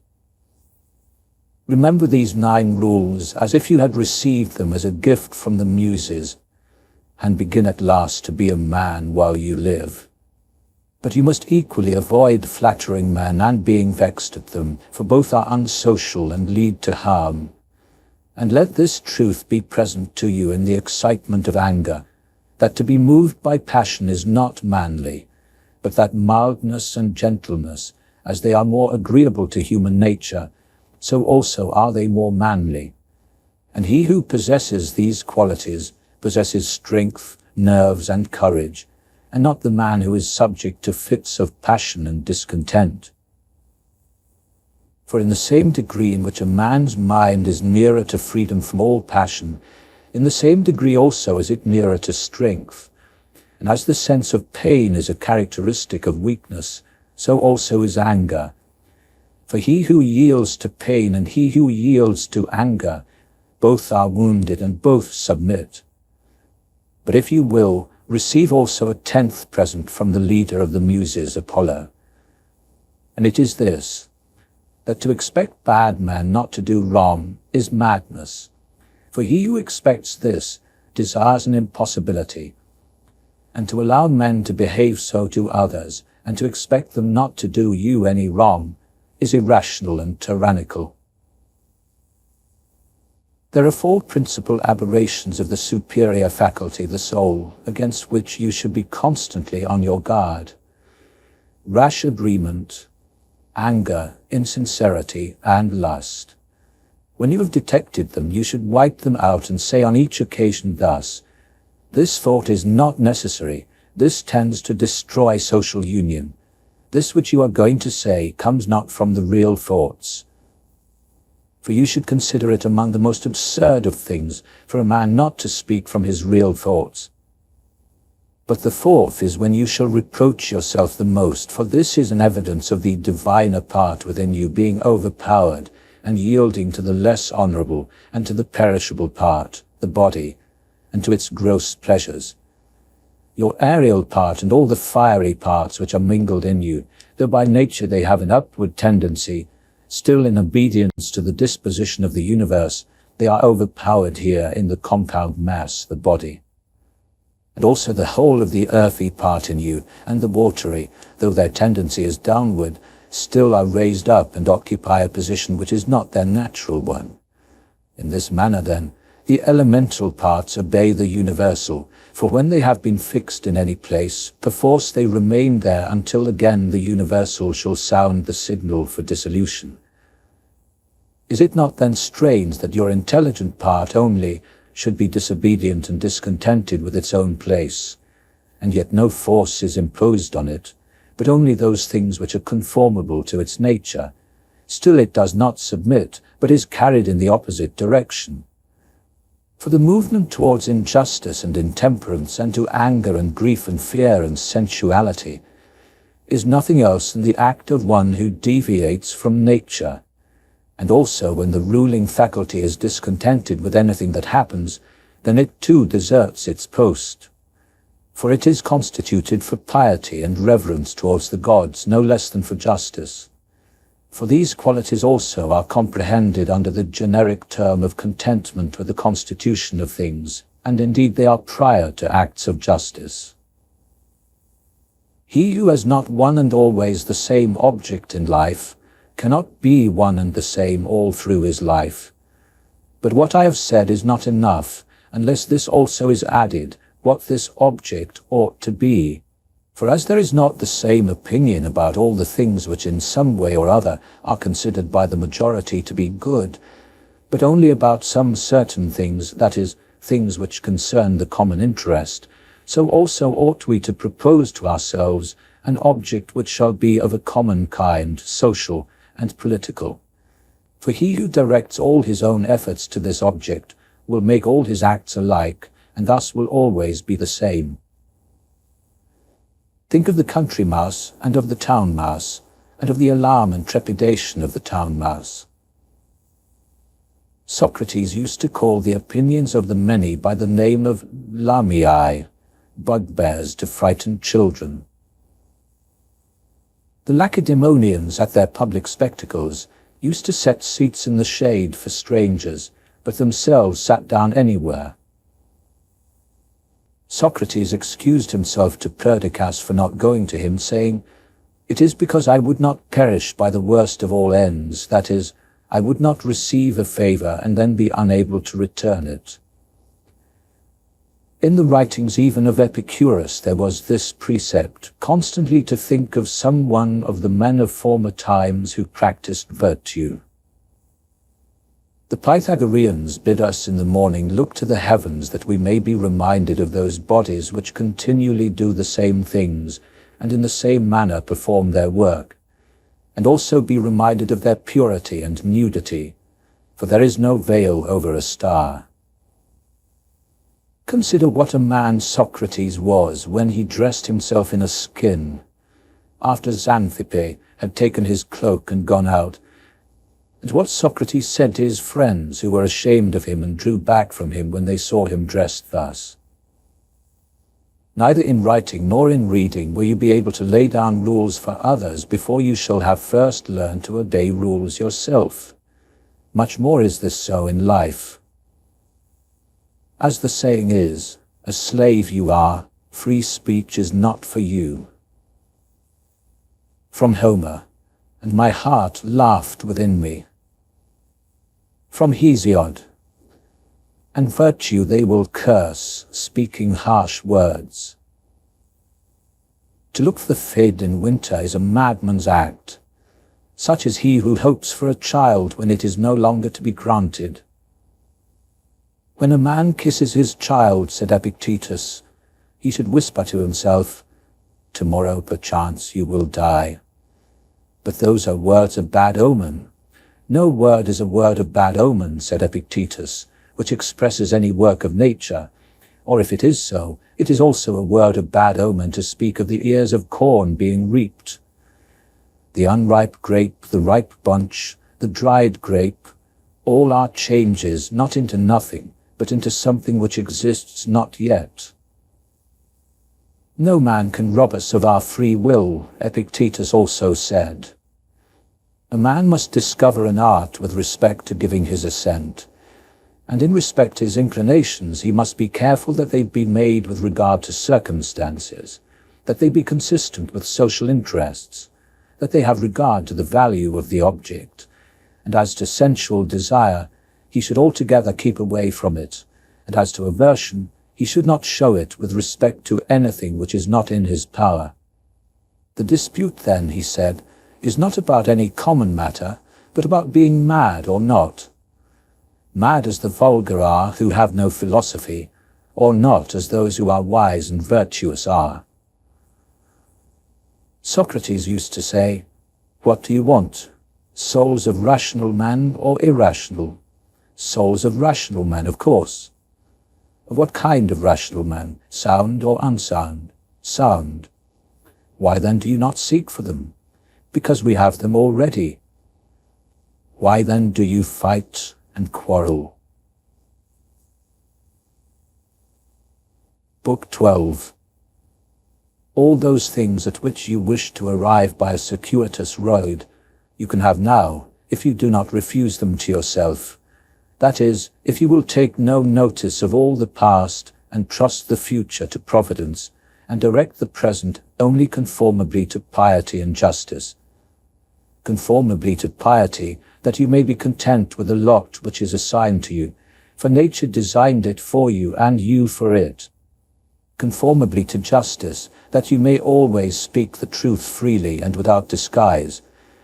Remember these 9 rules as if you had received them as a gift from the Muses, and begin at last to be a man while you live. But you must equally avoid flattering men and being vexed at them, for both are unsocial and lead to harm. And let this truth be present to you in the excitement of anger, that to be moved by passion is not manly, but that mildness and gentleness, as they are more agreeable to human nature, so also are they more manly. And he who possesses these qualities possesses strength, nerves, and courage, and not the man who is subject to fits of passion and discontent. For in the same degree in which a man's mind is nearer to freedom from all passion, in the same degree also is it nearer to strength. And as the sense of pain is a characteristic of weakness, so also is anger. For he who yields to pain and he who yields to anger, both are wounded and both submit. But if you will, receive also a 10th present from the leader of the Muses, Apollo. And it is this, that to expect bad men not to do wrong is madness. For he who expects this desires an impossibility. And to allow men to behave so to others, and to expect them not to do you any wrong, is irrational and tyrannical. There are 4 principal aberrations of the superior faculty, the soul, against which you should be constantly on your guard: rash agreement, anger, insincerity, and lust. When you have detected them, you should wipe them out and say on each occasion thus, "This thought is not necessary, this tends to destroy social union. This which you are going to say comes not from the real thoughts." For you should consider it among the most absurd of things for a man not to speak from his real thoughts. But the 4th is when you shall reproach yourself the most, for this is an evidence of the diviner part within you being overpowered and yielding to the less honorable and to the perishable part, the body, and to its gross pleasures. Your aerial part and all the fiery parts which are mingled in you, though by nature they have an upward tendency, still in obedience to the disposition of the universe, they are overpowered here in the compound mass, the body. And also the whole of the earthy part in you, and the watery, though their tendency is downward, still are raised up and occupy a position which is not their natural one. In this manner, then, the elemental parts obey the universal, for when they have been fixed in any place, perforce they remain there until again the universal shall sound the signal for dissolution. Is it not then strange that your intelligent part only should be disobedient and discontented with its own place, and yet no force is imposed on it, but only those things which are conformable to its nature. Still it does not submit, but is carried in the opposite direction. For the movement towards injustice and intemperance, and to anger and grief and fear and sensuality, is nothing else than the act of one who deviates from nature. And also when the ruling faculty is discontented with anything that happens, then it too deserts its post. For it is constituted for piety and reverence towards the gods no less than for justice. For these qualities also are comprehended under the generic term of contentment with the constitution of things, and indeed they are prior to acts of justice. He who has not one and always the same object in life cannot be one and the same all through his life. But what I have said is not enough, unless this also is added, what this object ought to be. For as there is not the same opinion about all the things which in some way or other are considered by the majority to be good, but only about some certain things, that is, things which concern the common interest, so also ought we to propose to ourselves an object which shall be of a common kind, social and political. For he who directs all his own efforts to this object will make all his acts alike, and thus will always be the same. Think of the country mouse and of the town mouse, and of the alarm and trepidation of the town mouse. Socrates used to call the opinions of the many by the name of lamiae, bugbears to frighten children. The Lacedaemonians at their public spectacles used to set seats in the shade for strangers, but themselves sat down anywhere. Socrates excused himself to Perdiccas for not going to him, saying, "It is because I would not perish by the worst of all ends, that is, I would not receive a favor and then be unable to return it." In the writings even of Epicurus there was this precept, constantly to think of some one of the men of former times who practiced virtue. The Pythagoreans bid us in the morning look to the heavens that we may be reminded of those bodies which continually do the same things, and in the same manner perform their work, and also be reminded of their purity and nudity, for there is no veil over a star. Consider what a man Socrates was when he dressed himself in a skin, after Xanthippe had taken his cloak and gone out, and what Socrates said to his friends who were ashamed of him and drew back from him when they saw him dressed thus. Neither in writing nor in reading will you be able to lay down rules for others before you shall have first learned to obey rules yourself. Much more is this so in life. As the saying is, a slave you are, free speech is not for you. From Homer, and my heart laughed within me. From Hesiod, and virtue they will curse, speaking harsh words. To look for the fid in winter is a madman's act. Such is he who hopes for a child when it is no longer to be granted. When a man kisses his child, said Epictetus, he should whisper to himself, "Tomorrow perchance you will die." But those are words of bad omen. No word is a word of bad omen, said Epictetus, which expresses any work of nature, or if it is so, it is also a word of bad omen to speak of the ears of corn being reaped. The unripe grape, the ripe bunch, the dried grape, all are changes, not into nothing, but into something which exists not yet. No man can rob us of our free will, Epictetus also said. A man must discover an art with respect to giving his assent, and in respect to his inclinations he must be careful that they be made with regard to circumstances, that they be consistent with social interests, that they have regard to the value of the object, and as to sensual desire, he should altogether keep away from it, and as to aversion, he should not show it with respect to anything which is not in his power. The dispute then, he said, is not about any common matter, but about being mad or not. Mad as the vulgar are who have no philosophy, or not as those who are wise and virtuous are. Socrates used to say, "What do you want? Souls of rational men or irrational?" Souls of rational men, of course. Of what kind of rational men? Sound or unsound? Sound. Why then do you not seek for them? Because we have them already. Why then do you fight and quarrel? Book 12. All those things at which you wish to arrive by a circuitous road, you can have now, if you do not refuse them to yourself. That is, if you will take no notice of all the past and trust the future to providence, and direct the present only conformably to piety and justice. Conformably to piety, that you may be content with the lot which is assigned to you, for nature designed it for you and you for it. Conformably to justice, that you may always speak the truth freely and without disguise,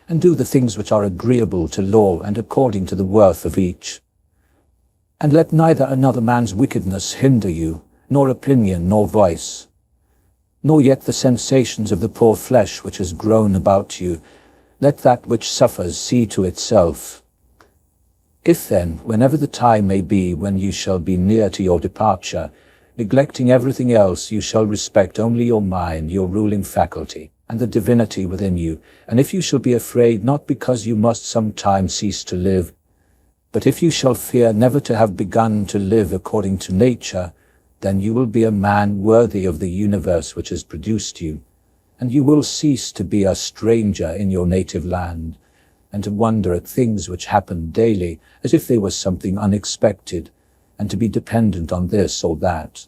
and do the things which are agreeable to law and according to the worth of each. And let neither another man's wickedness hinder you, nor opinion, nor voice, nor yet the sensations of the poor flesh which has grown about you. Let that which suffers see to itself. If then, whenever the time may be when you shall be near to your departure, neglecting everything else, you shall respect only your mind, your ruling faculty, and the divinity within you, and if you shall be afraid not because you must sometime cease to live, but if you shall fear never to have begun to live according to nature, then you will be a man worthy of the universe which has produced you, and you will cease to be a stranger in your native land, and to wonder at things which happen daily as if they were something unexpected, and to be dependent on this or that.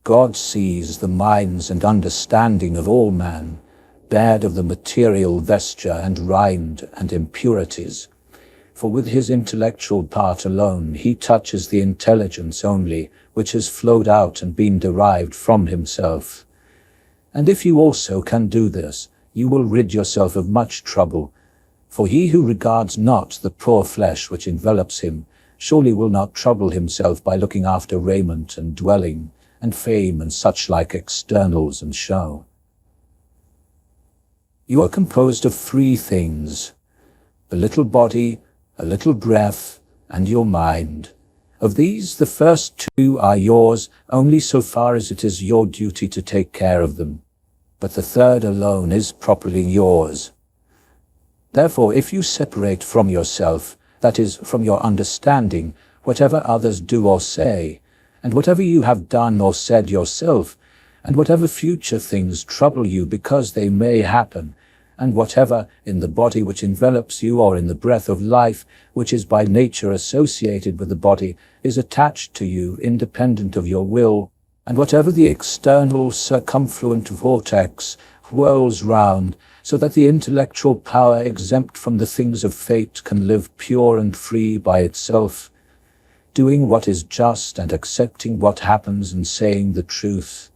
God sees the minds and understanding of all man, bared of the material vesture and rind and impurities. For with his intellectual part alone he touches the intelligence only, which has flowed out and been derived from himself. And if you also can do this, you will rid yourself of much trouble, for he who regards not the poor flesh which envelops him, surely will not trouble himself by looking after raiment and dwelling, and fame and such like externals and show. You are composed of 3 things, a little body, a little breath, and your mind. Of these, the first 2 are yours only so far as it is your duty to take care of them, but the third alone is properly yours. Therefore, if you separate from yourself, that is, from your understanding, whatever others do or say, and whatever you have done or said yourself, and whatever future things trouble you because they may happen, and whatever in the body which envelops you or in the breath of life, which is by nature associated with the body, is attached to you independent of your will, and whatever the external circumfluent vortex whirls round, so that the intellectual power exempt from the things of fate can live pure and free by itself, doing what is just and accepting what happens and saying the truth.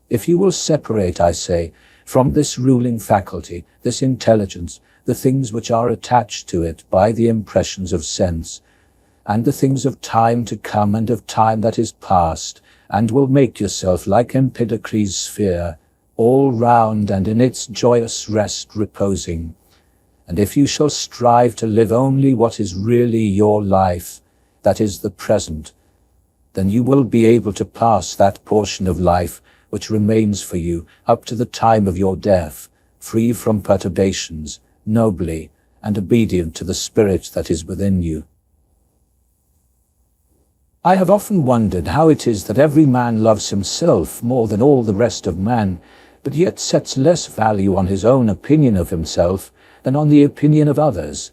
If you will separate, I say, from this ruling faculty, this intelligence, the things which are attached to it by the impressions of sense, and the things of time to come and of time that is past, and will make yourself like Empedocles' sphere, all round and in its joyous rest reposing. And if you shall strive to live only what is really your life, that is the present, then you will be able to pass that portion of life which remains for you up to the time of your death, free from perturbations, nobly, and obedient to the spirit that is within you. I have often wondered how it is that every man loves himself more than all the rest of man, but yet sets less value on his own opinion of himself than on the opinion of others.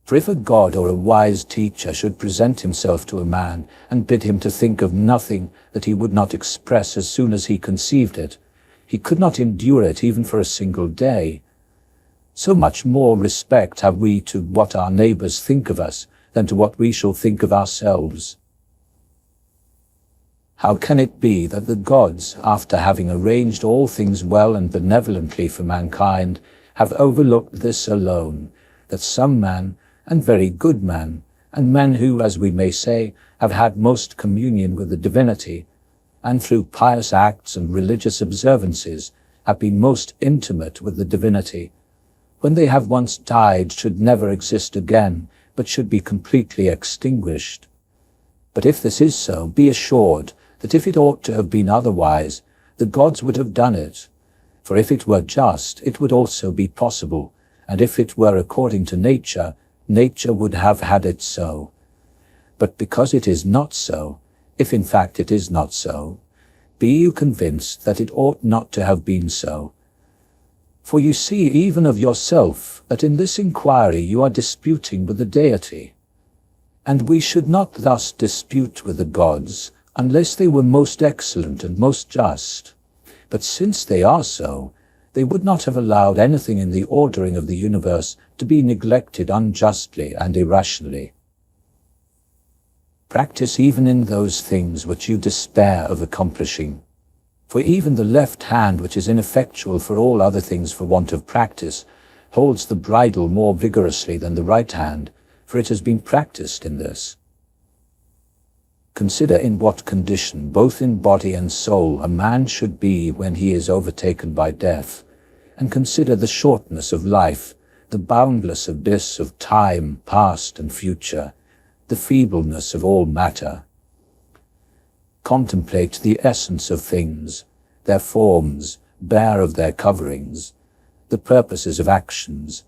For if a god or a wise teacher should present himself to a man and bid him to think of nothing that he would not express as soon as he conceived it, he could not endure it even for a single day. So much more respect have we to what our neighbors think of us than to what we shall think of ourselves. How can it be that the gods, after having arranged all things well and benevolently for mankind, have overlooked this alone, that some man, and very good men, and men who, as we may say, have had most communion with the divinity, and through pious acts and religious observances, have been most intimate with the divinity, when they have once died, should never exist again, but should be completely extinguished. But if this is so, be assured that if it ought to have been otherwise, the gods would have done it. For if it were just, it would also be possible, and if it were according to nature, nature would have had it so. But because it is not so, if in fact it is not so, be you convinced that it ought not to have been so. For you see even of yourself that in this inquiry you are disputing with the deity. And we should not thus dispute with the gods, unless they were most excellent and most just. But since they are so, they would not have allowed anything in the ordering of the universe to be neglected unjustly and irrationally. Practice even in those things which you despair of accomplishing. For even the left hand, which is ineffectual for all other things for want of practice, holds the bridle more vigorously than the right hand, for it has been practiced in this. Consider in what condition, both in body and soul, a man should be when he is overtaken by death, and consider the shortness of life, the boundless abyss of time, past and future, the feebleness of all matter. Contemplate the essence of things, their forms, bare of their coverings, the purposes of actions.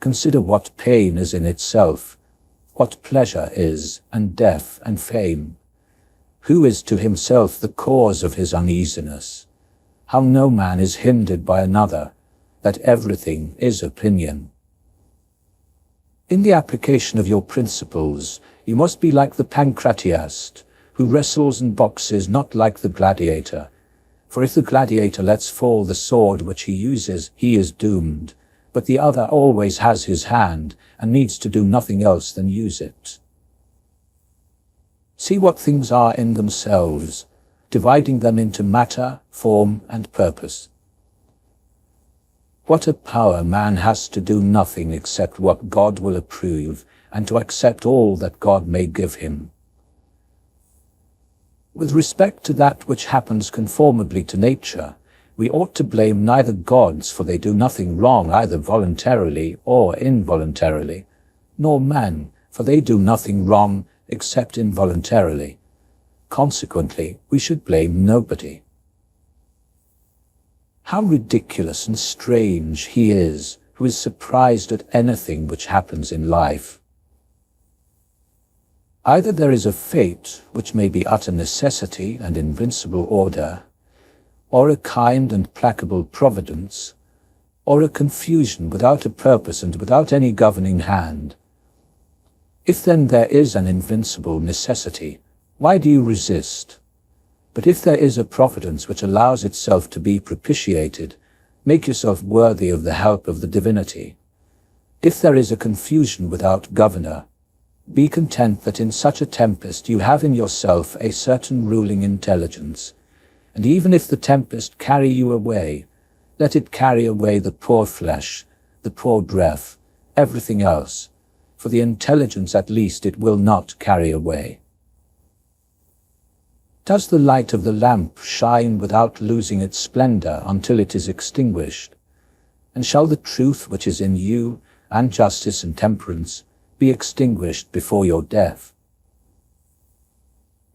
Consider what pain is in itself, what pleasure is, and death and fame. Who is to himself the cause of his uneasiness? How no man is hindered by another, that everything is opinion. In the application of your principles, you must be like the pancratiast, who wrestles and boxes, not like the gladiator. For if the gladiator lets fall the sword which he uses, he is doomed, but the other always has his hand, and needs to do nothing else than use it. See what things are in themselves, dividing them into matter, form, and purpose. What a power man has to do nothing except what God will approve, and to accept all that God may give him. With respect to that which happens conformably to nature, we ought to blame neither gods, for they do nothing wrong either voluntarily or involuntarily, nor man, for they do nothing wrong except involuntarily. Consequently, we should blame nobody. How ridiculous and strange he is who is surprised at anything which happens in life. Either there is a fate which may be utter necessity and invincible order, or a kind and placable providence, or a confusion without a purpose and without any governing hand. If then there is an invincible necessity, why do you resist? But if there is a providence which allows itself to be propitiated, make yourself worthy of the help of the divinity. If there is a confusion without governor, be content that in such a tempest you have in yourself a certain ruling intelligence, and even if the tempest carry you away, let it carry away the poor flesh, the poor breath, everything else, for the intelligence at least it will not carry away. Does the light of the lamp shine without losing its splendor until it is extinguished? And shall the truth which is in you, and justice and temperance, be extinguished before your death?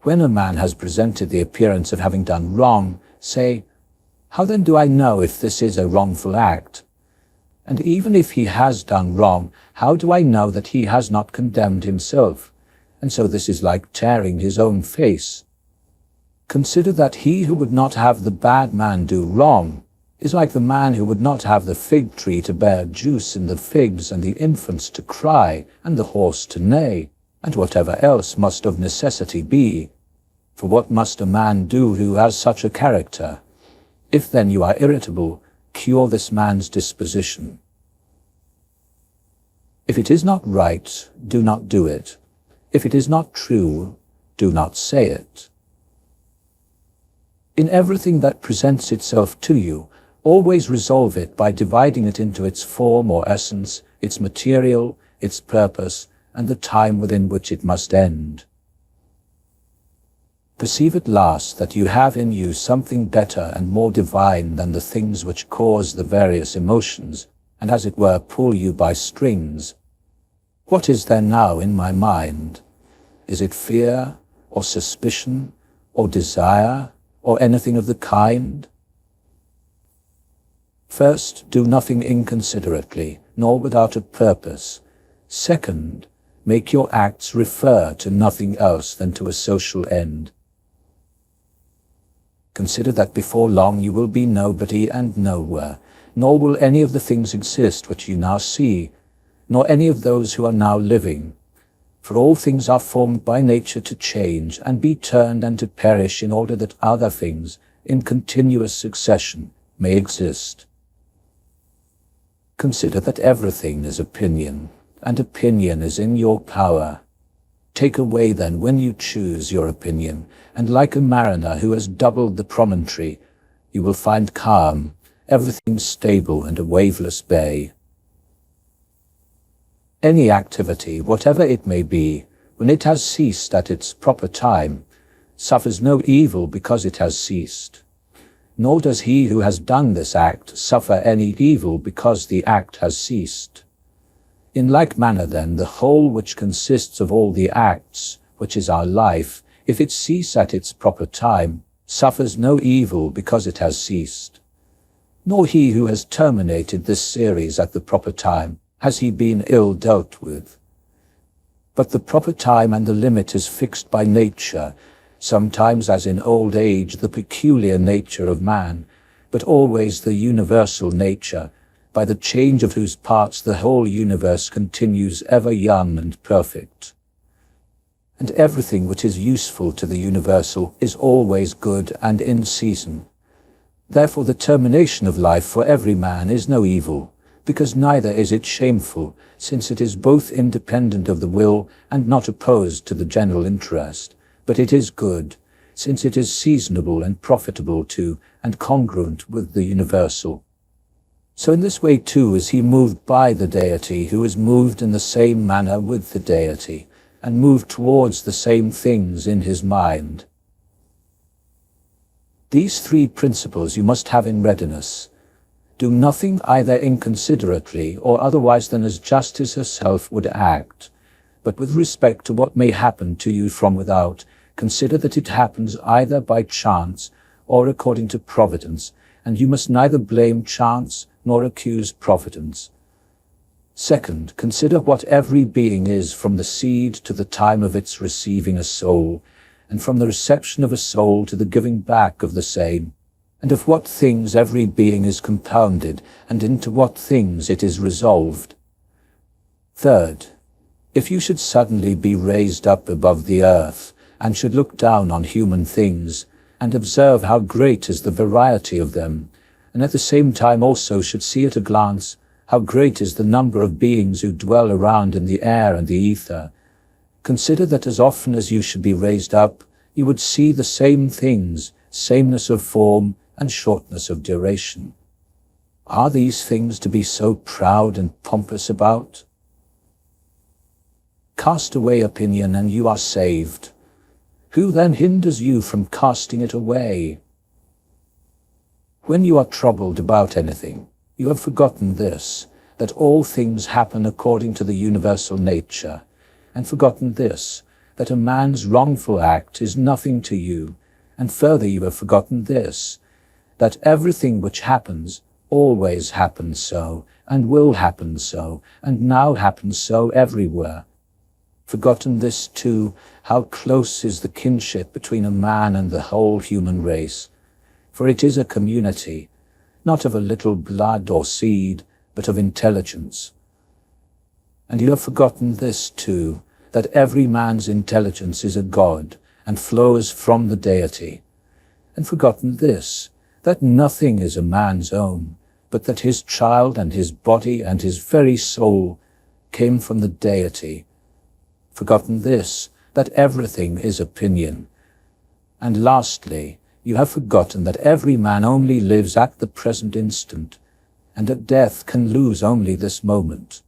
When a man has presented the appearance of having done wrong, say, "How then do I know if this is a wrongful act? And even if he has done wrong, how do I know that he has not condemned himself? And so this is like tearing his own face. Consider that he who would not have the bad man do wrong is like the man who would not have the fig tree to bear juice in the figs, and the infants to cry, and the horse to neigh, and whatever else must of necessity be. For what must a man do who has such a character? If then you are irritable, cure this man's disposition. If it is not right, do not do it. If it is not true, do not say it. In everything that presents itself to you, always resolve it by dividing it into its form or essence, its material, its purpose, and the time within which it must end. Perceive at last that you have in you something better and more divine than the things which cause the various emotions, and as it were pull you by strings. What is there now in my mind? Is it fear, or suspicion, or desire, or anything of the kind? First, do nothing inconsiderately, nor without a purpose. Second, make your acts refer to nothing else than to a social end. Consider that before long you will be nobody and nowhere, nor will any of the things exist which you now see, nor any of those who are now living. For all things are formed by nature to change and be turned and to perish in order that other things, in continuous succession, may exist. Consider that everything is opinion, and opinion is in your power. Take away then when you choose your opinion, and like a mariner who has doubled the promontory, you will find calm, everything stable and a waveless bay. Any activity, whatever it may be, when it has ceased at its proper time, suffers no evil because it has ceased. Nor does he who has done this act suffer any evil because the act has ceased. In like manner then, the whole which consists of all the acts, which is our life, if it cease at its proper time, suffers no evil because it has ceased. Nor he who has terminated this series at the proper time, has he been ill dealt with. But the proper time and the limit is fixed by nature, sometimes as in old age the peculiar nature of man, but always the universal nature, by the change of whose parts the whole universe continues ever young and perfect. And everything which is useful to the universal is always good and in season. Therefore the termination of life for every man is no evil, because neither is it shameful, since it is both independent of the will and not opposed to the general interest, but it is good, since it is seasonable and profitable to and congruent with the universal. So in this way too is he moved by the deity, who is moved in the same manner with the deity, and moved towards the same things in his mind. These three principles you must have in readiness. Do nothing either inconsiderately or otherwise than as justice herself would act, but with respect to what may happen to you from without, consider that it happens either by chance or according to providence, and you must neither blame chance nor accuse providence. Second, consider what every being is from the seed to the time of its receiving a soul, and from the reception of a soul to the giving back of the same, and of what things every being is compounded, and into what things it is resolved. Third, if you should suddenly be raised up above the earth, and should look down on human things, and observe how great is the variety of them, and at the same time also should see at a glance how great is the number of beings who dwell around in the air and the ether, consider that as often as you should be raised up, you would see the same things, sameness of form and shortness of duration. Are these things to be so proud and pompous about? Cast away opinion and you are saved. Who then hinders you from casting it away? When you are troubled about anything, you have forgotten this, that all things happen according to the universal nature, and forgotten this, that a man's wrongful act is nothing to you, and further you have forgotten this, that everything which happens always happens so, and will happen so, and now happens so everywhere. Forgotten this too, how close is the kinship between a man and the whole human race, for it is a community, not of a little blood or seed, but of intelligence. And you have forgotten this too, that every man's intelligence is a god, and flows from the deity, and forgotten this, that nothing is a man's own, but that his child and his body and his very soul came from the deity. Forgotten this, that everything is opinion. And lastly, you have forgotten that every man only lives at the present instant, and at death can lose only this moment.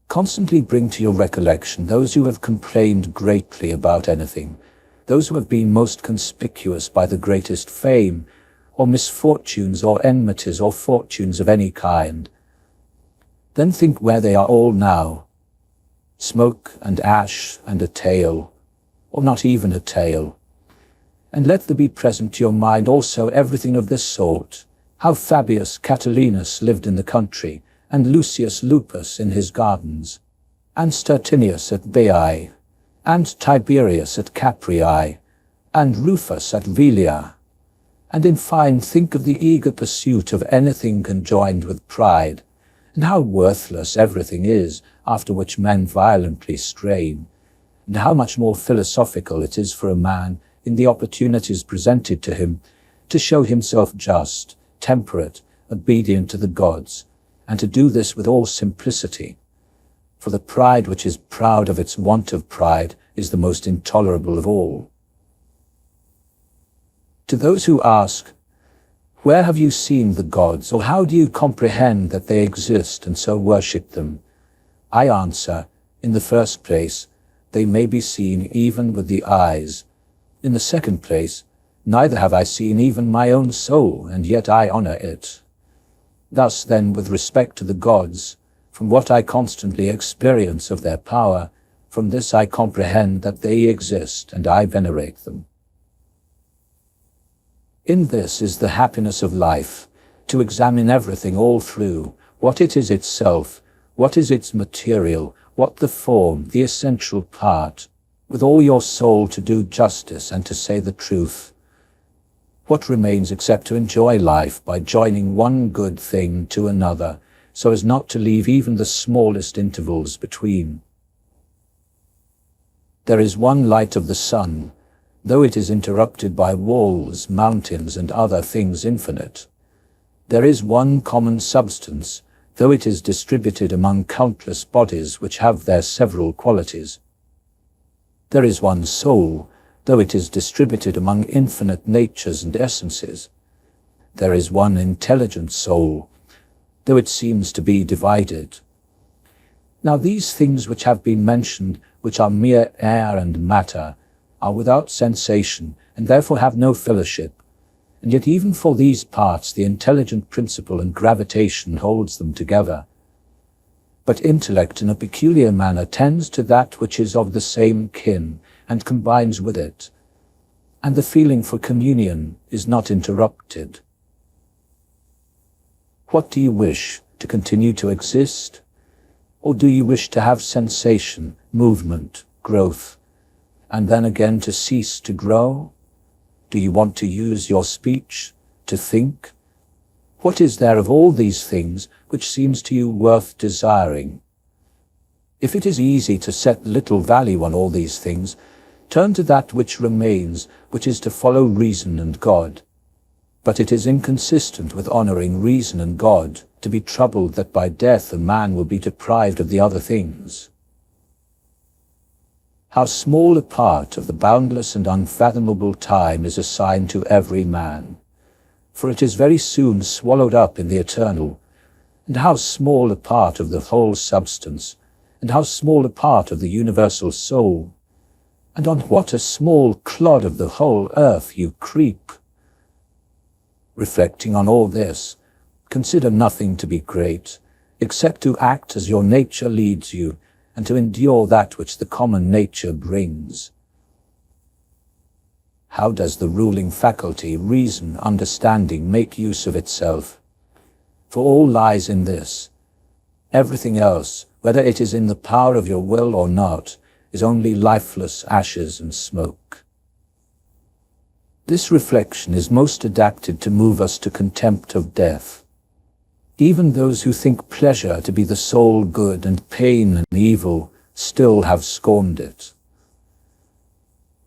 Constantly bring to your recollection those who have complained greatly about anything, those who have been most conspicuous by the greatest fame, or misfortunes or enmities or fortunes of any kind. Then think where they are all now. Smoke and ash and a tale, or not even a tale. And let there be present to your mind also everything of this sort, how Fabius Catilinus lived in the country, and Lucius Lupus in his gardens, and Stertinius at Baiae, and Tiberius at Capreae, and Rufus at Velia. And in fine, think of the eager pursuit of anything conjoined with pride, and how worthless everything is, after which men violently strain, and how much more philosophical it is for a man, in the opportunities presented to him, to show himself just, temperate, obedient to the gods, and to do this with all simplicity. For the pride which is proud of its want of pride is the most intolerable of all. To those who ask, where have you seen the gods, or how do you comprehend that they exist and so worship them? I answer, in the first place, they may be seen even with the eyes. In the second place, neither have I seen even my own soul, and yet I honor it. Thus then, with respect to the gods, from what I constantly experience of their power, from this I comprehend that they exist, and I venerate them. In this is the happiness of life, to examine everything all through, what it is itself, what is its material, what the form, the essential part, with all your soul to do justice and to say the truth. What remains except to enjoy life by joining one good thing to another, so as not to leave even the smallest intervals between? There is one light of the sun, though it is interrupted by walls, mountains, and other things infinite. There is one common substance, though it is distributed among countless bodies which have their several qualities. There is one soul, though it is distributed among infinite natures and essences. There is one intelligent soul, though it seems to be divided. Now these things which have been mentioned, which are mere air and matter, are without sensation, and therefore have no fellowship. And yet even for these parts the intelligent principle and gravitation holds them together. But intellect in a peculiar manner tends to that which is of the same kin, and combines with it, and the feeling for communion is not interrupted. What do you wish, to continue to exist? Or do you wish to have sensation, movement, growth, and then again to cease to grow? Do you want to use your speech, to think? What is there of all these things which seems to you worth desiring? If it is easy to set little value on all these things, turn to that which remains, which is to follow reason and God. But it is inconsistent with honoring reason and God to be troubled that by death a man will be deprived of the other things. How small a part of the boundless and unfathomable time is assigned to every man, for it is very soon swallowed up in the eternal, and how small a part of the whole substance, and how small a part of the universal soul, and on what a small clod of the whole earth you creep. Reflecting on all this, consider nothing to be great, except to act as your nature leads you, and to endure that which the common nature brings. How does the ruling faculty, reason, understanding, make use of itself? For all lies in this. Everything else, whether it is in the power of your will or not, is only lifeless ashes and smoke. This reflection is most adapted to move us to contempt of death. Even those who think pleasure to be the sole good and pain and evil still have scorned it.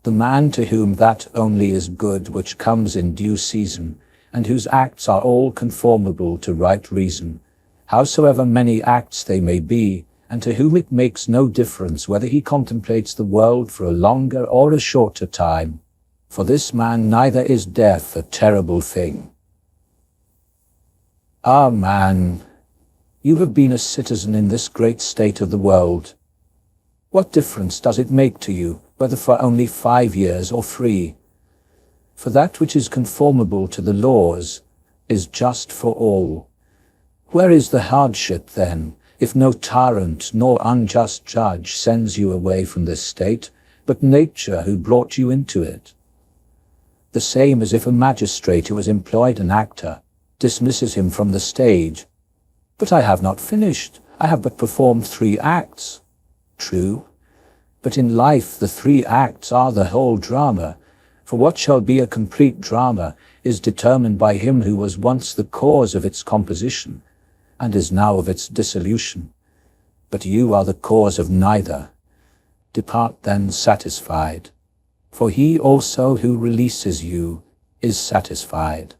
The man to whom that only is good which comes in due season, and whose acts are all conformable to right reason, howsoever many acts they may be, and to whom it makes no difference whether he contemplates the world for a longer or a shorter time, for this man neither is death a terrible thing. Ah, man, you have been a citizen in this great state of the world. What difference does it make to you whether for only 5 years or 3. For that which is conformable to the laws is just for all. Where is the hardship then, if no tyrant nor unjust judge sends you away from this state, but nature who brought you into it? The same as if a magistrate who has employed an actor dismisses him from the stage. But I have not finished, I have but performed 3 acts. True, but in life the 3 acts are the whole drama, for what shall be a complete drama is determined by him who was once the cause of its composition, and is now of its dissolution. But you are the cause of neither. Depart then satisfied, for he also who releases you is satisfied.